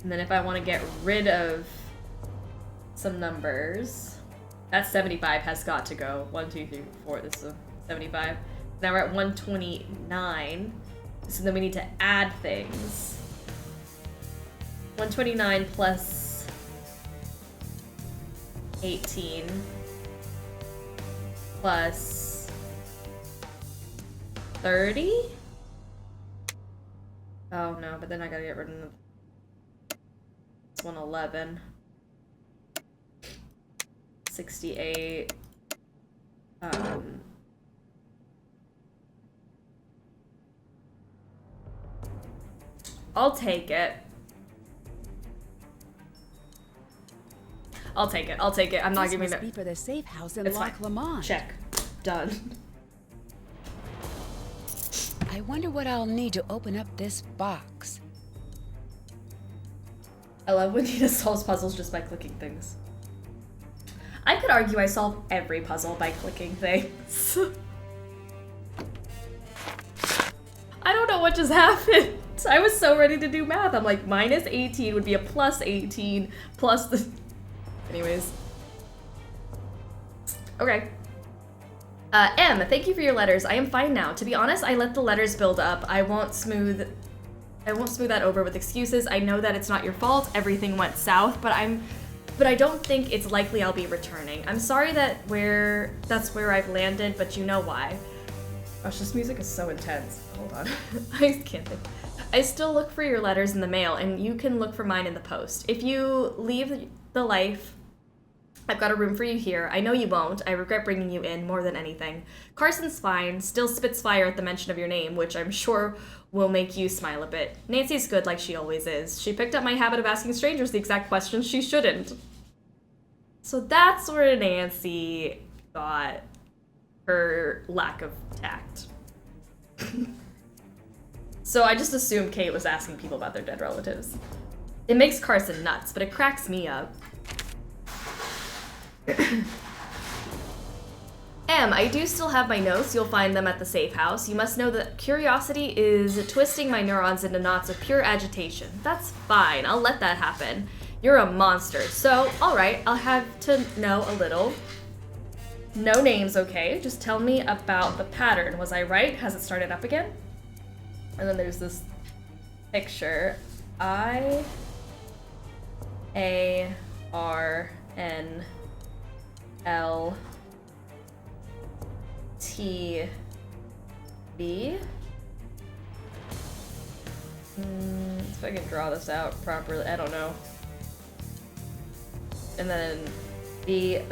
And then if I want to get rid of some numbers, that 75 has got to go. 1, 2, 3, 4, this is a 75. Now we're at 129. So then we need to add things. 129 plus 18 plus 30? Oh no, but then I gotta get rid of the 111. 68. I'll take it. I'll take it. I'll take it. I'm not giving it. This must be for the safe house in It's Loch fine. Lomond. Check. Done. I wonder what I'll need to open up this box. I love when Nina solves puzzles just by clicking things. I could argue I solve every puzzle by clicking things. I don't know what just happened. I was so ready to do math. I'm like, minus 18 would be a plus 18 plus the... Anyways. Okay. M, thank you for your letters. I am fine now. To be honest, I let the letters build up. I won't smooth that over with excuses. I know that it's not your fault. Everything went south, but I don't think it's likely I'll be returning. I'm sorry that's where I've landed, but you know why. Gosh, this music is so intense. Hold on. I can't think. I still look for your letters in the mail, and you can look for mine in the post. If you leave the life, I've got a room for you here. I know you won't. I regret bringing you in more than anything. Carson's fine, still spits fire at the mention of your name, which I'm sure will make you smile a bit. Nancy's good like she always is. She picked up my habit of asking strangers the exact questions she shouldn't. So that's where Nancy got her lack of tact. So I just assumed Kate was asking people about their dead relatives. It makes Carson nuts, but it cracks me up. I do still have my notes. You'll find them at the safe house. You must know that curiosity is twisting my neurons into knots of pure agitation. That's fine. I'll let that happen. You're a monster. So, alright, I'll have to know a little. No names, okay? Just tell me about the pattern. Was I right? Has it started up again? And then there's this picture. I-A-R-N-L-T-B. If I can draw this out properly, I don't know. And then B-O-P-C-E-S.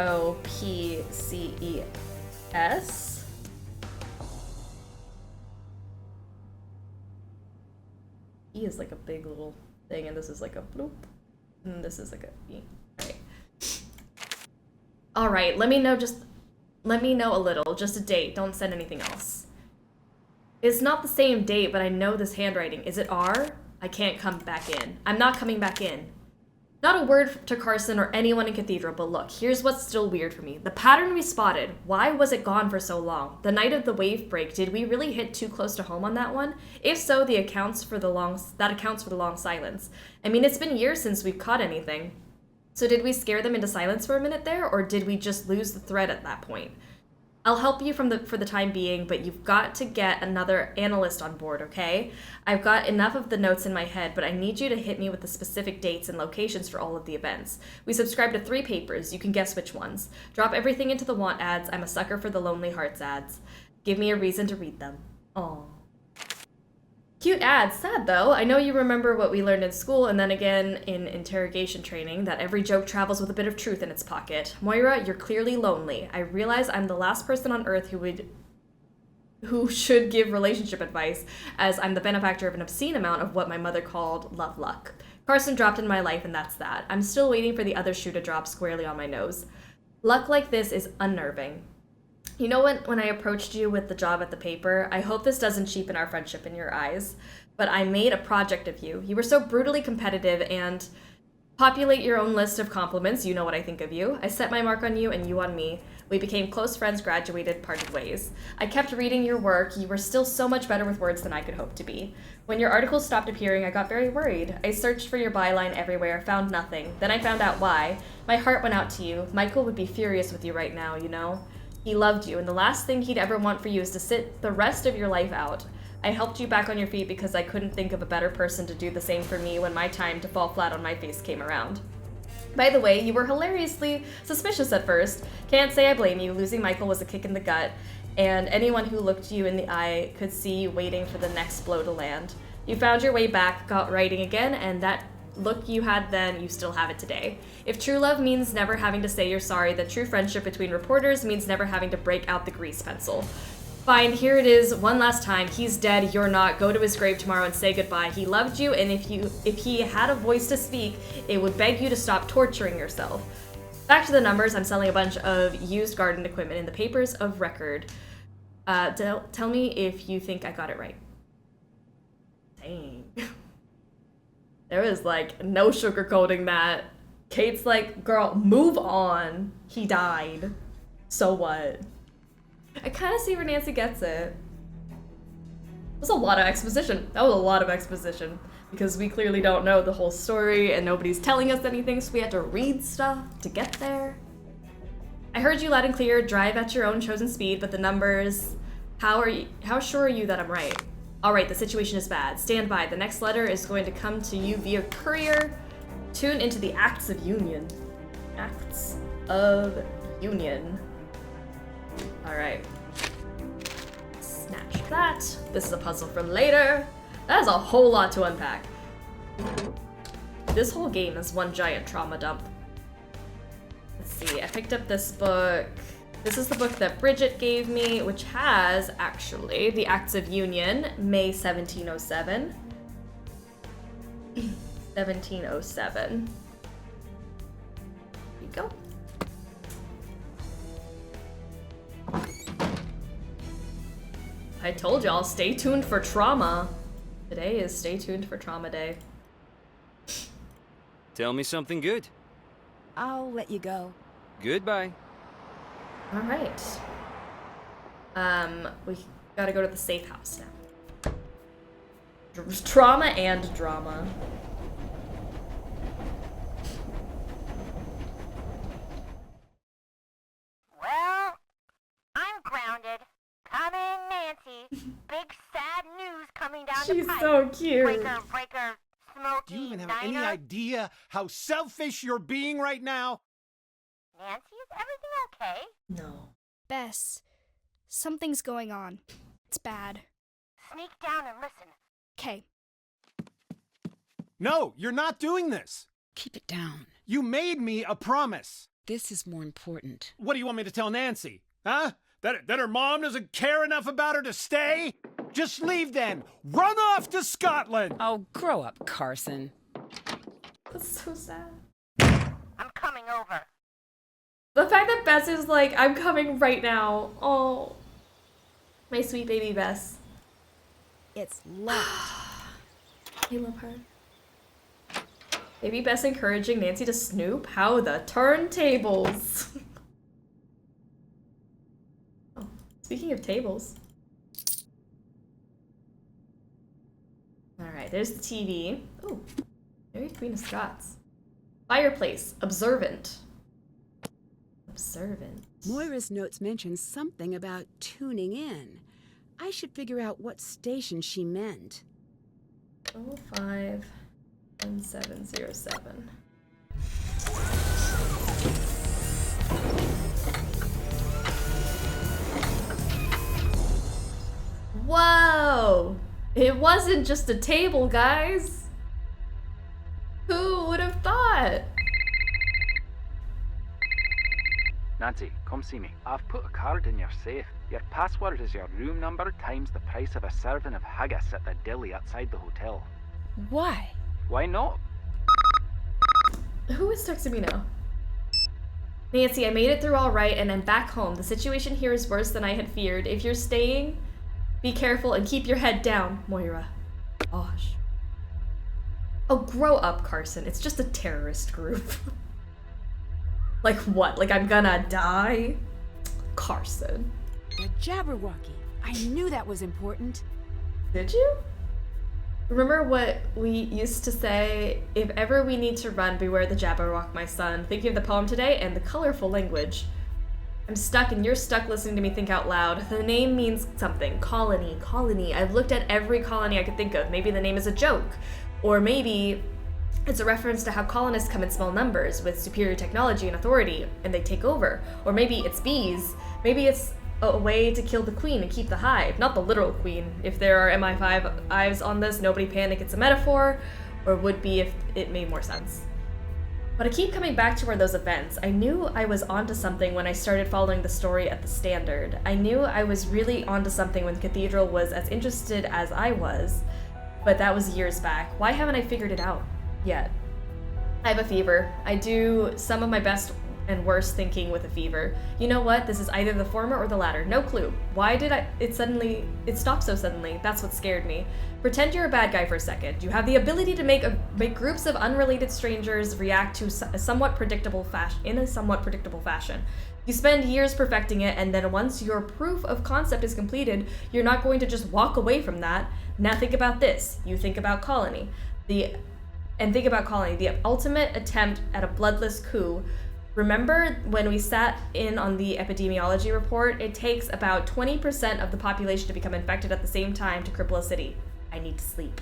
E is like a big little thing, and this is like a bloop. And this is like a E. Alright, let me know a little. Just a date. Don't send anything else. It's not the same date, but I know this handwriting. Is it R? I can't come back in. I'm not coming back in. Not a word to Carson or anyone in Cathedral, but look, here's what's still weird for me. The pattern we spotted, why was it gone for so long? The night of the wave break, did we really hit too close to home on that one? If so, that accounts for the long silence. I mean, it's been years since we've caught anything. So did we scare them into silence for a minute there, or did we just lose the thread at that point? I'll help you for the time being, but you've got to get another analyst on board, okay? I've got enough of the notes in my head, but I need you to hit me with the specific dates and locations for all of the events. We subscribe to 3 papers. You can guess which ones. Drop everything into the want ads. I'm a sucker for the Lonely Hearts ads. Give me a reason to read them. Aww. Cute ads. Sad, though. I know you remember what we learned in school and then again in interrogation training, that every joke travels with a bit of truth in its pocket. Moira, you're clearly lonely. I realize I'm the last person on Earth who would who should give relationship advice, as I'm the benefactor of an obscene amount of what my mother called love luck. Carson dropped in my life, and that's that. I'm still waiting for the other shoe to drop squarely on my nose. Luck like this is unnerving. You know what, when I approached you with the job at the paper, I hope this doesn't cheapen our friendship in your eyes, but I made a project of you. You were so brutally competitive, and populate your own list of compliments, you know what I think of you. I set my mark on you and you on me. We became close friends, graduated, parted ways. I kept reading your work. You were still so much better with words than I could hope to be. When your articles stopped appearing, I got very worried. I searched for your byline everywhere, found nothing. Then I found out why. My heart went out to you. Michael would be furious with you right now, you know? He loved you, and the last thing he'd ever want for you is to sit the rest of your life out. I helped you back on your feet because I couldn't think of a better person to do the same for me when my time to fall flat on my face came around. By the way, you were hilariously suspicious at first. Can't say I blame you. Losing Michael was a kick in the gut, and anyone who looked you in the eye could see you waiting for the next blow to land. You found your way back, got writing again, and that look you had then, you still have it today. If true love means never having to say you're sorry, then true friendship between reporters means never having to break out the grease pencil. Fine, here it is, one last time. He's dead, you're not. Go to his grave tomorrow and say goodbye. He loved you, and if he had a voice to speak, it would beg you to stop torturing yourself. Back to the numbers, I'm selling a bunch of used garden equipment in the papers of record. Tell me if you think I got it right. Dang. There was, like, no sugarcoating that. Kate's like, girl, move on. He died. So what? I kind of see where Nancy gets it. That was a lot of exposition. That was a lot of exposition. Because we clearly don't know the whole story and nobody's telling us anything, so we had to read stuff to get there. I heard you loud and clear, drive at your own chosen speed, but the numbers... How sure are you that I'm right? Alright, the situation is bad. Stand by. The next letter is going to come to you via courier. Tune into the Acts of Union. Acts of Union. Alright. Snatch that. This is a puzzle for later. That is a whole lot to unpack. This whole game is one giant trauma dump. Let's see, I picked up this book. This is the book that Bridget gave me, which has, actually, the Acts of Union, May 1707. 1707. Here you go. I told y'all, stay tuned for trauma. Today is Stay Tuned for Trauma Day. Tell me something good. I'll let you go. Goodbye. All right. We gotta go to the safe house now. Trauma and drama. Well, I'm grounded. Come in, Nancy. Big sad news coming down the She's pipe. so cute. Breaker, Smoky, Do you even have Niner. any idea how selfish you're being right now? Nancy, is everything okay? No. Bess, something's going on. It's bad. Sneak down and listen. Okay. No, you're not doing this. Keep it down. You made me a promise. This is more important. What do you want me to tell Nancy? Huh? That her mom doesn't care enough about her to stay? Just leave then. Run off to Scotland. Oh, grow up, Carson. That's so sad. I'm coming over. The fact that Bess is like, I'm coming right now. Oh, my sweet baby Bess. It's locked. I love her. Baby Bess encouraging Nancy to snoop? How the turntables. Oh, speaking of tables. Alright, there's the TV. Oh, very Queen of Scots. Fireplace, observant. Observant. Moira's notes mention something about tuning in. I should figure out what station she meant. 051707. Whoa! It wasn't just a table, guys! Who would have thought? Nancy, come see me. I've put a card in your safe. Your password is your room number times the price of a serving of haggis at the deli outside the hotel. Why? Why not? Who is texting me now? Nancy, I made it through all right and I'm back home. The situation here is worse than I had feared. If you're staying, be careful and keep your head down, Moira. Gosh. Oh, grow up, Carson. It's just a terrorist group. Like what? Like I'm gonna die? Carson. The Jabberwocky. I knew that was important. Did you? Remember what we used to say? If ever we need to run, beware the Jabberwock, my son. Thinking of the poem today and the colorful language. I'm stuck and you're stuck listening to me think out loud. The name means something. Colony, colony. I've looked at every colony I could think of. Maybe the name is a joke. Or maybe it's a reference to how colonists come in small numbers with superior technology and authority, and they take over. Or maybe it's bees. Maybe it's a way to kill the queen and keep the hive, not the literal queen. If there are MI5 eyes on this, nobody panic, it's a metaphor, or would be if it made more sense. But I keep coming back to those events. I knew I was onto something when I started following the story at the Standard. I knew I was really onto something when Cathedral was as interested as I was, but that was years back. Why haven't I figured it out yet? I have a fever. I do some of my best and worst thinking with a fever. You know what? This is either the former or the latter. No clue. Why did it stop so suddenly? That's what scared me. Pretend you're a bad guy for a second. You have the ability to make groups of unrelated strangers react to in a somewhat predictable fashion. You spend years perfecting it, and then once your proof of concept is completed, you're not going to just walk away from that. Now think about this. You think about Colony. The ultimate attempt at a bloodless coup. Remember when we sat in on the epidemiology report? It takes about 20% of the population to become infected at the same time to cripple a city. I need to sleep.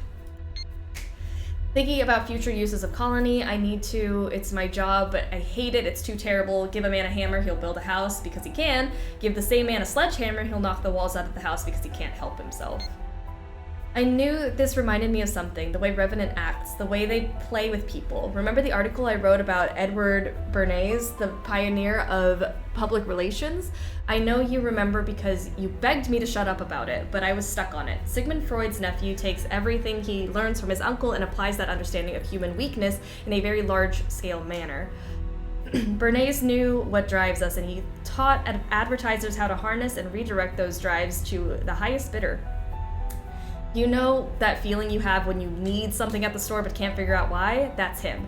Thinking about future uses of Colony, it's my job, but I hate it, it's too terrible. Give a man a hammer, he'll build a house because he can. Give the same man a sledgehammer, he'll knock the walls out of the house because he can't help himself. I knew this reminded me of something, the way Revenant acts, the way they play with people. Remember the article I wrote about Edward Bernays, the pioneer of public relations? I know you remember because you begged me to shut up about it, but I was stuck on it. Sigmund Freud's nephew takes everything he learns from his uncle and applies that understanding of human weakness in a very large-scale manner. Bernays knew what drives us, and he taught advertisers how to harness and redirect those drives to the highest bidder. You know that feeling you have when you need something at the store but can't figure out why? That's him.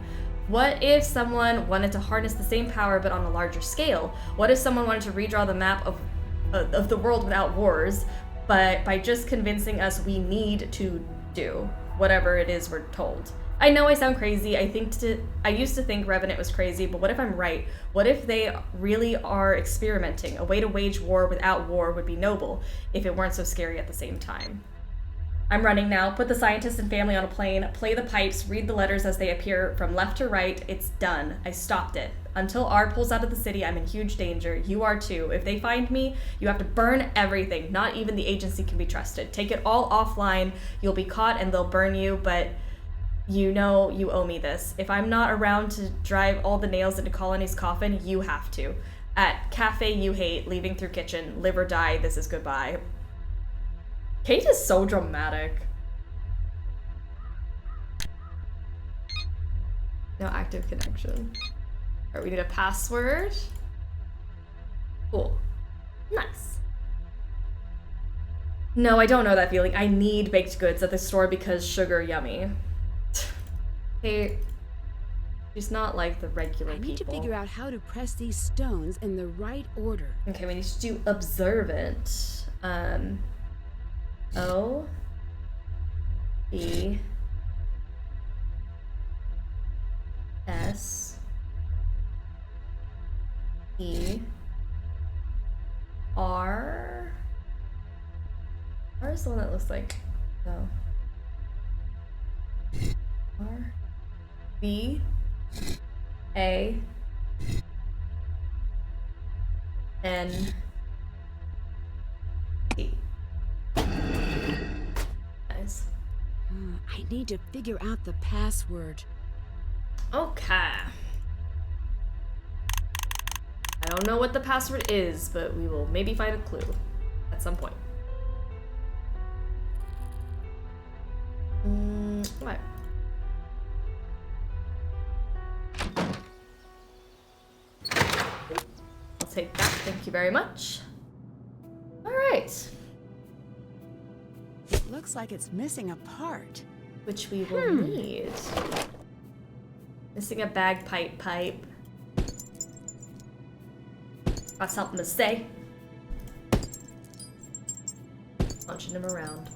What if someone wanted to harness the same power but on a larger scale? What if someone wanted to redraw the map of the world without wars, but by just convincing us we need to do whatever it is we're told? I know I sound crazy. I used to think Revenant was crazy, but what if I'm right? What if they really are experimenting? A way to wage war without war would be noble if it weren't so scary at the same time. I'm running now. Put the scientist and family on a plane, play the pipes, read the letters as they appear from left to right. It's done. I stopped it. Until R pulls out of the city, I'm in huge danger. You are too. If they find me, you have to burn everything. Not even the agency can be trusted. Take it all offline. You'll be caught and they'll burn you, but you know you owe me this. If I'm not around to drive all the nails into Colony's coffin, you have to. At Cafe You Hate, leaving through kitchen, live or die, this is goodbye. Kate is so dramatic. No active connection. Alright, we need a password. Cool. Nice. No, I don't know that feeling. I need baked goods at the store because sugar yummy. Hey, she's not like the regular people. I need to figure out how to press these stones in the right order. Okay, we need to do observant. O B S E R. R is the one that looks like no. R B A N E. Nice. I need to figure out the password. Okay. I don't know what the password is, but we will maybe find a clue. at some point. What? I'll take that, thank you very much. Alright. It looks like it's missing a part. Which we will need. Missing a bagpipe pipe. Got something to say. Punching him around.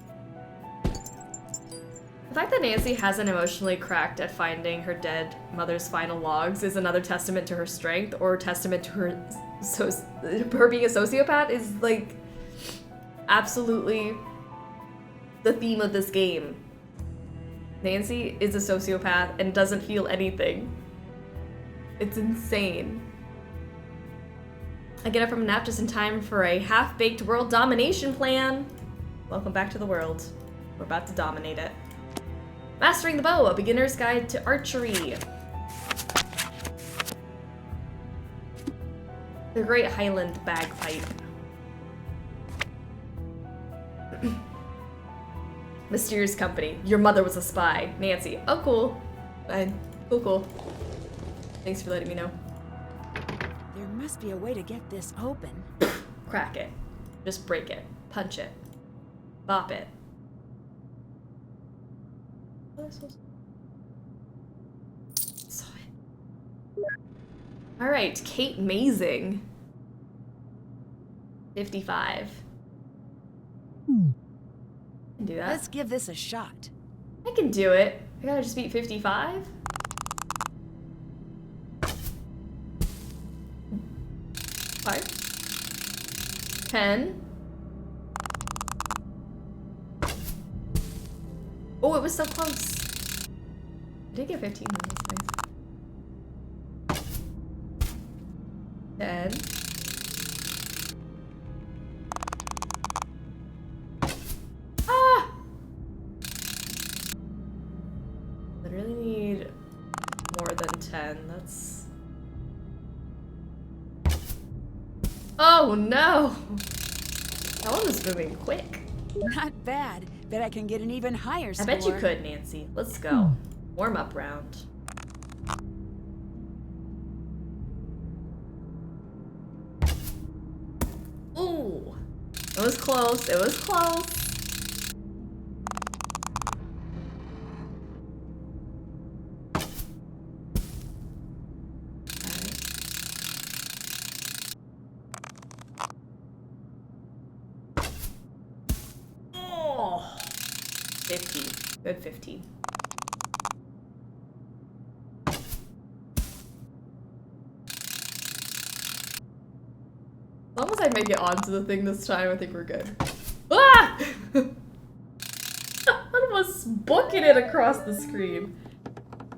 The fact that Nancy hasn't emotionally cracked at finding her dead mother's final logs is another testament to her strength, or testament to her being a sociopath is like absolutely the theme of this game. Nancy is a sociopath and doesn't feel anything. It's insane. I get up from a nap just in time for a half-baked world domination plan. Welcome back to the world. We're about to dominate it. Mastering the bow, a beginner's guide to archery. The Great Highland Bagpipe. Mysterious company. Your mother was a spy. Nancy. Oh, cool. Fine. Cool. Thanks for letting me know. There must be a way to get this open. Crack it. Just break it. Punch it. Bop it. Alright, Kate Mazing. 55. Can do that. Let's give this a shot. I can do it. I gotta just beat 55. Five. 10. Oh, it was so close. I did get 15. That's nice. 10. Ah! Literally need more than 10. That's... Oh no! That one was moving quick. Not bad. Bet I can get an even higher score. I bet you could, Nancy. Let's go. Warm up round. Ooh. It was close. It was close. Oh. 50. Good 50. As long as I make it onto the thing this time, I think we're good. Ah! I was booking it across the screen.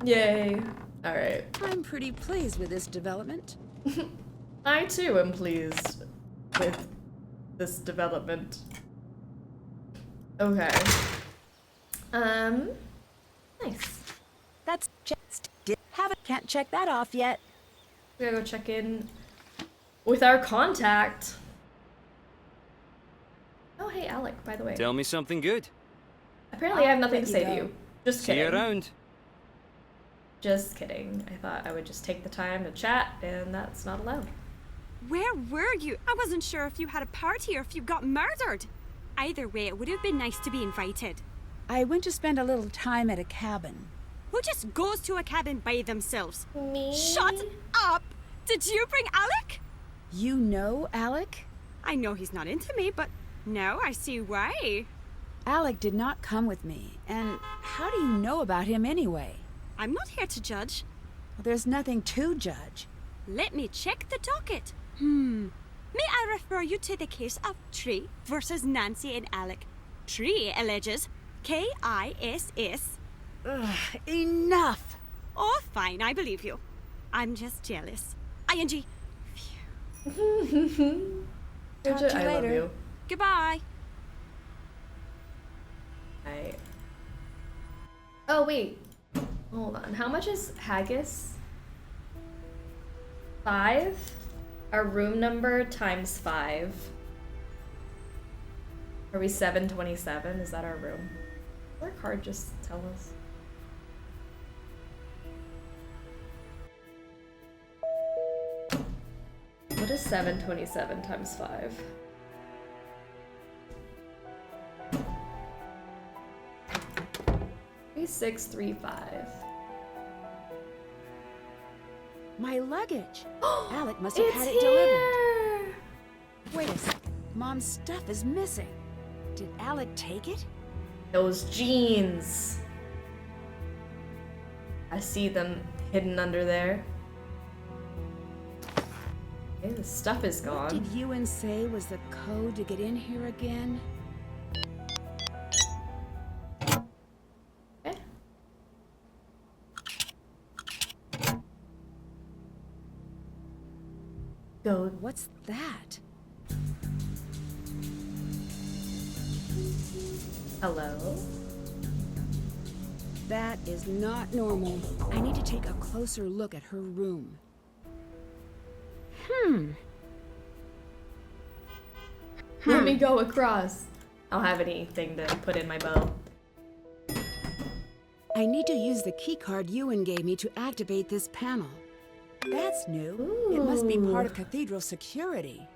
Yay. Alright. I'm pretty pleased with this development. I too am pleased with this development. Okay. Nice. That's just can't check that off yet. We gotta go check in with our contact. Oh, hey, Alec, by the way. Tell me something good. Apparently I have nothing to say to you. Just See kidding. you around. Just kidding. I thought I would just take the time to chat, and that's not allowed. Where were you? I wasn't sure if you had a party or if you got murdered. Either way, it would have been nice to be invited. I went to spend a little time at a cabin. Who just goes to a cabin by themselves? Me? Shut up! Did you bring Alec? You know Alec? I know he's not into me, but now I see why. Alec did not come with me, and how do you know about him anyway? I'm not here to judge. Well, there's nothing to judge. Let me check the docket. May I refer you to the case of Tree versus Nancy and Alec? Tree alleges K-I-S-S. Ugh, enough! Oh, fine, I believe you. I'm just jealous. ING. Talk to you I love later. you. Goodbye. Oh, wait. Hold on. How much is haggis? 5? Our room number times 5. Are we 727? Is that our room? Or card just tell us. What is 727 times 5? Three, 6, 3, 5. My luggage. Alec must have had it delivered. Wait a sec. Mom's stuff is missing. Did Alec take it? Those jeans. I see them hidden under there. Okay, the stuff is gone. What did Ewan say was the code to get in here again? Okay. Go. What's that? Hello? That is not normal. I need to take a closer look at her room. Let me go across. I don't have anything to put in my bow. I need to use the keycard Ewan gave me to activate this panel. That's new. Ooh. It must be part of Cathedral security.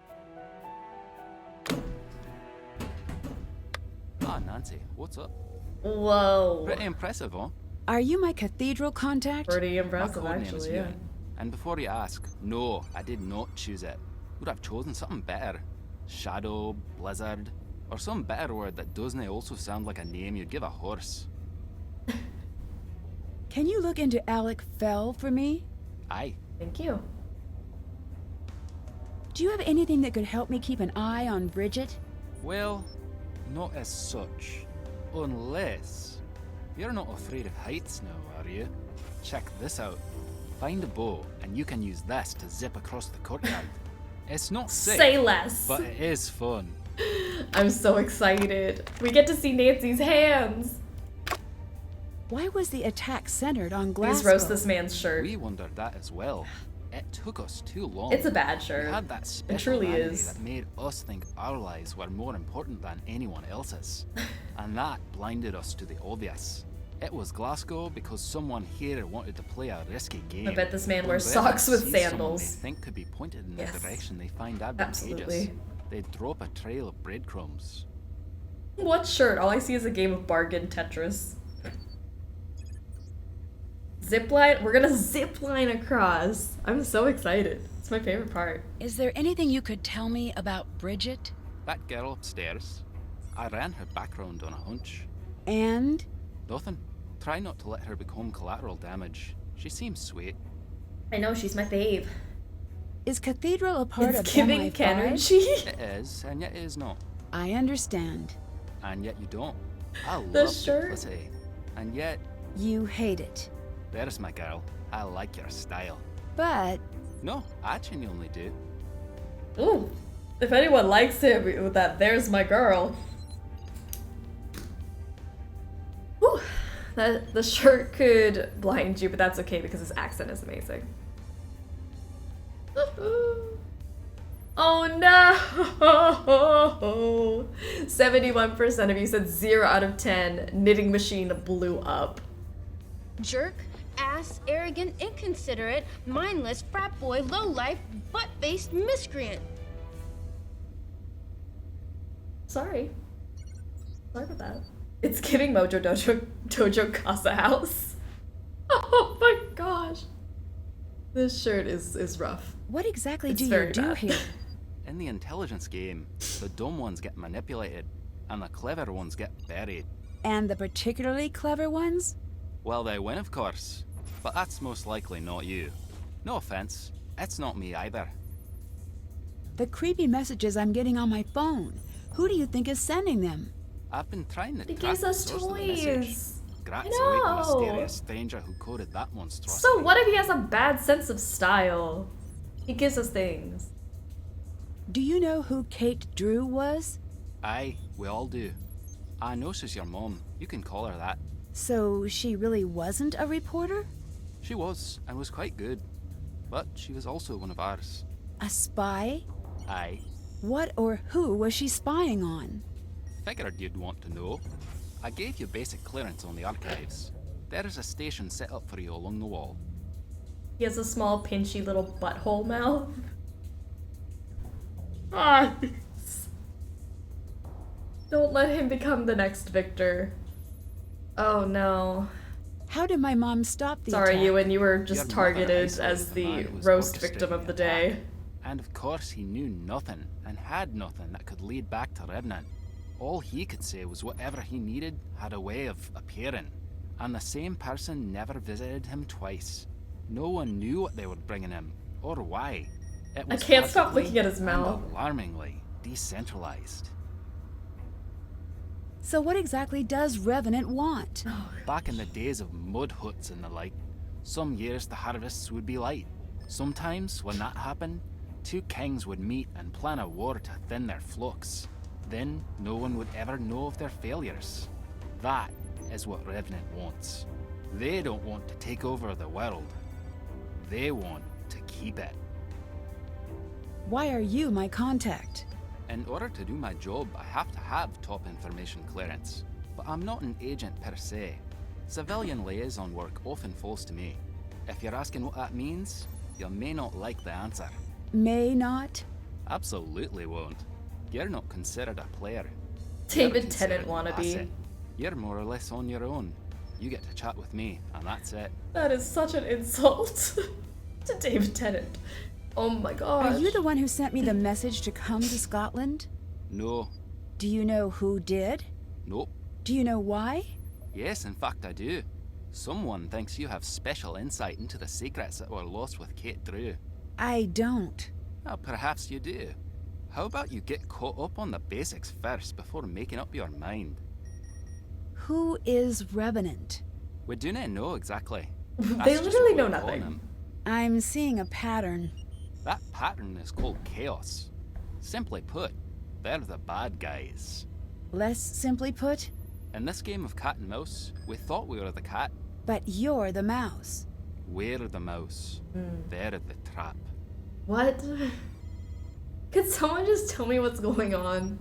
Ah, Nancy, what's up? Whoa. Pretty impressive, huh? Are you my Cathedral contact? Pretty My impressive, code name is actually, yeah. Ewan. And before you ask, no, I did not choose it. Would have chosen something better. Shadow, Blizzard, or some better word that doesn't also sound like a name you'd give a horse. Can you look into Alec Fell for me? Aye. Thank you. Do you have anything that could help me keep an eye on Bridget? Well, not as such. Unless... You're not afraid of heights now, are you? Check this out. Find a bow, and you can use this to zip across the courtyard. It's not safe. Say less. But it is fun. I'm so excited. We get to see Nancy's hands. Why was the attack centered on Please Glasgow? roast this man's shirt. We wondered that as well. It took us too long. It's a bad shirt. We had that It special truly vanity is. that made us think our lives were more important than anyone else's. And that blinded us to the obvious. It was Glasgow because someone here wanted to play a risky game. I bet this man When wears Brethren socks with sees someone sandals. They think could be pointed in the Yes. direction they find advantageous. Absolutely. They'd drop a trail of breadcrumbs. What shirt? All I see is a game of bargain Tetris. Zipline? We're gonna zipline across. I'm so excited. It's my favorite part. Is there anything you could tell me about Bridget? That girl upstairs, I ran her background on a hunch. And? Nothing. Try not to let her become collateral damage. She seems sweet. I know, she's my fave. Is Cathedral a part It's of giving MI5? energy. It is, and yet it is not. I understand. And yet you don't. I The love shirt. duplicity. And yet, You hate it. there's my girl. I like your style. But No, I genuinely do. Ooh. If anyone likes it with that, there's my girl. Ooh. The shirt could blind you, but that's okay because his accent is amazing. Oh no! 71% of you said 0 out of 10. Knitting machine blew up. Jerk, ass, arrogant, inconsiderate, mindless, frat boy, lowlife, butt-faced miscreant. Sorry. Sorry about that. It's giving Mojo Dojo Casa House. Oh my gosh. This shirt is rough. what exactly It's do you very do bad. here? In the intelligence game, the dumb ones get manipulated, and the clever ones get buried. And the particularly clever ones? Well, they win, of course. But that's most likely not you. No offense, it's not me either. The creepy messages I'm getting on my phone. Who do you think is sending them? I've been trying to He track gives the us source of the message. toys. Grazie I the know. mysterious stranger who coded that monstrosity. So what if he has a bad sense of style? He gives us things. Do you know who Kate Drew was? Aye, we all do. I know she's your mom. You can call her that. So she really wasn't a reporter? She was, and was quite good. But she was also one of ours. A spy? Aye. What or who was she spying on? Figured you'd want to know. I gave you basic clearance on the archives. There is a station set up for you along the wall. He has a small, pinchy little butthole mouth. Ah. Don't let him become the next Victor. Oh no. How did my mom stop the Sorry, attack? Ewan, you were just targeted as the roast victim of the day. And of course he knew nothing, and had nothing that could lead back to Revenant. All he could say was whatever he needed had a way of appearing. And the same person never visited him twice. No one knew what they were bringing him, or why. It was I can't stop perfectly looking at his mouth. and alarmingly decentralized. So what exactly does Revenant want? Back in the days of mud huts and the like, some years the harvests would be light. Sometimes, when that happened, two kings would meet and plan a war to thin their flocks. Then, no one would ever know of their failures. That is what Revenant wants. They don't want to take over the world. They want to keep it. Why are you my contact? In order to do my job, I have to have top information clearance. But I'm not an agent per se. Civilian liaison work often falls to me. If you're asking what that means, you may not like the answer. May not? Absolutely won't. You're not considered a player. David Tennant wannabe. Asset. You're more or less on your own. You get to chat with me, and that's it. That is such an insult to David Tennant. Oh my god. Are you the one who sent me the message to come to Scotland? No. Do you know who did? Nope. Do you know why? Yes, in fact I do. Someone thinks you have special insight into the secrets that were lost with Kate Drew. I don't. Well, perhaps you do. How about you get caught up on the basics first before making up your mind? Who is Revenant? We do not know exactly. They literally know nothing. I'm seeing a pattern. That pattern is called chaos. Simply put, they're the bad guys. Less simply put? In this game of cat and mouse, we thought we were the cat. But you're the mouse. We're the mouse. They're the trap. What? Could someone just tell me what's going on?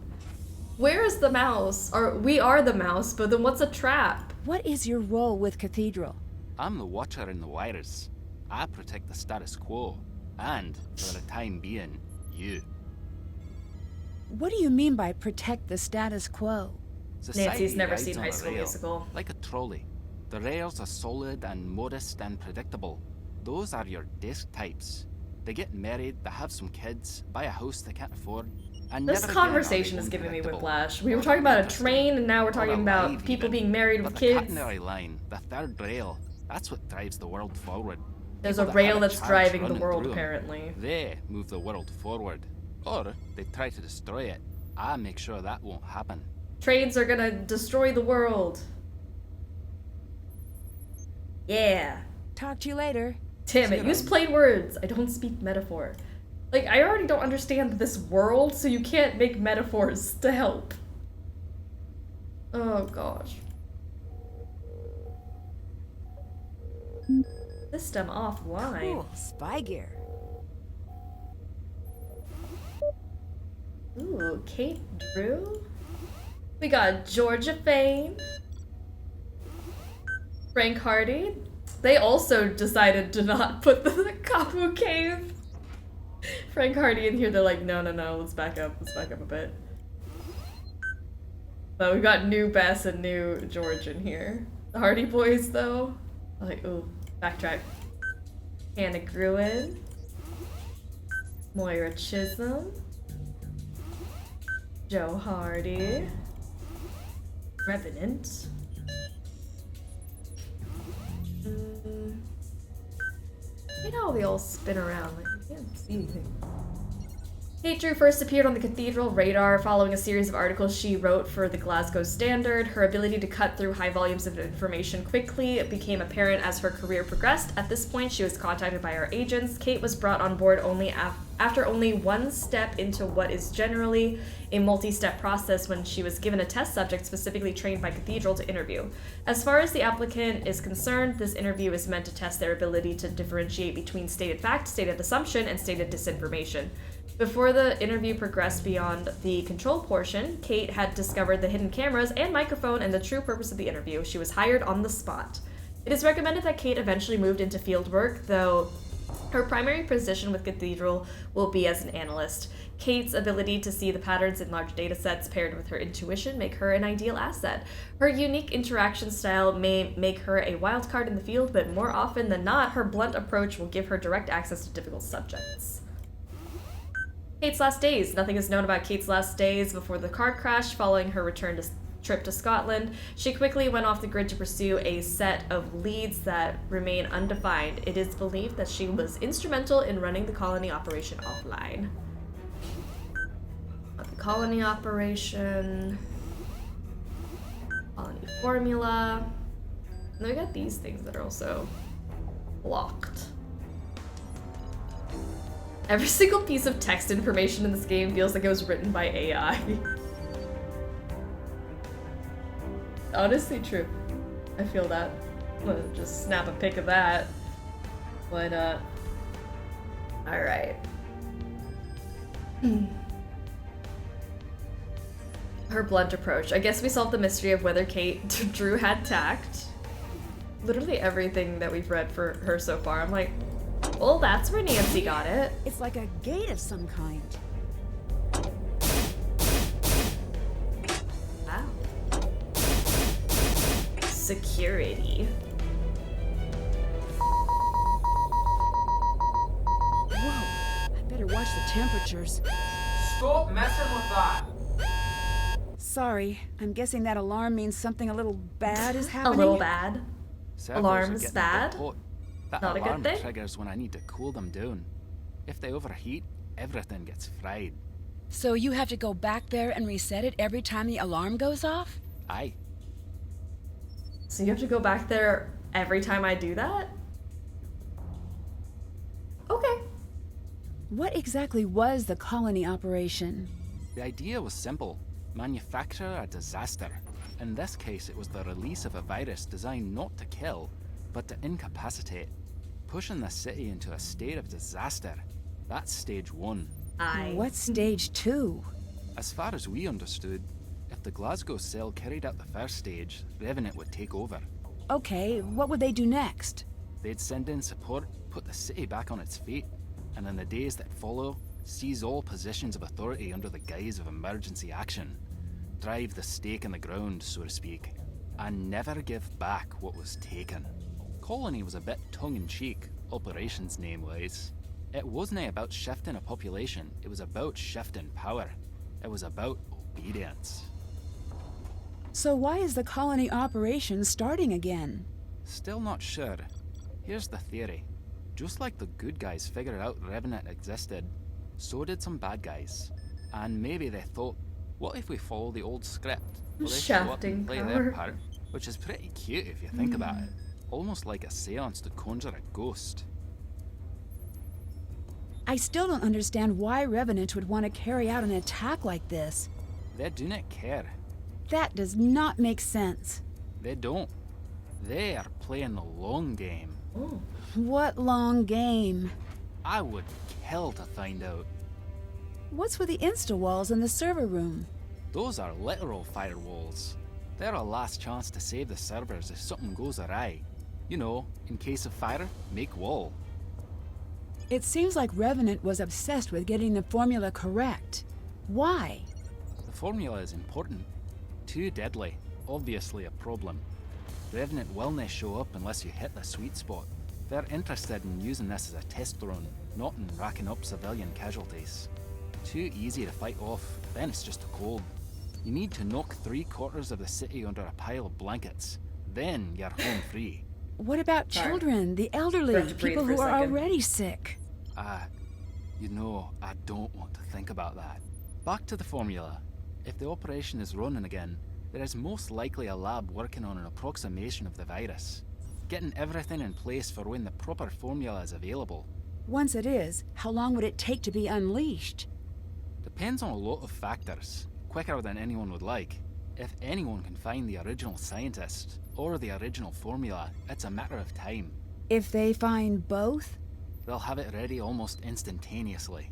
Where is the mouse? Or we are the mouse, but then what's a trap? What is your role with Cathedral? I'm the watcher in the wires. I protect the status quo. And, for the time being, you. What do you mean by protect the status quo? Nancy's never rides seen on High a School rail, Musical. Like a trolley. The rails are solid and modest and predictable. Those are your disc types. They get married, they have some kids, buy a house they can't afford, and This never conversation is giving me whiplash. We were talking about a train, and now we're talking about people being married with the kids. catenary line, the third rail, that's what drives the world forward. There's People a that rail have that's charge driving the running world, through 'em, apparently. They move the world forward. Or they try to destroy it. I make sure that won't happen. Trains are gonna destroy the world. Yeah. Talk to you later. Damn it, use plain words. I don't speak metaphor. Like, I already don't understand this world, so you can't make metaphors to help. Oh gosh. System offline. Cool. Spy gear. Ooh, Kate Drew? We got Georgia Fane. Frank Hardy. They also decided to not put the Kapu Cave. Frank Hardy in here, they're like, no, let's back up a bit. But we got new Bess and new George in here. The Hardy Boys, though, like, ooh, backtrack. Hannah Gruen. Moira Chisholm. Joe Hardy. Revenant. You know, they all spin around like you can't see anything. Kate Drew first appeared on the Cathedral radar following a series of articles she wrote for the Glasgow Standard. Her ability to cut through high volumes of information quickly became apparent as her career progressed. At this point, she was contacted by her agents. Kate was brought on board only after only one step into what is generally a multi-step process when she was given a test subject specifically trained by Cathedral to interview. As far as the applicant is concerned, this interview is meant to test their ability to differentiate between stated fact, stated assumption, and stated disinformation. Before the interview progressed beyond the control portion, Kate had discovered the hidden cameras and microphone and the true purpose of the interview. She was hired on the spot. It is recommended that Kate eventually moved into field work, though her primary position with Cathedral will be as an analyst. Kate's ability to see the patterns in large data sets paired with her intuition make her an ideal asset. Her unique interaction style may make her a wild card in the field, but more often than not, her blunt approach will give her direct access to difficult subjects. Kate's last days. Nothing is known about Kate's last days before the car crash following her trip to Scotland. She quickly went off the grid to pursue a set of leads that remain undefined. It is believed that she was instrumental in running the colony operation offline. The colony operation, colony formula, and we got these things that are also blocked. Every single piece of text information in this game feels like it was written by AI. Honestly true. I feel that. I'm gonna just snap a pic of that. Why not? Alright. Her blunt approach. I guess we solved the mystery of whether Kate Drew had tact. Literally everything that we've read for her so far, I'm like, well, that's where Nancy got it. It's like a gate of some kind. Wow. Security. Whoa, I better watch the temperatures. Stop messing with that. Sorry, I'm guessing that alarm means something a little bad is happening. A little bad. Servers Alarms are getting bad. a bit hot. That Not a good alarm thing. triggers when I need to cool them down. If they overheat, everything gets fried. So you have to go back there and reset it every time the alarm goes off? Aye. So you have to go back there every time I do that? Okay. What exactly was the colony operation? The idea was simple. Manufacture a disaster. In this case, it was the release of a virus designed not to kill, but to incapacitate, pushing the city into a state of disaster. That's stage 1. What's stage 2? As far as we understood, if the Glasgow cell carried out the first stage, Revenant would take over. Okay, what would they do next? They'd send in support, put the city back on its feet, and in the days that follow, seize all positions of authority under the guise of emergency action. Drive the stake in the ground, so to speak, and never give back what was taken. Colony was a bit tongue-in-cheek, operations name-wise. It wasn't about shifting a population, it was about shifting power. It was about obedience. So why is the colony operation starting again? Still not sure. Here's the theory. Just like the good guys figured out Revenant existed, so did some bad guys. And maybe they thought, what if we follow the old script? Well, they show up and play their part, which is pretty cute if you think about it. Almost like a seance to conjure a ghost. I still don't understand why Revenant would want to carry out an attack like this. They do not care. That does not make sense. They don't. They are playing the long game. What long game? I would kill to find out. What's with the insta walls in the server room? Those are literal firewalls. They're a last chance to save the servers if something goes awry. You know, in case of fire, make wall. It seems like Revenant was obsessed with getting the formula correct. Why? The formula is important. Too deadly. Obviously a problem. Revenant will not show up unless you hit the sweet spot. They're interested in using this as a test run, not in racking up civilian casualties. Too easy to fight off, then it's just a cold. You need to knock 3/4 of the city under a pile of blankets. Then you're home free. What about children, the elderly, people who are already sick? You know, I don't want to think about that. Back to the formula. If the operation is running again, there is most likely a lab working on an approximation of the virus. Getting everything in place for when the proper formula is available. Once it is, how long would it take to be unleashed? Depends on a lot of factors. Quicker than anyone would like. If anyone can find the original scientist, or the original formula, it's a matter of time. If they find both? They'll have it ready almost instantaneously.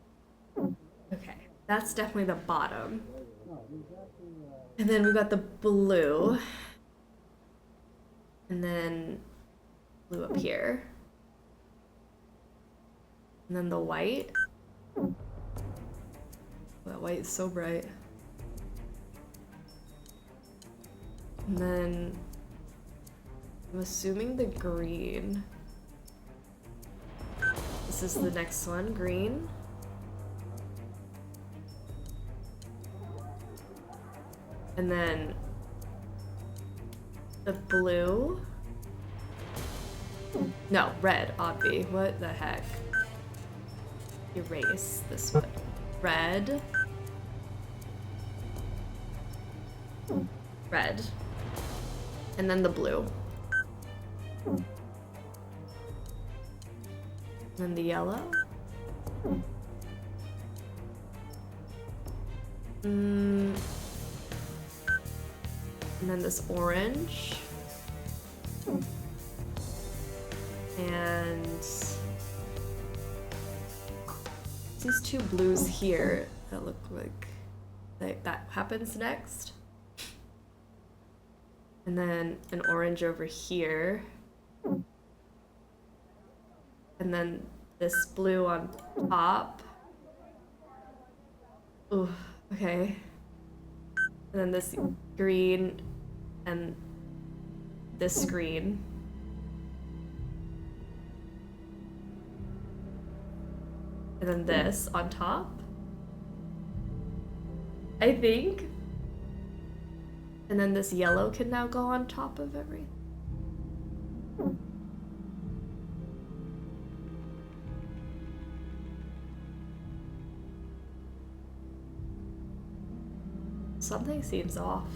That's definitely the bottom. And then we got the blue. And then blue up here. And then the white. That white is so bright. And then I'm assuming the green. This is the next one, green. And then the blue. No, red, obvi. What the heck? Erase this one. Red. Red. And then the blue. And then the yellow. And then this orange. And these two blues here that look like that happens next. And then an orange over here. And then this blue on top. Ooh, okay. And then this green and this green. And then this on top. I think. And then this yellow can now go on top of everything. Something seems off.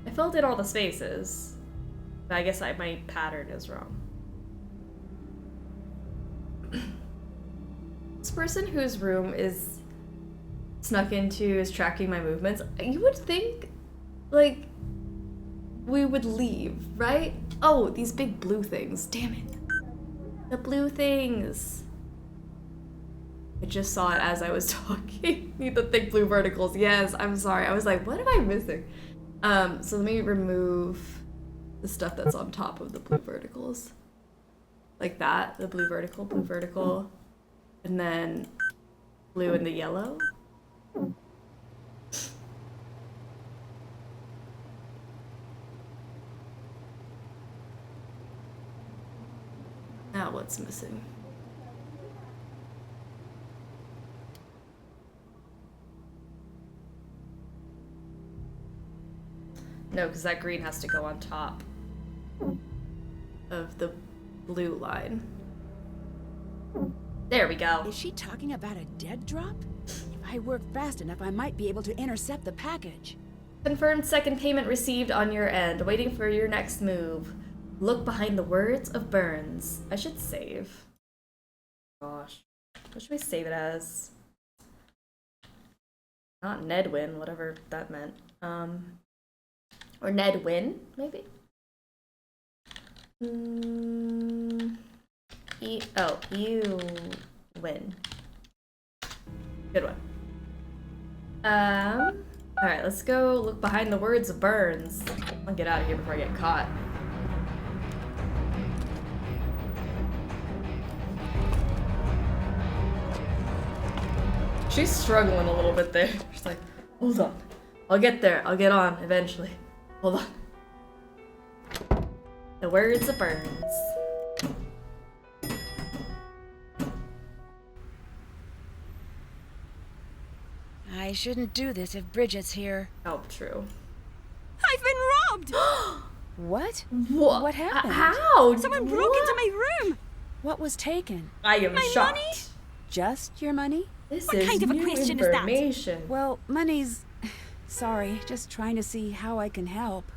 I filled in all the spaces, but I guess my pattern is wrong. This person whose room is snuck into is tracking my movements. You would think, like, we would leave, right? Oh, these big blue things. Damn it. The blue things. I just saw it as I was talking. Need the thick blue verticals. Yes, I'm sorry. I was like, what am I missing? So let me remove the stuff that's on top of the blue verticals. Like that. The blue vertical. And then blue and the yellow. Now what's missing? No, because that green has to go on top of the blue line. There we go. Is she talking about a dead drop? If I work fast enough, I might be able to intercept the package. Confirmed second payment received on your end. Waiting for your next move. Look behind the words of Burns. I should save. Gosh. What should we save it as? Not Nedwin, whatever that meant. Or Nedwin, maybe? You win. Good one. Alright, let's go look behind the words of Burns. I'll get out of here before I get caught. She's struggling a little bit there. She's like, hold on. I'll get there. I'll get on eventually. Hold on. The words of Burns. I shouldn't do this if Bridget's here. Oh, true. I've been robbed! What? What happened? How? Someone broke into my room! What was taken? I am my shocked. Money? Just your money? This what is kind of a new question information. is that? Well, money's... Sorry, just trying to see how I can help.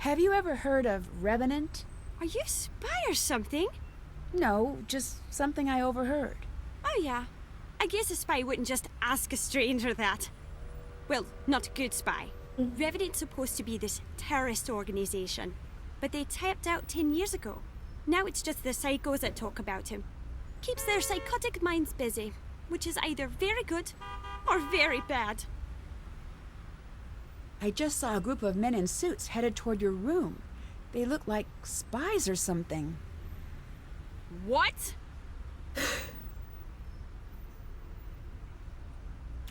Have you ever heard of Revenant? Are you a spy or something? No, just something I overheard. Oh yeah. I guess a spy wouldn't just ask a stranger that. Well, not a good spy. Revenant's supposed to be this terrorist organization, but they tapped out 10 years ago. Now it's just the psychos that talk about him. keeps their psychotic minds busy, which is either very good or very bad. I just saw a group of men in suits headed toward your room. They look like spies or something. What?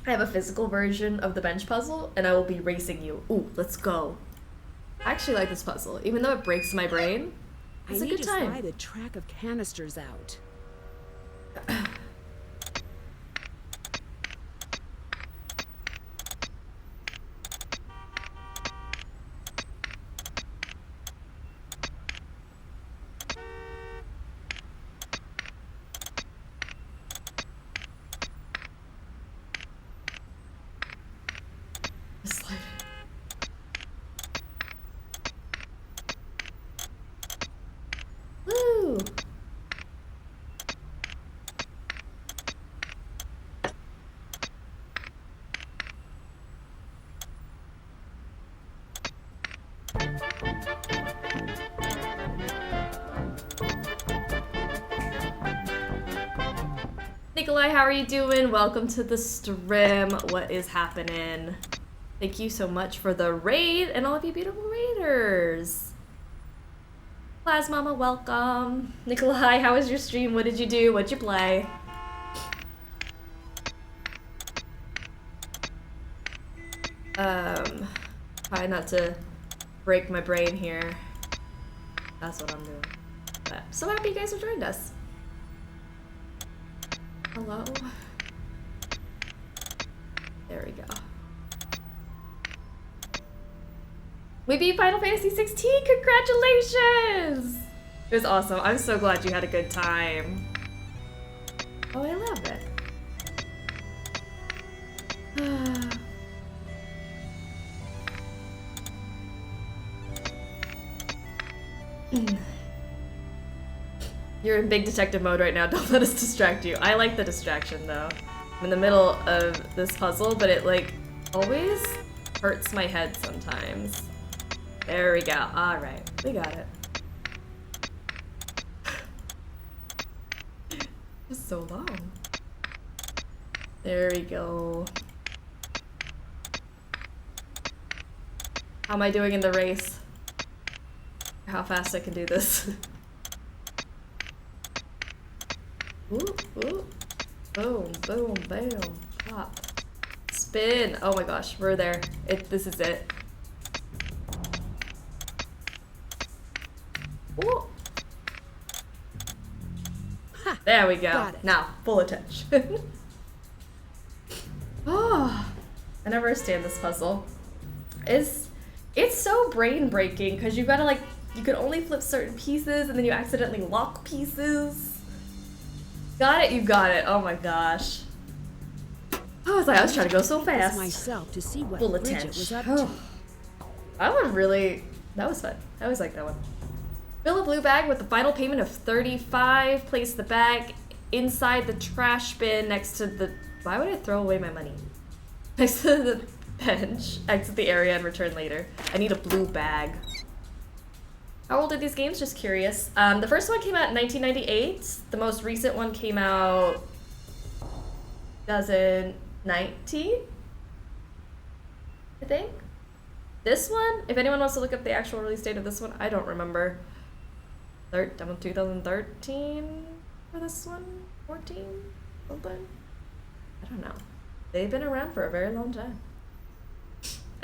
I have a physical version of the bench puzzle, and I will be racing you. Ooh, let's go. I actually like this puzzle, even though it breaks my brain. It's a good time. I need to slide a track of canisters out. Woo! Nikolai, how are you doing? Welcome to the stream. What is happening? Thank you so much for the raid and all of you beautiful raiders. Plasmama, welcome. Nikolai, how was your stream? What did you do? What'd you play? Try not to break my brain here. That's what I'm doing. But so happy you guys have joined us. Hello? There we go. We beat Final Fantasy 16! Congratulations! It was awesome. I'm so glad you had a good time. Oh, I love it. You're in big detective mode right now. Don't let us distract you. I like the distraction though. I'm in the middle of this puzzle, but it like always hurts my head sometimes. There we go. All right, we got it. It's so long. There we go. How am I doing in the race? How fast I can do this? Ooh, ooh. Boom, boom, bam, pop. Spin. Oh my gosh, we're there. This is it. Ooh. Ha, there we go. Now, full attention. Oh, I never understand this puzzle. It's so brain breaking because you gotta like, you can only flip certain pieces and then you accidentally lock pieces. Got it, you got it. Oh my gosh. I was trying to go so fast. Myself to see what Full Bridget attention. was up to. That one really, that was fun. I always like that one. Fill a blue bag with the final payment of $35. Place the bag inside the trash bin next to the, why would I throw away my money? Next to the bench, exit the area and return later. I need a blue bag. How old are these games? Just curious. The first one came out in 1998. The most recent one came out 2019, I think. This one, if anyone wants to look up the actual release date of this one, I don't remember. 2013 for this one? 14? Something? I don't know. They've been around for a very long time.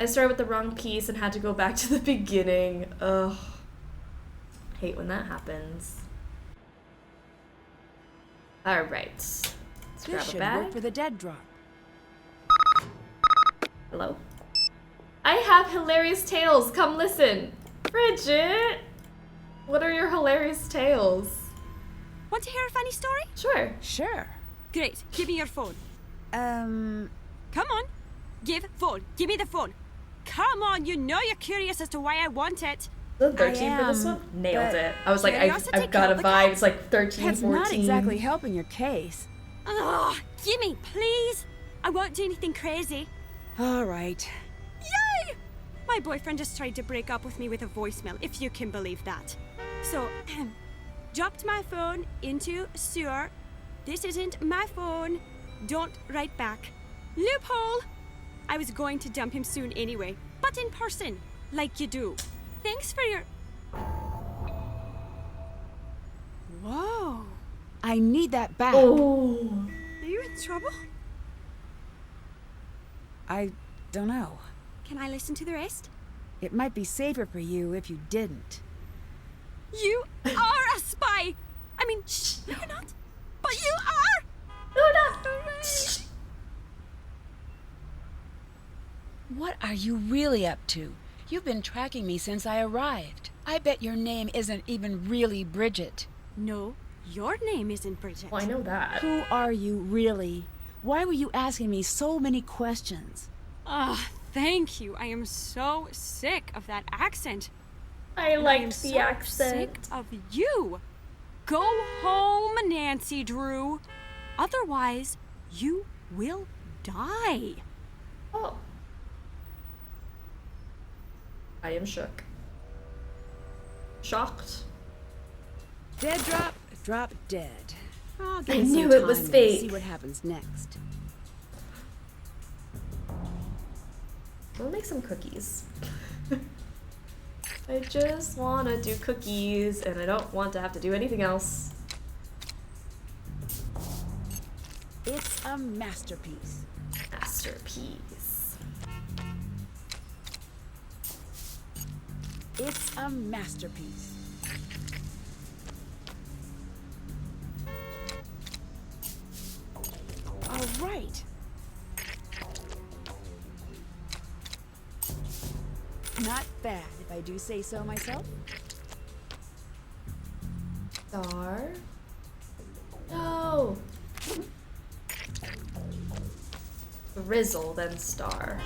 I started with the wrong piece and had to go back to the beginning. Ugh. Hate when that happens. Alright. Let's grab a bag. Work for the dead drop. Hello? I have hilarious tales. Come listen. Bridget! What are your hilarious tales? Want to hear a funny story? Sure. Sure. Great. Give me your phone. Come on. Give phone. Give me the phone. Come on, you know you're curious as to why I want it. 13 for this one? Nailed it. I was like, I've got a vibe. It's like 13, That's 14. not exactly helping your case. Oh, gimme, please. I won't do anything crazy. All right. Yay! My boyfriend just tried to break up with me with a voicemail, if you can believe that. So, dropped my phone into a sewer, This isn't my phone. Don't write back. Loophole! I was going to dump him soon anyway, but in person, like you do. Thanks for your... Whoa. I need that back. Oh. Are you in trouble? I don't know. Can I listen to the rest? It might be safer for you if you didn't. You are a spy! I mean, shh, you're not. But you are! No, not. What are you really up to? You've been tracking me since I arrived. I bet your name isn't even really Bridget. No, your name isn't Bridget. Well, I know that. Who are you really? Why were you asking me so many questions? Ah, thank you. I am so sick of that accent. I liked the accent. Sick of you. Go home, Nancy Drew. Otherwise, you will die. Oh. I am shook. Shocked. Dead drop, drop dead. I'll I give you knew some it was time and fake. see what happens next. I'll make some cookies. I just want to do cookies, and I don't want to have to do anything else. It's a masterpiece. Masterpiece. It's a masterpiece. All right. Not bad, if I do say so myself. Star. No. Drizzle, then star.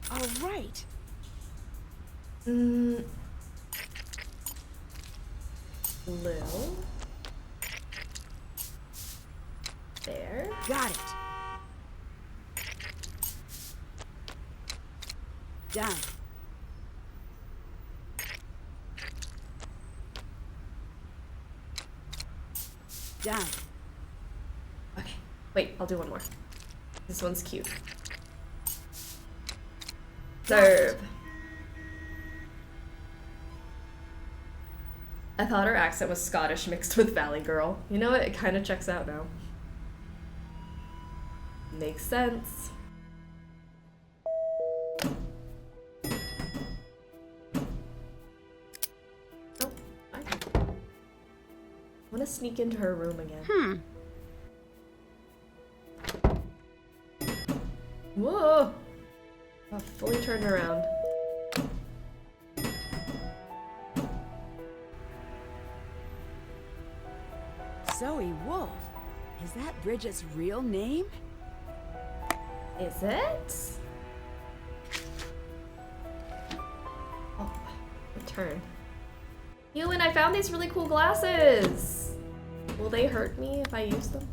All right. Blue. There. Got it. Done. Done. Okay. Wait, I'll do one more. This one's cute. Serve. I thought her accent was Scottish mixed with Valley Girl. You know what? It kind of checks out now. Makes sense. Oh, I want to sneak into her room again. Whoa! Oh, fully turned around. Zoe Wolf. Is that Bridget's real name? Is it? Oh, return. Ewan, I found these really cool glasses. Will they hurt me if I use them?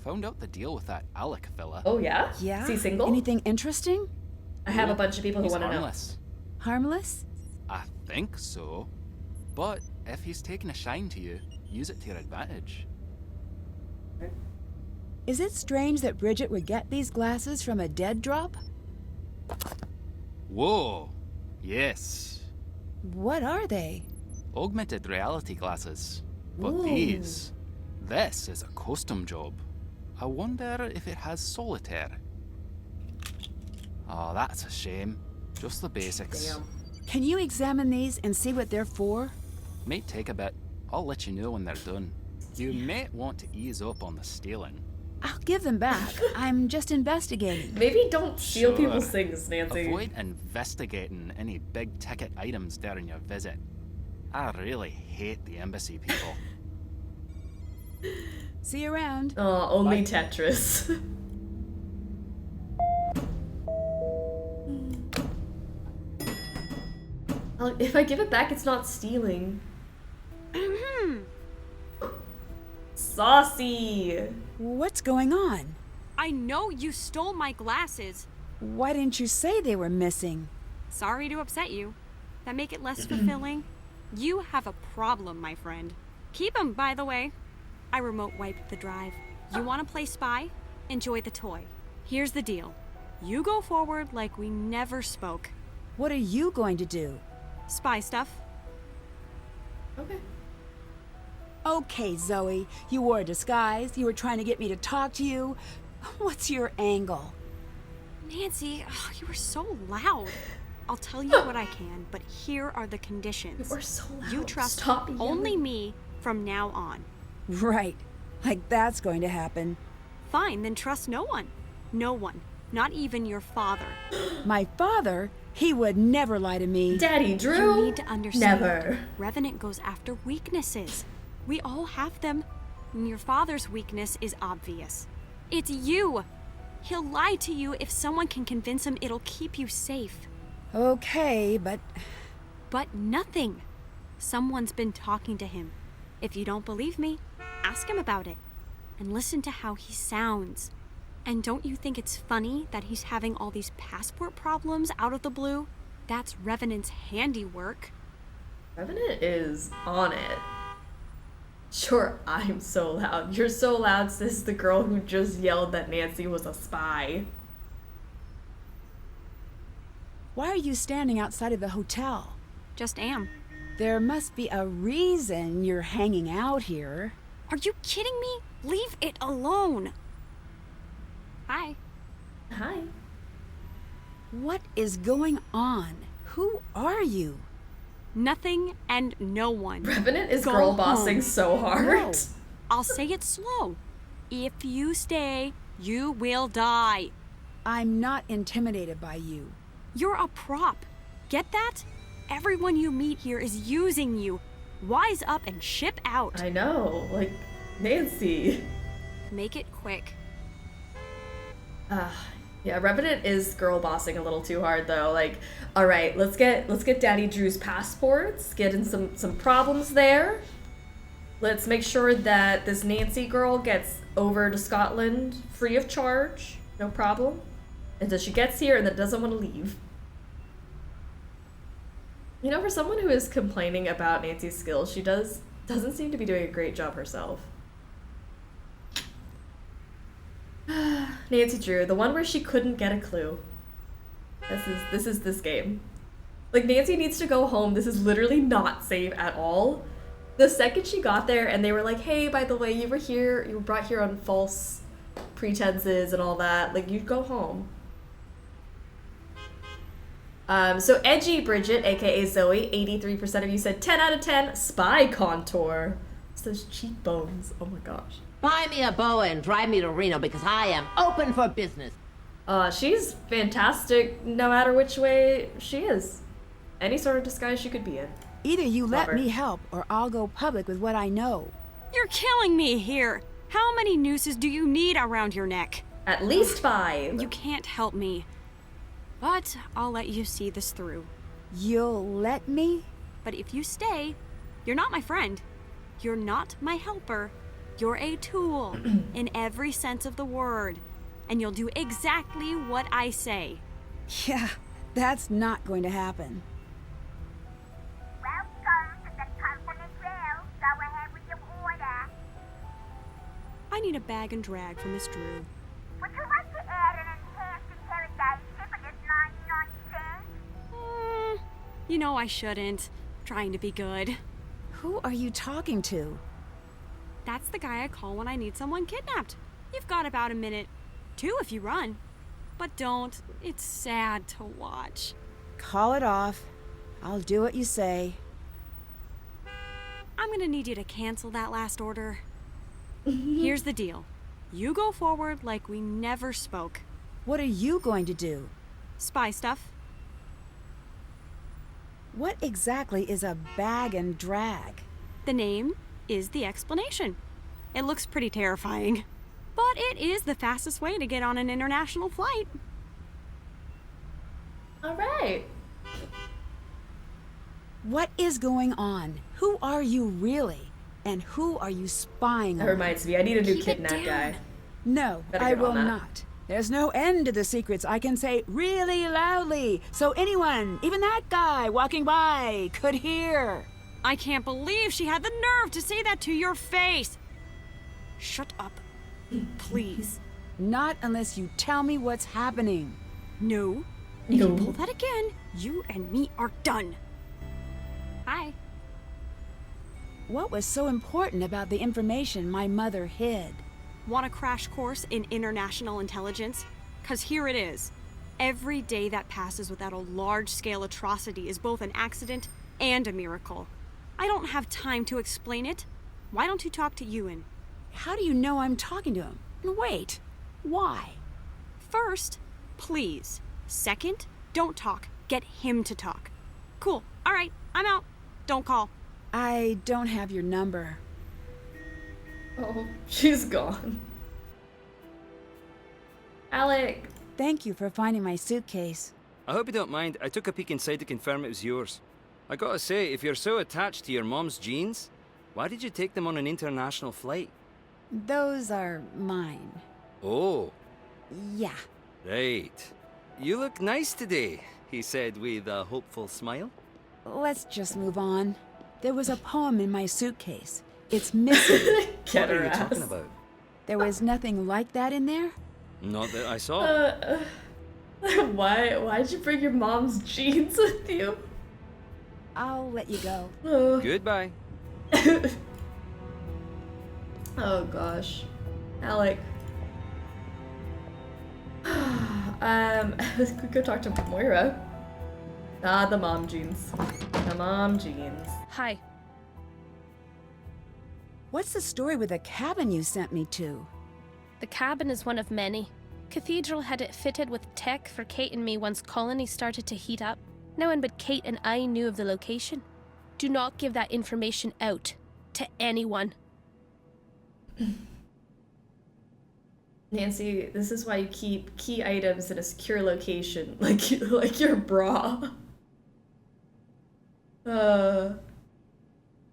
Found out the deal with that Alec fella. Oh yeah? Yeah? Is he single? Anything interesting? I have a bunch of people who He's want to know. harmless. Harmless? I think so. But if he's taken a shine to you, use it to your advantage. Is it strange that Bridget would get these glasses from a dead drop? Whoa! Yes. What are they? Augmented reality glasses. But Ooh. this is a custom job. I wonder if it has solitaire. Oh, that's a shame. Just the basics. Damn. Can you examine these and see what they're for? Might take a bit. I'll let you know when they're done. You might want to ease up on the stealing. I'll give them back. I'm just investigating. Maybe don't steal Sure. people's things, Nancy. Avoid investigating any big ticket items during your visit. I really hate the embassy people. See you around. Oh, only Tetris. If I give it back, it's not stealing. Saucy! What's going on? I know you stole my glasses. Why didn't you say they were missing? Sorry to upset you. That make it less fulfilling? You have a problem, my friend. Keep 'em, by the way. I remote wiped the drive. You want to play spy? Enjoy the toy. Here's the deal. You go forward like we never spoke. What are you going to do? Spy stuff. Okay. Okay, Zoe. You wore a disguise. You were trying to get me to talk to you. What's your angle? Nancy, you were so loud. I'll tell you what I can, but here are the conditions. You are so loud. You trust Stop only yelling. me from now on. Right. Like that's going to happen. Fine, then trust no one. No one. Not even your father. My father? He would never lie to me. Daddy Drew? You need to understand. Never. Revenant goes after weaknesses. We all have them. And your father's weakness is obvious. It's you. He'll lie to you if someone can convince him it'll keep you safe. Okay, but... But nothing. Someone's been talking to him. If you don't believe me, ask him about it. And listen to how he sounds. And don't you think it's funny that he's having all these passport problems out of the blue? That's Revenant's handiwork. Revenant is on it. Sure, I'm so loud. You're so loud, says the girl who just yelled that Nancy was a spy. Why are you standing outside of the hotel? Just am. There must be a reason you're hanging out here. Are you kidding me? Leave it alone. Hi. Hi. What is going on? Who are you? Nothing and no one. Revenant is Go girl bossing home. so hard. No. I'll say it slow. If you stay, you will die. I'm not intimidated by you. You're a prop. Get that? Everyone you meet here is using you. Wise up and ship out. I know, like Nancy. Make it quick. Yeah, Revenant is girl bossing a little too hard though. Like, all right, let's get Daddy Drew's passports. Get in some problems there. Let's make sure that this Nancy girl gets over to Scotland free of charge, no problem. Until she gets here and then doesn't want to leave. You know, for someone who is complaining about Nancy's skills, she doesn't seem to be doing a great job herself. Nancy Drew, the one where she couldn't get a clue. This is this game. Like, Nancy needs to go home. This is literally not safe at all. The second she got there and they were like, hey, by the way, you were brought here on false pretenses and all that, like, you'd go home. So Edgy Bridget, aka Zoe, 83% of you said 10 out of 10, spy contour. It's those cheekbones, oh my gosh. Buy me a boa and drive me to Reno because I am open for business. She's fantastic no matter which way she is. Any sort of disguise she could be in. Either you Love let her. me help or I'll go public with what I know. You're killing me here. How many nooses do you need around your neck? At least 5. You can't help me. But I'll let you see this through. You'll let me? But if you stay, you're not my friend. You're not my helper. You're a tool in every sense of the word. And you'll do exactly what I say. Yeah, that's not going to happen. Welcome to the company grill. Go ahead with your order. I need a bag and drag for Miss Drew. Would you like to add an enhanced interrogation for just 99 cents? You know I shouldn't. Trying to be good. Who are you talking to? That's the guy I call when I need someone kidnapped. You've got about a minute. 2 if you run. But don't. It's sad to watch. Call it off. I'll do what you say. I'm gonna need you to cancel that last order. Here's the deal. You go forward like we never spoke. What are you going to do? Spy stuff. What exactly is a bag and drag? The name is the explanation. It looks pretty terrifying. But it is the fastest way to get on an international flight. All right. What is going on? Who are you really? And who are you spying on? That reminds me, I need a new Keep it kidnap down. guy. No, Better I get on will that. not. There's no end to the secrets I can say really loudly, so anyone, even that guy walking by, could hear. I can't believe she had the nerve to say that to your face. Shut up. Please. Not unless you tell me what's happening. No. If you pull that again, you and me are done. Hi. What was so important about the information my mother hid? Want a crash course in international intelligence? 'Cause here it is. Every day that passes without a large-scale atrocity is both an accident and a miracle. I don't have time to explain it. Why don't you talk to Ewan? How do you know I'm talking to him? And wait, why? First, please. Second, don't talk. Get him to talk. Cool. All right, I'm out. Don't call. I don't have your number. Oh, she's gone. Alec. Thank you for finding my suitcase. I hope you don't mind. I took a peek inside to confirm it was yours. I gotta say, if you're so attached to your mom's jeans, why did you take them on an international flight? Those are mine. Oh. Yeah. Right. You look nice today, he said with a hopeful smile. Let's just move on. There was a poem in my suitcase. It's missing. What are you talking about? There was nothing like that in there? Not that I saw. Why'd you bring your mom's jeans with you? I'll let you go. Goodbye. Oh gosh. Alec. Let's go talk to Moira. Ah, the mom jeans. The mom jeans. Hi. What's the story with the cabin you sent me to? The cabin is one of many. Cathedral had it fitted with tech for Kate and me once Colony started to heat up. No one but Kate and I knew of the location. Do not give that information out to anyone. Nancy, this is why you keep key items in a secure location, like your bra.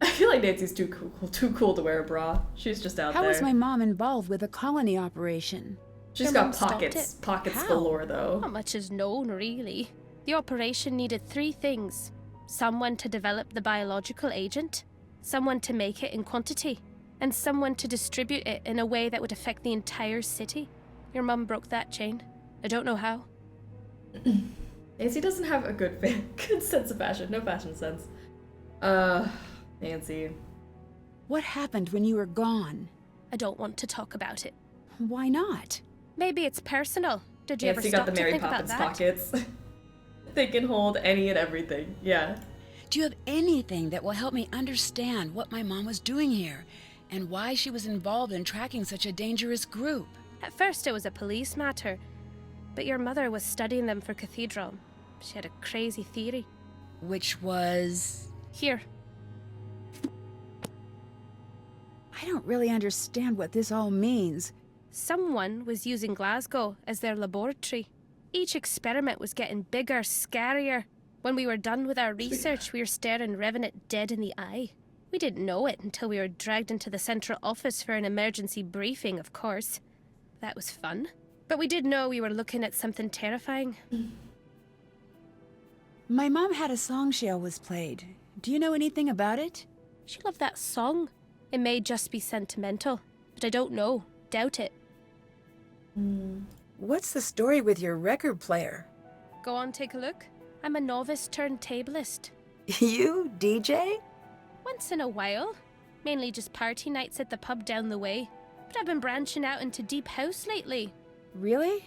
I feel like Nancy's too cool to wear a bra. She's just out there. How was my mom involved with the colony operation? She's got pockets galore though. Not much is known, really. The operation needed 3 things. Someone to develop the biological agent, someone to make it in quantity, and someone to distribute it in a way that would affect the entire city. Your mum broke that chain. I don't know how. Nancy doesn't have a good sense of fashion. No fashion sense. Nancy. What happened when you were gone? I don't want to talk about it. Why not? Maybe it's personal. Did you ever Nancy stop got the to Mary think Poppins about that? pockets. They can hold any and everything. Yeah. Do you have anything that will help me understand what my mom was doing here and why she was involved in tracking such a dangerous group? At first it was a police matter, but your mother was studying them for Cathedral. She had a crazy theory. Which was? Here. I don't really understand what this all means. Someone was using Glasgow as their laboratory. Each experiment was getting bigger, scarier. When we were done with our research, we were staring Revenant dead in the eye. We didn't know it until we were dragged into the central office for an emergency briefing, of course. That was fun. But we did know we were looking at something terrifying. My mom had a song she always played. Do you know anything about it? She loved that song. It may just be sentimental, but I don't know. Doubt it. What's the story with your record player? Go on, take a look. I'm a novice turntablist. You DJ? Once in a while. Mainly just party nights at the pub down the way. But I've been branching out into deep house lately. Really?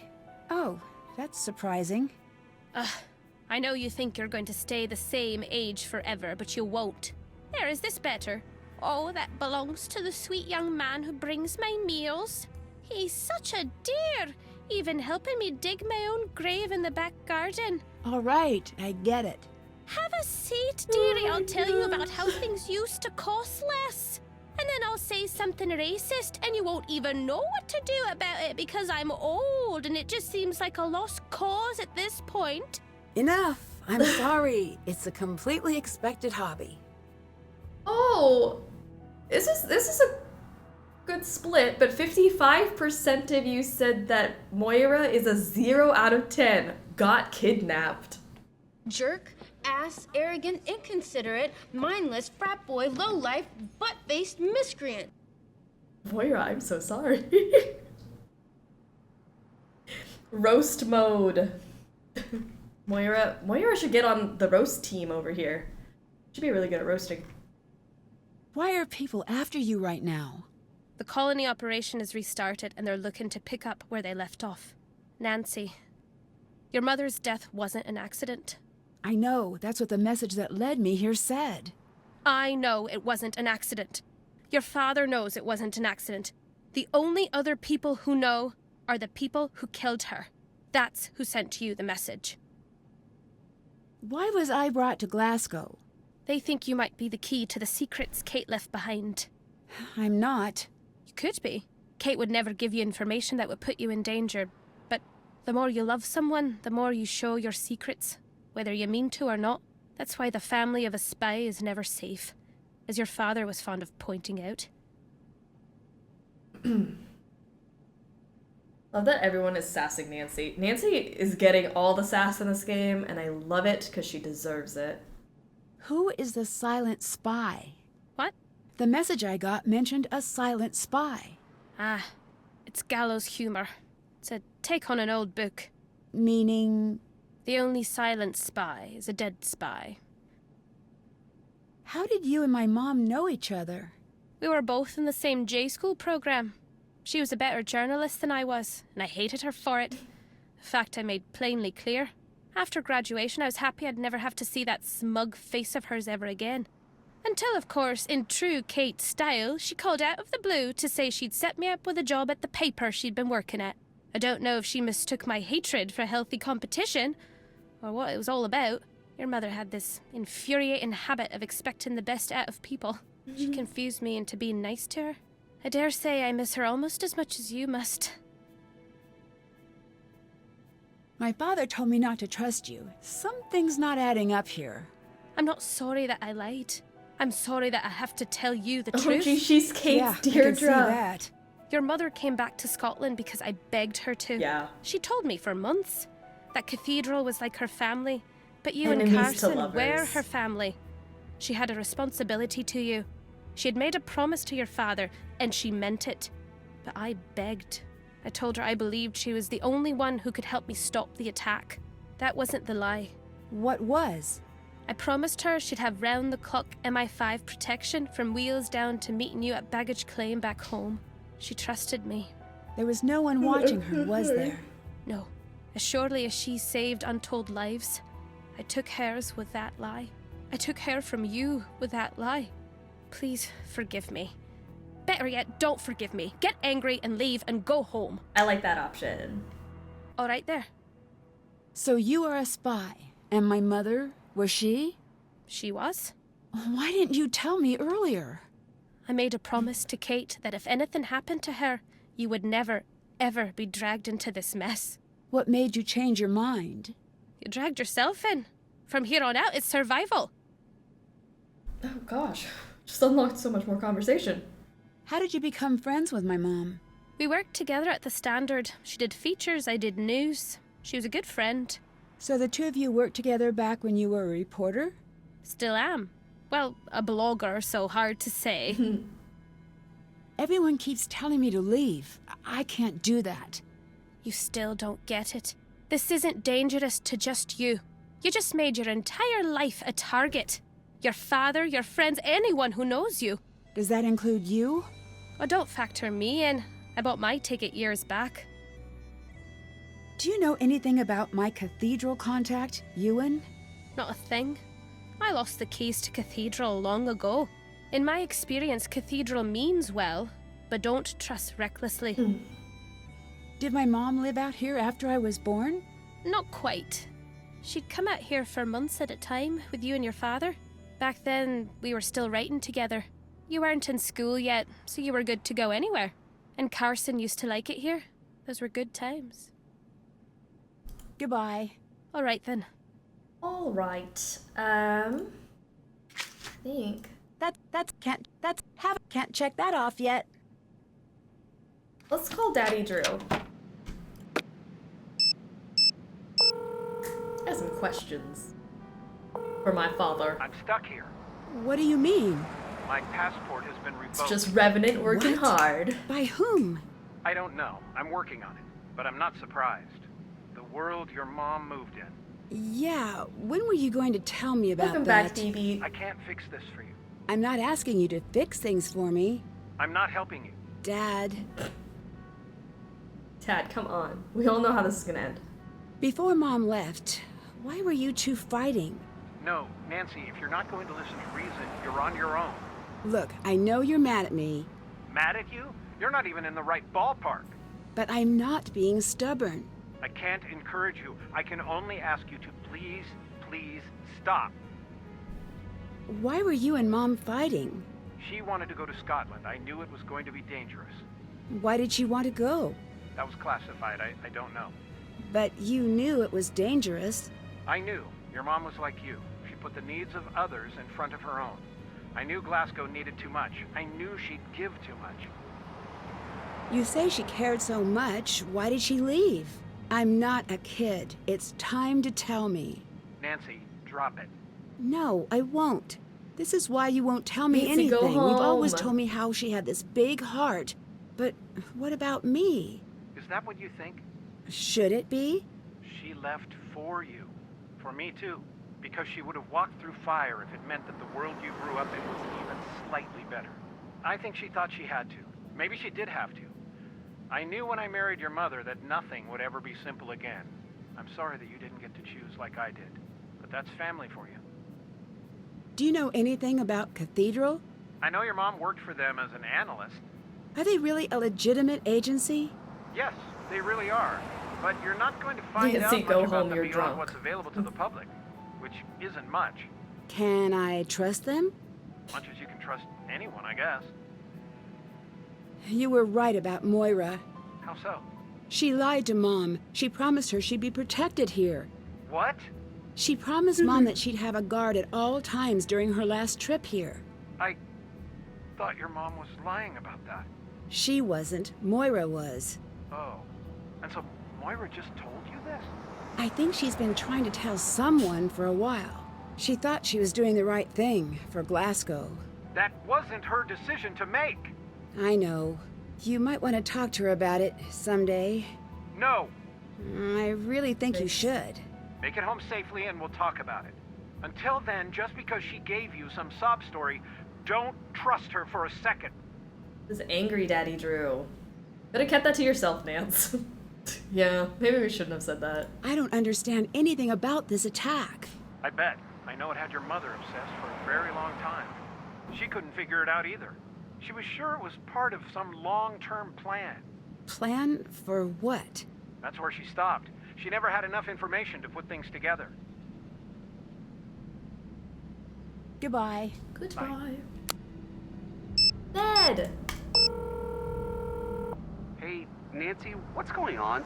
Oh, that's surprising. I know you think you're going to stay the same age forever, but you won't. There, is this better? Oh, that belongs to the sweet young man who brings my meals. He's such a dear, even helping me dig my own grave in the back garden. All right, I get it. Have a seat, dearie. I'll tell you about how things used to cost less. And then I'll say something racist, and you won't even know what to do about it because I'm old, and it just seems like a lost cause at this point. Enough. I'm sorry. It's a completely expected hobby. Oh, this is a good split, but 55% of you said that Moira is a 0 out of 10. Got kidnapped. Jerk, ass, arrogant, inconsiderate, mindless, frat boy, lowlife, butt-faced miscreant. Moira, I'm so sorry. Roast mode. Moira should get on the roast team over here. She'd be really good at roasting. Why are people after you right now? The colony operation is restarted and they're looking to pick up where they left off. Nancy, your mother's death wasn't an accident. I know, that's what the message that led me here said. I know it wasn't an accident. Your father knows it wasn't an accident. The only other people who know are the people who killed her. That's who sent you the message. Why was I brought to Glasgow? They think you might be the key to the secrets Kate left behind. I'm not. You could be. Kate would never give you information that would put you in danger. But the more you love someone, the more you show your secrets, whether you mean to or not. That's why the family of a spy is never safe, as your father was fond of pointing out. Love that everyone is sassing Nancy. Nancy is getting all the sass in this game, and I love it because she deserves it. Who is the silent spy? What? The message I got mentioned a silent spy. Ah, it's gallows humor. It's a take on an old book. Meaning? The only silent spy is a dead spy. How did you and my mom know each other? We were both in the same J-school program. She was a better journalist than I was, and I hated her for it. A fact I made plainly clear. After graduation, I was happy I'd never have to see that smug face of hers ever again. Until, of course, in true Kate style, she called out of the blue to say she'd set me up with a job at the paper she'd been working at. I don't know if she mistook my hatred for healthy competition, or what it was all about. Your mother had this infuriating habit of expecting the best out of people. She confused me into being nice to her. I dare say I miss her almost as much as you must. My father told me not to trust you. Something's not adding up here. I'm not sorry that I lied. I'm sorry that I have to tell you the truth. Oh, gee, she's Kate's Deirdre. I can see that. Your mother came back to Scotland because I begged her to. Yeah. She told me for months that Cathedral was like her family, but you Enemies and Carson to were lovers. her family. She had a responsibility to you. She had made a promise to your father, and she meant it. But I begged. I told her I believed she was the only one who could help me stop the attack. That wasn't the lie. What was? I promised her she'd have round-the-clock MI5 protection from wheels down to meeting you at baggage claim back home. She trusted me. There was no one watching her, was there? No. As surely as she saved untold lives, I took hers with that lie. I took her from you with that lie. Please forgive me. Better yet, don't forgive me. Get angry and leave and go home. I like that option. All right there. So you are a spy, and my mother, was she? She was. Why didn't you tell me earlier? I made a promise to Kate that if anything happened to her, you would never, ever be dragged into this mess. What made you change your mind? You dragged yourself in. From here on out, it's survival. Oh gosh, just unlocked so much more conversation. How did you become friends with my mom? We worked together at the Standard. She did features, I did news. She was a good friend. So the two of you worked together back when you were a reporter? Still am. Well, a blogger, so hard to say. Everyone keeps telling me to leave. I can't do that. You still don't get it. This isn't dangerous to just you. You just made your entire life a target. Your father, your friends, anyone who knows you. Does that include you? Oh, don't factor me in. I bought my ticket years back. Do you know anything about my Cathedral contact, Ewan? Not a thing. I lost the keys to Cathedral long ago. In my experience, Cathedral means well, but don't trust recklessly. Did my mom live out here after I was born? Not quite. She'd come out here for months at a time with you and your father. Back then, we were still writing together. You weren't in school yet, so you were good to go anywhere. And Carson used to like it here. Those were good times. Goodbye. All right, then. All right. I think Can't check that off yet. let's call Daddy Drew. I have some questions for my father. I'm stuck here. What do you mean? My passport has been revoked. It's just Revenant working hard. By whom? I don't know. I'm working on it. But I'm not surprised. The world your mom moved in. Yeah, when were you going to tell me about Welcome that? back, Phoebe. I can't fix this for you. I'm not asking you to fix things for me. I'm not helping you. Dad. Tad, come on. We all know how this is gonna end. Before Mom left, why were you two fighting? No, Nancy, if you're not going to listen to reason, you're on your own. Look, I know you're mad at me. Mad at you? You're not even in the right ballpark. But I'm not being stubborn. I can't encourage you. I can only ask you to please, please stop. Why were you and Mom fighting? She wanted to go to Scotland. I knew it was going to be dangerous. Why did she want to go? That was classified. I don't know. But you knew it was dangerous. I knew. Your mom was like you. She put the needs of others in front of her own. I knew Glasgow needed too much. I knew she'd give too much. You say she cared so much. Why did she leave? I'm not a kid. It's time to tell me. Nancy, drop it. No, I won't. This is why you won't tell me Nancy, anything. go home. You've always told me how she had this big heart. But what about me? Is that what you think? Should it be? She left for you. For me too. Because she would have walked through fire if it meant that the world you grew up in was even slightly better. I think she thought she had to. Maybe she did have to. I knew when I married your mother that nothing would ever be simple again. I'm sorry that you didn't get to choose like I did. But that's family for you. Do you know anything about Cathedral? I know your mom worked for them as an analyst. Are they really a legitimate agency? Yes, they really are. But you're not going to find Nancy, out go much about home, them you're beyond drunk. what's available to the public, which isn't much. Can I trust them? Much as you can trust anyone, I guess. You were right about Moira. How so? She lied to Mom. She promised her she'd be protected here. What? She promised Mom that she'd have a guard at all times during her last trip here. I thought your mom was lying about that. She wasn't. Moira was. Oh. And so Moira just told you this? I think she's been trying to tell someone for a while. She thought she was doing the right thing for Glasgow. That wasn't her decision to make. I know. You might want to talk to her about it someday. No. I really think you should. Make it home safely and we'll talk about it. Until then, just because she gave you some sob story, don't trust her for a second. This angry Daddy Drew. Better kept that to yourself, Nance. Yeah, maybe we shouldn't have said that. I don't understand anything about this attack. I bet. I know it had your mother obsessed for a very long time. She couldn't figure it out either. She was sure it was part of some long-term plan. Plan for what? That's where she stopped. She never had enough information to put things together. Goodbye. Goodbye. Ned! Hey, Nancy, what's going on?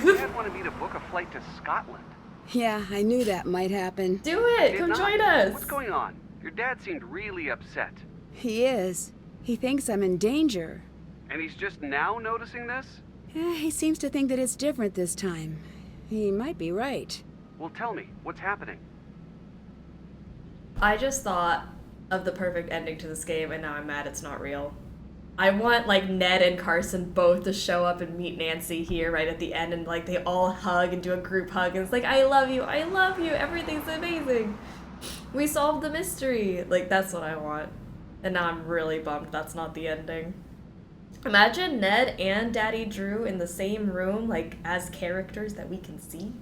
Dad wanted me to book a flight to Scotland. Yeah, I knew that might happen. Do it! Come join us! What's going on? Your dad seemed really upset. He is. He thinks I'm in danger. And he's just now noticing this? Yeah, he seems to think that it's different this time. He might be right. Well, tell me, what's happening? I just thought of the perfect ending to this game, and now I'm mad it's not real. I want, like, Ned and Carson both to show up and meet Nancy here right at the end, and, like, they all hug and do a group hug, and it's like, I love you, everything's amazing. We solved the mystery. Like, that's what I want. And now I'm really bummed that's not the ending. Imagine Ned and Daddy Drew in the same room, like, as characters that we can see.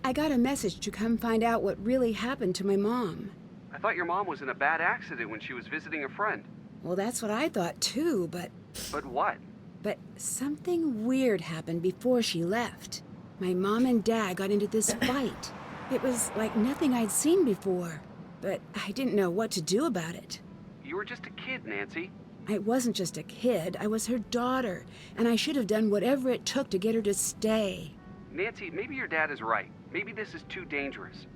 I got a message to come find out what really happened to my mom. I thought your mom was in a bad accident when she was visiting a friend. Well, that's what I thought too, but... But what? But something weird happened before she left. My mom and Dad got into this fight. It was like nothing I'd seen before, but I didn't know what to do about it. You were just a kid, Nancy. I wasn't just a kid, I was her daughter, and I should have done whatever it took to get her to stay. Nancy, maybe your dad is right. Maybe this is too dangerous.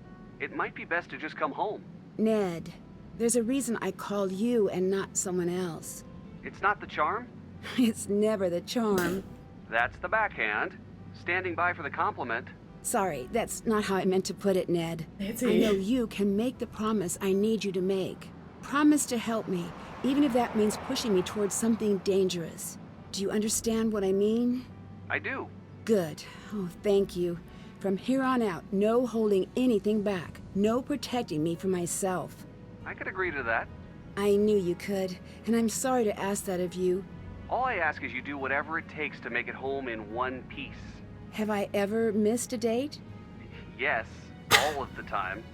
It might be best to just come home. Ned, there's a reason I called you and not someone else. It's not the charm? It's never the charm. That's the backhand. Standing by for the compliment. Sorry, that's not how I meant to put it, Ned. Nancy. I know you can make the promise I need you to make. Promise to help me, even if that means pushing me towards something dangerous. Do you understand what I mean? I do. Good. Oh, thank you. From here on out, no holding anything back. No protecting me from myself. I could agree to that. I knew you could, and I'm sorry to ask that of you. All I ask is you do whatever it takes to make it home in one piece. Have I ever missed a date? Yes, all of the time.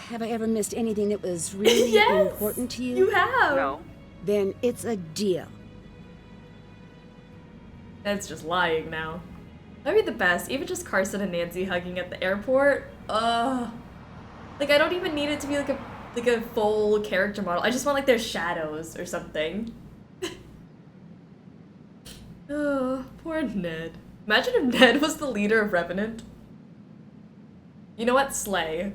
Have I ever missed anything that was really Yes, important to you? you have. No. Then it's a deal. That's just lying now. That'd be the best. Even just Carson and Nancy hugging at the airport. Like I don't even need it to be like a full character model. I just want like their shadows or something. Oh, poor Ned. Imagine if Ned was the leader of Revenant. You know what? Slay.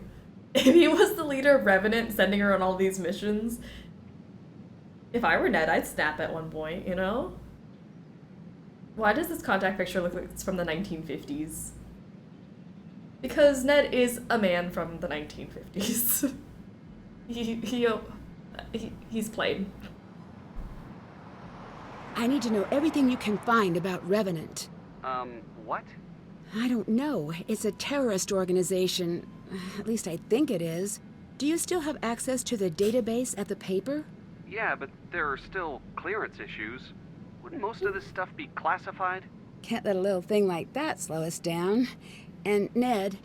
If he was the leader of Revenant sending her on all these missions. If I were Ned, I'd snap at one point, you know? Why does this contact picture look like it's from the 1950s? Because Ned is a man from the 1950s. He's played. I need to know everything you can find about Revenant. What? I don't know. It's a terrorist organization. At least I think it is. Do you still have access to the database at the paper? Yeah, but there are still clearance issues. Wouldn't most of this stuff be classified? Can't let a little thing like that slow us down. And Ned,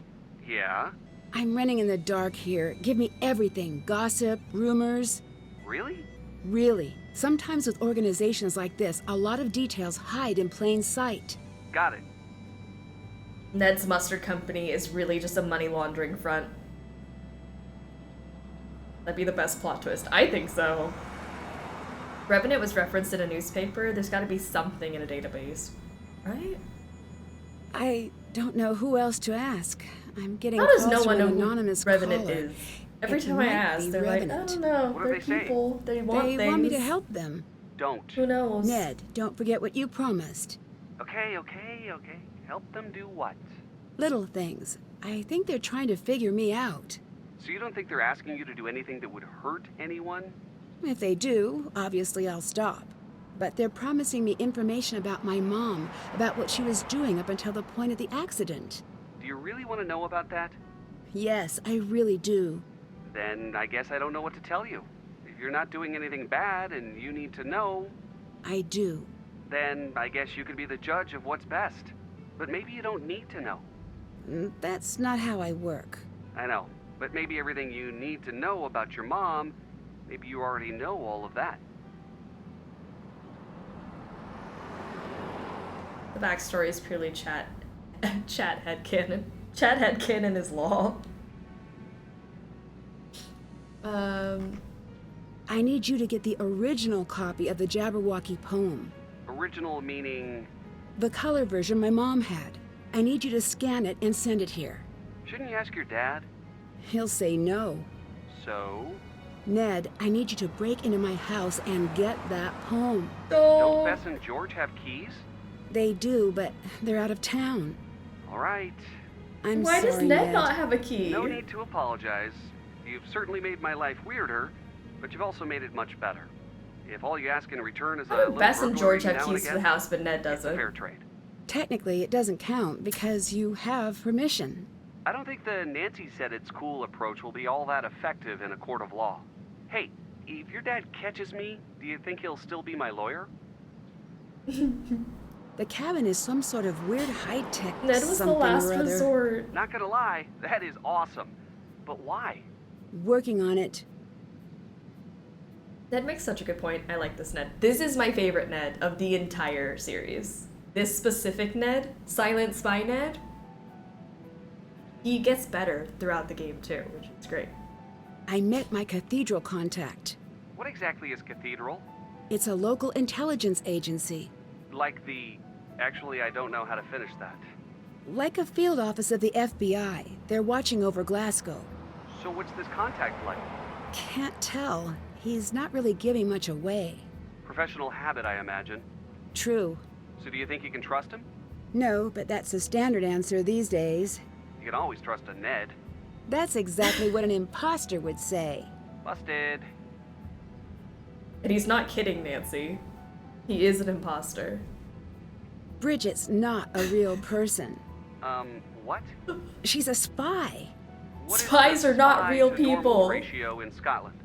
Yeah? I'm running in the dark here. Give me everything. Gossip, rumors. Really? Really. Sometimes with organizations like this, a lot of details hide in plain sight. Got it. Ned's mustard company is really just a money laundering front. That'd be the best plot twist. I think so. Revenant was referenced in a newspaper. There's got to be something in a database, right? I don't know who else to ask. I'm getting How does calls no from one an know who anonymous Revenant caller. is? Every It time I might ask, be they're like, I Revenant. don't know. What do They're they say? people. They want things. They want me to help them. Don't. Who knows? Ned, don't forget what you promised. Okay. Help them do what? Little things. I think they're trying to figure me out. So you don't think they're asking you to do anything that would hurt anyone? If they do, obviously I'll stop. But they're promising me information about my mom, about what she was doing up until the point of the accident. Do you really want to know about that? Yes, I really do. Then I guess I don't know what to tell you. If you're not doing anything bad and you need to know, I do. then I guess you could be the judge of what's best. But maybe you don't need to know. That's not how I work. I know, but maybe everything you need to know about your mom, maybe you already know all of that. The backstory is purely chat headcanon. Chat headcanon is law. I need you to get the original copy of the Jabberwocky poem. Original meaning... The color version my mom had. I need you to scan it and send it here. Shouldn't you ask your dad? He'll say no. So? Ned, I need you to break into my house and get that poem. Don't Bess and George have keys? They do, but they're out of town. All right. I'm Why sorry, does Ned not have a key? No need to apologize. You've certainly made my life weirder, but you've also made it much better. If all you ask in return is a little Bess and George burglary have now and keys to the again, house, but Ned it's a doesn't. fair trade. Technically, it doesn't count because you have permission. I don't think the Nancy said it's cool approach will be all that effective in a court of law. Hey, if your dad catches me, do you think he'll still be my lawyer? The cabin is some sort of weird high-tech Ned was the something last or other. resort. Not gonna lie, that is awesome. But why? Working on it. Ned makes such a good point. I like this Ned. This is my favorite Ned of the entire series. This specific Ned, Silent Spy Ned, he gets better throughout the game too, which is great. I met my cathedral contact. What exactly is Cathedral? It's a local intelligence agency. Like the... Actually, I don't know how to finish that. Like a field office of the FBI. They're watching over Glasgow. So what's this contact like? Can't tell. He's not really giving much away. Professional habit, I imagine. True. So do you think you can trust him? No, but that's the standard answer these days. You can always trust a Ned. That's exactly what an imposter would say. Busted. And he's not kidding, Nancy. He is an imposter. Bridget's not a real person. What? She's a spy. What is Spies the are not spy real to normal people. ratio in Scotland?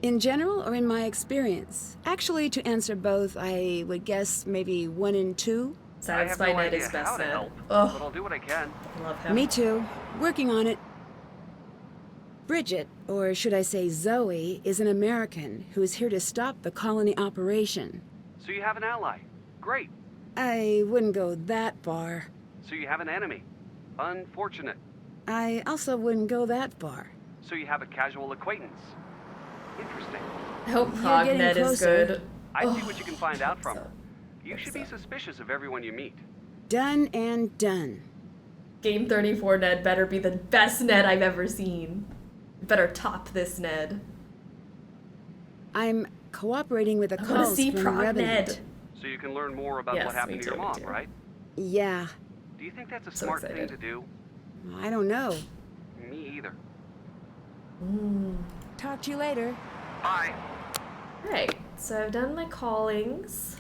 In general or in my experience? Actually, to answer both, I would guess maybe 1 in 2. I have no idea how to help, but I'll do what I can. Love him. Me too. Working on it. Bridget, or should I say Zoe, is an American who is here to stop the colony operation. So you have an ally. Great. I wouldn't go that far. So you have an enemy. Unfortunate. I also wouldn't go that far. So you have a casual acquaintance. Interesting. I hope You're Cognet getting is closer. good. I see what you can find out from her. You should be suspicious of everyone you meet. Done and done. Game 34 Ned better be the best Ned I've ever seen. Better top this Ned. I'm cooperating with the I wanna calls see from Prog Revenant. Ned. So you can learn more about Yes, what happened me to your too, me mom, too. right? Yeah, Do you think that's a So smart thing excited. to do? I don't know. Me either. Talk to you later. Bye. Alright, so I've done my callings.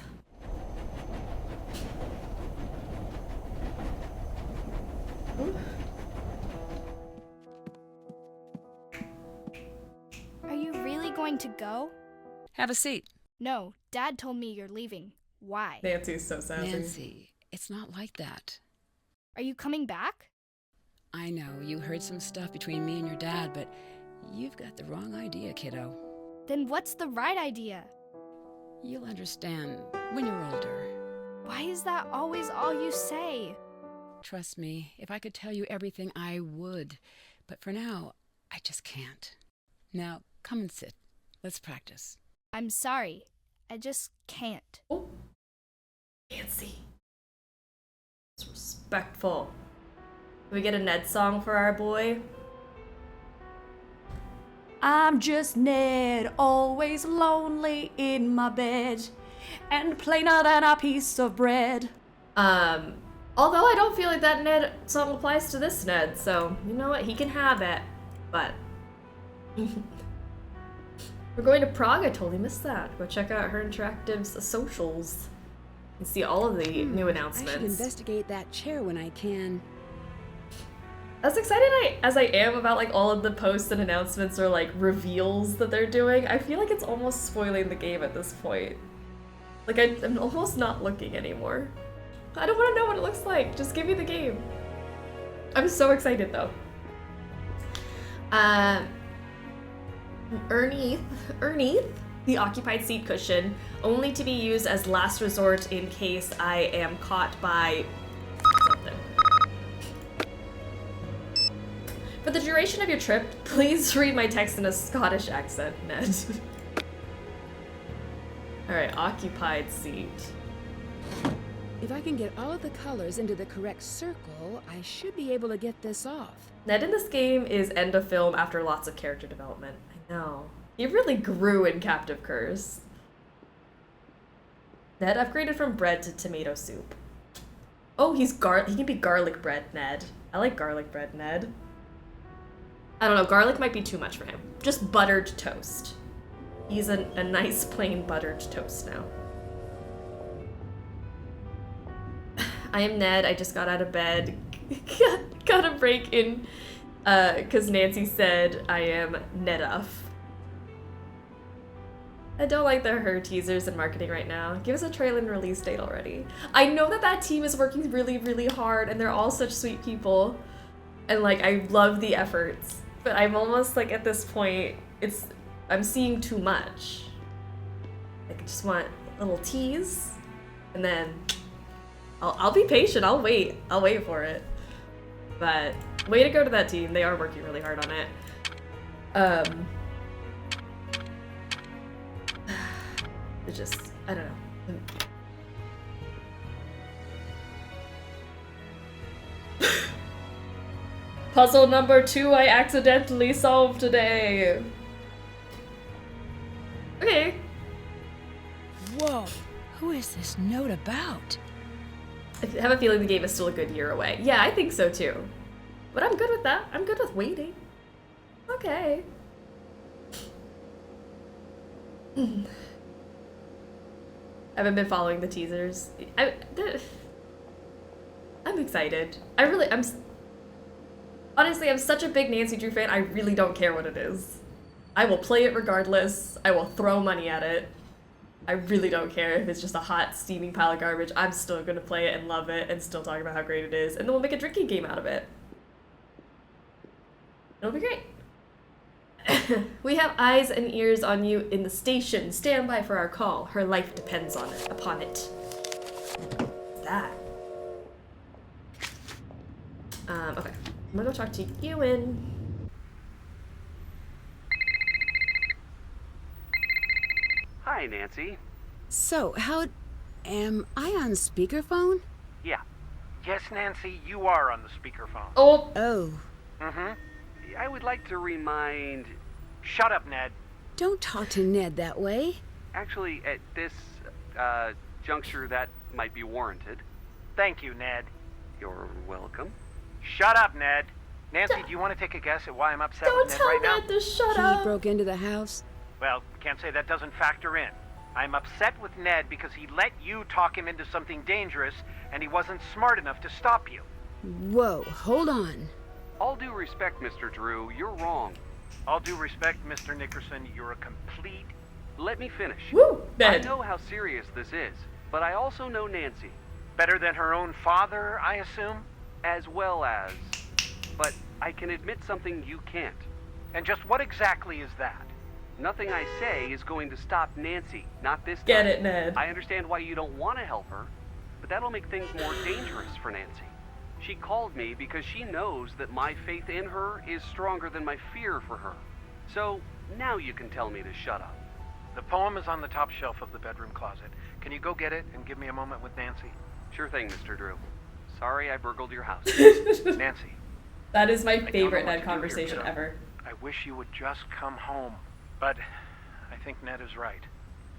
Ooh. Are you really going to go? Have a seat. No, Dad told me you're leaving. Why? Nancy's so sassy. Nancy, it's not like that. Are you coming back? I know, you heard some stuff between me and your dad, but you've got the wrong idea, kiddo. Then what's the right idea? You'll understand when you're older. Why is that always all you say? Trust me, if I could tell you everything, I would. But for now, I just can't. Now, come and sit. Let's practice. I'm sorry. I just can't. Oh, Nancy. It's respectful. Can we get a Ned song for our boy? I'm just Ned, always lonely in my bed, and plainer than a piece of bread. Although I don't feel like that Ned song applies to this Ned, so you know what? He can have it. But we're going to Prague. I totally missed that. Go check out her interactive's socials and see all of the new I should announcements. investigate that chair when I can. As excited as I am about like all of the posts and announcements or like reveals that they're doing, I feel like it's almost spoiling the game at this point. Like I'm almost not looking anymore. I don't want to know what it looks like. Just give me the game. I'm so excited though. Ernie, the occupied seat cushion, only to be used as last resort in case I am caught by something. For the duration of your trip, please read my text in a Scottish accent, Ned. Alright, occupied seat. If I can get all of the colors into the correct circle, I should be able to get this off. Ned in this game is end of film after lots of character development. I know. He really grew in Captive Curse. Ned upgraded from bread to tomato soup. Oh, he can be garlic bread, Ned. I like garlic bread, Ned. I don't know, garlic might be too much for him. Just buttered toast. He's a nice plain buttered toast now. I am Ned, I just got out of bed. got a break in, cause Nancy said I am Neduff. I don't like her teasers and marketing right now. Give us a trailer and release date already. I know that team is working really, really hard and they're all such sweet people. And like, I love the efforts. But I'm almost like at this point, I'm seeing too much. Like I just want a little tease and then I'll be patient, I'll wait for it. But way to go to that team, they are working really hard on it. It just, I don't know. Puzzle number 2 I accidentally solved today. Okay. Whoa, who is this note about? I have a feeling the game is still a good year away. Yeah, I think so too. But I'm good with that. I'm good with waiting. Okay. Haven't been following the teasers. I'm excited. Honestly, I'm such a big Nancy Drew fan, I really don't care what it is. I will play it regardless. I will throw money at it. I really don't care if it's just a hot, steaming pile of garbage. I'm still gonna play it and love it and still talk about how great it is, and then we'll make a drinking game out of it. It'll be great. We have eyes and ears on you in the station. Stand by for our call. Her life depends upon it. What's that? Okay. I'm gonna go talk to Ewan. Hi, Nancy. So, am I on speakerphone? Yeah. Yes, Nancy, you are on the speakerphone. Oh. Mm-hmm. I would like to remind... Shut up, Ned. Don't talk to Ned that way. Actually, at this, juncture, that might be warranted. Thank you, Ned. You're welcome. Shut up, Ned. Nancy, do you want to take a guess at why I'm upset with Ned right now? Don't tell Ned to shut up. He broke into the house? Well, can't say that doesn't factor in. I'm upset with Ned because he let you talk him into something dangerous, and he wasn't smart enough to stop you. Whoa, hold on. All due respect, Mr. Drew, you're wrong. All due respect, Mr. Nickerson, you're a complete... Let me finish. Woo, I Ned. know how serious this is, but I also know Nancy. Better than her own father, I assume? As well as... But I can admit something you can't. And just what exactly is that? Nothing I say is going to stop Nancy, not this time. Get it, Ned. I understand why you don't want to help her, but that'll make things more dangerous for Nancy. She called me because she knows that my faith in her is stronger than my fear for her. So, now you can tell me to shut up. The poem is on the top shelf of the bedroom closet. Can you go get it and give me a moment with Nancy? Sure thing, Mr. Drew. Sorry I burgled your house. Nancy. That is my favorite Ned conversation kiddo. ever. I wish you would just come home. But I think Ned is right.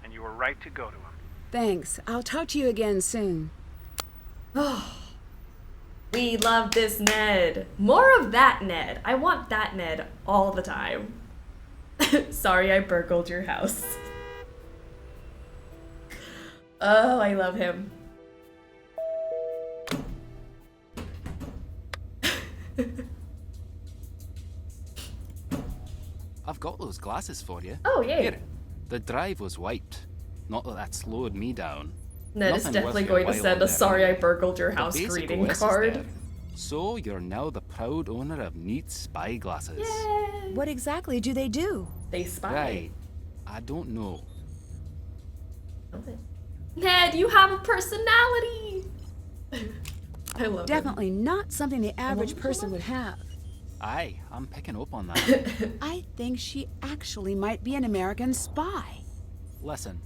And you were right to go to him. Thanks. I'll talk to you again soon. Oh. We love this Ned. More of that Ned. I want that Ned all the time. Sorry I burgled your house. Oh, I love him. I've got those glasses for you. Oh, yay. Here, the drive was wiped. Not that that slowed me down. Ned is Nothing definitely worth your going to while send on a there sorry I anyway. burgled your The house basic greeting OS is card. there. So you're now the proud owner of neat spy glasses. Yay. What exactly do they do? They spy. Right. I don't know. Okay. Ned, you have a personality. I love Definitely not something the average person would have. Aye, I'm picking up on that. I think she actually might be an American spy. Listen,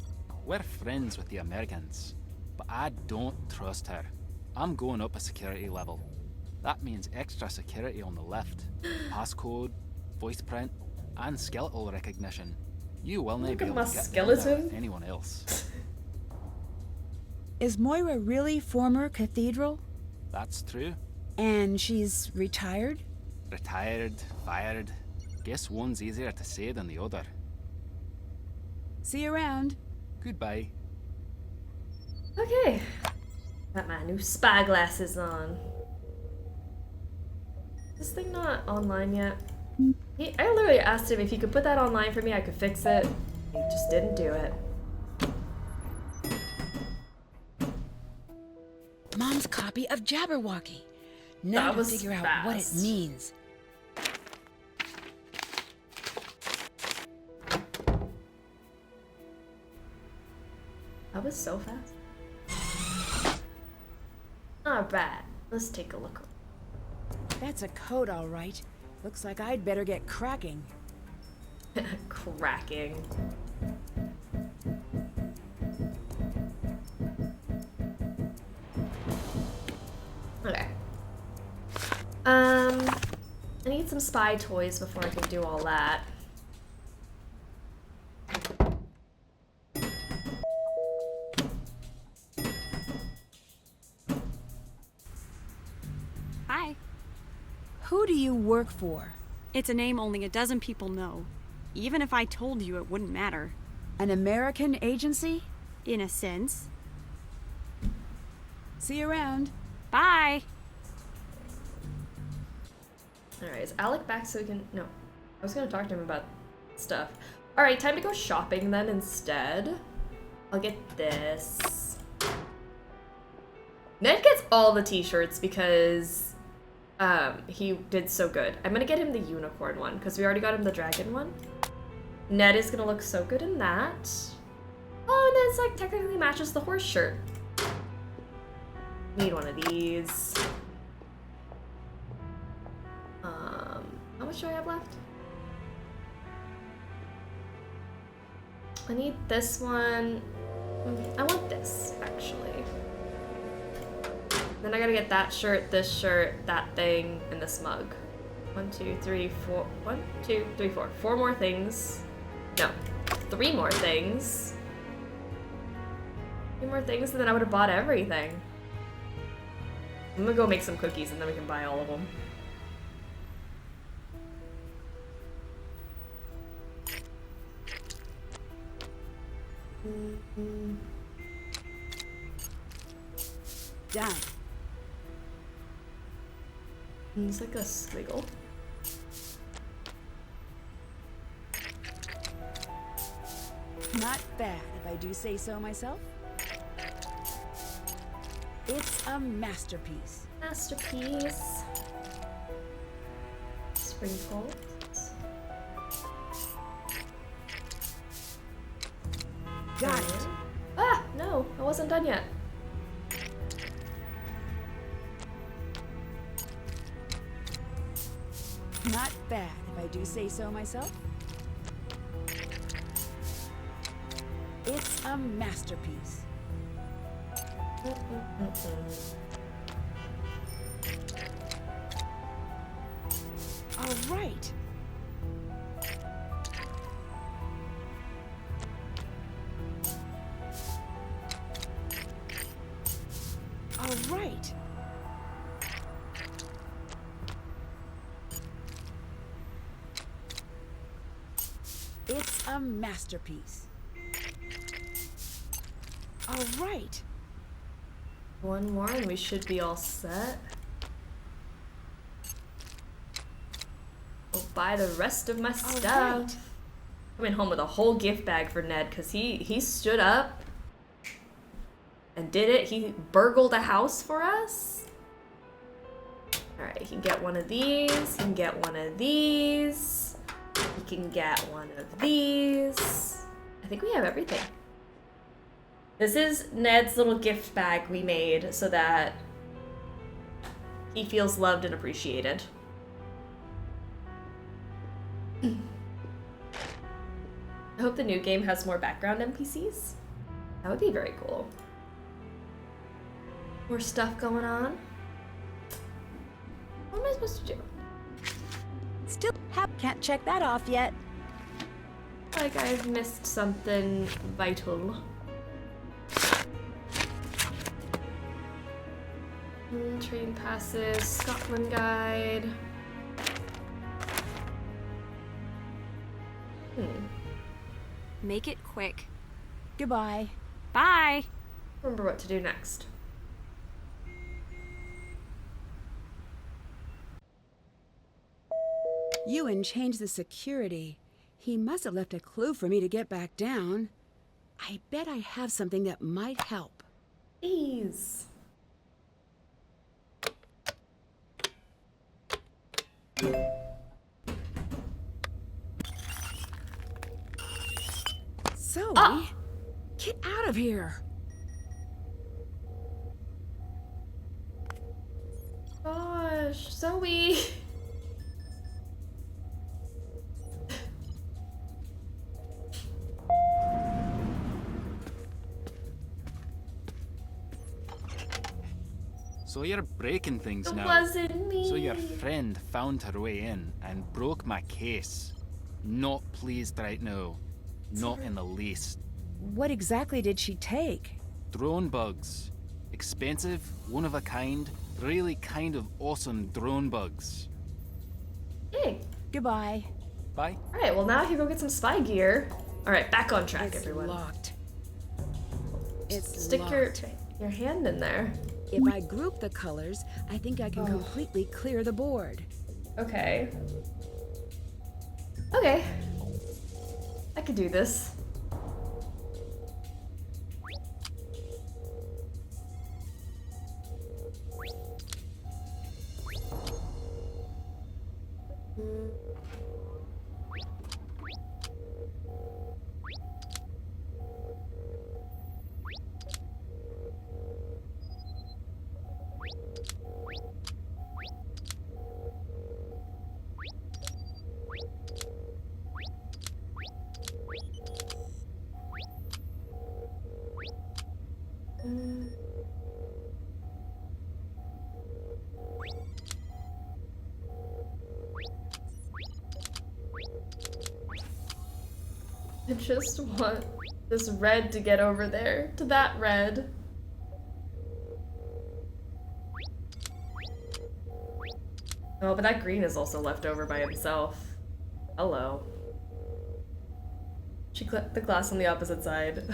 we're friends with the Americans, but I don't trust her. I'm going up a security level. That means extra security on the lift, passcode, voice print, and skeletal recognition. You will not Look be at able my to get skeleton. in with anyone else. Is Moira really former cathedral? That's true. And she's retired? Retired, fired. Guess one's easier to say than the other. See you around. Goodbye. Okay. Got my new spy glasses on. Is this thing not online yet? I literally asked him if he could put that online for me, I could fix it. He just didn't do it. Mom's copy of Jabberwocky. Now to figure out what it means. That was so fast. Alright, let's take a look. That's a code, all right. Looks like I'd better get cracking. Cracking. Okay. I need some spy toys before I can do all that. Hi. Who do you work for? It's a name only a dozen people know. Even if I told you, it wouldn't matter. An American agency? in a sense. See you around. Bye. Alright, is Alec back so we can... No. I was gonna talk to him about stuff. Alright, time to go shopping then instead. I'll get this. Ned gets all the t-shirts because he did so good. I'm gonna get him the unicorn one because we already got him the dragon one. Ned is gonna look so good in that. Oh, and then it's like technically matches the horse shirt. Need one of these. How much do I have left? I need this one. I want this, actually. Then I gotta get that shirt, this shirt, that thing, and this mug. 1, 2, 3, 4. 1, 2, 3, 4. 4 more things. No, 3 more things. 3 more things, and then I would have bought everything. I'm gonna go make some cookies, and then we can buy all of them. Done. It's like a squiggle. Not bad, if I do say so myself. It's a masterpiece. Masterpiece. Sprinkled. Got it. Ah, no, I wasn't done yet. Not bad, if I do say so myself. It's a masterpiece. All right. All right. It's a masterpiece. All right. One more and we should be all set. We'll buy the rest of my stuff. Right. I went home with a whole gift bag for Ned because he stood up and did it. He burgled a house for us. Alright, he can get one of these. He can get one of these. He can get one of these. I think we have everything. This is Ned's little gift bag we made so that he feels loved and appreciated. I hope the new game has more background NPCs. That would be very cool. More stuff going on. What am I supposed to do? Still can't check that off yet. Like I've missed something vital. Train passes, Scotland guide. Make it quick. Goodbye. Bye. Remember what to do next. Ewan changed the security. He must have left a clue for me to get back down. I bet I have something that might help. Please. Zoe, get out of here. Gosh, Zoe. So you're breaking things It now. wasn't me. So your friend found her way in and broke my case. Not pleased right now. Not in the least. What exactly did she take? Drone bugs. Expensive, one of a kind, really kind of awesome drone bugs. Hey. Goodbye. Bye. Alright, well now I can go get some spy gear. Alright, back on track, It's everyone. locked. It's Stick locked. your hand in there. If I group the colors, I think I can completely clear the board. Okay. Okay. I could do this. I just want this red to get over there, to that red. Oh, but that green is also left over by himself. Hello. She clipped the glass on the opposite side.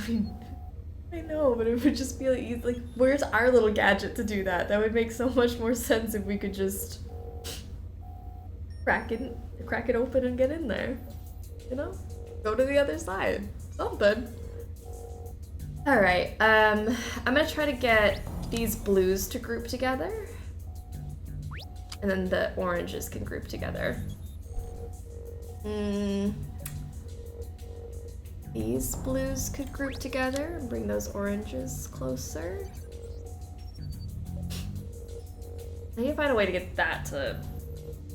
I know, but it would just be like, where's our little gadget to do that? That would make so much more sense if we could just crack it open and get in there. You know? Go to the other side. Something. Alright, I'm gonna try to get these blues to group together. And then the oranges can group together. These blues could group together and bring those oranges closer. I need to find a way to get that to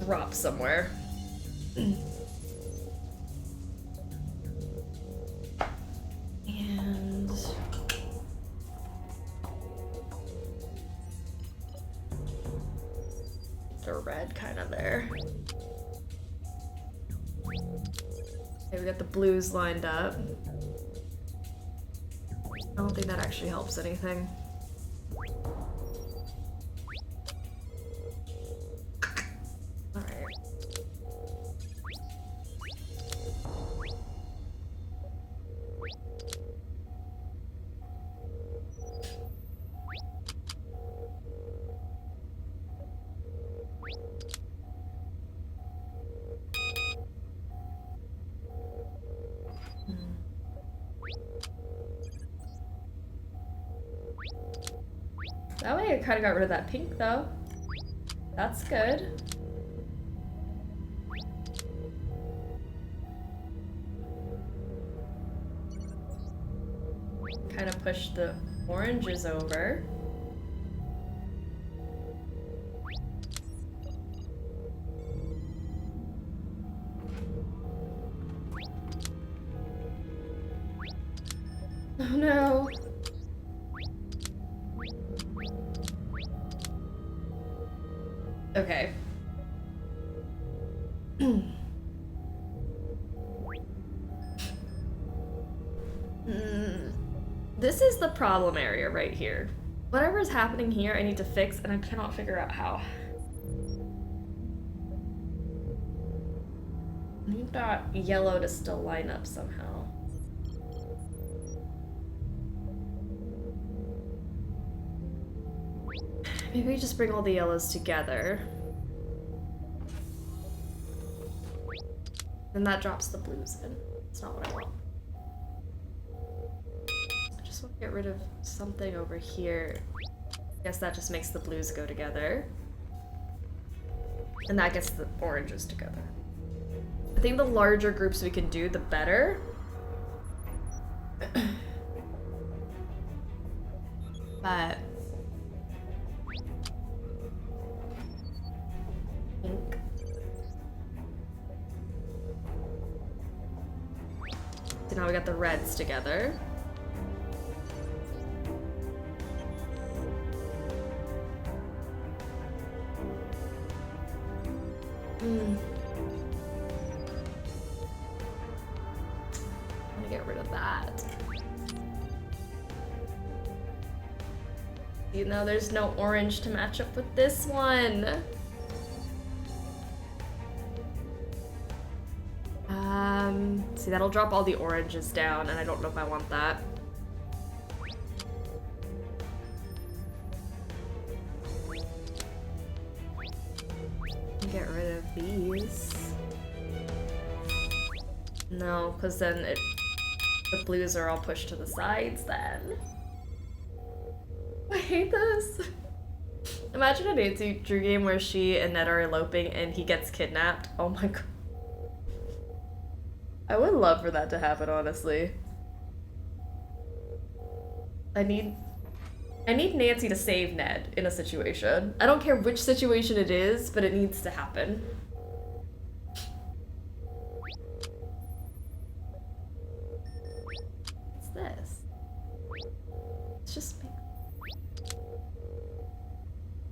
drop somewhere. And the red kind of there. Okay, we got the blues lined up. I don't think that actually helps anything. Alright. That way I kind of got rid of that pink though. That's good. Kind of push the oranges over. Oh no. Okay. This is the problem area right here. Whatever is happening here, I need to fix, and I cannot figure out how. I need that yellow to still line up somehow. Maybe we just bring all the yellows together. Then that drops the blues in. That's not what I want. I just want to get rid of something over here. I guess that just makes the blues go together. And that gets the oranges together. I think the larger groups we can do, the better. But pink. So now we got the reds together. I'm gonna get rid of that. You know, there's no orange to match up with this one. See, that'll drop all the oranges down, and I don't know if I want that. get rid of these. No, because then the blues are all pushed to the sides then. I hate this. Imagine a Nancy Drew game where she and Ned are eloping and he gets kidnapped. Oh my god. I would love for that to happen, honestly. I need Nancy to save Ned in a situation. I don't care which situation it is, but it needs to happen. What's this? It's just me.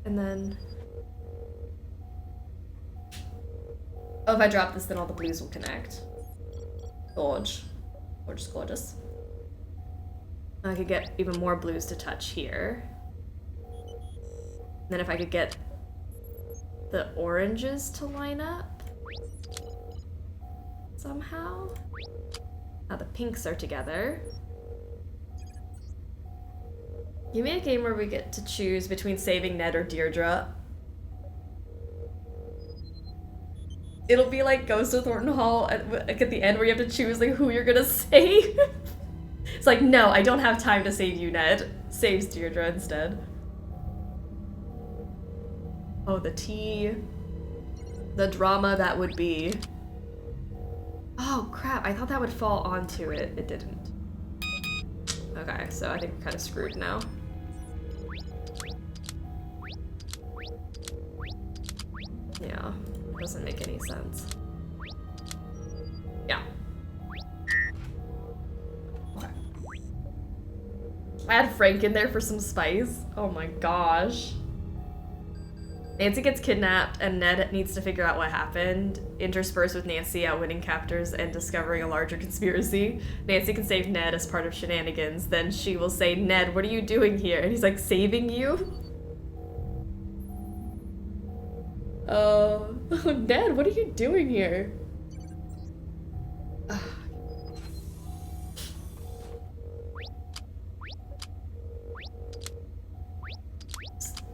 And then... oh, if I drop this, then all the blues will connect. Gorge. Gorgeous, gorgeous. I could get even more blues to touch here. Then if I could get the oranges to line up somehow. Now the pinks are together. Give me a game where we get to choose between saving Ned or Deirdre. It'll be like Ghost of Thornton Hall at the end where you have to choose like who you're gonna save. It's like, no, I don't have time to save you, Ned. Saves Deirdre instead. Oh, the tea. The drama that would be. Oh, crap. I thought that would fall onto it. It didn't. Okay, so I think we're kind of screwed now. Yeah, it doesn't make any sense. Yeah. Add Frank in there for some spice. Oh my gosh. Nancy gets kidnapped and Ned needs to figure out what happened, interspersed with Nancy outwitting captors and discovering a larger conspiracy. Nancy can save Ned as part of shenanigans. Then she will say, Ned, what are you doing here? And he's like, saving you? Ned, what are you doing here?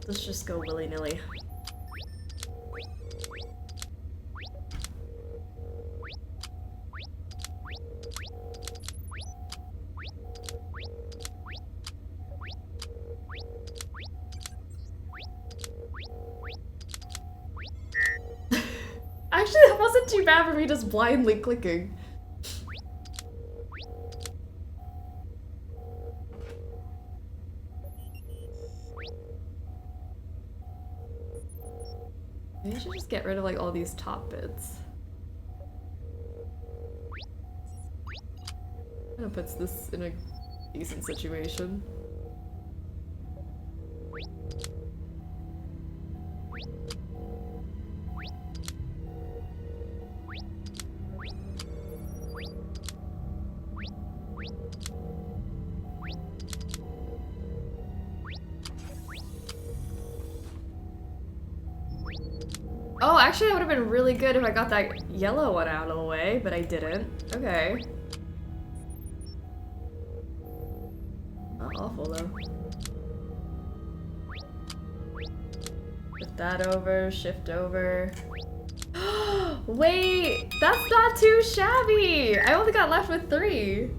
Let's just go willy-nilly. Actually, that wasn't too bad for me just blindly clicking. Maybe I should just get rid of like all these top bits. Kind of puts this in a decent situation. Oh, actually that would have been really good if I got that yellow one out of the way, but I didn't. Okay. Not awful though. Shift that over, shift over. Wait, that's not too shabby! I only got left with 3.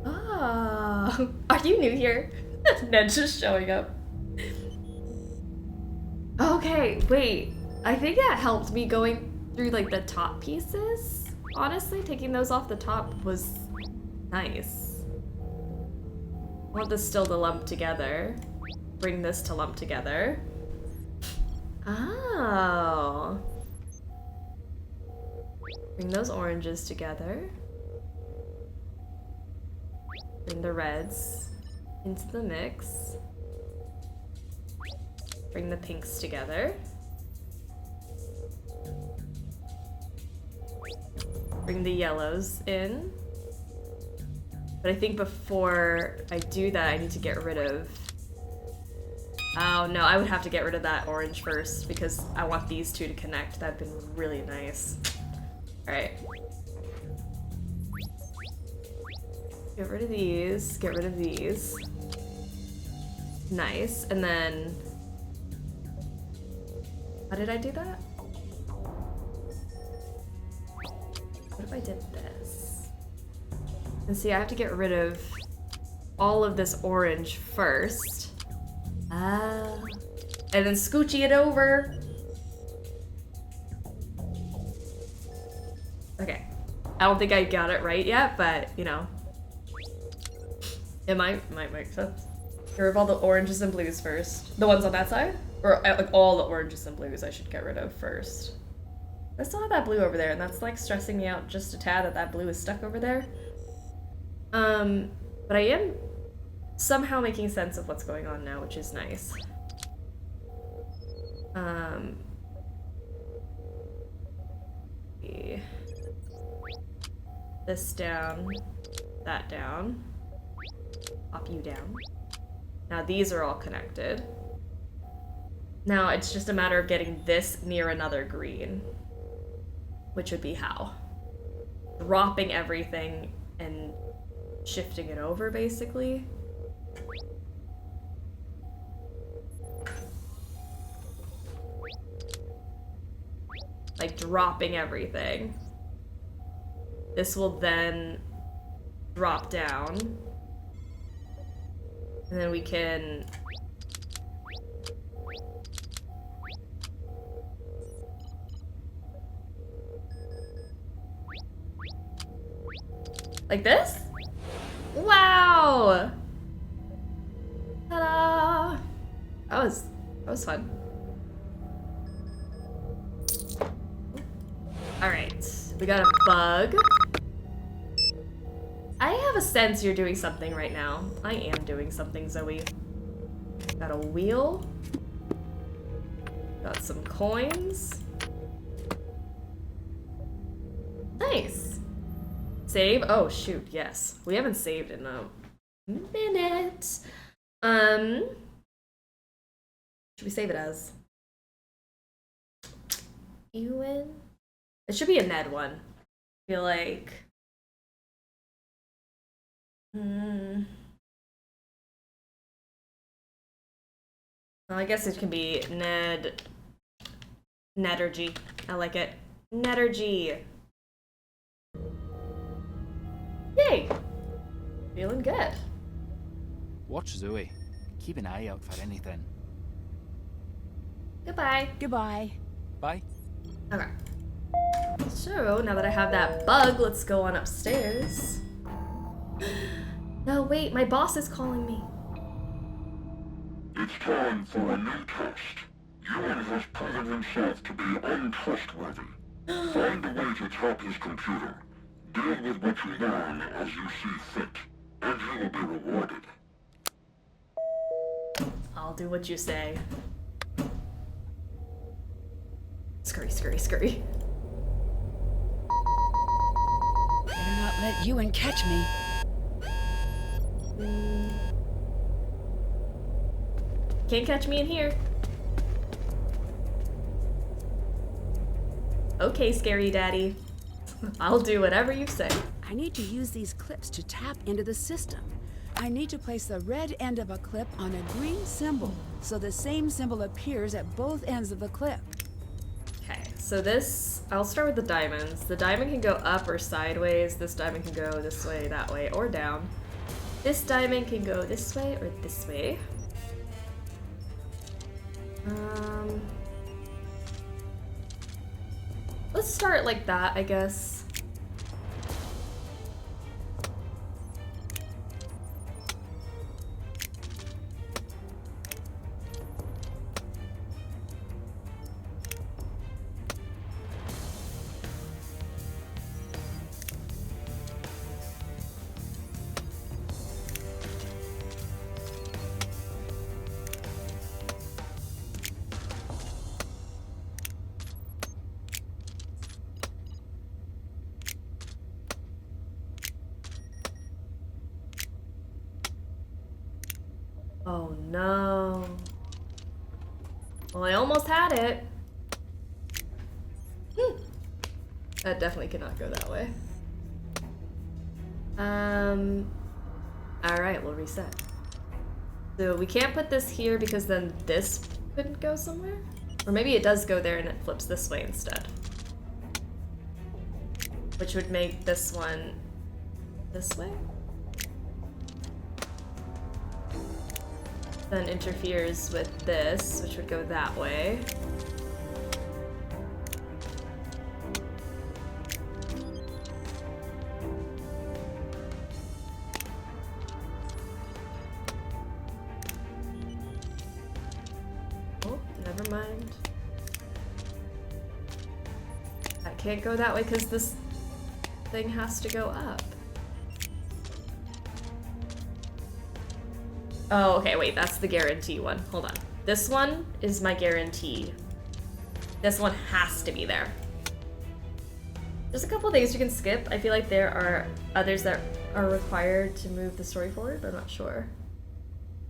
Ah, are you new here? Ned's just showing up. Okay, wait. I think that helped me going through like the top pieces. Honestly, taking those off the top was nice. I want this still to lump together. Bring this to lump together. Oh. Bring those oranges together. Bring the reds into the mix. Bring the pinks together. Bring the yellows in. But I think before I do that, I need to get rid of... Oh no, I would have to get rid of that orange first because I want these two to connect. That'd been really nice. Alright. Get rid of these, get rid of these. Nice, and then... How did I do that? What if I did this? And see, I have to get rid of all of this orange first. And then scoochie it over. Okay. I don't think I got it right yet, but, you know. It might make sense. Get rid of all the oranges and blues first. The ones on that side? Or like all the oranges and blues I should get rid of first. I still have that blue over there, and that's like stressing me out just a tad that that blue is stuck over there. But I am somehow making sense of what's going on now, which is nice. This down, that down, pop you down. Now these are all connected. Now it's just a matter of getting this near another green, which would be how? Dropping everything and shifting it over, basically. Like dropping everything. This will then drop down. And then we can like this? Wow! Ta-da! That was fun. Alright, we got a bug. I have a sense you're doing something right now. I am doing something, Zoe. Got a wheel. Got some coins. Nice. Save? Oh shoot, yes. We haven't saved in a minute. Should we save it as? Ewan? It should be a Ned one. I feel like. Well, I guess it can be Nedergy. I like it. Nedergy. Yay! Feeling good. Watch Zoe. Keep an eye out for anything. Goodbye. Goodbye. Bye. Okay. So, now that I have that bug, let's go on upstairs. No, wait, my boss is calling me. It's time for a new test. Ewan has proven himself to be untrustworthy. Find a way to tap his computer. Deal with what you learn as you see fit, and you will be rewarded. I'll do what you say. Scurry, scurry, scurry. Better not let Ewan catch me. Can't catch me in here. Okay, scary daddy. I'll do whatever you say. I need to use these clips to tap into the system. I need to place the red end of a clip on a green symbol, so the same symbol appears at both ends of the clip. Okay, so this, I'll start with the diamonds. The diamond can go up or sideways. This diamond can go this way, that way, or down. This diamond can go this way or this way. Let's start like that, I guess. Oh no. Well, I almost had it. That definitely cannot go that way. Alright, we'll reset. So we can't put this here because then this couldn't go somewhere? Or maybe it does go there and it flips this way instead. Which would make this one this way? Then interferes with this, which would go that way. Oh, never mind. I can't go that way because this thing has to go up. Oh, okay, wait, that's the guarantee one. Hold on. This one is my guarantee. This one has to be there. There's a couple things you can skip. I feel like there are others that are required to move the story forward, but I'm not sure.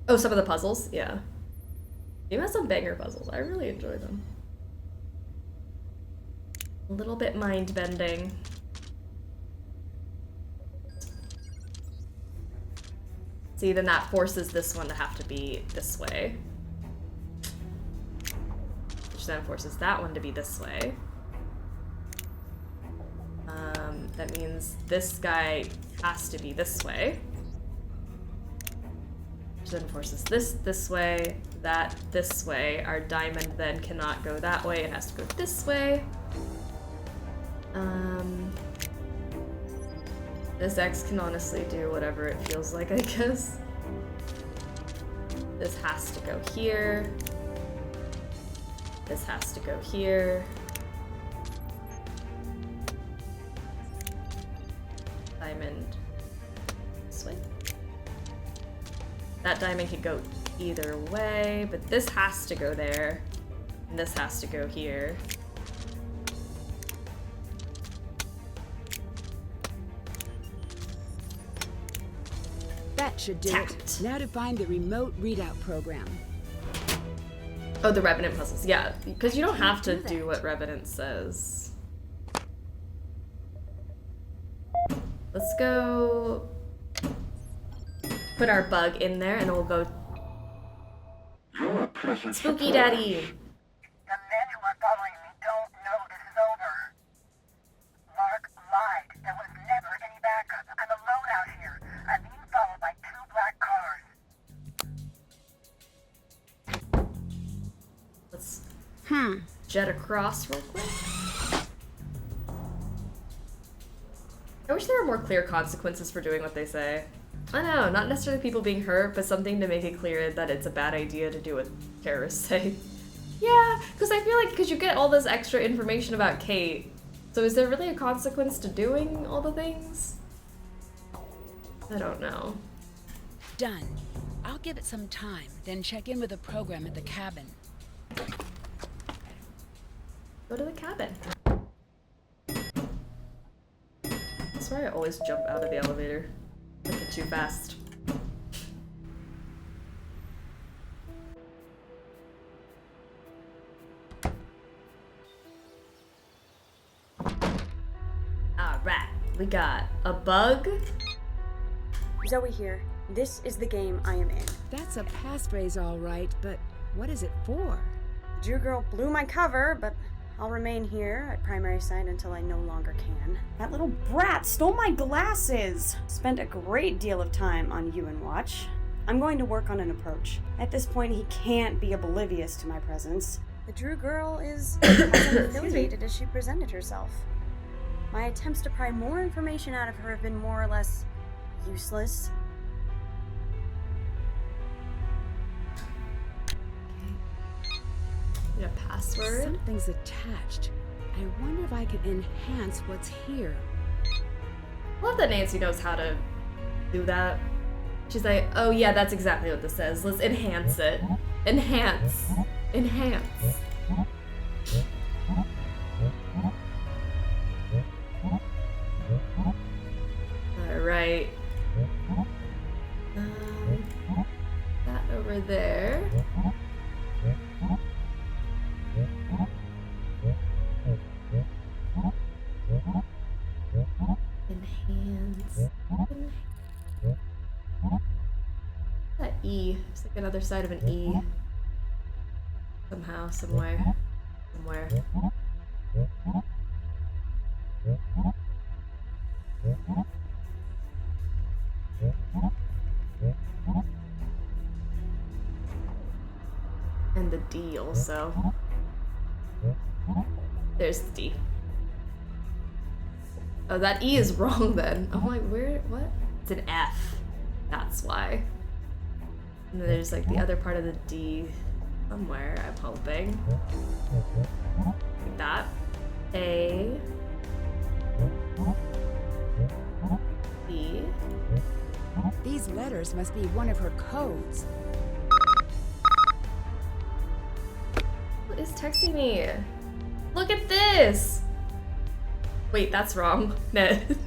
Oh, some of the puzzles? Yeah. You have some banger puzzles. I really enjoy them. A little bit mind-bending. See, then that forces this one to have to be this way. Which then forces that one to be this way. That means this guy has to be this way. Which then forces this way, that this way. Our diamond then cannot go that way, it has to go this way. This X can honestly do whatever it feels like, I guess. This has to go here. This has to go here. Diamond this way. That diamond could go either way, but this has to go there. And this has to go here. That should do it. Now to find the remote readout program. Oh, the Revenant puzzles. Yeah, because you don't have to do what Revenant says. Let's go put our bug in there and then we'll go Spooky Daddy. The men who are following me don't know this is over. Mark lied. There was never any backup. I'm alone out here. I'm being followed by 2 black cars. Let's jet across real quick. I wish there were more clear consequences for doing what they say. I know, not necessarily people being hurt, but something to make it clear that it's a bad idea to do what terrorists say. Yeah, because I feel like, because you get all this extra information about Kate, so is there really a consequence to doing all the things? I don't know. Done. I'll give it some time, then check in with the program at the cabin. Go to the cabin. That's why I always jump out of the elevator. Like it too fast. Alright, we got a bug. Zoe here. This is the game I am in. That's a passphrase, all right, but what is it for? The Drew girl blew my cover, but I'll remain here at primary site until I no longer can. That little brat stole my glasses! Spent a great deal of time on UN Watch. I'm going to work on an approach. At this point, he can't be oblivious to my presence. The Drew girl is as unaffiliated as she presented herself. My attempts to pry more information out of her have been more or less useless. Need a password? Something's attached. I wonder if I can enhance what's here. I love that Nancy knows how to do that. She's like, oh yeah, that's exactly what this says. Let's enhance it. Enhance. Enhance. Alright. That over there. Enhance. That E. It's like another side of an E. Somehow, somewhere. somewhere. And the D also. There's the D. Oh, that E is wrong then. I'm like, where, what? It's an F. That's why. And then there's like the other part of the D somewhere, I'm hoping. Like that. A. B. These letters must be one of her codes. What is texting me? Look at this! Wait, that's wrong. Ned.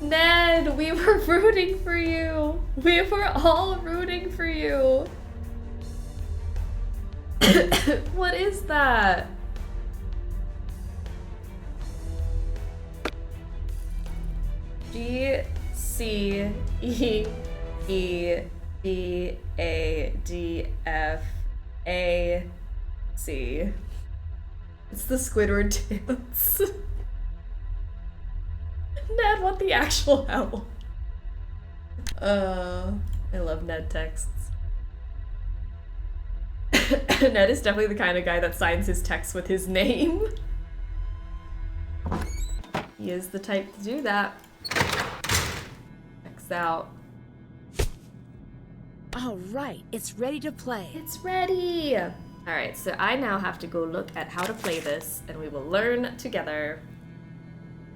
Ned, we were rooting for you. We were all rooting for you. What is that? G, C, E, E, B, A, D, F, A, C. It's the Squidward dance. Ned, what the actual hell? I love Ned texts. Ned is definitely the kind of guy that signs his texts with his name. He is the type to do that. X out. All right, it's ready to play. It's ready! Alright, so I now have to go look at how to play this, and we will learn together.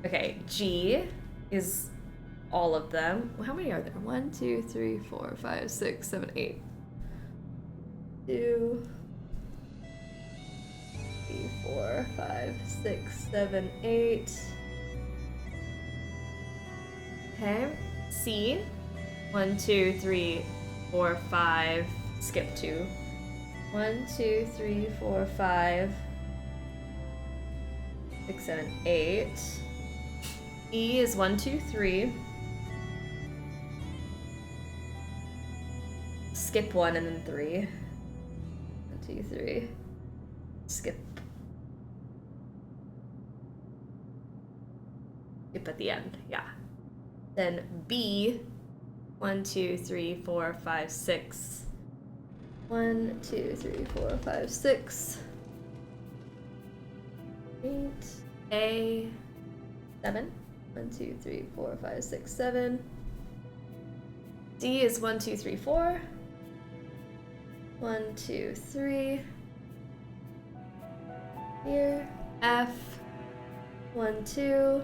Okay, G is all of them. How many are there? 1, 2, 3, 4, 5, 6, 7, 8. 2, 3, 4, 5, 6, 7, 8. Okay, C. 1, 2, 3, 4, 5. Skip 2. 1, 2, 3, 4, 5. 6, 7, 8. E is 1, 2, 3. Skip 1 and then 3. 1, 2, 3. Skip. Skip at the end, yeah. Then B. 1, 2, 3, 4, 5, 6. 1, 2, 3, 4, 5, 6. 8. A. 7. 1, 2, 3, 4, 5, 6, 7. D is 1, 2, 3, 4. 1, 2, 3. Here. F. 1, 2.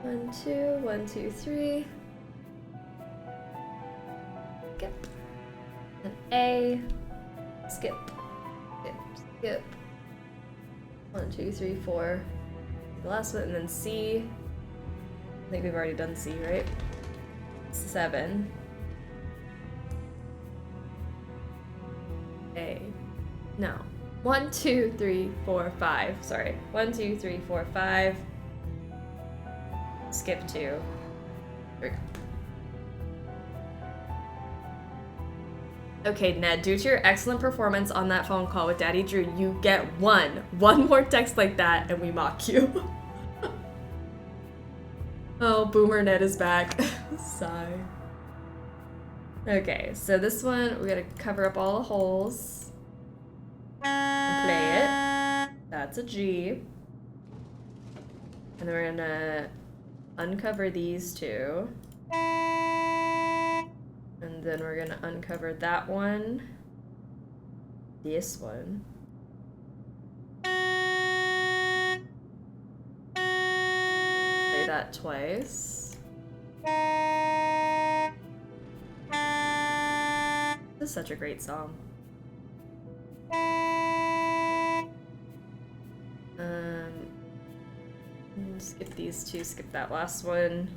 1, 2. 1, 2, 3. Skip. And A. Skip. Skip. Skip. 1, 2, 3, 4. The last one, and then C. I think we've already done C, right? 7. A. No. 1, 2, 3, 4, 5. Sorry. 1, 2, 3, 4, 5. Skip 2. There we go. Okay, Ned, due to your excellent performance on that phone call with Daddy Drew, you get one more text like that and we mock you. Oh, Boomer Ned is back. Sigh. Okay, so this one, we gotta cover up all the holes. And play it. That's a G. And then we're gonna uncover these two. And then we're gonna uncover that one. This one. Play that twice. This is such a great song. Skip these two, skip that last one.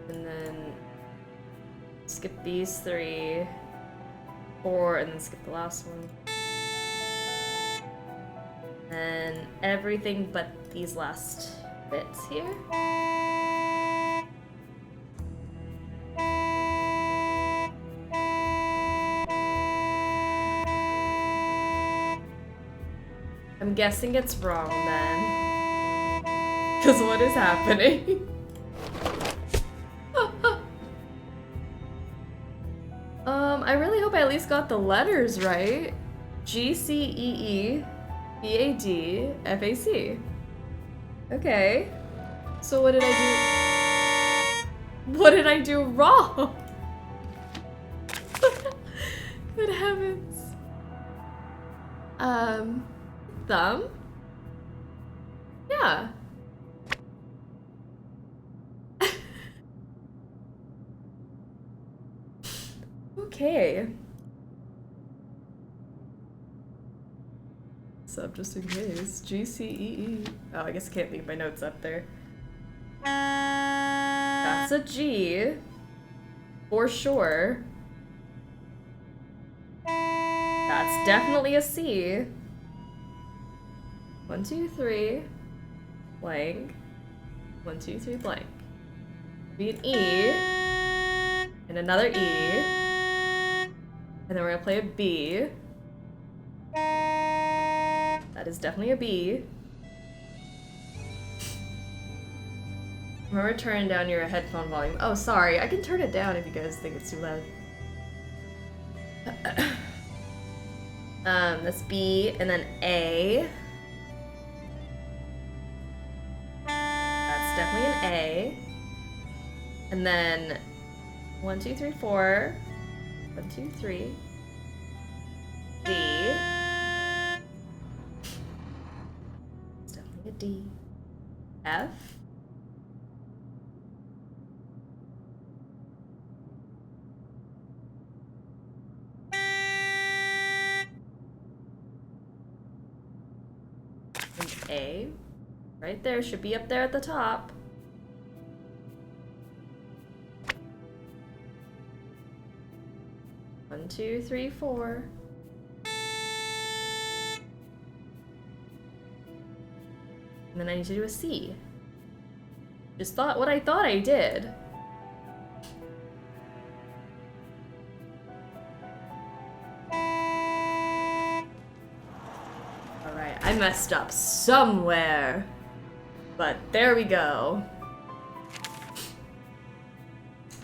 And then skip these 3, 4, and then skip the last one. And everything but these last bits here. guessing it's wrong then. Because what is happening? I really hope I at least got the letters right. GCEE, BAD, FAC. Okay. So what did I do? What did I do wrong? Good heavens. Thumb? Yeah. Okay. So just in case. GCEE. Oh, I guess I can't leave my notes up there. That's a G. For sure. That's definitely a C. 1, 2, 3. Blank. 1, 2, 3, blank. Be an E. And another E. And then we're gonna play a B. That is definitely a B. Remember turning down your headphone volume. Oh, sorry. I can turn it down if you guys think it's too loud. That's B, and then A. That's definitely an A. And then 1, 2, 3, 4. 1, 2, 3. D. It's definitely a D. F. And A. Right there, should be up there at the top. One, 2, 3, 4. And then I need to do a C. Just thought what I thought I did. Alright, I messed up somewhere. But there we go.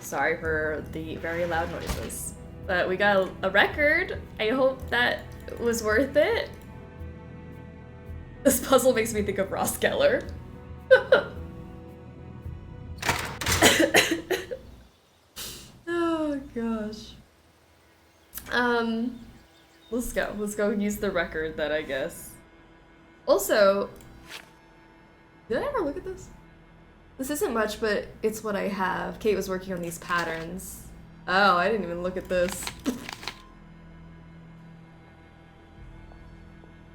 Sorry for the very loud noises. But we got a record. I hope that was worth it. This puzzle makes me think of Ross Geller. Oh gosh. Let's go. Let's go use the record then, I guess. Also, did I ever look at this? This isn't much, but it's what I have. Kate was working on these patterns. Oh, I didn't even look at this.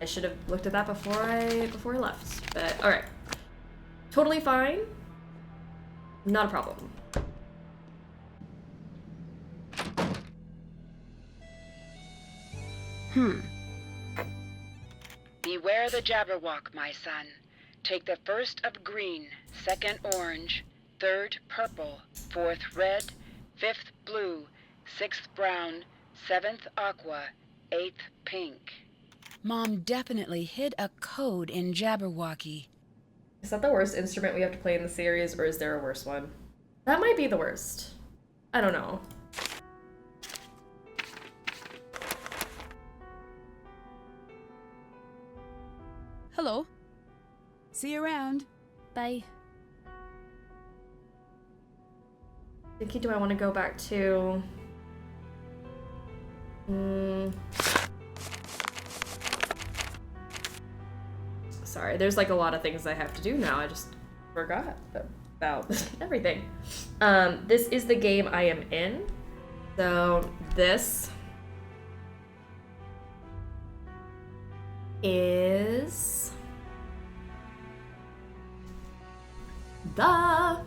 I should have looked at that before I left. But alright. Totally fine. Not a problem. Beware the Jabberwock, my son. Take the first of green, second orange, third purple, fourth red, fifth blue, sixth brown, seventh aqua, eighth pink. Mom definitely hid a code in Jabberwocky. Is that the worst instrument we have to play in the series, or is there a worse one? That might be the worst. I don't know. Hello. See you around. Bye. Thinking, do I want to go back to... Sorry, there's like a lot of things I have to do now. I just forgot about everything. This is the game I am in. So this is the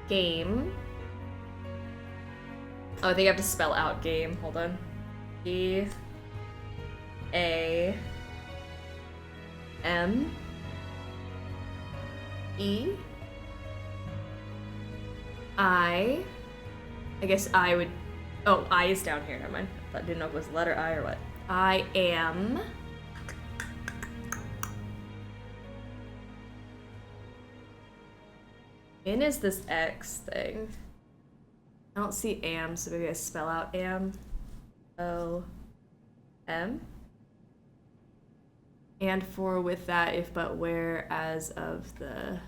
game. Oh, I think I have to spell out game. Hold on. G A M E I guess I would Oh, I is down here. Never mind. I didn't know if it was letter I or what. I am... Min is this X thing. I don't see am, so maybe I spell out am. O-M. And for with that, if but where, as of the...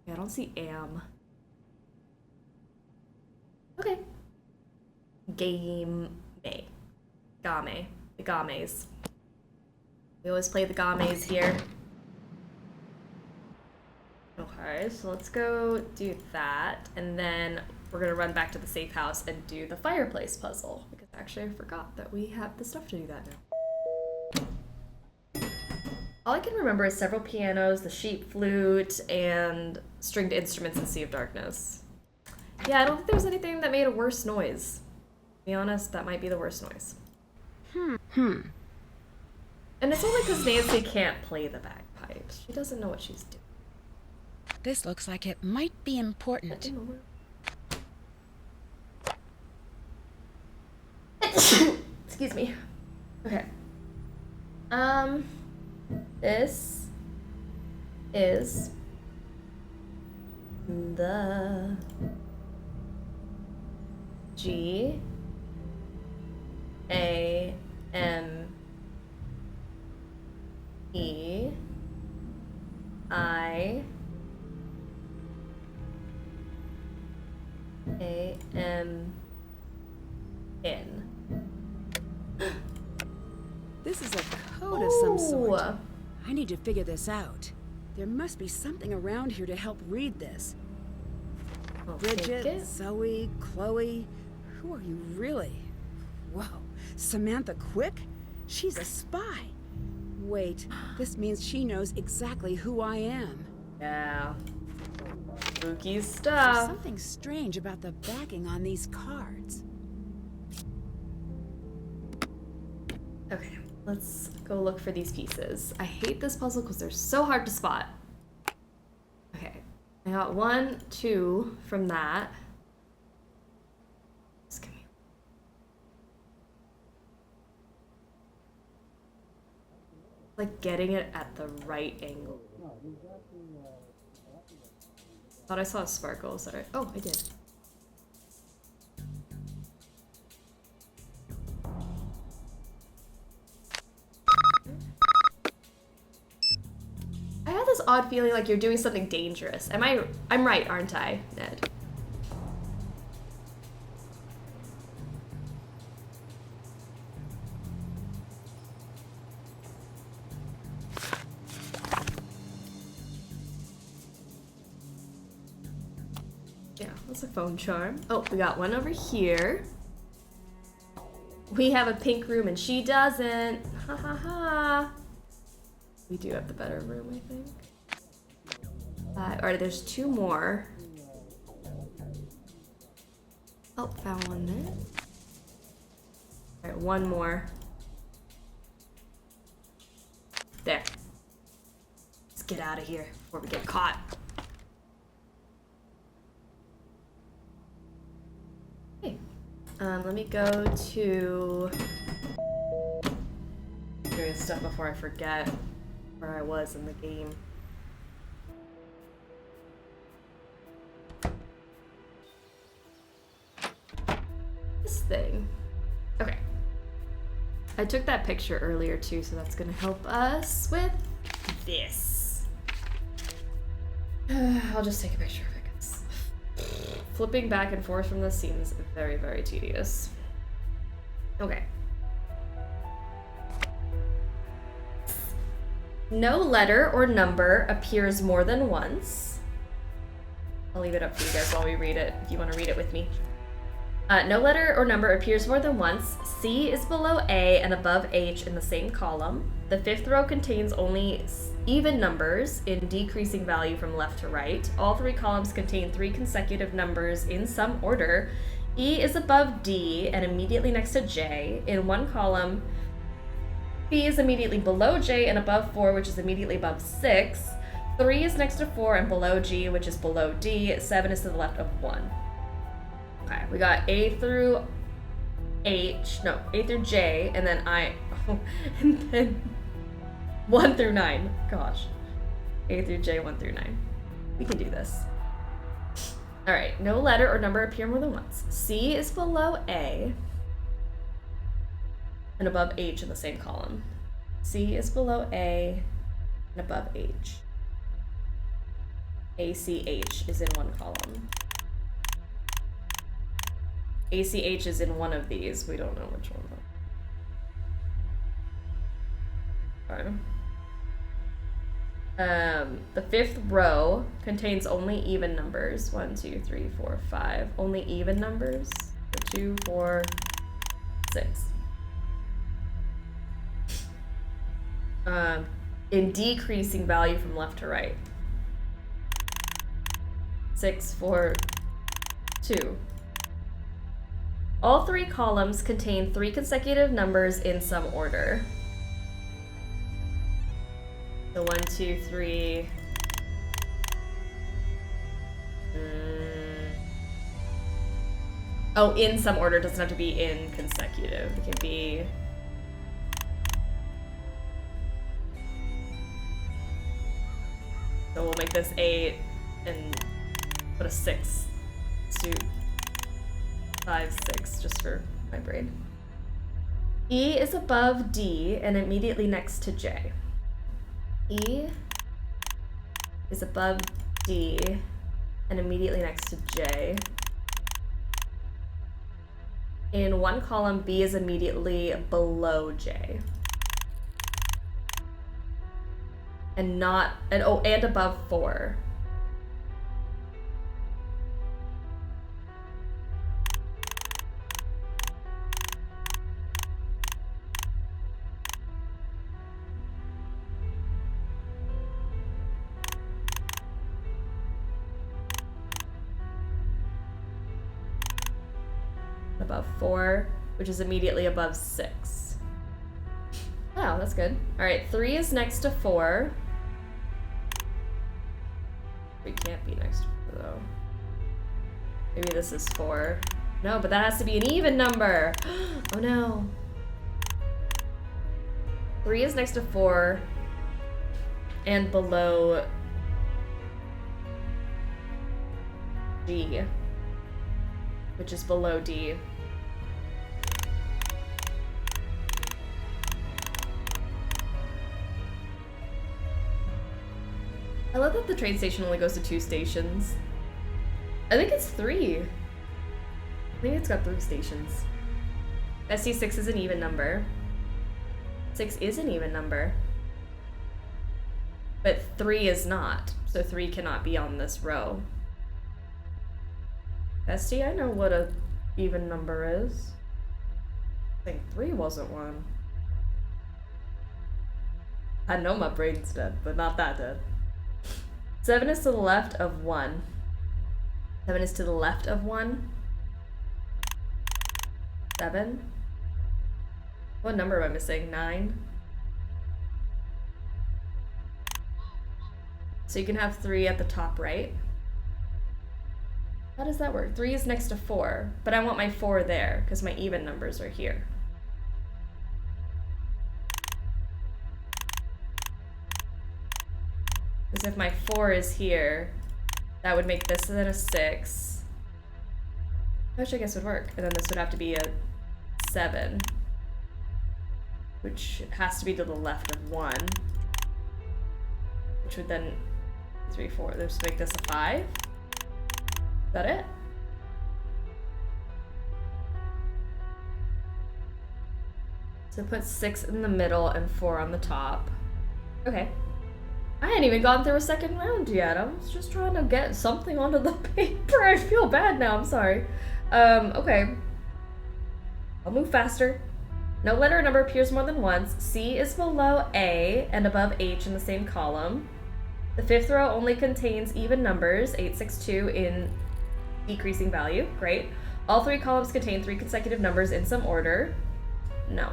Yeah, I don't see am. Okay. Game. Game. The games. We always play the games here. Okay, so let's go do that, and then we're gonna run back to the safe house and do the fireplace puzzle, because actually I forgot that we have the stuff to do that now. All I can remember is several pianos, the sheep flute, and stringed instruments in Sea of Darkness. Yeah, I don't think there was anything that made a worse noise. To be honest, that might be the worst noise. And it's only because Nancy can't play the bagpipes. She doesn't know what she's doing. This looks like it might be important. Excuse me. Okay. This is the G A M E I A M N. This is a code of some sort. I need to figure this out. There must be something around here to help read this. Bridget, Zoe, Chloe, who are you really? Whoa, Samantha Quick? She's a spy. Wait, this means she knows exactly who I am. Yeah. Spooky stuff. There's something strange about the backing on these cards. Okay, let's go look for these pieces. I hate this puzzle because they're so hard to spot. Okay, I got 1, 2 from that. Just give me... Like getting it at the right angle. Thought I saw a sparkle. Sorry. Oh, I did. I have this odd feeling like you're doing something dangerous. I'm right, aren't I, Ned? Yeah, that's a phone charm. Oh, we got one over here. We have a pink room and she doesn't. Ha ha ha. We do have the better room, I think. Alright, there's 2 more. Oh, found one there. Alright, 1 more. There. Let's get out of here before we get caught. Okay. Let me go to... doing stuff before I forget where I was in the game. This thing. Okay. I took that picture earlier too, so that's gonna help us with this. I'll just take a picture of it, because flipping back and forth from this seems very, very tedious. Okay. No letter or number appears more than once. I'll leave it up for you guys while we read it, if you want to read it with me. No letter or number appears more than once. C is below A and above H in the same column. The 5th row contains only even numbers in decreasing value from left to right. All 3 columns contain 3 consecutive numbers in some order. E is above D and immediately next to J. In one column, B is immediately below J and above 4, which is immediately above 6. 3 is next to 4 and below G, which is below D. 7 is to the left of 1. Okay, we got A through A through J, and then and then 1 through 9. Gosh. A through J, 1 through 9. We can do this. All right, no letter or number appear more than once. C is below A and above H in the same column. C is below A and above H. ACH is in one column. ACH is in one of these. We don't know which one though. Okay. The fifth row contains only even numbers. 1, 2, 3, 4, 5. Only even numbers. 2, 4, 6. In decreasing value from left to right. 6, 4, 2. All three columns contain 3 consecutive numbers in some order. So 1, 2, 3. Oh, in some order. It doesn't have to be in consecutive. It can be. So we'll make this 8 and put a 6. Let's do 5, 6, just for my brain. E is above D and immediately next to J. E is above D and immediately next to J. In one column, B is immediately below J. And above 4. Above 4, which is immediately above 6. Oh, that's good. All right, 3 is next to 4. 3 can't be next to 4 though. Maybe this is 4. No, but that has to be an even number. Oh no. 3 is next to 4 and below G, which is below D. I love that the train station only goes to 2 stations. I think it's 3. I think it's got 3 stations. SC6 is an even number. 6 is an even number. But 3 is not. So 3 cannot be on this row. SC, I know what a even number is. I think 3 wasn't one. I know my brain's dead, but not that dead. 7 is to the left of 1. 7 is to the left of 1. 7. What number am I missing? 9. So you can have 3 at the top right. How does that work? 3 is next to 4, but I want my 4 there because my even numbers are here. Because if my 4 is here, that would make this then a 6. Which I guess would work. And then this would have to be a 7. Which has to be to the left of 1. Which would then 3, 4. Let's make this a 5. Is that it? So put 6 in the middle and 4 on the top. Okay. I hadn't even gone through a second round yet. I was just trying to get something onto the paper. I feel bad now, I'm sorry. Okay. I'll move faster. No letter or number appears more than once. C is below A and above H in the same column. The 5th row only contains even numbers, 8, 6, 2 in decreasing value. Great. All 3 columns contain 3 consecutive numbers in some order. No.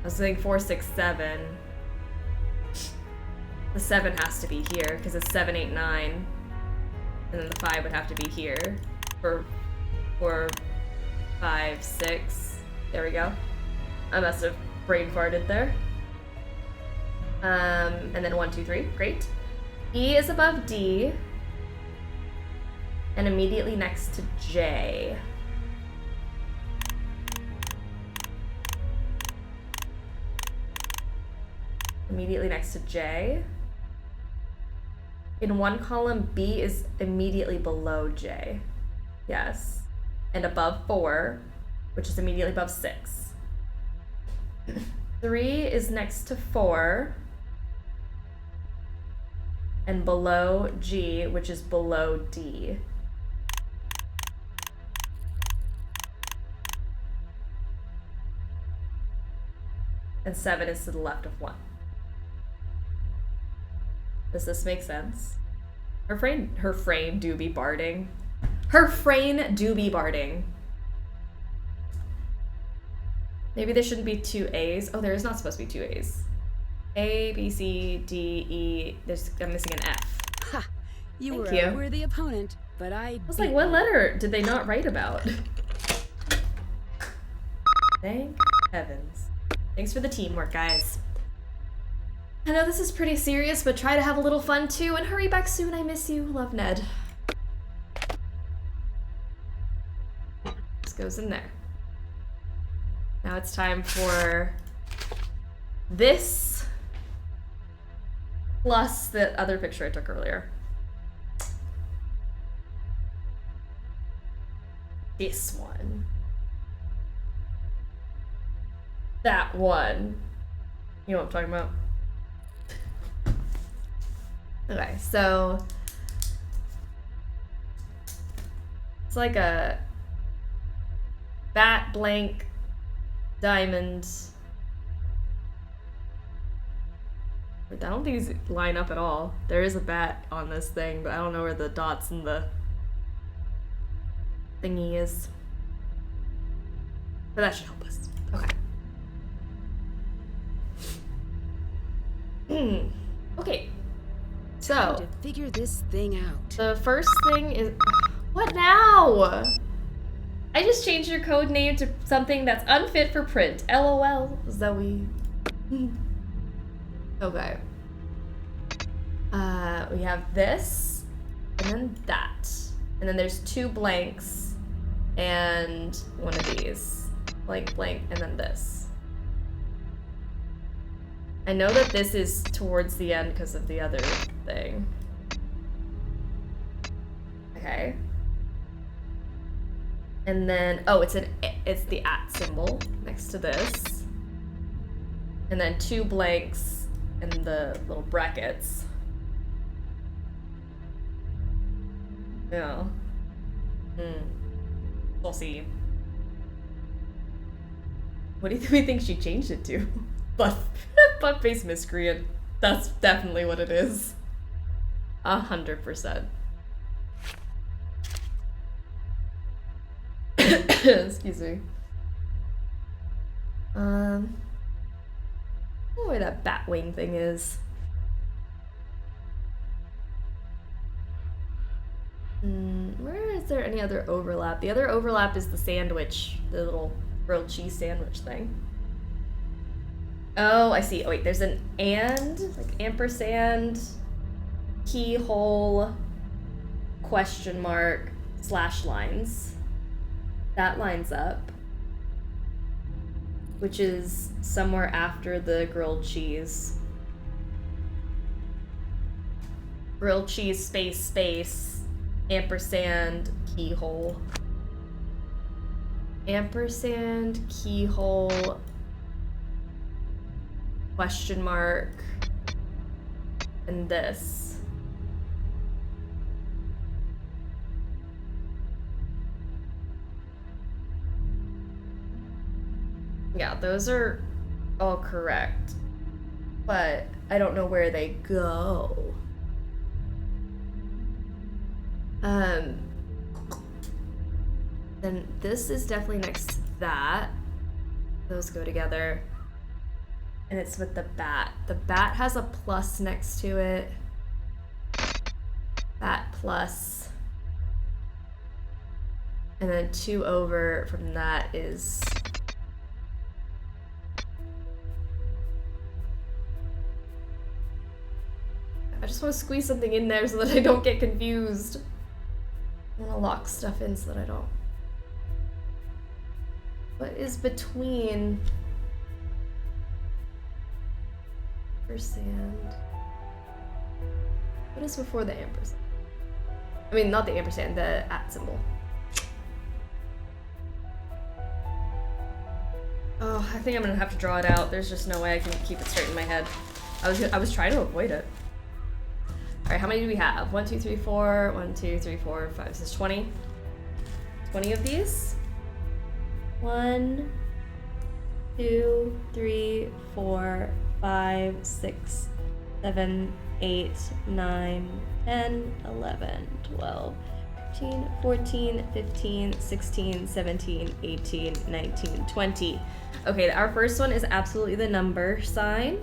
I was saying 4, 6, 7. The 7 has to be here because it's 7, 8, 9. And then the 5 would have to be here for 4, 5, 6. There we go. I must have brain farted there. And then 1, 2, 3. Great. E is above D. And immediately next to J. Immediately next to J. In one column, B is immediately below J. Yes. And above 4, which is immediately above 6. 3 is next to 4. And below G, which is below D. And 7 is to the left of 1. Does this make sense? Her frame do be barding. Her frame do be barding. Maybe there shouldn't be 2 A's. Oh, there is not supposed to be 2 A's. A, B, C, D, E. I'm missing an F. Ha! You were Thank you. a worthy opponent, but I was like, what letter did they not write about? Thank heavens. Thanks for the teamwork, guys. I know this is pretty serious, but try to have a little fun too, and hurry back soon. I miss you. Love, Ned. This goes in there. Now it's time for this plus the other picture I took earlier. This one. That one. You know what I'm talking about? Okay, so it's like a bat, blank, diamond. I don't think these line up at all. There is a bat on this thing, but I don't know where the dots and the thingy is. But that should help us. Okay. Okay. So, to figure this thing out. The first thing is... What now? I just changed your code name to something that's unfit for print. LOL, Zoe. Okay. We have this, and then that. And then there's 2 blanks, and one of these. Blank, blank, and then this. I know that this is towards the end because of the other thing. Okay. And then, oh, it's the @ symbol next to this. And then 2 blanks and the little brackets. Yeah. We'll see. What do we think she changed it to? Butt-face miscreant. That's definitely what it is. 100%. Excuse me. I don't know where that bat wing thing is. Where is there any other overlap? The other overlap is the sandwich, the little grilled cheese sandwich thing. Oh, I see. Oh, wait, there's an and, like ampersand, keyhole, question mark, slash lines. That lines up, which is somewhere after the grilled cheese. Grilled cheese, space, space, ampersand, keyhole. Ampersand, keyhole, question mark, and this. Yeah, those are all correct, but I don't know where they go. Then this is definitely next to that. Those go together. And it's with the bat. The bat has a plus next to it. Bat plus. And then 2 over from that is... I just want to squeeze something in there so that I don't get confused. I want to lock stuff in so that I don't. What is between ampersand? What is before the ampersand? I mean, not the ampersand, the @ symbol. Oh, I think I'm gonna have to draw it out. There's just no way I can keep it straight in my head. I was trying to avoid it. All right, how many do we have? 1, 2, 3, 4. 1, 2, 3, 4, 5. This is 20. 20 of these. 1, 2, 3, 4, 5, 6, 7, 8, 9, 10, 11, 12, 13, 14, 15, 16, 17, 18, 19, 20. Okay, our first one is absolutely the number sign.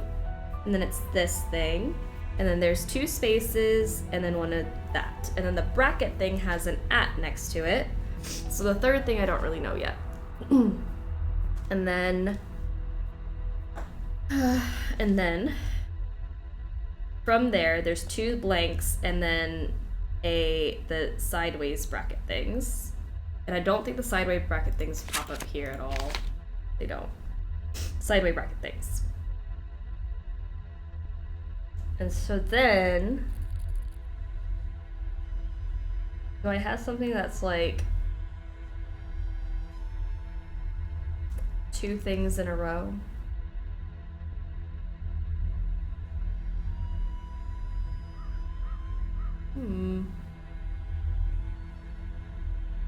And then it's this thing. And then there's 2 spaces and then one of that. And then the bracket thing has an @ next to it. So the third thing I don't really know yet. And then from there's 2 blanks and then the sideways bracket things. And I don't think the sideways bracket things pop up here at all. They don't. Sideways bracket things. And so then, do I have something that's like 2 things in a row?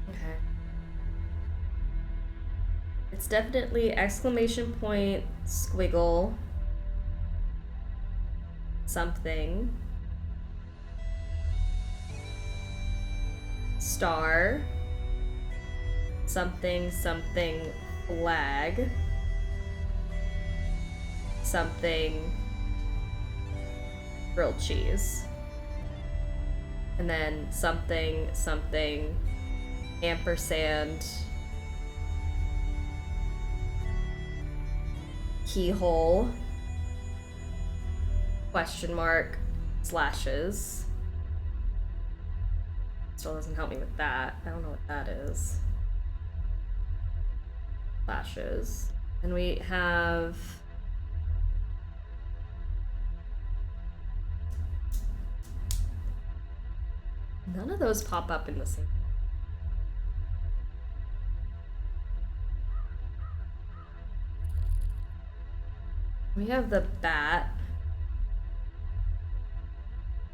Okay. It's definitely exclamation point, squiggle, something, star, something, something, flag, something, grilled cheese, and then something, something, ampersand, keyhole, question mark, slashes. Still doesn't help me with that. I don't know what that is. Slashes. And we have none of those pop up in the same. We have the bat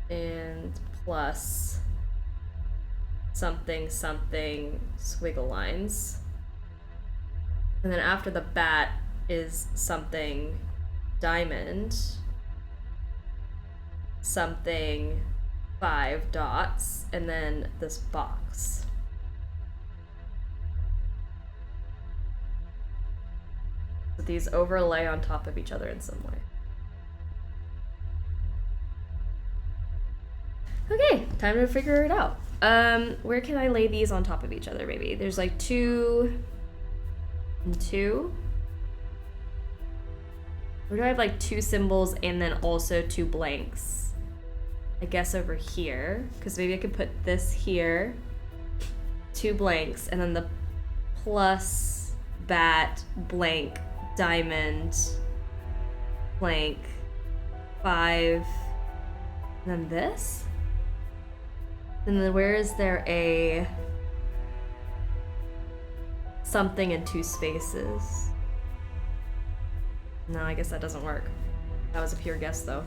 and plus something something squiggle lines. And then after the bat is something diamond, something 5 dots, and then this box. So these overlay on top of each other in some way. Okay, time to figure it out. Where can I lay these on top of each other, maybe? There's like 2 and 2. Or do I have like 2 symbols and then also 2 blanks? I guess over here, because maybe I could put this here, 2 blanks, and then the plus, bat, blank, diamond, blank, 5, and then this? And then where is there a something in 2 spaces? No, I guess that doesn't work. That was a pure guess though.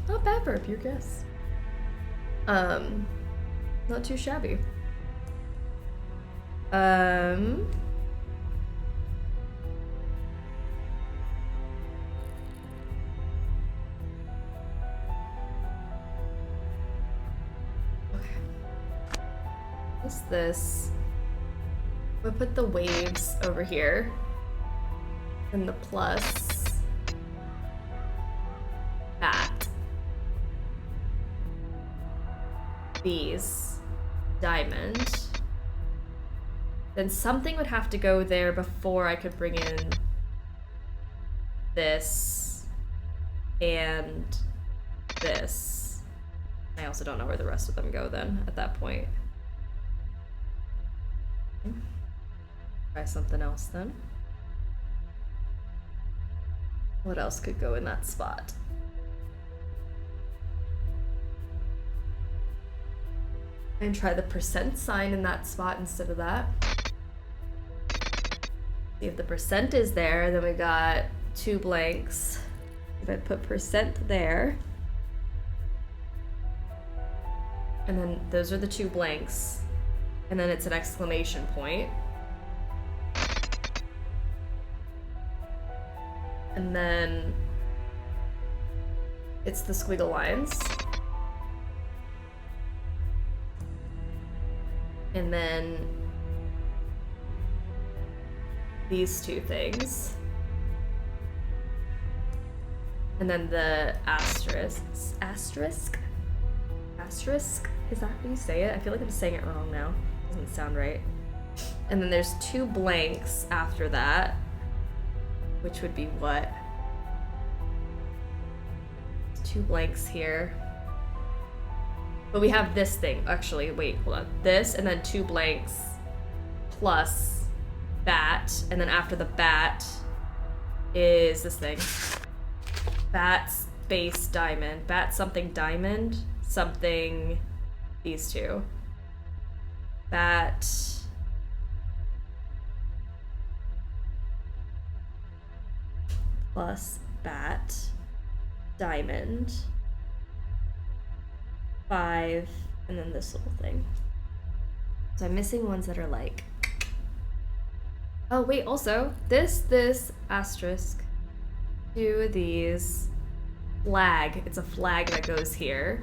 Not bad for a pure guess. Not too shabby. What's this? We'll put the waves over here. And the plus. Bat. These. Diamond. Then something would have to go there before I could bring in this and this. I also don't know where the rest of them go then at that point. Try something else then. What else could go in that spot? And try the percent sign in that spot instead of that. See if the percent is there, then we got 2 blanks. If I put percent there, and then those are the 2 blanks, and then it's an exclamation point. And then it's the squiggle lines. And then these 2 things. And then the asterisk. Asterisk? Asterisk? Is that how you say it? I feel like I'm saying it wrong now. Doesn't sound right. And then there's 2 blanks after that. Which would be what? 2 blanks here. But we have this thing. Actually, wait, hold on. This, and then 2 blanks plus bat. And then after the bat is this thing. Bat space diamond. Bat something diamond. Something, these 2. Bat. Plus bat. Diamond. 5, and then this little thing. So I'm missing ones that are like... Oh wait, also, this, asterisk, 2 of these, flag, it's a flag that goes here.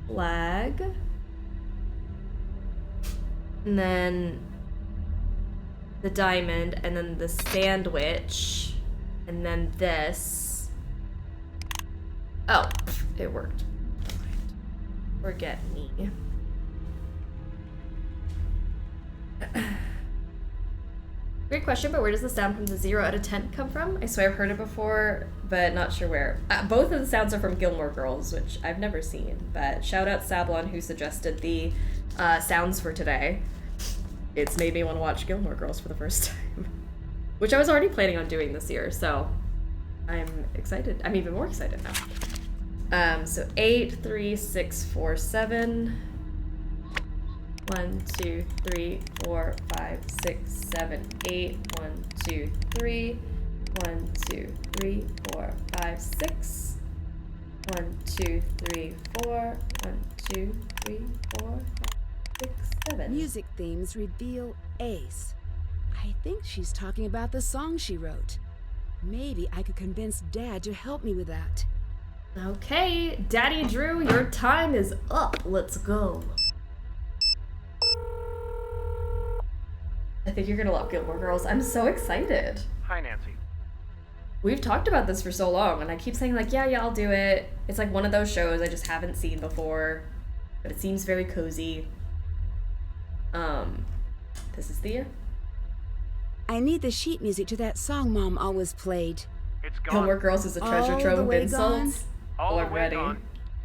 Flag. And then the diamond, and then the sandwich, and then this. Oh, it worked. Forget me. Great question, but where does the sound from the 0 out of 10 come from? I swear I've heard it before, but not sure where. Both of the sounds are from Gilmore Girls, which I've never seen, but shout out Sablon who suggested the sounds for today. It's made me want to watch Gilmore Girls for the first time, which I was already planning on doing this year, so I'm excited. I'm even more excited now. So 8, 3, 6, 4, 7. 1, 2, 3, 4, 5, 6, 7, 8. 1, 2, 3. 1, 2, 3, 4, 5, 6. 1, 2, 3, 4. 1, 2, 3, 4, 5, 6, 7. Music themes reveal Ace. I think she's talking about the song she wrote. Maybe I could convince Dad to help me with that. Okay, Daddy Drew, your time is up. Let's go. I think you're gonna love Gilmore Girls. I'm so excited. Hi, Nancy. We've talked about this for so long, and I keep saying like, yeah, I'll do it. It's like one of those shows I just haven't seen before, but it seems very cozy. This is the year. I need the sheet music to that song Mom always played. It's gone. Gilmore Girls is a treasure trove of insults. All the way gone.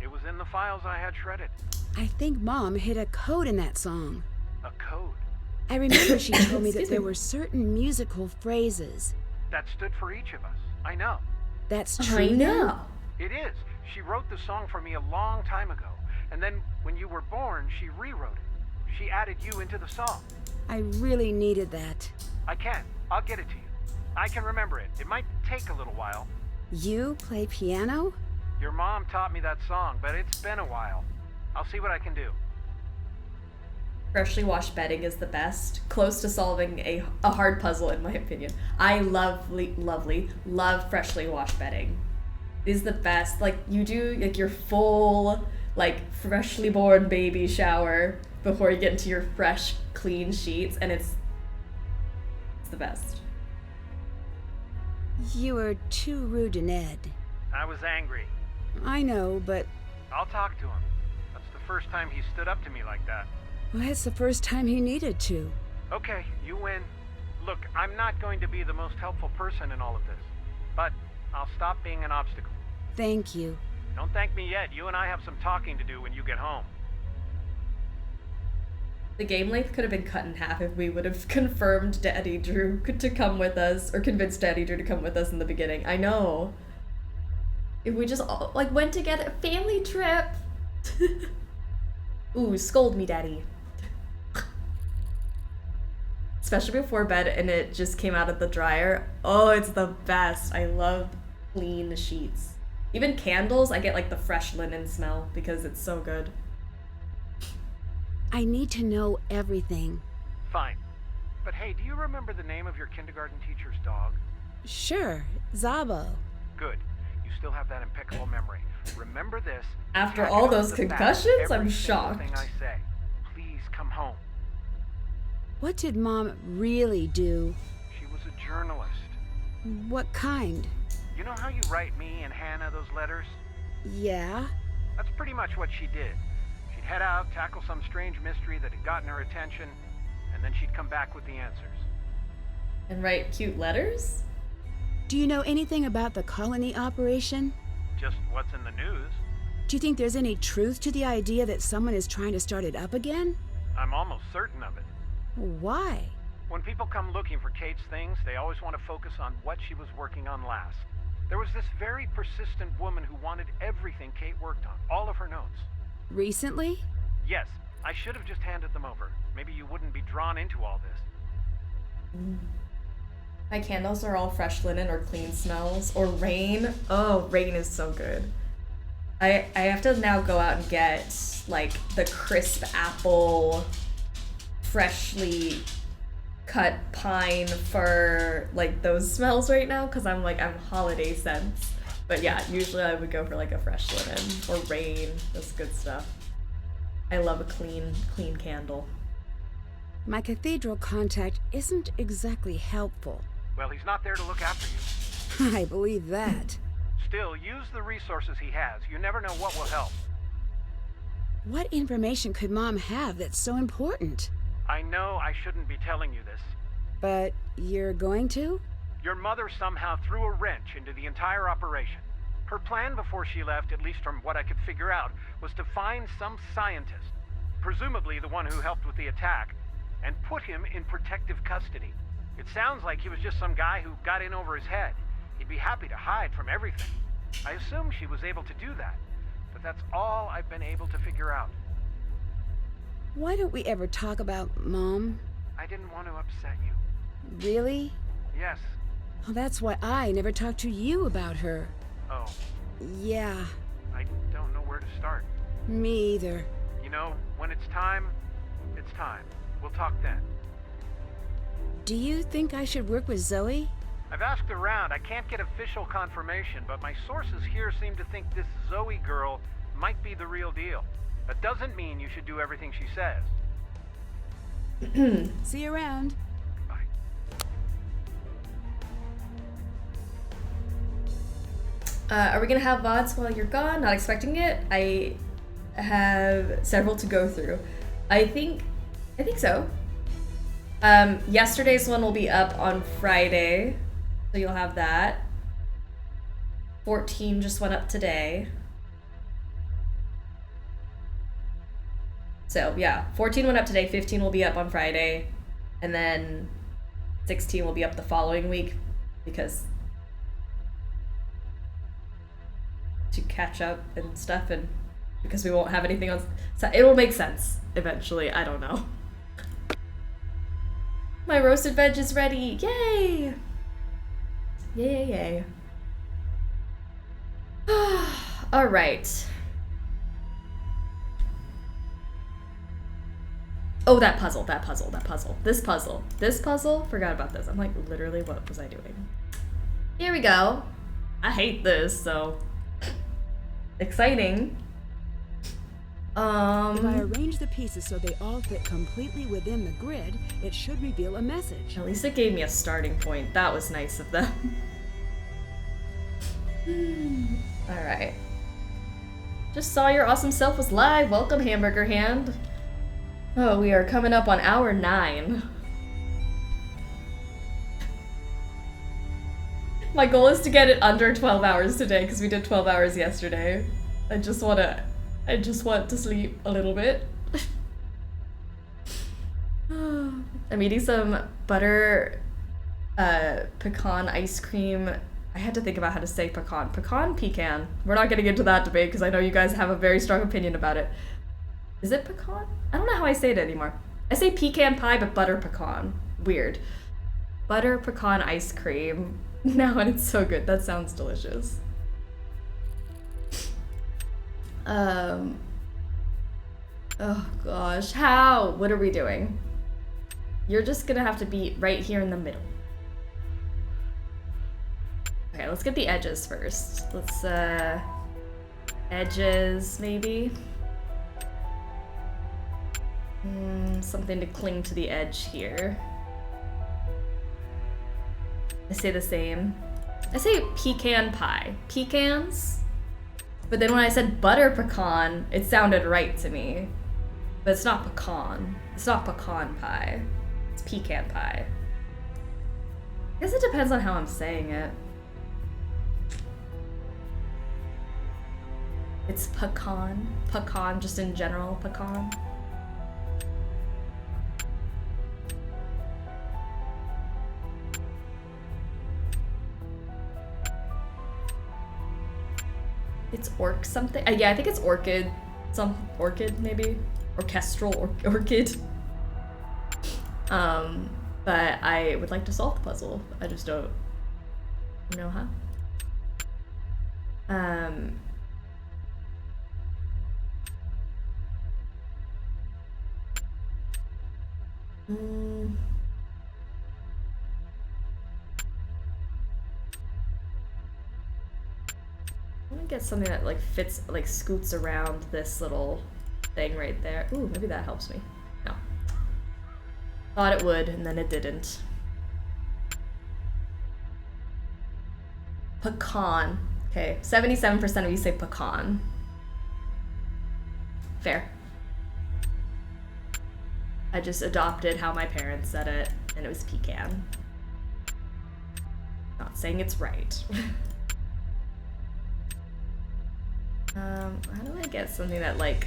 It was in the files I had shredded. I think Mom hid a code in that song. A code? I remember she told me that there were certain musical phrases. That stood for each of us. I know. That's true. I know. It is. She wrote the song for me a long time ago. And then when you were born, she rewrote it. She added you into the song. I really needed that. I can. I'll get it to you. I can remember it. It might take a little while. You play piano? Your mom taught me that song, but it's been a while. I'll see what I can do. Freshly washed bedding is the best. Close to solving a hard puzzle, in my opinion. I love freshly washed bedding. It is the best. Like, you do like your full, like, freshly born baby shower before you get into your fresh, clean sheets, and it's the best. You were too rude to Ned. I was angry. I know, but... I'll talk to him. That's the first time he stood up to me like that. Well, it's the first time he needed to. Okay, you win. Look, I'm not going to be the most helpful person in all of this, but I'll stop being an obstacle. Thank you. Don't thank me yet. You and I have some talking to do when you get home. The game length could have been cut in half if we would have confirmed Daddy Drew to come with us, or convinced Daddy Drew to come with us in the beginning. I know. If we just all, like, went together, family trip. Ooh, scold me, Daddy. Especially before bed and it just came out of the dryer. Oh, it's the best. I love clean sheets. Even candles, I get like the fresh linen smell because it's so good. I need to know everything. Fine. But hey, do you remember the name of your kindergarten teacher's dog? Sure, Zabo. Good. You still have that impeccable memory. Remember this. After tack all it onto those the concussions, back of I'm every single shocked. thing I say. Please come home. What did Mom really do? She was a journalist. What kind? You know how you write me and Hannah those letters? Yeah? That's pretty much what she did. She'd head out, tackle some strange mystery that had gotten her attention, and then she'd come back with the answers. And write cute letters? Do you know anything about the colony operation? Just what's in the news. Do you think there's any truth to the idea that someone is trying to start it up again? I'm almost certain of it. Why? When people come looking for Kate's things, they always want to focus on what she was working on last. There was this very persistent woman who wanted everything Kate worked on, all of her notes. Recently? Yes, I should have just handed them over. Maybe you wouldn't be drawn into all this. My candles are all fresh linen or clean smells. Or rain. Oh, rain is so good. I have to now go out and get like the crisp apple, freshly cut pine fir, like those smells right now, because I'm holiday scents. But yeah, usually I would go for like a fresh linen or rain. That's good stuff. I love a clean candle. My cathedral contact isn't exactly helpful. Well, he's not there to look after you. I believe that. Still, use the resources he has. You never know what will help. What information could Mom have that's so important? I know I shouldn't be telling you this. But you're going to? Your mother somehow threw a wrench into the entire operation. Her plan before she left, at least from what I could figure out, was to find some scientist, presumably the one who helped with the attack, and put him in protective custody. It sounds like he was just some guy who got in over his head. He'd be happy to hide from everything. I assume she was able to do that, but that's all I've been able to figure out. Why don't we ever talk about Mom? I didn't want to upset you. Really? Yes. Well, that's why I never talked to you about her. Oh. Yeah. I don't know where to start. Me either. You know, when it's time, it's time. We'll talk then. Do you think I should work with Zoe? I've asked around. I can't get official confirmation, but my sources here seem to think this Zoe girl might be the real deal. That doesn't mean you should do everything she says. See you around. Bye. Are we gonna have VODs while you're gone? Not expecting it. I have several to go through. I think so. Yesterday's one will be up on Friday, so you'll have that. 14 just went up today. So yeah, 14 went up today, 15 will be up on Friday, and then 16 will be up the following week, because to catch up and stuff, and because we won't have anything else. So it will make sense eventually, I don't know. My roasted veg is ready, yay! Yay, yay, yay. All right. Oh, that puzzle. This puzzle, forgot about this. I'm like, literally, what was I doing? Here we go. I hate this, so exciting. If I arrange the pieces so they all fit completely within the grid, it should reveal a message. At least it gave me a starting point. That was nice of them. All right. Just saw your awesome self was live. Welcome, Hamburger Hand. Oh, we are coming up on hour 9. My goal is to get it under 12 hours today because we did 12 hours yesterday. I just want to sleep a little bit. I'm eating some butter pecan ice cream. I had to think about how to say pecan. Pecan. We're not getting into that debate because I know you guys have a very strong opinion about it. Is it pecan? I don't know how I say it anymore. I say pecan pie, but butter pecan. Weird. Butter pecan ice cream. No, and it's so good. That sounds delicious. Oh gosh, how? What are we doing? You're just gonna have to be right here in the middle. Okay, let's get the edges first. Let's, edges, maybe? Something to cling to the edge here. I say the same. I say pecan pie. Pecans? But then when I said butter pecan, it sounded right to me. But it's not pecan. It's not pecan pie. It's pecan pie. I guess it depends on how I'm saying it. It's pecan. Pecan, just in general, pecan. It's something. Yeah, I think it's orchid. Some orchid, maybe. Orchestral orchid. But I would like to solve the puzzle. I just don't know how. I'm gonna get something that like fits, like scoots around this little thing right there. Ooh, maybe that helps me. No. Thought it would, and then it didn't. Pecan. Okay, 77% of you say pecan. Fair. I just adopted how my parents said it, and it was pecan. Not saying it's right. How do I get something that like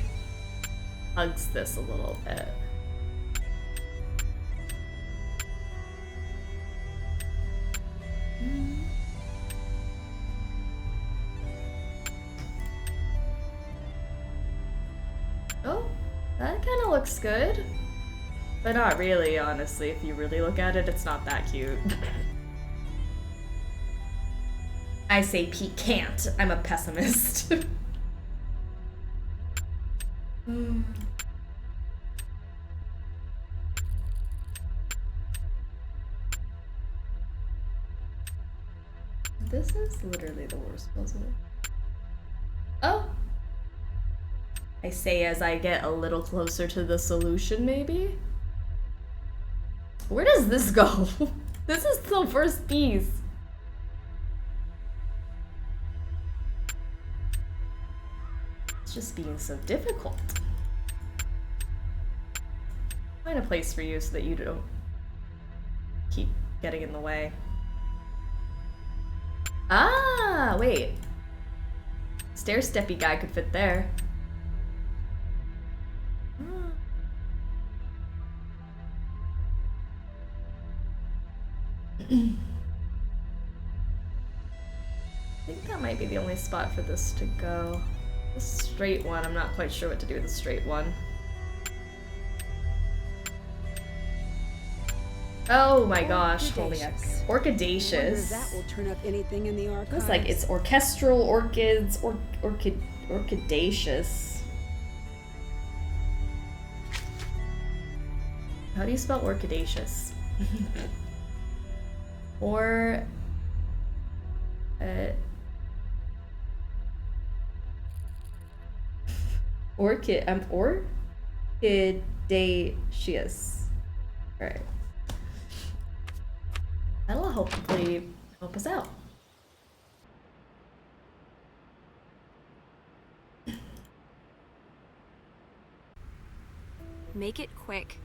hugs this a little bit? Oh, that kind of looks good. But not really, honestly. If you really look at it, it's not that cute. I say piquant. I'm a pessimist. This is literally the worst puzzle. Oh! I say as I get a little closer to the solution, maybe? Where does this go? This is the first piece. It's just being so difficult. Find a place for you so that you don't keep getting in the way. Ah, wait. Stair-steppy guy could fit there. I think that might be the only spot for this to go. The straight one, I'm not quite sure what to do with the straight one. Oh my gosh, holy heck. Orchidaceous. That will turn up anything in the archives. Looks like it's orchestral orchids, orchidaceous. How do you spell orchidaceous? Orchidaceous. Alright. That'll hopefully help us out. Make it quick.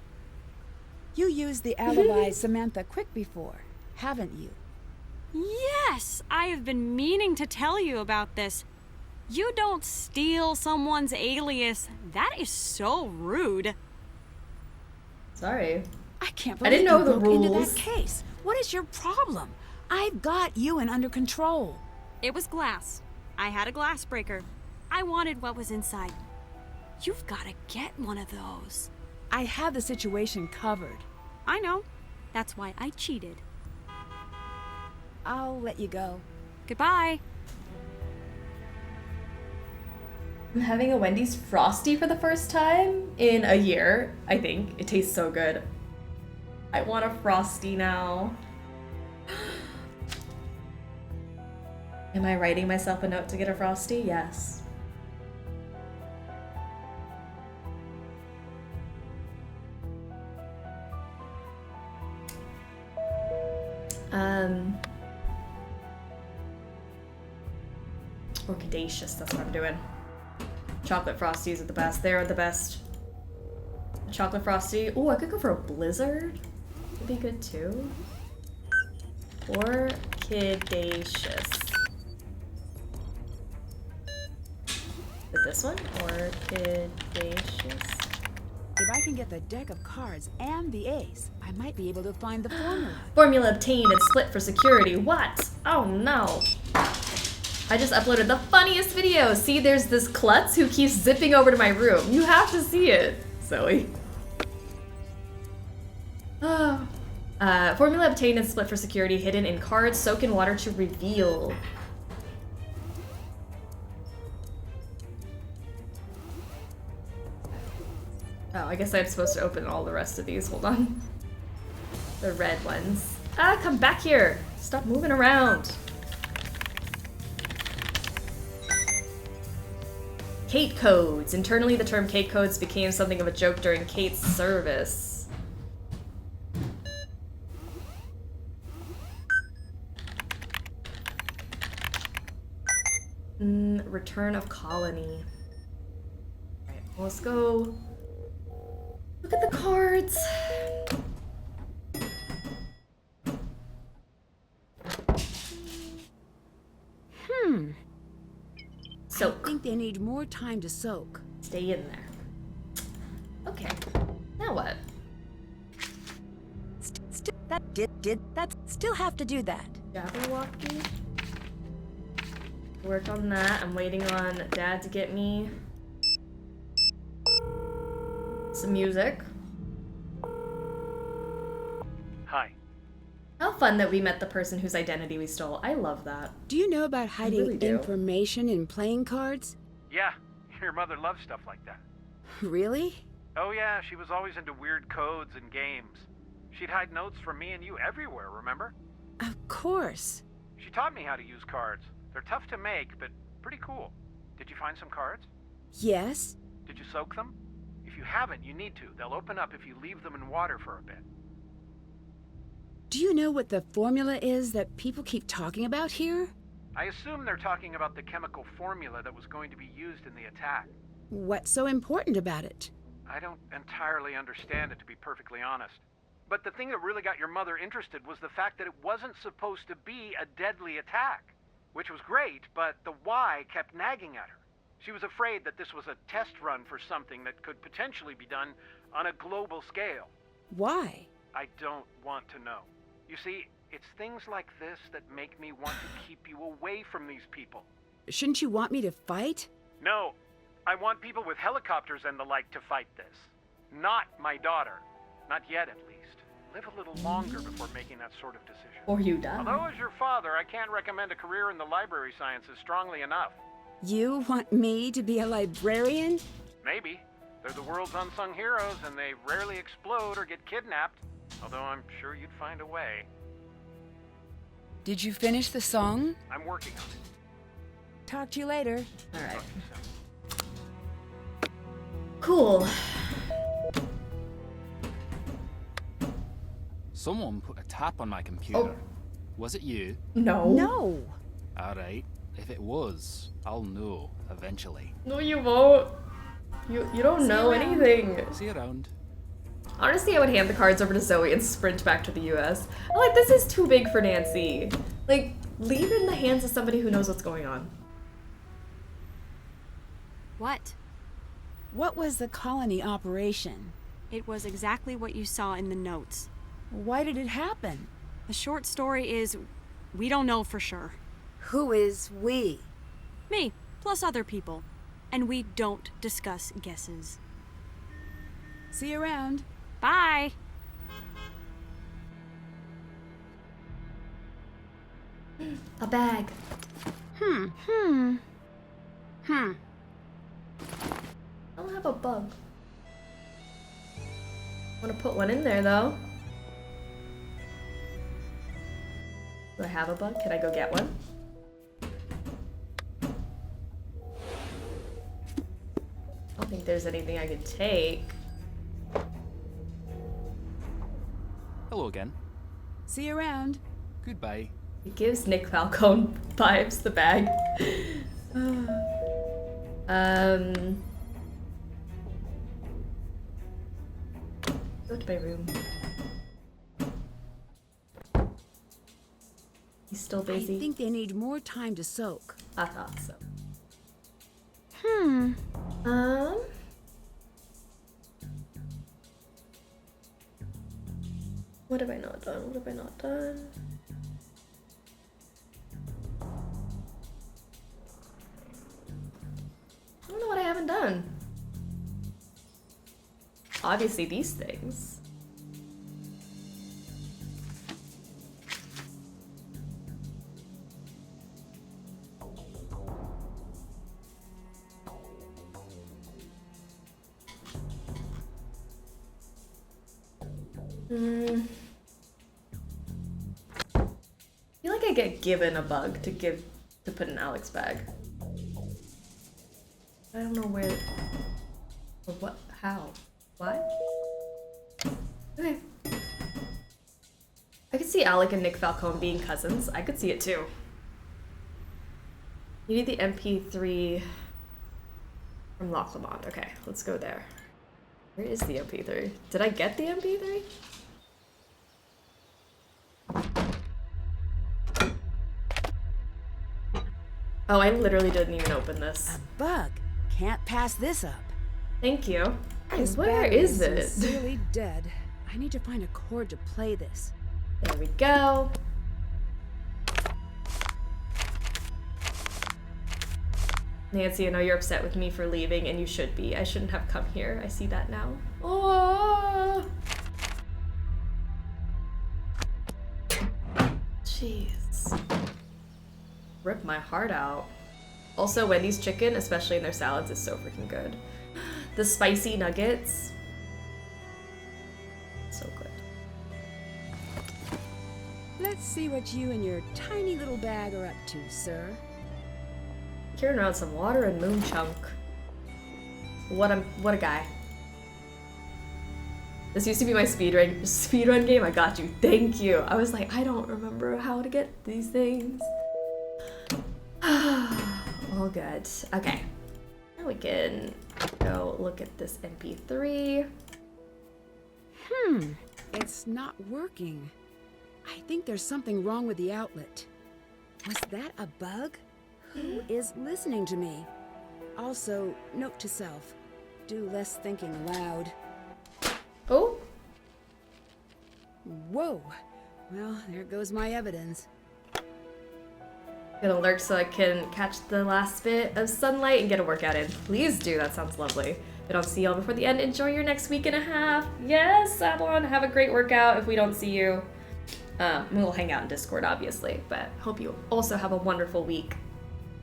You used the alibi Samantha Quick before, haven't you? Yes, I have been meaning to tell you about this. You don't steal someone's alias. That is so rude. Sorry. I can't I believe didn't know you the broke into rules. that case. What is your problem? I've got you in under control. It was glass. I had a glass breaker. I wanted what was inside. You've got to get one of those. I have the situation covered. I know. That's why I cheated. I'll let you go. Goodbye. I'm having a Wendy's Frosty for the first time in a year, I think. It tastes so good. I want a Frosty now. Am I writing myself a note to get a Frosty? Yes. Orchidaceous, that's what I'm doing. Chocolate Frosties are the best. They're the best. A chocolate Frosty. Oh, I could go for a Blizzard. Would be good too. Orchidaceous. With this one? Orchidaceous. If I can get the deck of cards and the ace, I might be able to find the formula. Formula obtained and split for security. What? Oh no. I just uploaded the funniest video. See, there's this klutz who keeps zipping over to my room. You have to see it, Zoe. Oh. Formula obtained and split for security, hidden in cards, soak in water to reveal. Oh, I guess I'm supposed to open all the rest of these. Hold on. The red ones. Ah, come back here. Stop moving around. Kate codes. Internally, the term Kate codes became something of a joke during Kate's service. Return of colony. Alright, well, let's go look at the cards. Soak. I think they need more time to soak. Stay in there. Okay. Now what? That still have to do that. Jabberwocky. Work on that. I'm waiting on Dad to get me some music. Hi. How fun that we met the person whose identity we stole. I love that. Do you know about hiding really do. information in playing cards? Yeah, your mother loves stuff like that. Really? Oh yeah, she was always into weird codes and games. She'd hide notes from me and you everywhere, remember? Of course. She taught me how to use cards. They're tough to make, but pretty cool. Did you find some cards? Yes. Did you soak them? If you haven't, you need to. They'll open up if you leave them in water for a bit. Do you know what the formula is that people keep talking about here? I assume they're talking about the chemical formula that was going to be used in the attack. What's so important about it? I don't entirely understand it, to be perfectly honest. But the thing that really got your mother interested was the fact that it wasn't supposed to be a deadly attack. Which was great, but the why kept nagging at her. She was afraid that this was a test run for something that could potentially be done on a global scale. Why? I don't want to know. You see, it's things like this that make me want to keep you away from these people. Shouldn't you want me to fight? No, I want people with helicopters and the like to fight this. Not my daughter. Not yet, at least. Live a little longer before making that sort of decision. Or you die. Although as your father, I can't recommend a career in the library sciences strongly enough. You want me to be a librarian? Maybe. They're the world's unsung heroes, and they rarely explode or get kidnapped. Although I'm sure you'd find a way. Did you finish the song? I'm working on it. Talk to you later. All right. Cool. Someone put a tap on my computer. Oh. Was it you? No. No. Alright, if it was, I'll know eventually. No, you won't. You don't know anything. See you around. Honestly, I would hand the cards over to Zoe and sprint back to the US. I'm like, this is too big for Nancy. Like, leave it in the hands of somebody who knows what's going on. What? What was the colony operation? It was exactly what you saw in the notes. Why did it happen? The short story is, we don't know for sure. Who is we? Me, plus other people. And we don't discuss guesses. See you around. Bye! A bag. Hmm. I don't have a bug. Want to put one in there though. Do I have a bug? Can I go get one? I don't think there's anything I could take. Hello again. See you around. Goodbye. It gives Nick Falcone vibes, the bag. Go to my room. He's still busy. I think they need more time to soak. I thought so. Hmm. What have I not done? What have I not done? I don't know what I haven't done. Obviously these things. I feel like I get given a bug to put in Alex's bag. I don't know where or what, how, why? Okay. I could see Alec and Nick Falcone being cousins. I could see it too. You need the MP3 from Loch Lomond. Okay, let's go there. Where is the MP3? Did I get the MP3? Oh, I literally didn't even open this. A bug. Can't pass this up. Thank you. This Where battery is it? Sincerely dead. I need to find a cord to play this. There we go. Nancy, I know you're upset with me for leaving, and you should be. I shouldn't have come here. I see that now. Oh! Jeez. Rip my heart out. Also, Wendy's chicken, especially in their salads, is so freaking good. The spicy nuggets. So good. Let's see what you and your tiny little bag are up to, sir. Carrying around some water and moon chunk. What a guy. This used to be my speedrun game. I got you. Thank you. I was like, I don't remember how to get these things. All good. Okay. Now we can go look at this MP3. It's not working. I think there's something wrong with the outlet. Was that a bug? Who is listening to me? Also, note to self, do less thinking aloud. Oh? Whoa. Well, there goes my evidence. Gonna lurk so I can catch the last bit of sunlight and get a workout in. Please do, that sounds lovely. If I don't see y'all before the end, enjoy your next week and a half. Yes, Sablon, have a great workout. If we don't see you, we'll hang out in Discord, obviously. But hope you also have a wonderful week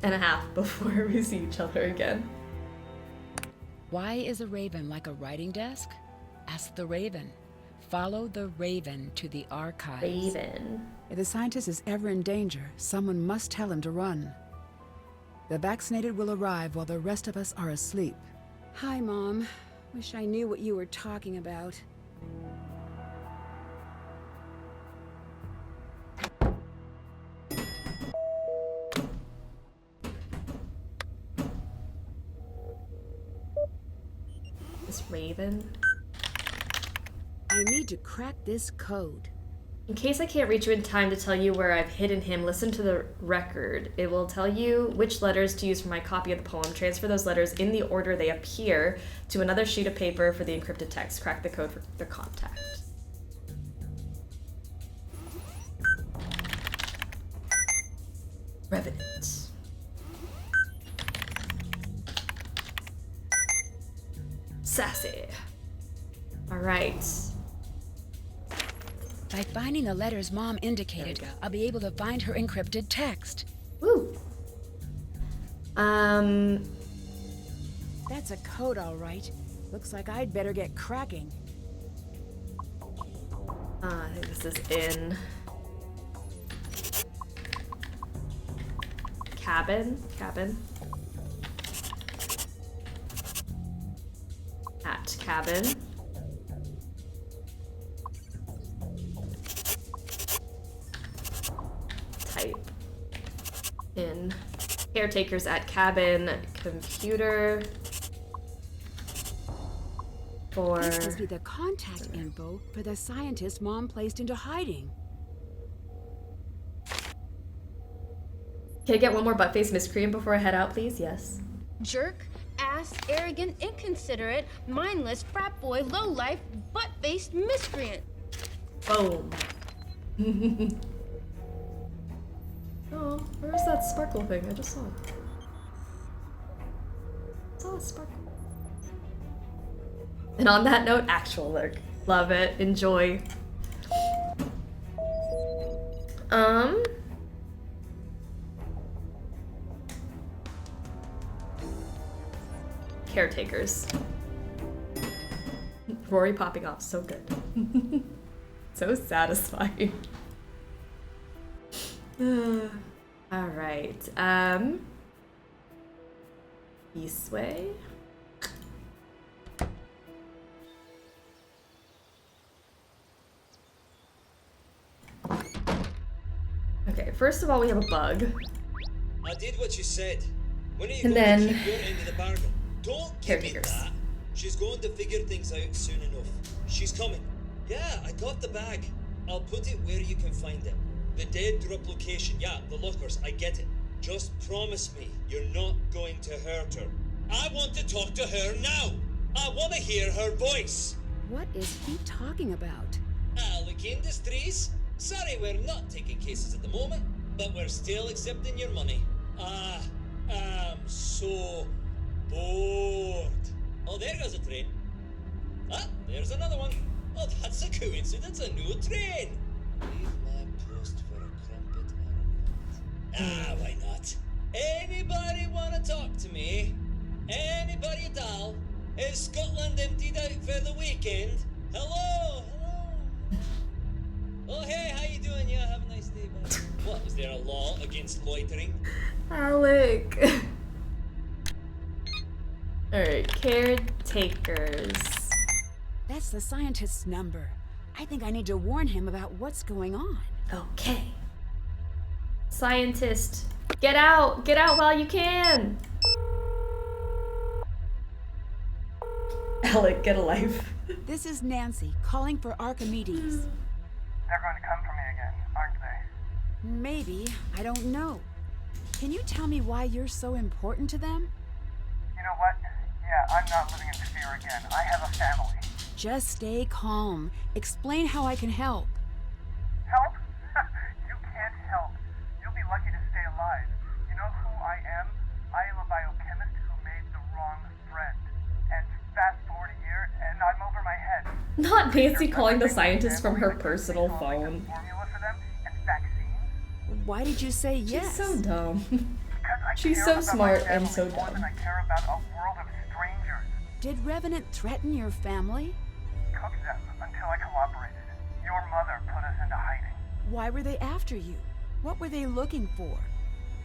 and a half before we see each other again. Why is a raven like a writing desk? Ask the raven. Follow the raven to the archives. Raven. If the scientist is ever in danger, someone must tell him to run. The vaccinated will arrive while the rest of us are asleep. Hi, Mom. Wish I knew what you were talking about. This raven. I need to crack this code. In case I can't reach you in time to tell you where I've hidden him, listen to the record. It will tell you which letters to use for my copy of the poem. Transfer those letters in the order they appear to another sheet of paper for the encrypted text. Crack the code for the contact. Revenant. Sassy. All right. By finding the letters Mom indicated, I'll be able to find her encrypted text. Woo. That's a code, all right. Looks like I'd better get cracking. I think this is in cabin. At cabin. Type in caretakers at cabin computer for. This must be the contact info for the scientist Mom placed into hiding. Can I get one more butt-faced miscreant before I head out, please? Yes. Jerk, ass, arrogant, inconsiderate, mindless, frat boy, lowlife, butt-faced miscreant. Boom. Oh, where's that sparkle thing? I just saw it. I saw a sparkle. And on that note, actual lurk. Love it. Enjoy. Caretakers. Rory popping off, so good. So satisfying. All right. This way. Okay, first of all, we have a bug. I did what you said. When are you And going then to keep your end of the bargain? Don't give me that. She's going to figure things out soon enough. She's coming. Yeah, I got the bag. I'll put it where you can find it. The dead drop location. Yeah, the lockers. I get it. Just promise me you're not going to hurt her. I want to talk to her now. I want to hear her voice. What is he talking about? Look, Industries. Sorry, we're not taking cases at the moment, but we're still accepting your money. I'm so bored. Oh, there goes a train. There's another one. Oh, that's a coincidence, a new train. Leave my post for a crumpet or not. Why not? Anybody want to talk to me? Anybody at all? Is Scotland emptied out for the weekend? Hello? Oh, hey, how you doing? Yeah, have a nice day, bye. What, is there a law against loitering? Alec. Alright, caretakers. That's the scientist's number. I think I need to warn him about what's going on. Okay. Scientist, get out! Get out while you can! Alec, get a life. This is Nancy, calling for Archimedes. They're going to come for me again, aren't they? Maybe. I don't know. Can you tell me why you're so important to them? You know what? Yeah, I'm not living in fear again. I have a family. Just stay calm. Explain how I can help. Help? You can't help. You'll be lucky to stay alive. You know who I am? I am a biochemist who made the wrong friend. And fast forward a year, and I'm over my head. Not Nancy calling the scientist from her personal phone. Formula for them and vaccines. Why did you say yes? She's so dumb. Because I She's care so about smart my and family so more dumb. than I care about a world of strangers. Did Revenant threaten your family? Cook them until I cooperated. Your mother put us into hiding. Why were they after you? What were they looking for?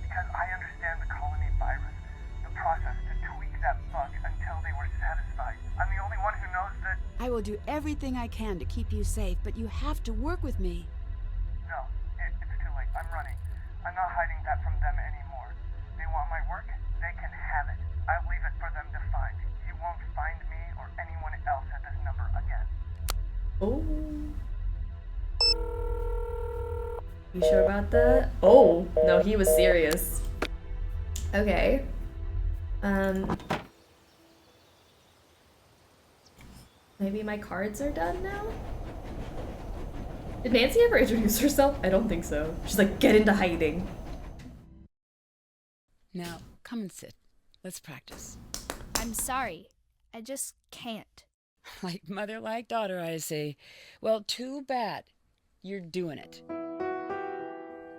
Because I understand the colony virus, the process to tweak that bug until they were satisfied. I'm the only one who knows that. I will do everything I can to keep you safe, but you have to work with me. No, it's too late. I'm running. I'm not hiding that from them anymore. They want my work, they can have it. I'll leave it for them to find. You won't find me or anyone else at this number again. Oh. You sure about that? Oh, no, he was serious. Okay. Maybe my cards are done now? Did Nancy ever introduce herself? I don't think so. She's like, get into hiding. Now, come and sit. Let's practice. I'm sorry. I just can't. Like mother, like daughter, I see. Well, too bad. You're doing it.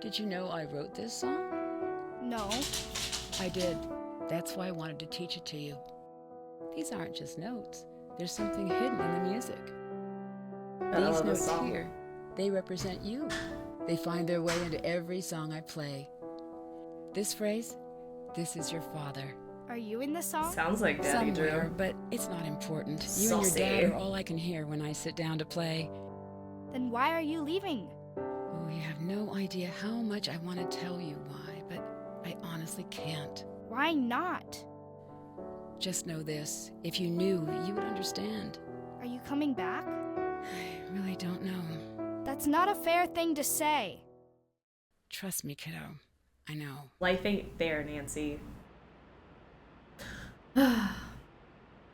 Did you know I wrote this song? No. I did. That's why I wanted to teach it to you. These aren't just notes. There's something hidden in the music. These notes here, they represent you. They find their way into every song I play. This phrase, this is your father. Are you in the song? Sounds like Daddy Somewhere, Drew. but it's not important. You Saucy. and your dad are all I can hear when I sit down to play. Then why are you leaving? Oh, you have no idea how much I want to tell you why, but I honestly can't. Why not? Just know this. If you knew, you would understand. Are you coming back? I really don't know. That's not a fair thing to say. Trust me, kiddo. I know. Life ain't fair, Nancy.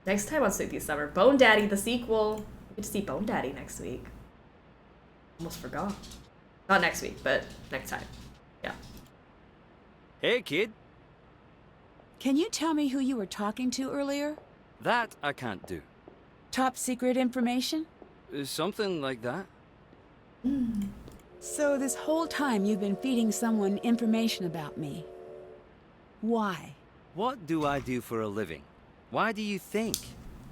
Next time on Sleuthy Summer, Bone Daddy, the sequel. We get to see Bone Daddy next week. Almost forgot. Not next week, but next time. Yeah. Hey, kid. Can you tell me who you were talking to earlier? That I can't do. Top secret information? Something like that. So this whole time you've been feeding someone information about me. Why? What do I do for a living? Why do you think?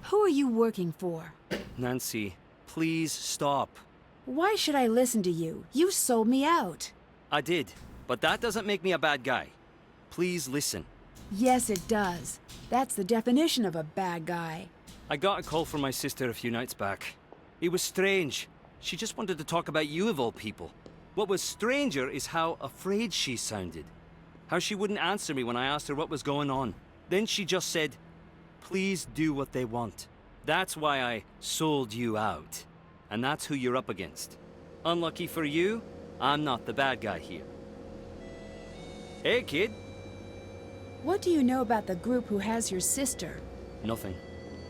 Who are you working for? Nancy, please stop. Why should I listen to you? You sold me out. I did, but that doesn't make me a bad guy. Please listen. Yes, it does. That's the definition of a bad guy. I got a call from my sister a few nights back. It was strange. She just wanted to talk about you of all people. What was stranger is how afraid she sounded. How she wouldn't answer me when I asked her what was going on. Then she just said, please do what they want. That's why I sold you out. And that's who you're up against. Unlucky for you, I'm not the bad guy here. Hey, kid. What do you know about the group who has your sister? Nothing.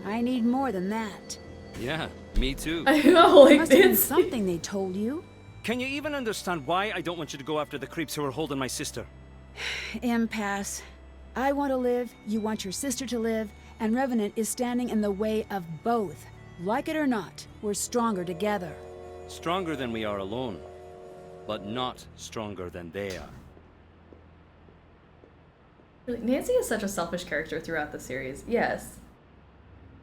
I need more than that. Yeah, me too. I know, like Must have been this. something they told you. Can you even understand why I don't want you to go after the creeps who are holding my sister? Impasse. I want to live, you want your sister to live, and Revenant is standing in the way of both. Like it or not, we're stronger together. Stronger than we are alone, but not stronger than they are. Nancy is such a selfish character throughout the series. Yes.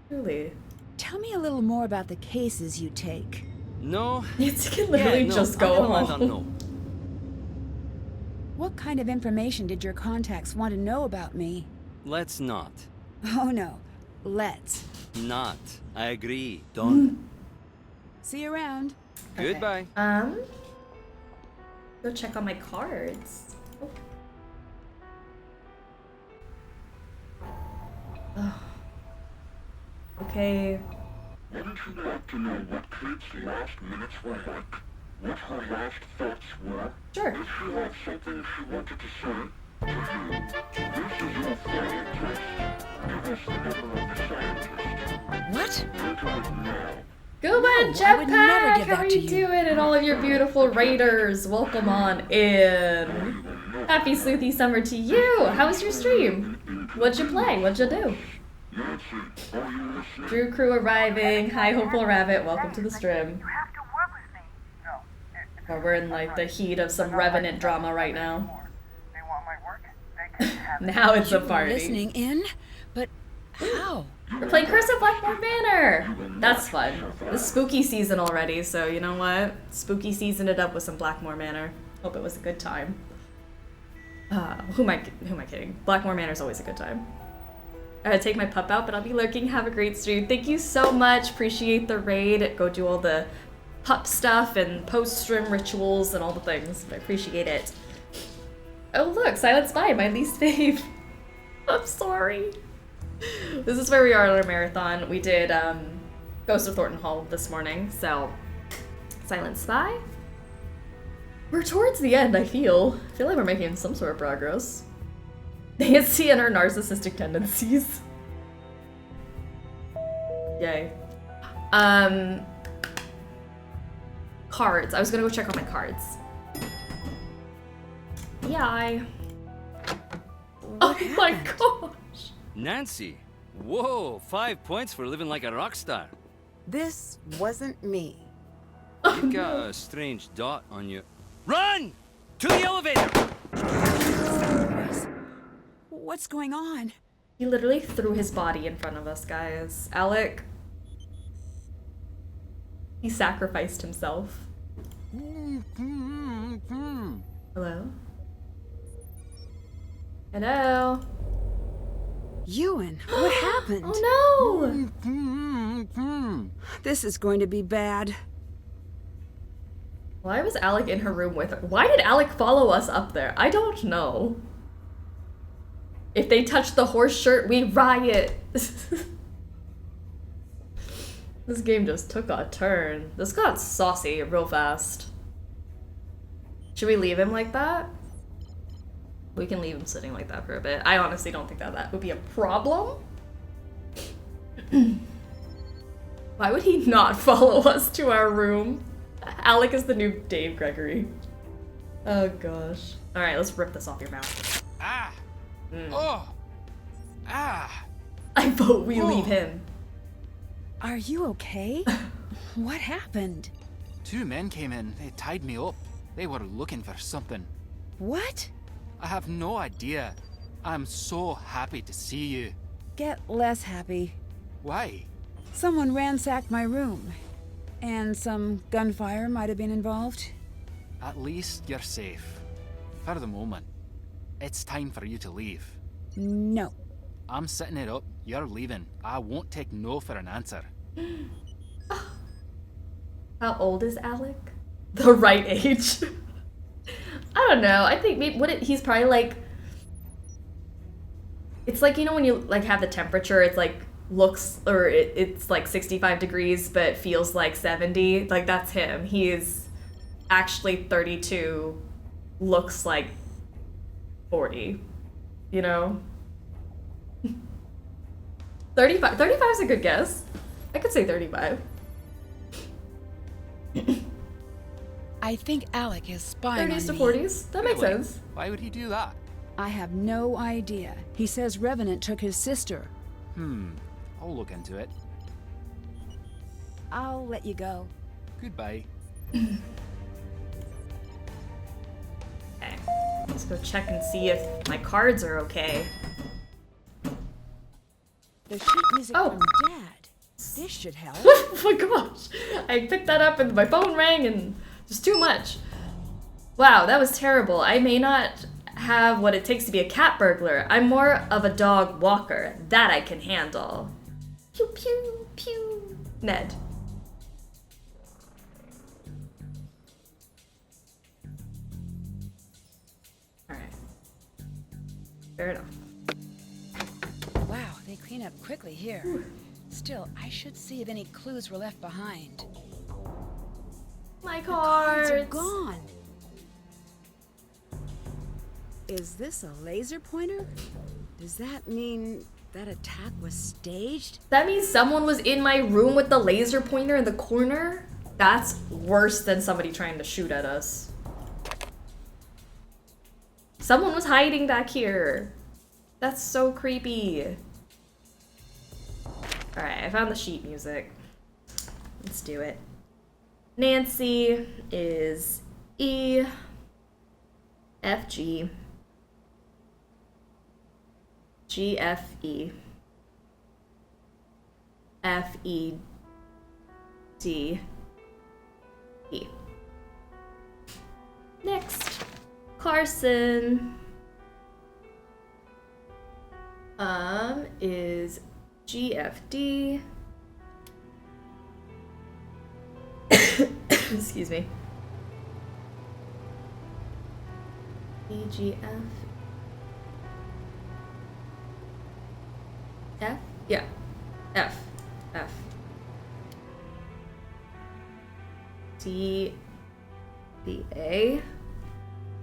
Truly. Tell me a little more about the cases you take. No. Nancy can literally just go home. No. What kind of information did your contacts want to know about me? Let's not. Oh no, let's. Not. I agree. Don't. See you around. Goodbye. Go check on my cards. Oh. Okay. Wouldn't you like to know what Kate's last minutes were like? What her last thoughts were? Sure. Did she have something she wanted to say to you? This is your final test. Give us the number of the scientist. What? Enter it now. Go on, Jetpack! How are you doing? And all of your beautiful raiders, welcome on in. Happy Sleuthy Summer to you! How was your stream? What'd you play? What'd you do? Drew Crew arriving. Hi, Hopeful Rabbit. Welcome to the stream. Oh, we're in like the heat of some Revenant drama right now. Now it's a party. Listening in, but how? We're playing Curse of Blackmore Manor! That's fun. It's spooky season already, so you know what? Spooky seasoned it up with some Blackmore Manor. Hope it was a good time. Who am I kidding? Blackmore Manor is always a good time. I gotta take my pup out, but I'll be lurking. Have a great stream. Thank you so much. Appreciate the raid. Go do all the pup stuff and post-stream rituals and all the things. I appreciate it. Oh look, Silent Spy, my least fave. I'm sorry. This is where we are on our marathon. We did Ghost of Thornton Hall this morning, so Silent Spy. We're towards the end, I feel. I feel like we're making some sort of progress. Nancy and her narcissistic tendencies. Yay. Cards. I was gonna go check on my cards. Yeah, Oh my gosh! Nancy! Whoa, 5 points for living like a rock star. This wasn't me. You've got a strange dot on you. Run! To the elevator! What's going on? He literally threw his body in front of us, guys. Alec. He sacrificed himself. Hello? Hello? Ewan, what happened? Oh no! This is going to be bad. Why was Alec in her room with her? Why did Alec follow us up there? I don't know. If they touch the horse shirt, we riot. This game just took a turn. This got saucy real fast. Should we leave him like that? We can leave him sitting like that for a bit. I honestly don't think that that would be a problem. Why would he not follow us to our room? Alec is the new Dave Gregory. Oh gosh. Alright, let's rip this off your mouth. Ah! Oh! Ah! I vote we leave him. Are you okay? What happened? 2 men came in. They tied me up. They were looking for something. What? I have no idea. I'm so happy to see you. Get less happy. Why? Someone ransacked my room. And some gunfire might have been involved. At least you're safe. For the moment. It's time for you to leave. No. I'm setting it up. You're leaving. I won't take no for an answer. How old is Alec? The right age. I don't know. I think maybe he's probably like. It's like, you know, when you like have the temperature, it's like looks or it's like 65 degrees, but feels like 70. Like that's him. He is actually 32, looks like 40. You know. 35 is a good guess. I could say 35. I think Alec is spying 30s to on 40s. That makes Really? sense. Why would he do that? I have no idea. He says Revenant took his sister. I'll look into it. I'll let you go. Goodbye. Okay. Let's go check and see if my cards are okay. The sheet music from Dad. This should help. Oh my gosh. I picked that up and my phone rang and just too much. Wow, that was terrible. I may not have what it takes to be a cat burglar. I'm more of a dog walker. That I can handle. Pew pew pew. Ned. Alright. Fair enough. Wow, they clean up quickly here. Still, I should see if any clues were left behind. My The cards are gone. Is this a laser pointer? Does that mean that attack was staged? That means someone was in my room with the laser pointer in the corner? That's worse than somebody trying to shoot at us. Someone was hiding back here. That's so creepy. Alright, I found the sheet music. Let's do it. Nancy is E, F, G, G, F, E, F, E, D, E. Next, Carson. Is G, F, D. Excuse me. E, G, F. F? Yeah. F. F. D, B, A.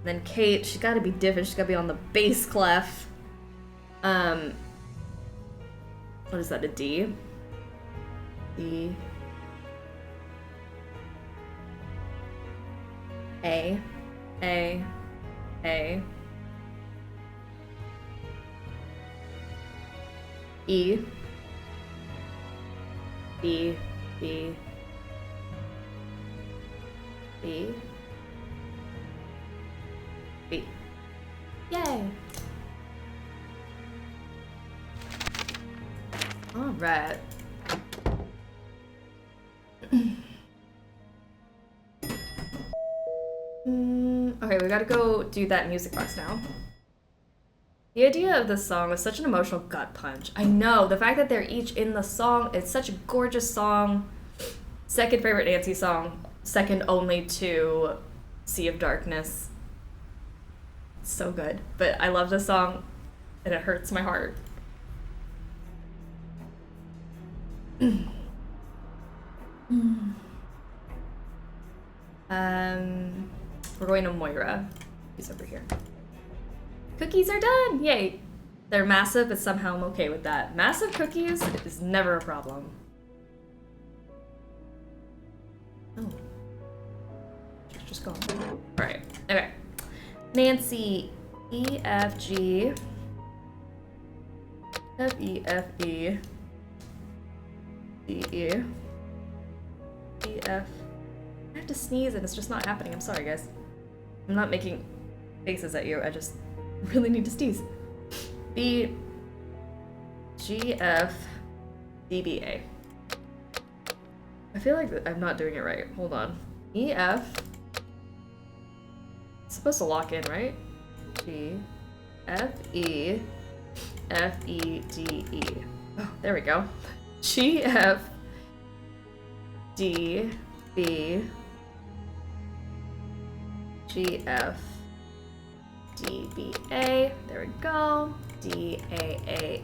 Then Kate, she's gotta be different. She's gotta be on the bass clef. What is that, a D? D. A. A. A. E. B. B. B. B. Yay! Alright. Okay, we gotta go do that music box now. The idea of this song was such an emotional gut punch. I know, the fact that they're each in the song, it's such a gorgeous song. Second favorite Nancy song, second only to Sea of Darkness. It's so good, but I love this song and it hurts my heart. We're going to Moira. He's over here. Cookies are done! Yay! They're massive, but somehow I'm okay with that. Massive cookies is never a problem. Oh. Just go. Alright, okay. Nancy, E, F, G, F, E, F, E, D, E, E, F. I have to sneeze and it's just not happening. I'm sorry, guys. I'm not making faces at you. I just really need to sneeze. B, G, F, D, B, A. I feel like I'm not doing it right. Hold on. E, F. It's supposed to lock in, right? G, F, E, F, E, D, E. Oh, there we go. G, F, D, B, G, F, D, B, A. There we go. D, A,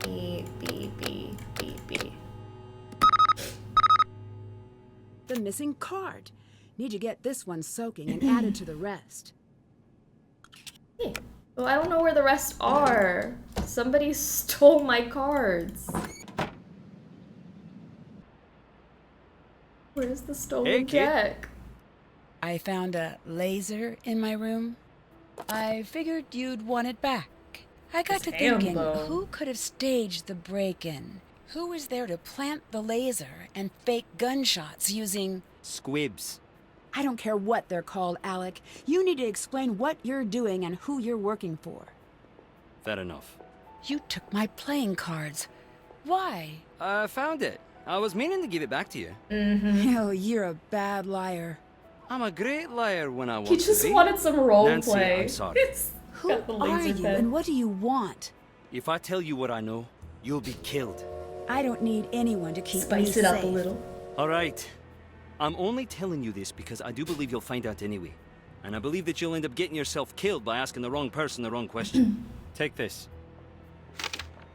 E, B, B, B, B. The missing card. Need to get this one soaking and added to the rest. Hey. Well, I don't know where the rest are. Somebody stole my cards. Where's the stolen deck? I found a laser in my room. I figured you'd want it back. I got to thinking, who could have staged the break-in? Who was there to plant the laser and fake gunshots using... Squibs. I don't care what they're called, Alec. You need to explain what you're doing and who you're working for. That enough. You took my playing cards. Why? I found it. I was meaning to give it back to you. Oh, you're a bad liar. I'm a great liar when I want He to just be. wanted some role Nancy, play. I'm sorry. Who are you and what do you want? If I tell you what I know, you'll be killed. I don't need anyone to keep me Spice it up safe. a little. All right. I'm only telling you this because I do believe you'll find out anyway. And I believe that you'll end up getting yourself killed by asking the wrong person the wrong question. Take this.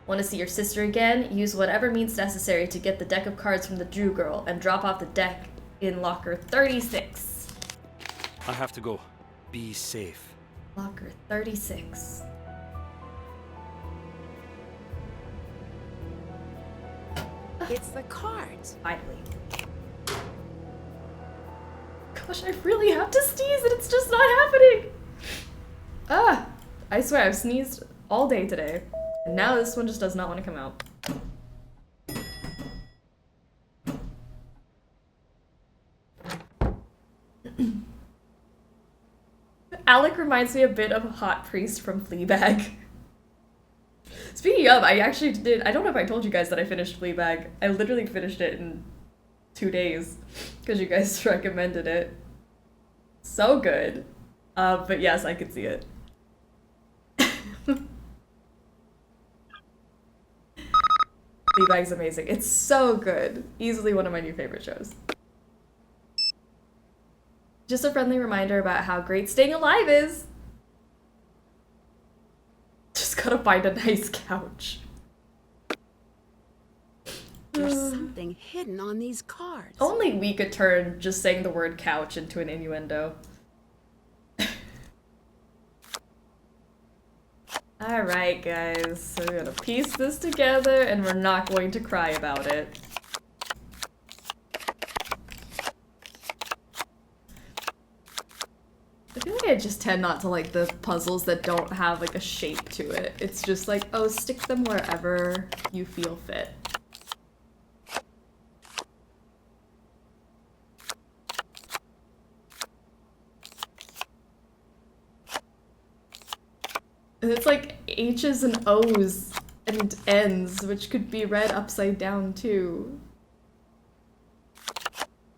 Want to see your sister again? Use whatever means necessary to get the deck of cards from the Drew girl and drop off the deck in locker 36. I have to go. Be safe. Locker 36. It's the cards. Finally. Gosh, I really have to sneeze and it's just not happening. Ah, I swear I've sneezed all day today. And now this one just does not want to come out. Alec reminds me a bit of a hot priest from Fleabag. Speaking of, I actually did, I don't know if I told you guys that I finished Fleabag. I literally finished it in 2 days because you guys recommended it. So good. But yes, I could see it. Fleabag's amazing. It's so good. Easily one of my new favorite shows. Just a friendly reminder about how great staying alive is. Just gotta find a nice couch. There's something hidden on these cards. Only we could turn just saying the word couch into an innuendo. Alright, guys, so we're gonna piece this together and we're not going to cry about it. I feel like I just tend not to like the puzzles that don't have like a shape to it. It's just like, oh, stick them wherever you feel fit. And it's like H's and O's and N's, which could be read upside down too.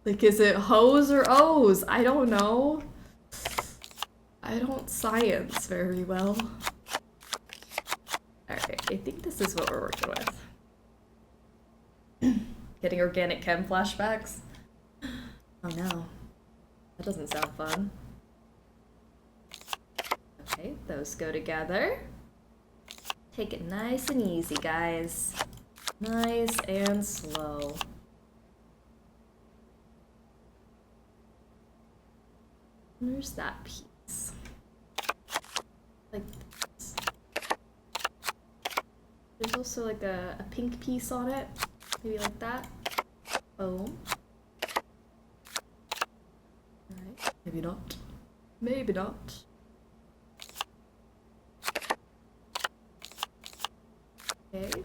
Like, is it hoes or O's? I don't know. I don't science very well. Alright, I think this is what we're working with. Getting organic chem flashbacks? Oh no. That doesn't sound fun. Okay, those go together. Take it nice and easy, guys. Nice and slow. There's that piece. Like this. There's also like a pink piece on it. Maybe like that. Boom. Alright, maybe not. Maybe not. Okay.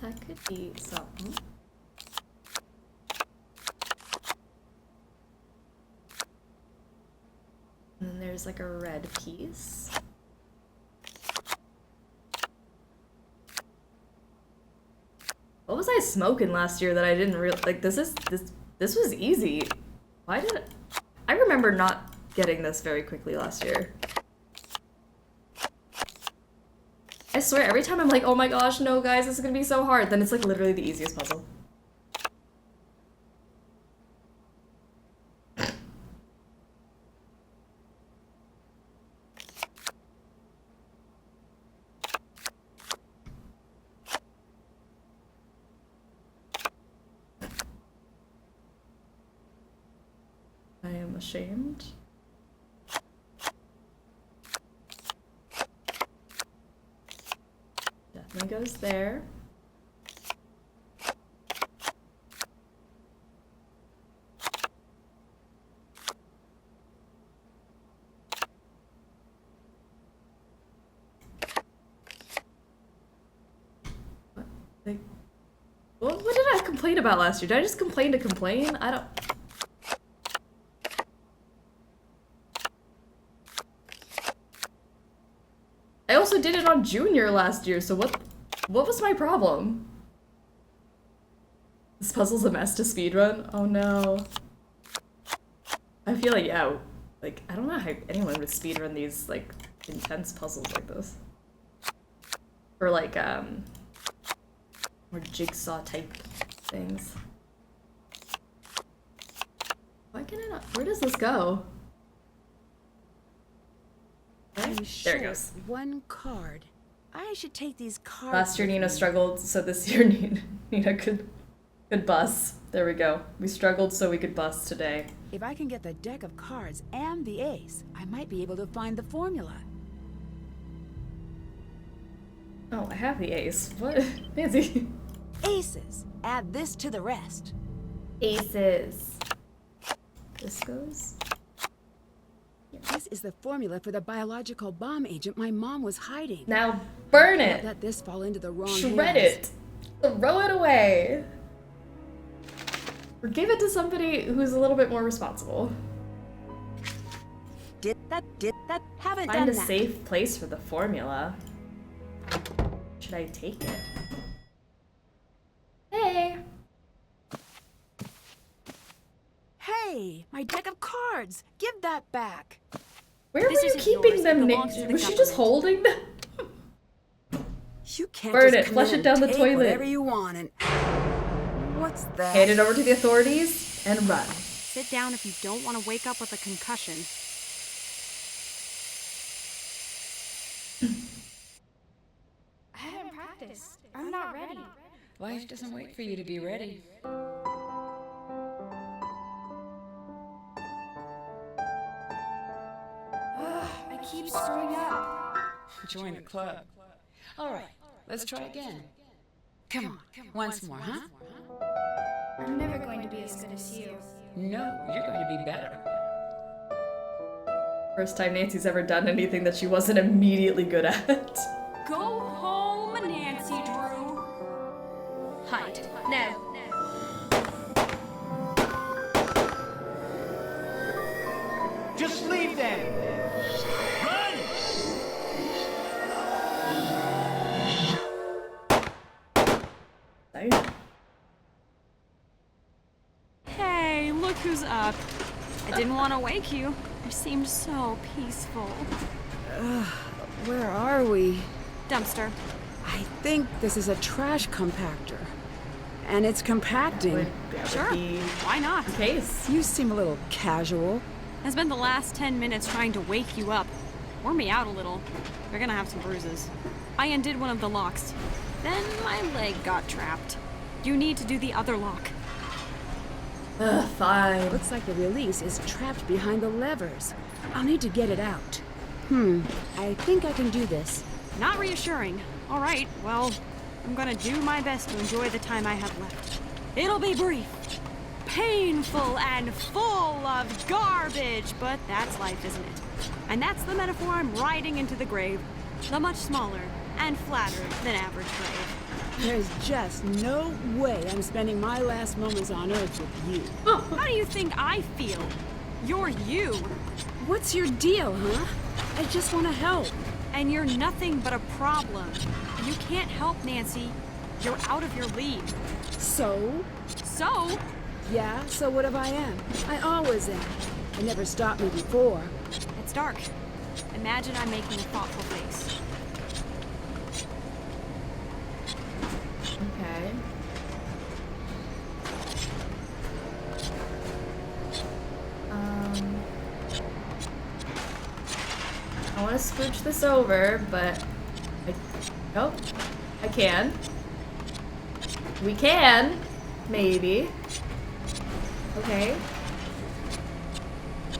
That could be something. And then there's like a red piece. What was I smoking last year that I didn't like? This was easy. Why did I remember not getting this very quickly last year? I swear, every time I'm like, oh my gosh, no guys, this is gonna be so hard, then it's like literally the easiest puzzle. I am ashamed. Definitely goes there. What? Like, what did I complain about last year? Did I just complain to complain? I don't... I also did it on Junior last year, so what was my problem? This puzzle's a mess to speedrun? Oh no. I feel like, yeah, like, I don't know how anyone would speedrun these, like, intense puzzles like this. Or like, more jigsaw type things. Why can I not? Where does this go? I'm There short it goes. one card. I should take these cards. Last year with Nina me. struggled, so this year Nina could bus. There we go. We struggled so we could bus today. If I can get the deck of cards and the ace, I might be able to find the formula. Oh, I have the ace. What? Fancy. Aces. Add this to the rest. Aces. This goes. This is the formula for the biological bomb agent my mom was hiding. Now burn it. Don't let this fall into the wrong Shred hands. it. Throw it away. Or give it to somebody who's a little bit more responsible. Did that, haven't Find done a that. safe place for the formula. Should I take it? Hey. Hey, my deck of cards. Give that back. Where This were you isn't keeping yours. It them, belongs to Nick? the Was she just government. holding them? You can't Burn just it. come Flush in it down and the take toilet. Whatever you want and what's that? Hand it over to the authorities and run. Sit down if you don't want to wake up with a concussion. I haven't practiced. I'm not ready. Life doesn't wait for you to be ready. I keep screwing up. Join the club. All right, let's try again. Come on, once more, huh? I'm never going to be as good as you. No, you're going to be better. First time Nancy's ever done anything that she wasn't immediately good at. Go home, Nancy Drew. Hide. Now. Just leave them! Run! Hey, look who's up. I didn't want to wake you. You seemed so peaceful. Where are we? Dumpster. I think this is a trash compactor. And it's compacting. Sure, why not? Case. You seem a little casual. I spent the last 10 minutes trying to wake you up. Wore me out a little. You're gonna have some bruises. I undid one of the locks. Then my leg got trapped. You need to do the other lock. Fine. Looks like the release is trapped behind the levers. I'll need to get it out. I think I can do this. Not reassuring. All right, well, I'm gonna do my best to enjoy the time I have left. It'll be brief, painful, and full of garbage, but that's life, isn't it? And that's the metaphor I'm riding into the grave. The much smaller and flatter than average grave. There's just no way I'm spending my last moments on Earth with you. How do you think I feel? You're you. What's your deal, huh? I just want to help. And you're nothing but a problem. You can't help, Nancy. You're out of your league. So? So? Yeah, so what if I am? I always am. It never stopped me before. It's dark. Imagine I'm making a thoughtful face. Okay. I want to scooch this over, but I can. We can, maybe. Okay.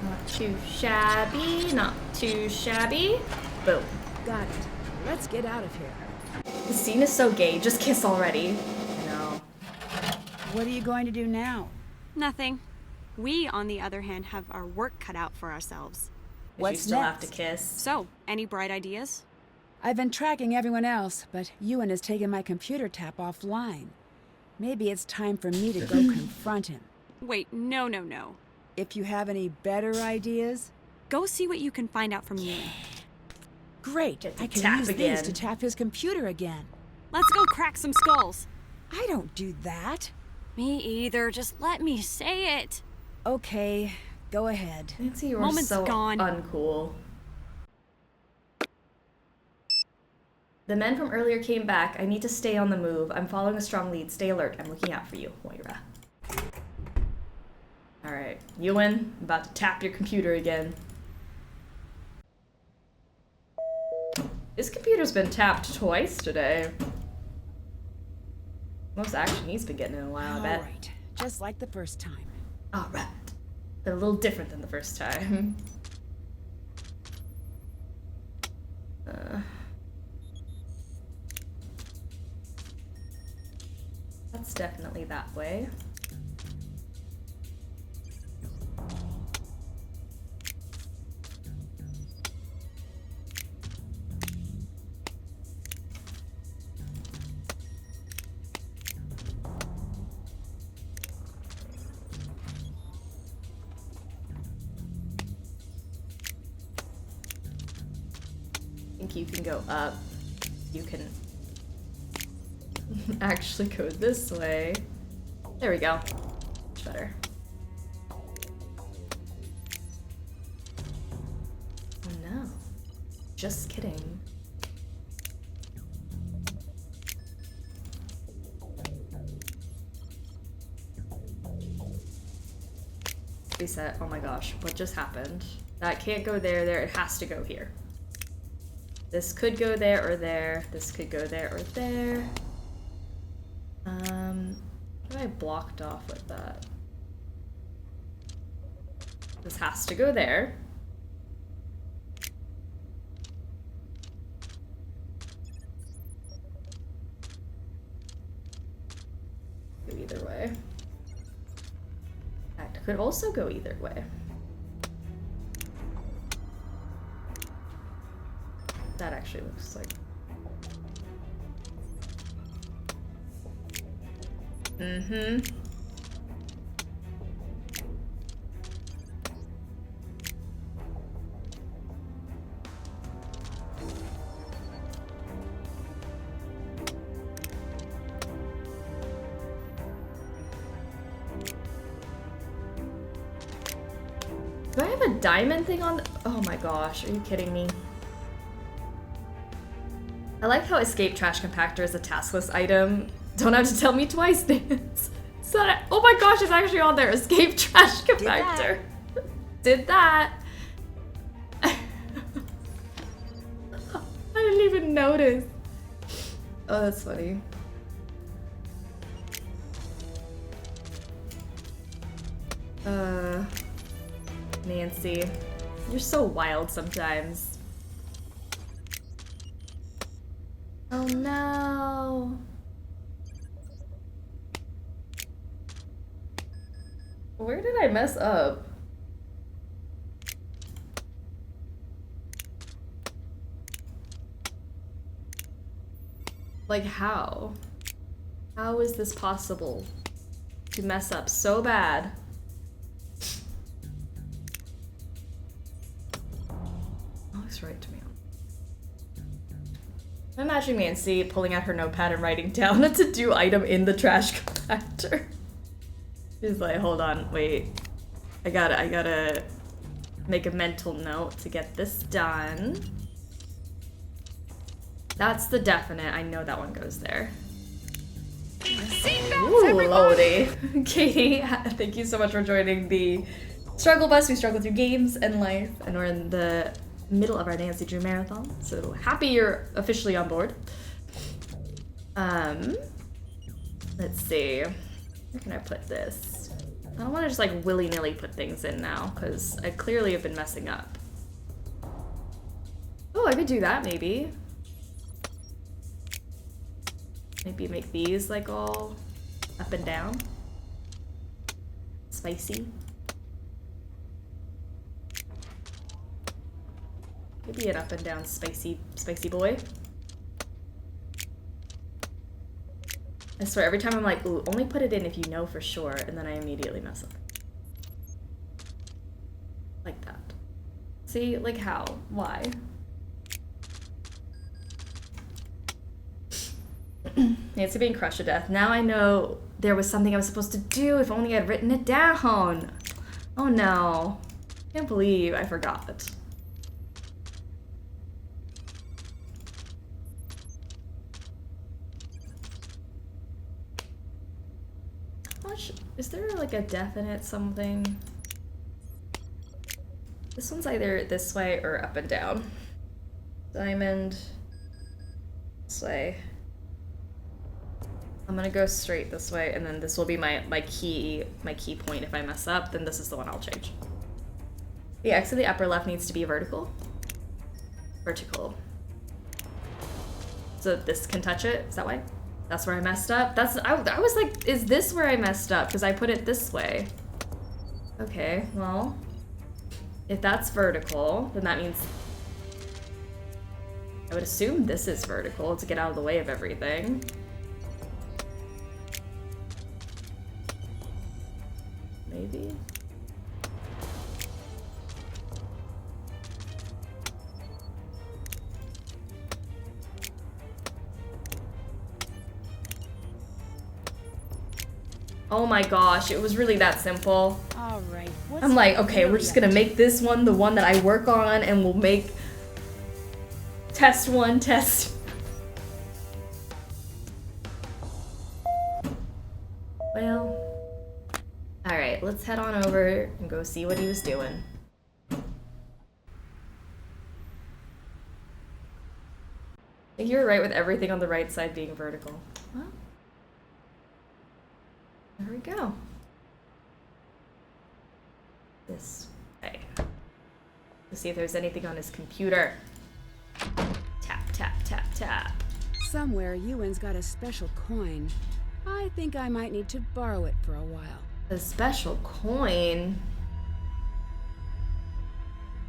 Not too shabby, not too shabby. Boom. Got it. Let's get out of here. The scene is so gay. Just kiss already. I know. What are you going to do now? Nothing. We, on the other hand, have our work cut out for ourselves. You still have to kiss. So, any bright ideas? I've been tracking everyone else, but Ewan has taken my computer tap offline. Maybe it's time for me to go confront him. Wait, no. If you have any better ideas? Go see what you can find out from Ewan. Great, I can tap use again. these to tap his computer again. Let's go crack some skulls. I don't do that. Me either, just let me say it. Okay, go ahead. Nancy, you are Moment's so gone. uncool. The men from earlier came back. I need to stay on the move. I'm following a strong lead. Stay alert. I'm looking out for you, Moira. Alright, Ewan, I'm about to tap your computer again. This computer's been tapped twice today. Most action he's been getting in a while, I bet. Alright, just like the first time. Alright. But a little different than the first time. That's definitely that way. I think you can go up. You can actually go this way. There we go. Much better. Oh no. Just kidding. Reset. Oh my gosh. What just happened? That can't go there. It has to go here. This could go there or there. This could go there or there. I blocked off with that? This has to go there. Go either way. That could also go either way. That actually looks like... Mm-hmm. Do I have a diamond thing on? Oh my gosh, are you kidding me? I like how escape trash compactor is a taskless item. Don't have to tell me twice, Dance. Oh my gosh, it's actually on there. Escape trash compactor. Did that. I didn't even notice. Oh, that's funny. Nancy, you're so wild sometimes. Oh no. Where did I mess up? Like how? How is this possible to mess up so bad? Looks right to me. I'm imagining Nancy pulling out her notepad and writing down a to-do item in the trash compactor. She's like, hold on, wait. I gotta make a mental note to get this done. That's the definite. I know that one goes there. Ooh, Lodi. Katie, thank you so much for joining the struggle bus. We struggle through games and life, and we're in the middle of our Nancy Drew marathon. So happy you're officially on board. Let's see. Where can I put this? I don't want to just like willy-nilly put things in now because I clearly have been messing up. Oh, I could do that maybe. Maybe make these like all up and down. Spicy. Maybe an up and down spicy boy. I swear, every time I'm like, ooh, only put it in if you know for sure, and then I immediately mess up. Like that. See, like how? Why? Nancy being crushed to death. Now I know there was something I was supposed to do. If only I'd written it down. Oh no. Can't believe I forgot. Is there like a definite something? This one's either this way or up and down. Diamond. This way. I'm gonna go straight this way, and then this will be my key point. If I mess up, then this is the one I'll change. The X in the upper left needs to be vertical. Vertical. So this can touch it. Is that why? That's where I messed up. I was like, is this where I messed up? Because I put it this way. Okay, well, if that's vertical, then that means I would assume this is vertical to get out of the way of everything. Maybe. Oh my gosh, it was really that simple. All right. I'm like, okay, we're just gonna make this one the one that I work on, and we'll make test one, test. Well, all right, let's head on over and go see what he was doing. I think you were right with everything on the right side being vertical. Well, There we go. This way. Let's see if there's anything on his computer. Tap, tap, tap, tap. Somewhere, Ewan's got a special coin. I think I might need to borrow it for a while. A special coin?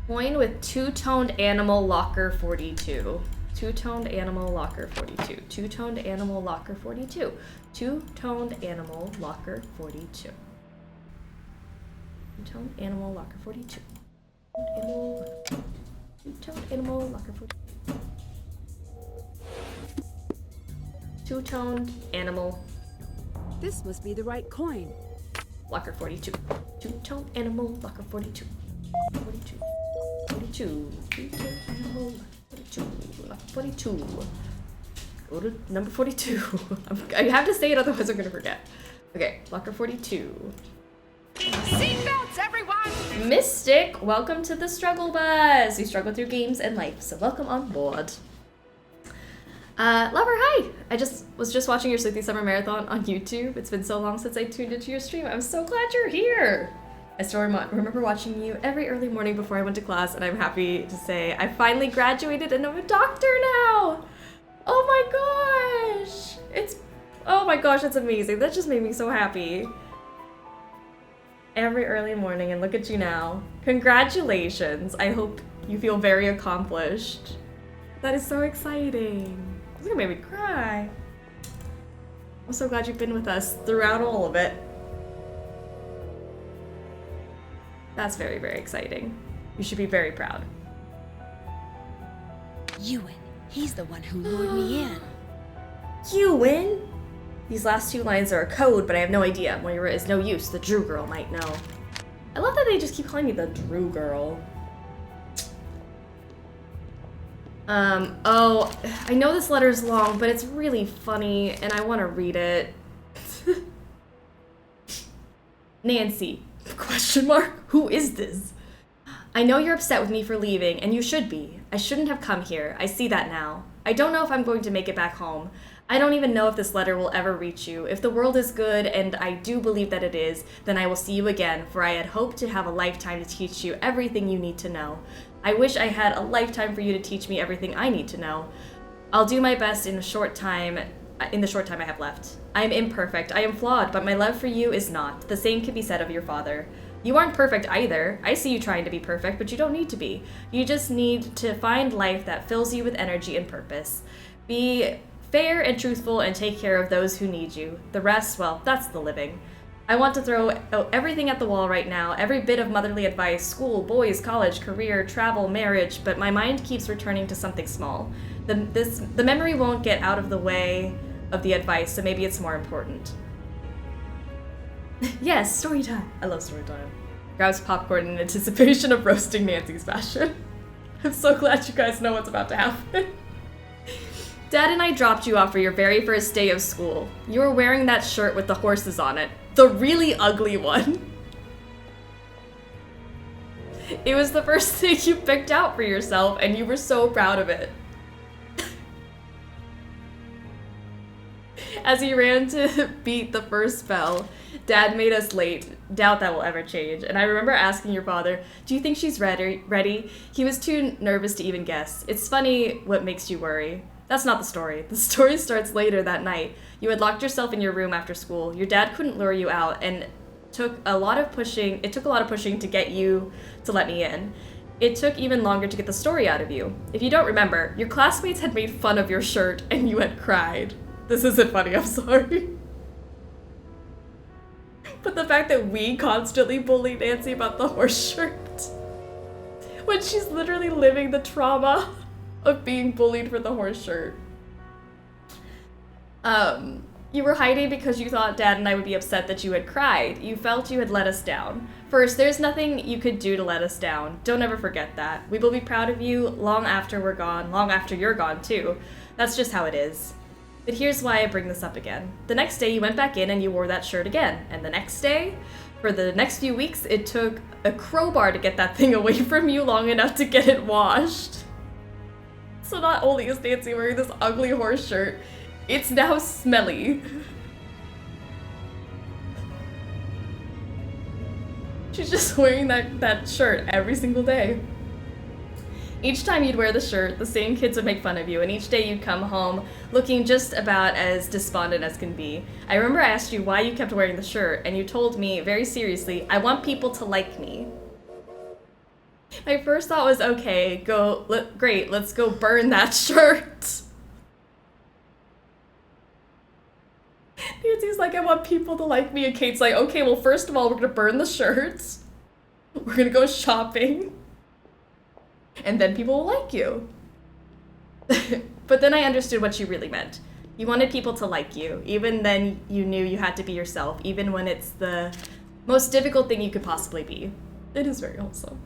Coin with two-toned animal locker 42. Two-toned animal locker 42. Two-toned animal locker 42. Two-toned animal locker 42. Two-toned animal locker 42. Two-toned animal locker 42. Two-toned animal. This must be the right coin. Locker 42. Two-toned animal locker 42. 42. 42. Two-toned animal locker 42. Locker 42. Go to number 42. I have to say it, otherwise I'm gonna forget. Okay, locker 42. Seatbelts, everyone! Mystic, welcome to the struggle bus. We struggle through games and life, so welcome on board. Lover, hi! I was just watching your Sleuthy Summer Marathon on YouTube. It's been so long since I tuned into your stream. I'm so glad you're here! I still remember watching you every early morning before I went to class, and I'm happy to say I finally graduated and I'm a doctor now! Oh my gosh! Oh my gosh, that's amazing. That just made me so happy. Every early morning, and look at you now. Congratulations! I hope you feel very accomplished. That is so exciting. It's gonna make me cry. I'm so glad you've been with us throughout all of it. That's very, very exciting. You should be very proud. Ewan, he's the one who lured me in. Ewan? These last two lines are a code, but I have no idea. Moira is no use. The Drew girl might know. I love that they just keep calling me the Drew girl. Oh, I know this letter's long, but it's really funny, and I want to read it. Nancy, question mark? Who is this? I know you're upset with me for leaving, and you should be. I shouldn't have come here. I see that now. I don't know if I'm going to make it back home. I don't even know if this letter will ever reach you. If the world is good, and I do believe that it is, then I will see you again, for I had hoped to have a lifetime to teach you everything you need to know. I wish I had a lifetime for you to teach me everything I need to know. I'll do my best in the short time I have left. I am imperfect, I am flawed, but my love for you is not. The same can be said of your father. You aren't perfect either. I see you trying to be perfect, but you don't need to be. You just need to find life that fills you with energy and purpose. Be fair and truthful and take care of those who need you. The rest, well, that's the living. I want to throw everything at the wall right now, every bit of motherly advice, school, boys, college, career, travel, marriage, but my mind keeps returning to something small. The memory won't get out of the way of the advice, so maybe it's more important. Yes, story time. I love story time. Grabs popcorn in anticipation of roasting Nancy's passion. I'm so glad you guys know what's about to happen. Dad and I dropped you off for your very first day of school. You were wearing that shirt with the horses on it. The really ugly one. It was the first thing you picked out for yourself, and you were so proud of it. As he ran to beat the first bell, Dad made us late. Doubt that will ever change. And I remember asking your father, do you think she's ready? He was too nervous to even guess. It's funny what makes you worry. That's not the story. The story starts later that night. You had locked yourself in your room after school. Your dad couldn't lure you out, and it took a lot of pushing to get you to let me in. It took even longer to get the story out of you. If you don't remember, your classmates had made fun of your shirt and you had cried. This isn't funny, I'm sorry. But the fact that we constantly bully Nancy about the horse shirt, when she's literally living the trauma of being bullied for the horse shirt. You were hiding because you thought Dad and I would be upset that you had cried. You felt you had let us down. First, there's nothing you could do to let us down. Don't ever forget that. We will be proud of you long after we're gone, long after you're gone too. That's just how it is. But here's why I bring this up again. The next day you went back in and you wore that shirt again. And the next day, for the next few weeks, it took a crowbar to get that thing away from you long enough to get it washed. So not only is Nancy wearing this ugly horse shirt, it's now smelly. She's just wearing that shirt every single day. Each time you'd wear the shirt, the same kids would make fun of you, and each day you'd come home looking just about as despondent as can be. I remember I asked you why you kept wearing the shirt, and you told me very seriously, I want people to like me. My first thought was, okay, great, let's go burn that shirt. Nancy's like, I want people to like me, and Kate's like, okay, well, first of all, we're gonna burn the shirts. We're gonna go shopping. And then people will like you. But then I understood what she really meant. You wanted people to like you. Even then, you knew you had to be yourself, even when it's the most difficult thing you could possibly be. It is very wholesome.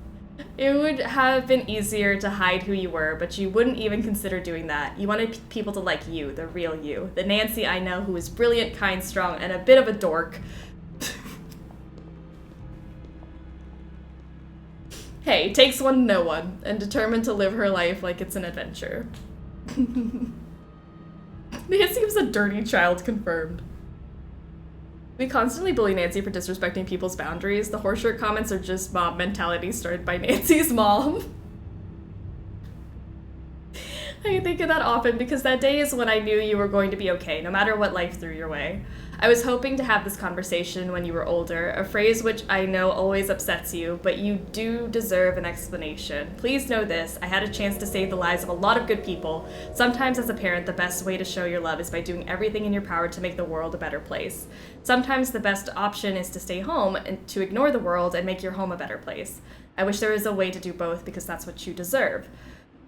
It would have been easier to hide who you were, but you wouldn't even consider doing that. You wanted people to like you, the real you. The Nancy I know who is brilliant, kind, strong, and a bit of a dork. Hey, takes one to know one, and determined to live her life like it's an adventure. Nancy was a dirty child, confirmed. We constantly bully Nancy for disrespecting people's boundaries. The horse shirt comments are just mob mentality started by Nancy's mom. I think of that often because that day is when I knew you were going to be okay, no matter what life threw your way. I was hoping to have this conversation when you were older, a phrase which I know always upsets you, but you do deserve an explanation. Please know this, I had a chance to save the lives of a lot of good people. Sometimes as a parent, the best way to show your love is by doing everything in your power to make the world a better place. Sometimes the best option is to stay home and to ignore the world and make your home a better place. I wish there was a way to do both because that's what you deserve.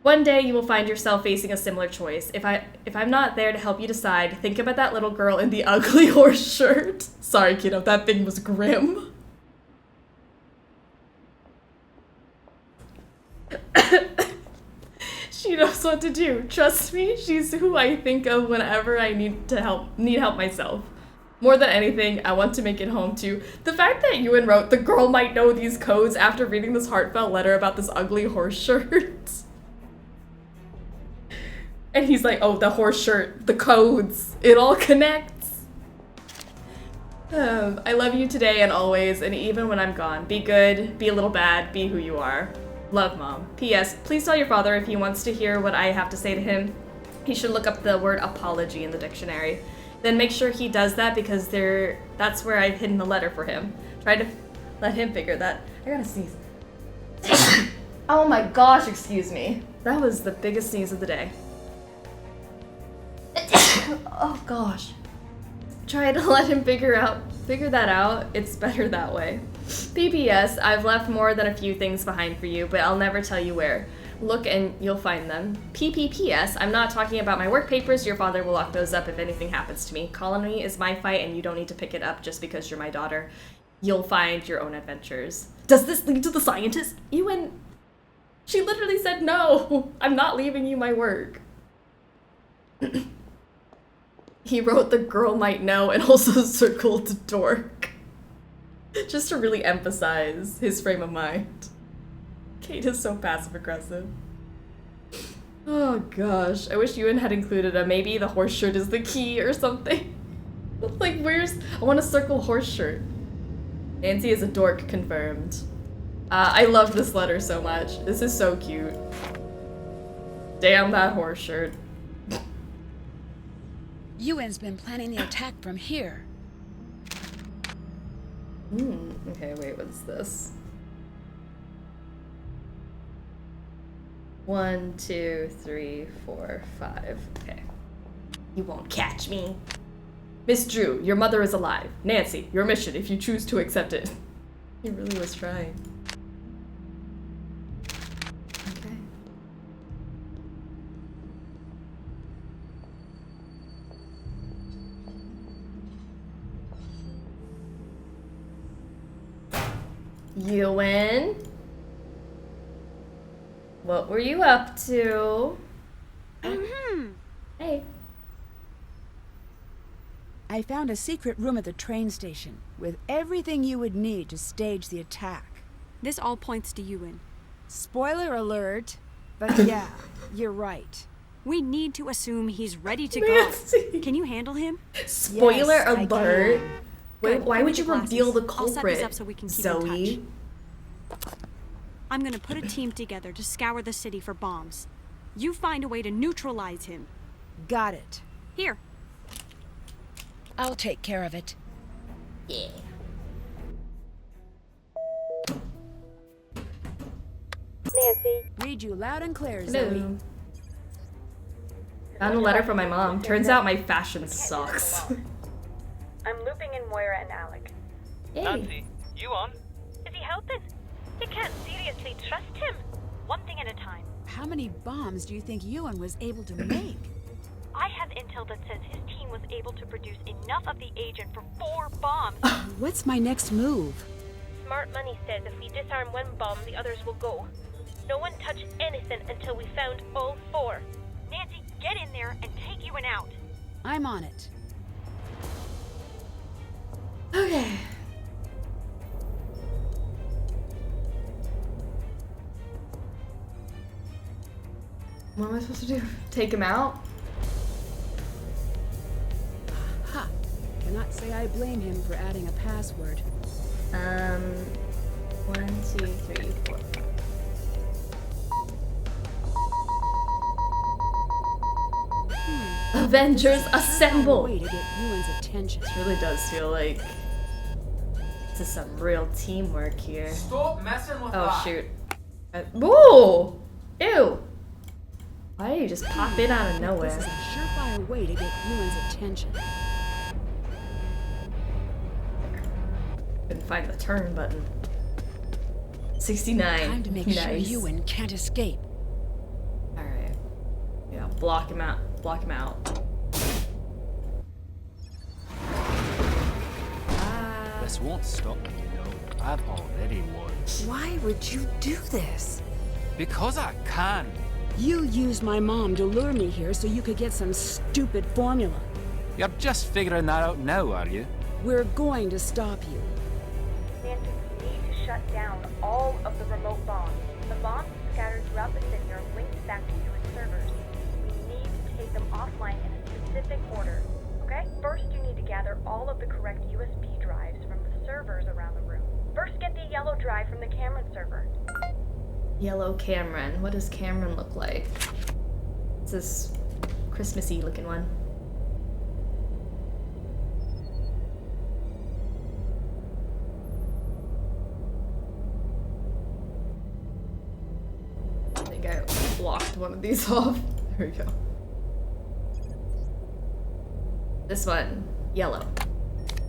One day you will find yourself facing a similar choice. If I'm not there to help you decide, think about that little girl in the ugly horse shirt. Sorry, kiddo, that thing was grim. She knows what to do. Trust me, she's who I think of whenever I need help myself. More than anything, I want to make it home to the fact that Ewan wrote, the girl might know these codes after reading this heartfelt letter about this ugly horse shirt. And he's like, oh, the horse shirt, the codes, it all connects. I love you today and always, and even when I'm gone. Be good, be a little bad, be who you are. Love, Mom. P.S. Please tell your father if he wants to hear what I have to say to him, he should look up the word apology in the dictionary. Then make sure he does that because that's where I've hidden the letter for him. Try to let him figure that. I gotta sneeze. Oh my gosh, excuse me. That was the biggest sneeze of the day. Oh gosh. Try to let him figure that out. It's better that way. PPS, I've left more than a few things behind for you, but I'll never tell you where. Look and you'll find them. PPPS, I'm not talking about my work papers. Your father will lock those up if anything happens to me. Colony is my fight and you don't need to pick it up just because you're my daughter. You'll find your own adventures. Does this lead to the scientist? Ewan, she literally said no. I'm not leaving you my work. He wrote the girl might know and also circled dork. Just to really emphasize his frame of mind. Kate is so passive aggressive. Oh gosh, I wish Ewan had included a maybe the horse shirt is the key or something. Like I want to circle horse shirt. Nancy is a dork, confirmed. I love this letter so much. This is so cute. Damn that horse shirt. Ewan's been planning the attack from here. Okay, wait, what's this? 1, 2, 3, 4, 5. Okay. You won't catch me. Miss Drew, your mother is alive. Nancy, your mission if you choose to accept it. He really was trying. Okay. Ewan? What were you up to? Hey. I found a secret room at the train station with everything you would need to stage the attack. This all points to Ewan. Spoiler alert, but yeah, you're right. We need to assume he's ready to Nancy. go. Can you handle him? Spoiler Yes, alert. Good. Why Give would me you the reveal the glasses. I'll set culprit, this up so we can keep in Zoe? touch. I'm gonna put a team together to scour the city for bombs. You find a way to neutralize him. Got it. Here. I'll take care of it. Yeah. Nancy. Read you loud and clear, Zoe. Hello. Found a letter from my mom. Turns out my fashion sucks. I'm looping in Moira and Alec. Hey. Nancy, you on? Is he helping? You can't seriously trust him. One thing at a time. How many bombs do you think Ewan was able to make? I have intel that says his team was able to produce enough of the agent for 4 bombs. What's my next move? Smart Money says if we disarm one bomb, the others will go. No one touch anything until we found all 4. Nancy, get in there and take Ewan out. I'm on it. Okay. What am I supposed to do? Take him out? Ha! Cannot say I blame him for adding a password. 1, 2, 3, 4. Avengers assemble! Way to get Ewan's attention. This really does feel like this is some real teamwork here. Stop messing with Oh that. shoot! Whoa! Ew! Why do you just pop in out of This nowhere? is a surefire way to get Ewan's attention. Couldn't find the turn button. 69. Time to make sure Ewan can't escape. Alright. Yeah, block him out. Block him out. This won't stop me, you know. I've already won. Why would you do this? Because I can. You used my mom to lure me here so you could get some stupid formula. You're just figuring that out now, are you? We're going to stop you. Nancy, we need to shut down all of the remote bombs. The bombs scattered throughout the city are linked back to US servers. We need to take them offline in a specific order, okay? First, you need to gather all of the correct USB drives from the servers around the room. First, get the yellow drive from the Cameron server. Yellow Cameron. What does Cameron look like? It's this Christmassy looking one. I think I blocked one of these off. There we go. This one, yellow.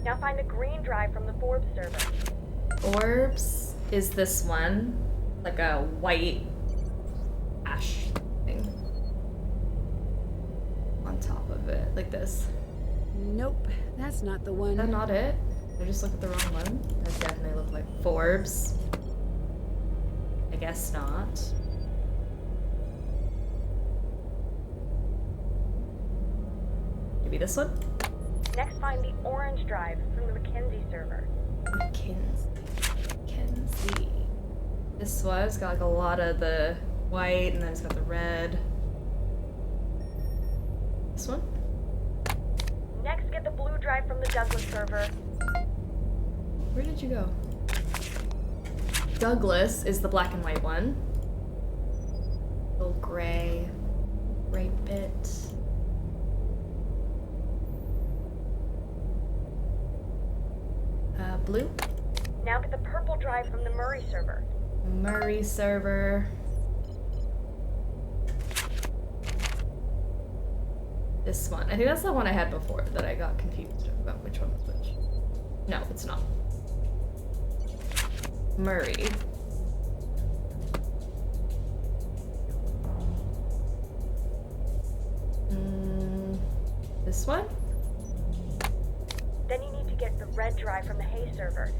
Now find the green drive from the Forbes server. Orbs is this one. Like a white ash thing on top of it, like this. Nope, that's not the one. Is that not it? Did I just look at the wrong one? That definitely looked like Forbes. I guess not. Maybe this one? Next, find the orange drive from the Mackenzie server. Mackenzie. This one, it's got like a lot of the white, and then it's got the red. This one? Next, get the blue drive from the Douglas server. Where did you go? Douglas is the black and white one. Little gray bit. Blue? Now get the purple drive from the Murray server. Murray server. This one. I think that's the one I had before that I got confused about which one was which. No, it's not. Murray. This one? Then you need to get the red drive from the Hay server.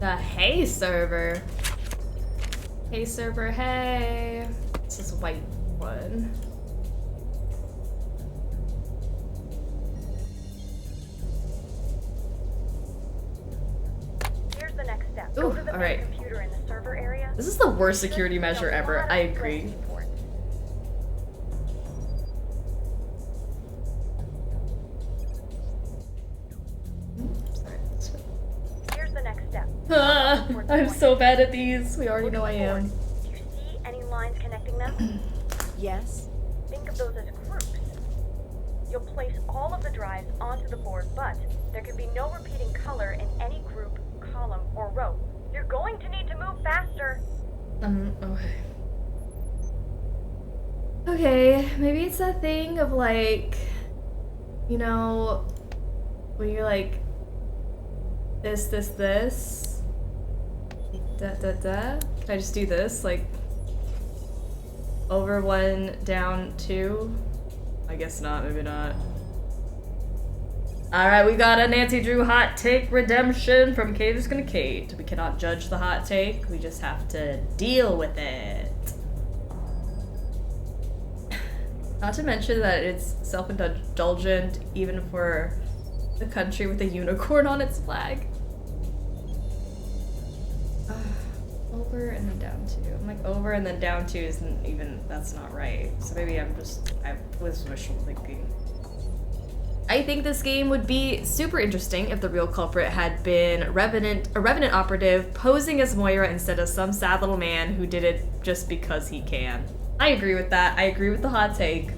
The Hay server. Hay server, hey. It's this white one. Here's the next step. Ooh, Go to the main alright. computer in the server area. This is the worst security measure ever. I agree. I'm so bad at these. We already know I am. Do you see any lines connecting them? Yes. Think of those as groups. You'll place all of the drives onto the board, but there can be no repeating color in any group, column, or row. You're going to need to move faster. Okay. Okay, maybe it's that thing of like, you know, when you're like, this, da. Can I just do this? Like, over 1, down 2? I guess not, maybe not. Alright, we got a Nancy Drew hot take redemption from Kate's Gonna Kate. We cannot judge the hot take, we just have to deal with it. Not to mention that it's self-indulgent even for the country with a unicorn on its flag. Over and then down 2. I'm like, over and then down 2 isn't even, that's not right. So maybe I was wishful thinking. I think this game would be super interesting if the real culprit had been a Revenant operative posing as Moira instead of some sad little man who did it just because he can. I agree with that. I agree with the hot take.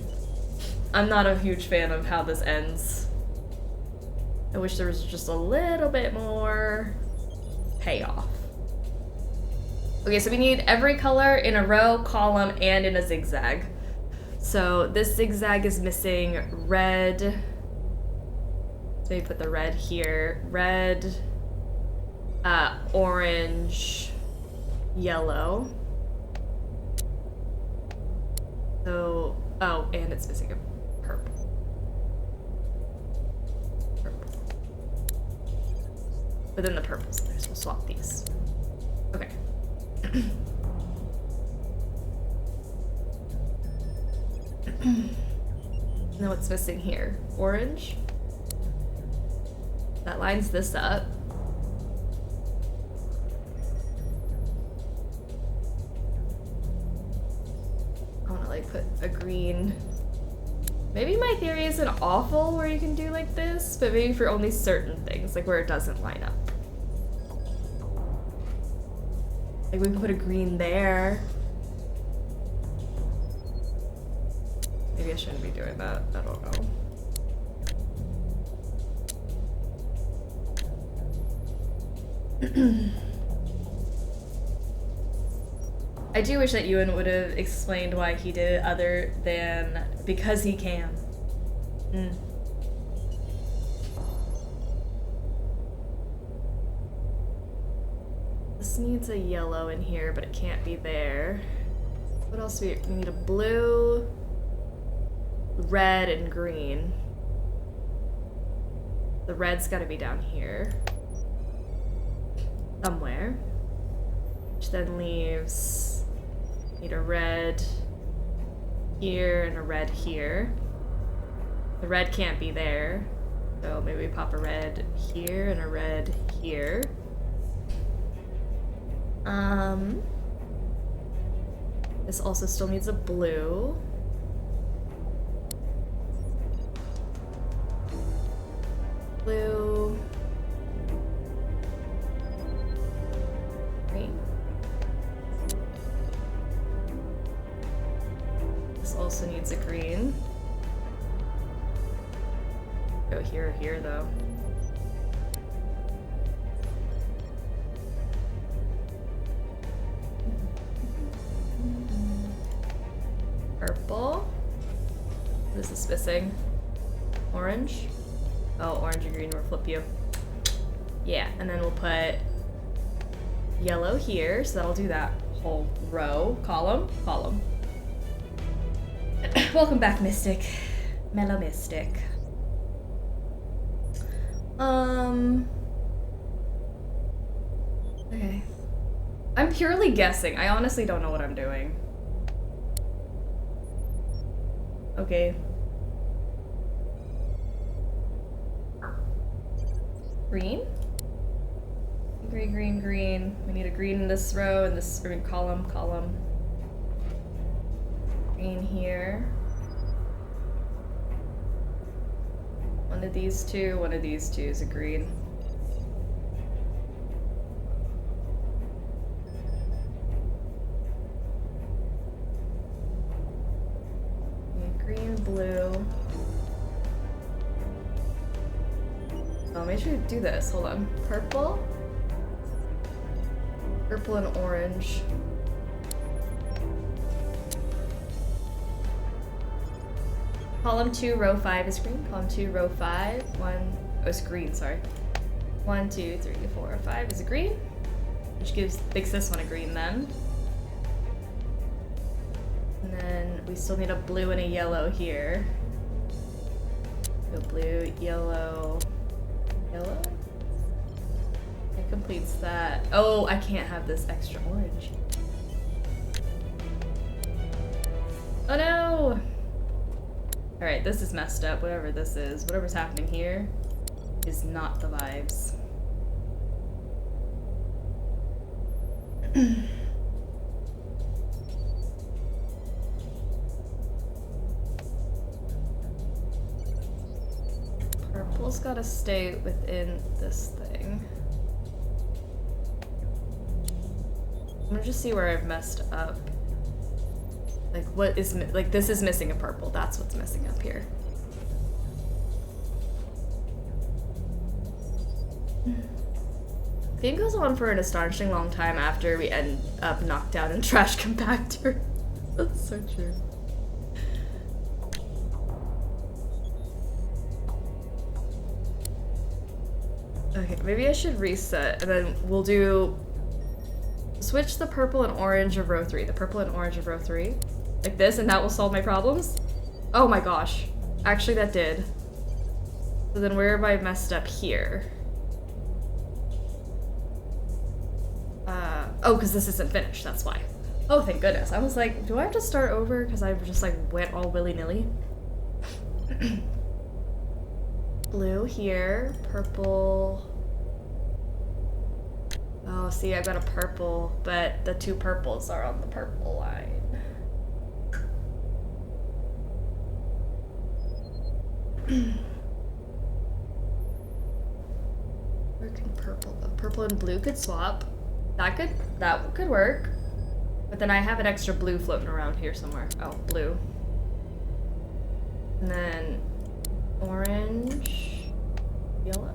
I'm not a huge fan of how this ends. I wish there was just a little bit more payoff. Okay, so we need every color in a row, column, and in a zigzag. So this zigzag is missing red. So you put the red here. Red, orange, yellow. So, oh, and it's missing a purple. But then the purple's in there, so we'll swap these. Okay. Now what's missing here? Orange. That lines this up. I want to like put a green. Maybe my theory isn't awful where you can do like this, but maybe for only certain things, like where it doesn't line up. Like we can put a green there. Maybe I shouldn't be doing that. I don't know. I do wish that Ewan would have explained why he did it other than because he can. This needs a yellow in here, but it can't be there. What else do we need? A blue, red, and green. The red's gotta be down here. Somewhere. Which then leaves, need a red here and a red here. The red can't be there. So maybe we pop a red here and a red here. This also still needs a blue. Blue. Green. This also needs a green. Go here or here though. Purple. This is missing. Orange. Oh, orange and green will flip you. Yeah, and then we'll put yellow here, so that'll do that whole row. Column, column. Welcome back, Mystic. Mellow Mystic. Okay. I'm purely guessing. I honestly don't know what I'm doing. Okay. Green? Green, green, green. We need a green in this row and this column, column. Green here. One of these two is a green. Oh, make sure you do this. Hold on. Purple. Purple and orange. Column 2, row 5 is green. Column 2, row 5. It's green, sorry. 1, 2, 3, 4, 5 is a green. Which makes this one a green then. And then we still need a blue and a yellow here. So blue, yellow, yellow? It completes that. Oh, I can't have this extra orange. Oh no! Alright, this is messed up, whatever this is. Whatever's happening here is not the vibes. Purple's gotta stay within this thing. I'm gonna just see where I've messed up. Like what is, like this is missing a purple, that's what's missing up here. The game goes on for an astonishing long time after we end up knocked out in trash compactor. That's so true. Okay, maybe I should reset and then we'll do switch the purple and orange of row 3. The purple and orange of row 3. Like this, and that will solve my problems? Oh my gosh. Actually, that did. So then where have I messed up here? Oh, because this isn't finished, that's why. Oh, thank goodness. I was like, do I have to start over? Because I just like went all willy-nilly. Blue here, purple. Oh, see, I got a purple, but the 2 purples are on the purple line. Where can purple go? Purple and blue could swap. That could work. But then I have an extra blue floating around here somewhere. Oh, blue. And then orange, yellow.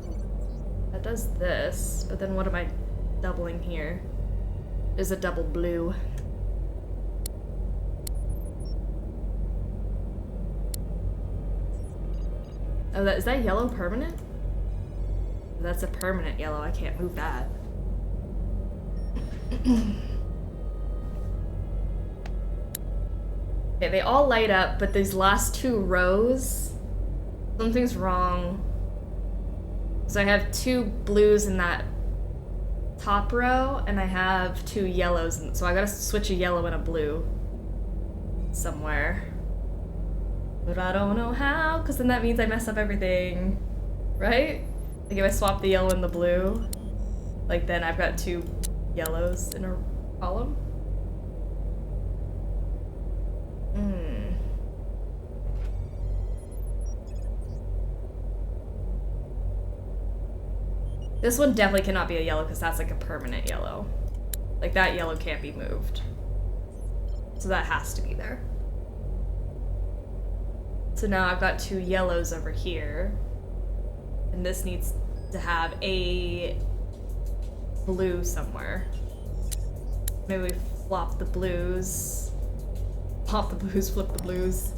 That does this, but then what am I doubling here? Is a double blue. Oh, is that yellow permanent? That's a permanent yellow. I can't move that. Okay, they all light up, but these last 2 rows, something's wrong. So I have 2 blues in that top row, and I have 2 yellows, so I gotta switch a yellow and a blue somewhere. But I don't know how, because then that means I mess up everything, right? Like if I swap the yellow and the blue, like then I've got 2 yellows in a column. This one definitely cannot be a yellow because that's like a permanent yellow. Like that yellow can't be moved. So that has to be there. So now I've got 2 yellows over here. And this needs to have a blue somewhere. Maybe we flop the blues. Pop the blues, flip the blues.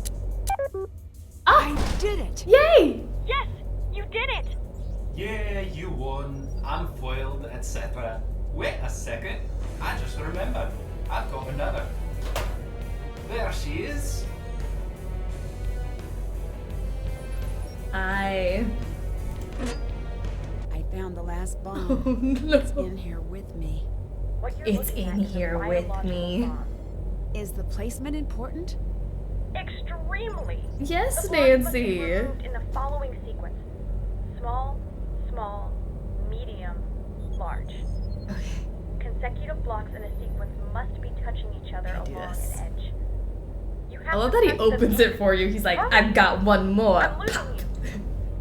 Ah! I did it! Yay! Yes, you did it! Yeah, you won. I'm foiled, etc. Wait a second. I just remembered. I've got another. There she is. I found the last bomb. Oh, no. It's in here with me. It's in here with me. Is the placement important? Extremely. Yes, the blocks must be Nancy. removed in the following sequence: small, small, medium, large. Okay. Consecutive blocks in a sequence must be touching each other along an edge. You have I love to that he press them opens in. it for you. He's like, Hurry. I've got one more. I'm losing you.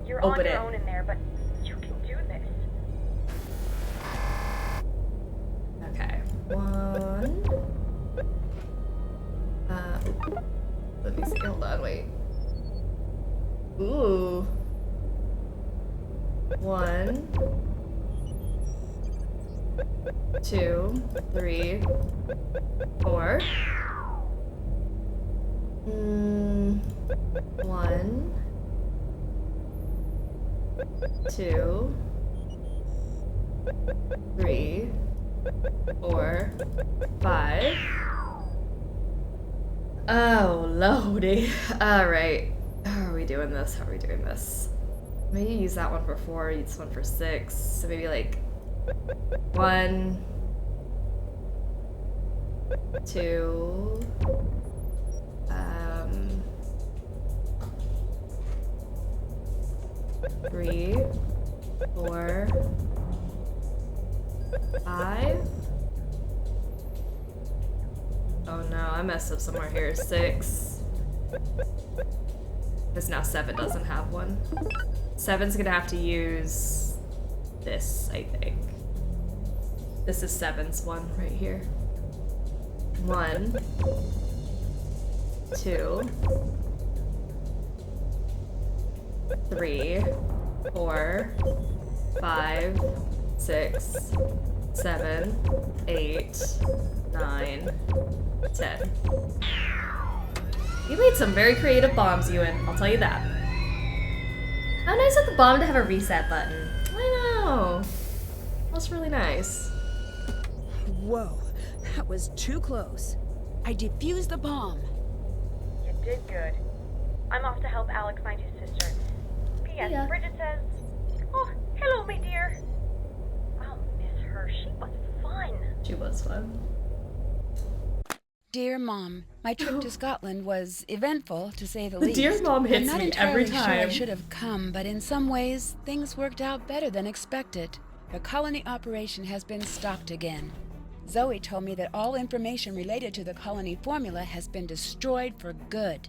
You're Open on your it. own in there, but you can do this. Okay. 1. Let me see. Hold on, wait. Ooh. 1, 2, 3, 4. 1, 2, 3, 4, 5. Oh, lordy. Alright. How are we doing this? How are we doing this? Maybe use that one for 4, use this one for 6. So maybe like 1, 2, 3, 4, 5. Oh no, I messed up somewhere here. 6. Because now 7 doesn't have one. 7's gonna have to use this, I think. This is 7's one right here. 1, 2, 3, 4, 5, 6, 7, 8, 9, 10. You made some very creative bombs, Ewan. I'll tell you that. How nice of the bomb to have a reset button. I know. That's really nice. Whoa, that was too close. I defused the bomb. You did good. I'm off to help Alex find his sister. P.S. Yeah. Bridget says, "Oh, hello, my dear." I'll miss her. She was fun. She was fun. Dear Mom, my trip to Scotland was eventful, to say the The least. dear Mom hits I'm not me entirely every sure I time. should have come, but in some ways, things worked out better than expected. The colony operation has been stopped again. Zoe told me that all information related to the colony formula has been destroyed for good.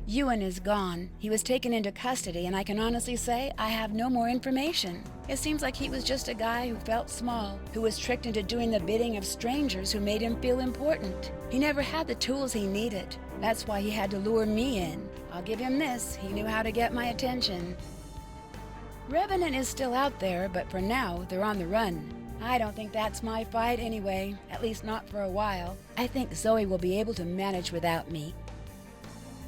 Ewan is gone. He was taken into custody, and I can honestly say I have no more information. It seems like he was just a guy who felt small, who was tricked into doing the bidding of strangers who made him feel important. He never had the tools he needed. That's why he had to lure me in. I'll give him this. He knew how to get my attention. Revenant is still out there, but for now, they're on the run. I don't think that's my fight anyway, at least not for a while. I think Zoe will be able to manage without me.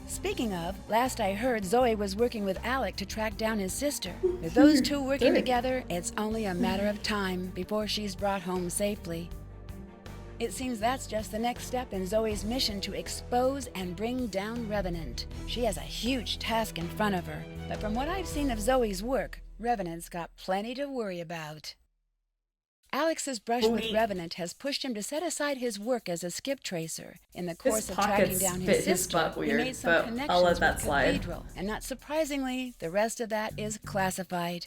Speaking of, last I heard, Zoe was working with Alec to track down his sister. With those two working together, it's only a matter of time before she's brought home safely. It seems that's just the next step in Zoe's mission to expose and bring down Revenant. She has a huge task in front of her, but from what I've seen of Zoe's work, Revenant's got plenty to worry about. Alex's brush with Revenant has pushed him to set aside his work as a skip tracer. In the course of tracking down his sister, he made some connections with Cathedral, and not surprisingly, the rest of that is classified.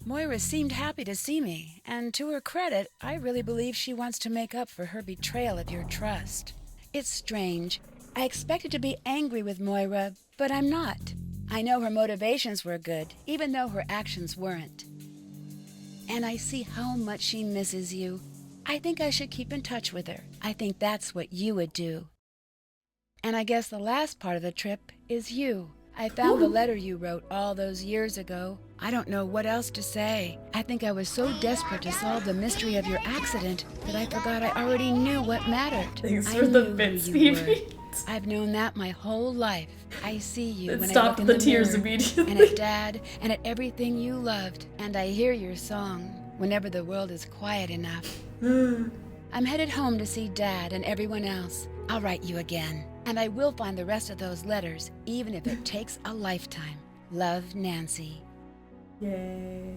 Moira seemed happy to see me, and to her credit, I really believe she wants to make up for her betrayal of your trust. It's strange. I expected to be angry with Moira, but I'm not. I know her motivations were good, even though her actions weren't. And I see how much she misses you. I think I should keep in touch with her. I think that's what you would do. And I guess the last part of the trip is you. I found the letter you wrote all those years ago. I don't know what else to say. I think I was so desperate to solve the mystery of your accident that I forgot I already knew what mattered. Thanks for the bits, Phoebe. I've known that my whole life. I see you when I Stop look in the the tears mirror, immediately. and at Dad, and at everything you loved, and I hear your song whenever the world is quiet enough. I'm headed home to see Dad and everyone else. I'll write you again, and I will find the rest of those letters, even if it takes a lifetime. Love, Nancy. Yay.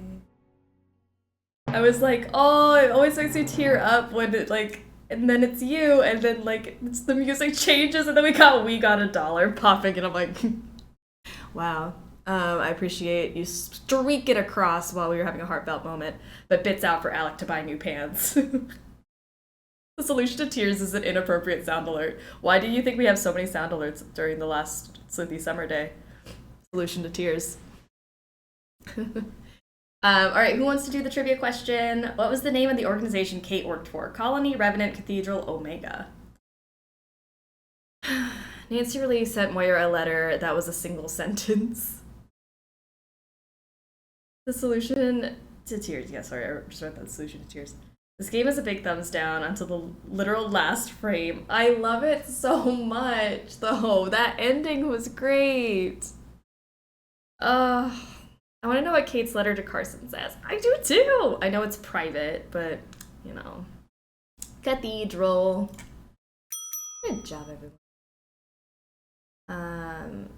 I was like, oh, it always makes me tear up when it like, and then it's you, and then like it's the music changes, and then we got $1 popping, and I'm like, wow. I appreciate you streak it across while we were having a heartfelt moment, but bits out for Alec to buy new pants. The solution to tears is an inappropriate sound alert. Why do you think we have so many sound alerts during the last Sleuthy summer day? Solution to tears. Alright, who wants to do the trivia question? What was the name of the organization Kate worked for? Colony, Revenant, Cathedral, Omega. Nancy really sent Moira a letter that was a single sentence. The solution to tears. Yeah, sorry, I just read that solution to tears. This game is a big thumbs down until the literal last frame. I love it so much, though. That ending was great. I want to know what Kate's letter to Carson says. I do too! I know it's private, but, you know. Cathedral. Good job, everyone.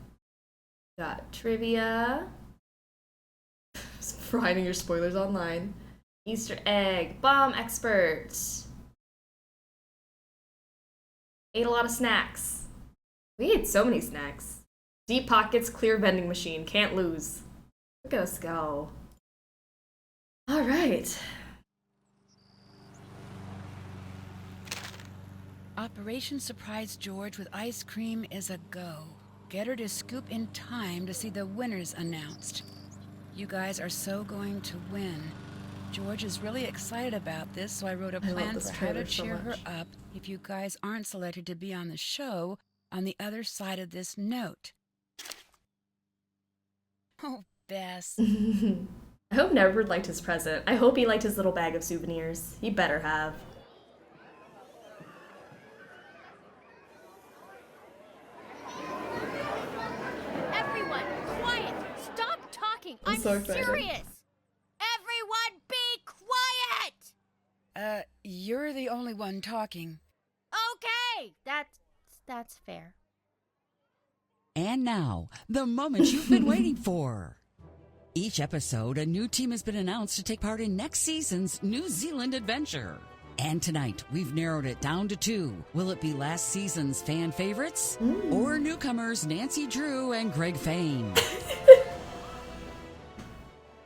Got trivia. For hiding your spoilers online. Easter egg. Bomb experts. Ate a lot of snacks. We ate so many snacks. Deep pockets, clear vending machine. Can't lose. Look at us go. Alright. Operation Surprise George with ice cream is a go. Get her to scoop in time to see the winners announced. You guys are so going to win. George is really excited about this, so I wrote a plan for how to cheer her up if you guys aren't selected to be on the show on the other side of this note. Oh, Bess. I hope Nedward liked his present. I hope he liked his little bag of souvenirs. He better have. Everyone, quiet! Stop talking! I'm so excited. serious! Everyone be quiet! You're the only one talking. Okay! That's fair. And now, the moment you've been waiting for. Each episode, a new team has been announced to take part in next season's New Zealand adventure. And tonight, we've narrowed it down to 2. Will it be last season's fan favorites? Or newcomers Nancy Drew and Greg Fane?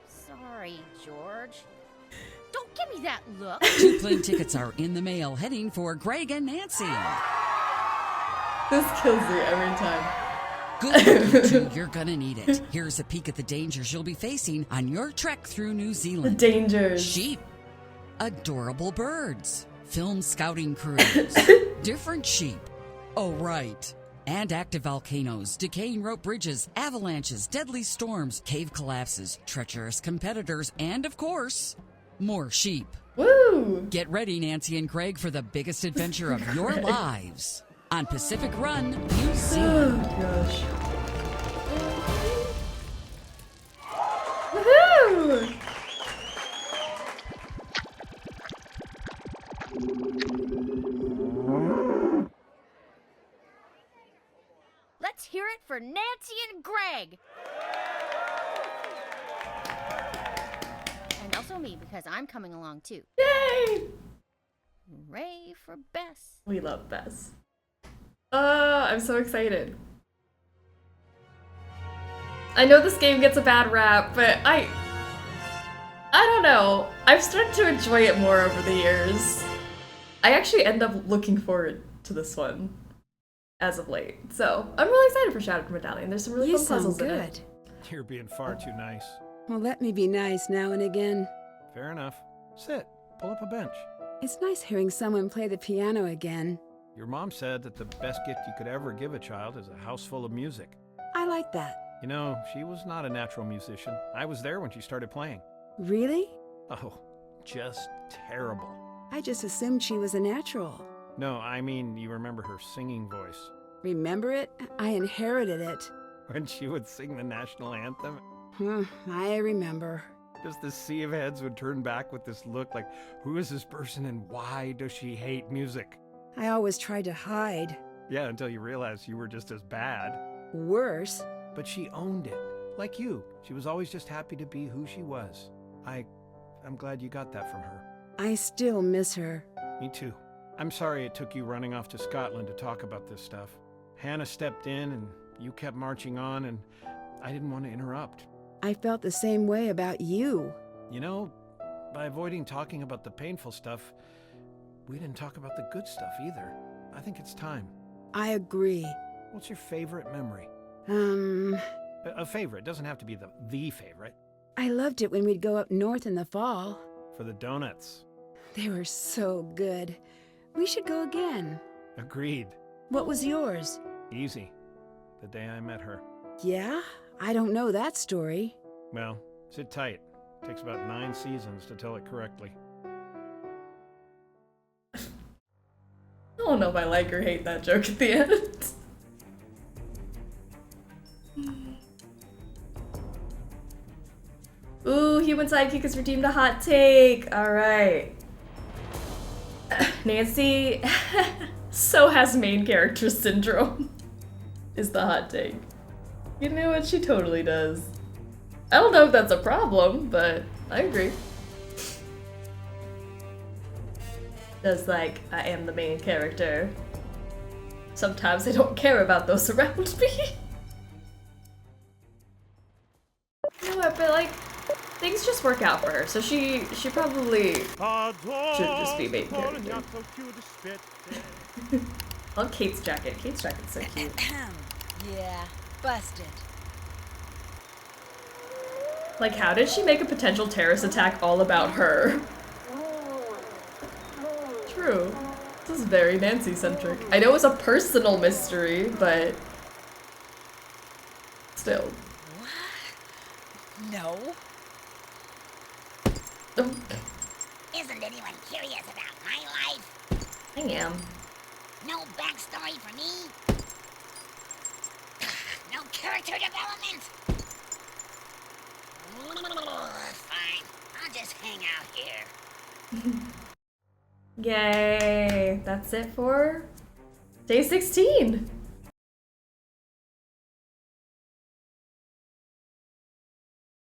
Sorry, George. Don't give me that look. 2 plane tickets are in the mail heading for Greg and Nancy. This kills me every time. Good luck, you two. You're gonna need it. Here's a peek at the dangers you'll be facing on your trek through New Zealand. The dangers. Sheep. Adorable birds. Film scouting crews. Different sheep. Oh, right. And active volcanoes, decaying rope bridges, avalanches, deadly storms, cave collapses, treacherous competitors, and, of course, more sheep. Woo! Get ready, Nancy and Craig, for the biggest adventure of your lives. On Pacific Run, New Zealand. Oh, gosh. Woohoo! Let's hear it for Nancy and Greg. And also me, because I'm coming along too. Yay! Hooray for Bess. We love Bess. I'm so excited. I know this game gets a bad rap, but I don't know. I've started to enjoy it more over the years. I actually end up looking forward to this one as of late. So I'm really excited for Shattered Medallion. There's some really fun puzzles in it. You're being far too nice. Well, let me be nice now and again. Fair enough. Sit. Pull up a bench. It's nice hearing someone play the piano again. Your mom said that the best gift you could ever give a child is a house full of music. I like that. You know, she was not a natural musician. I was there when she started playing. Really? Oh, just terrible. I just assumed she was a natural. No, I mean, you remember her singing voice. Remember it? I inherited it. When she would sing the national anthem. I remember. Just the sea of heads would turn back with this look like, who is this person and why does she hate music? I always tried to hide. Yeah, until you realized you were just as bad. Worse. But she owned it. Like you. She was always just happy to be who she was. I'm glad you got that from her. I still miss her. Me too. I'm sorry it took you running off to Scotland to talk about this stuff. Hannah stepped in and you kept marching on and I didn't want to interrupt. I felt the same way about you. You know, by avoiding talking about the painful stuff, we didn't talk about the good stuff either. I think it's time. I agree. What's your favorite memory? A favorite. Doesn't have to be the favorite. I loved it when we'd go up north in the fall. For the donuts. They were so good. We should go again. Agreed. What was yours? Easy. The day I met her. Yeah? I don't know that story. Well, Sit tight. Takes about 9 seasons to tell it correctly. I don't know if I like or hate that joke at the end. Ooh, human sidekick has redeemed a hot take. Alright. Nancy so has main character syndrome is the hot take. You know what? She totally does. I don't know if that's a problem, but I agree. Just like, I am the main character. Sometimes I don't care about those around me. You know what, but like, things just work out for her, so she probably should just be main character. I love Kate's jacket. Kate's jacket's so cute. Yeah, busted. Like, how did she make a potential terrorist attack all about her? True. This is very Nancy-centric. I know it's a personal mystery, but still. What? No. Isn't anyone curious about my life? I am. No backstory for me? No character development? Fine, I'll just hang out here. Yay! That's it for day 16.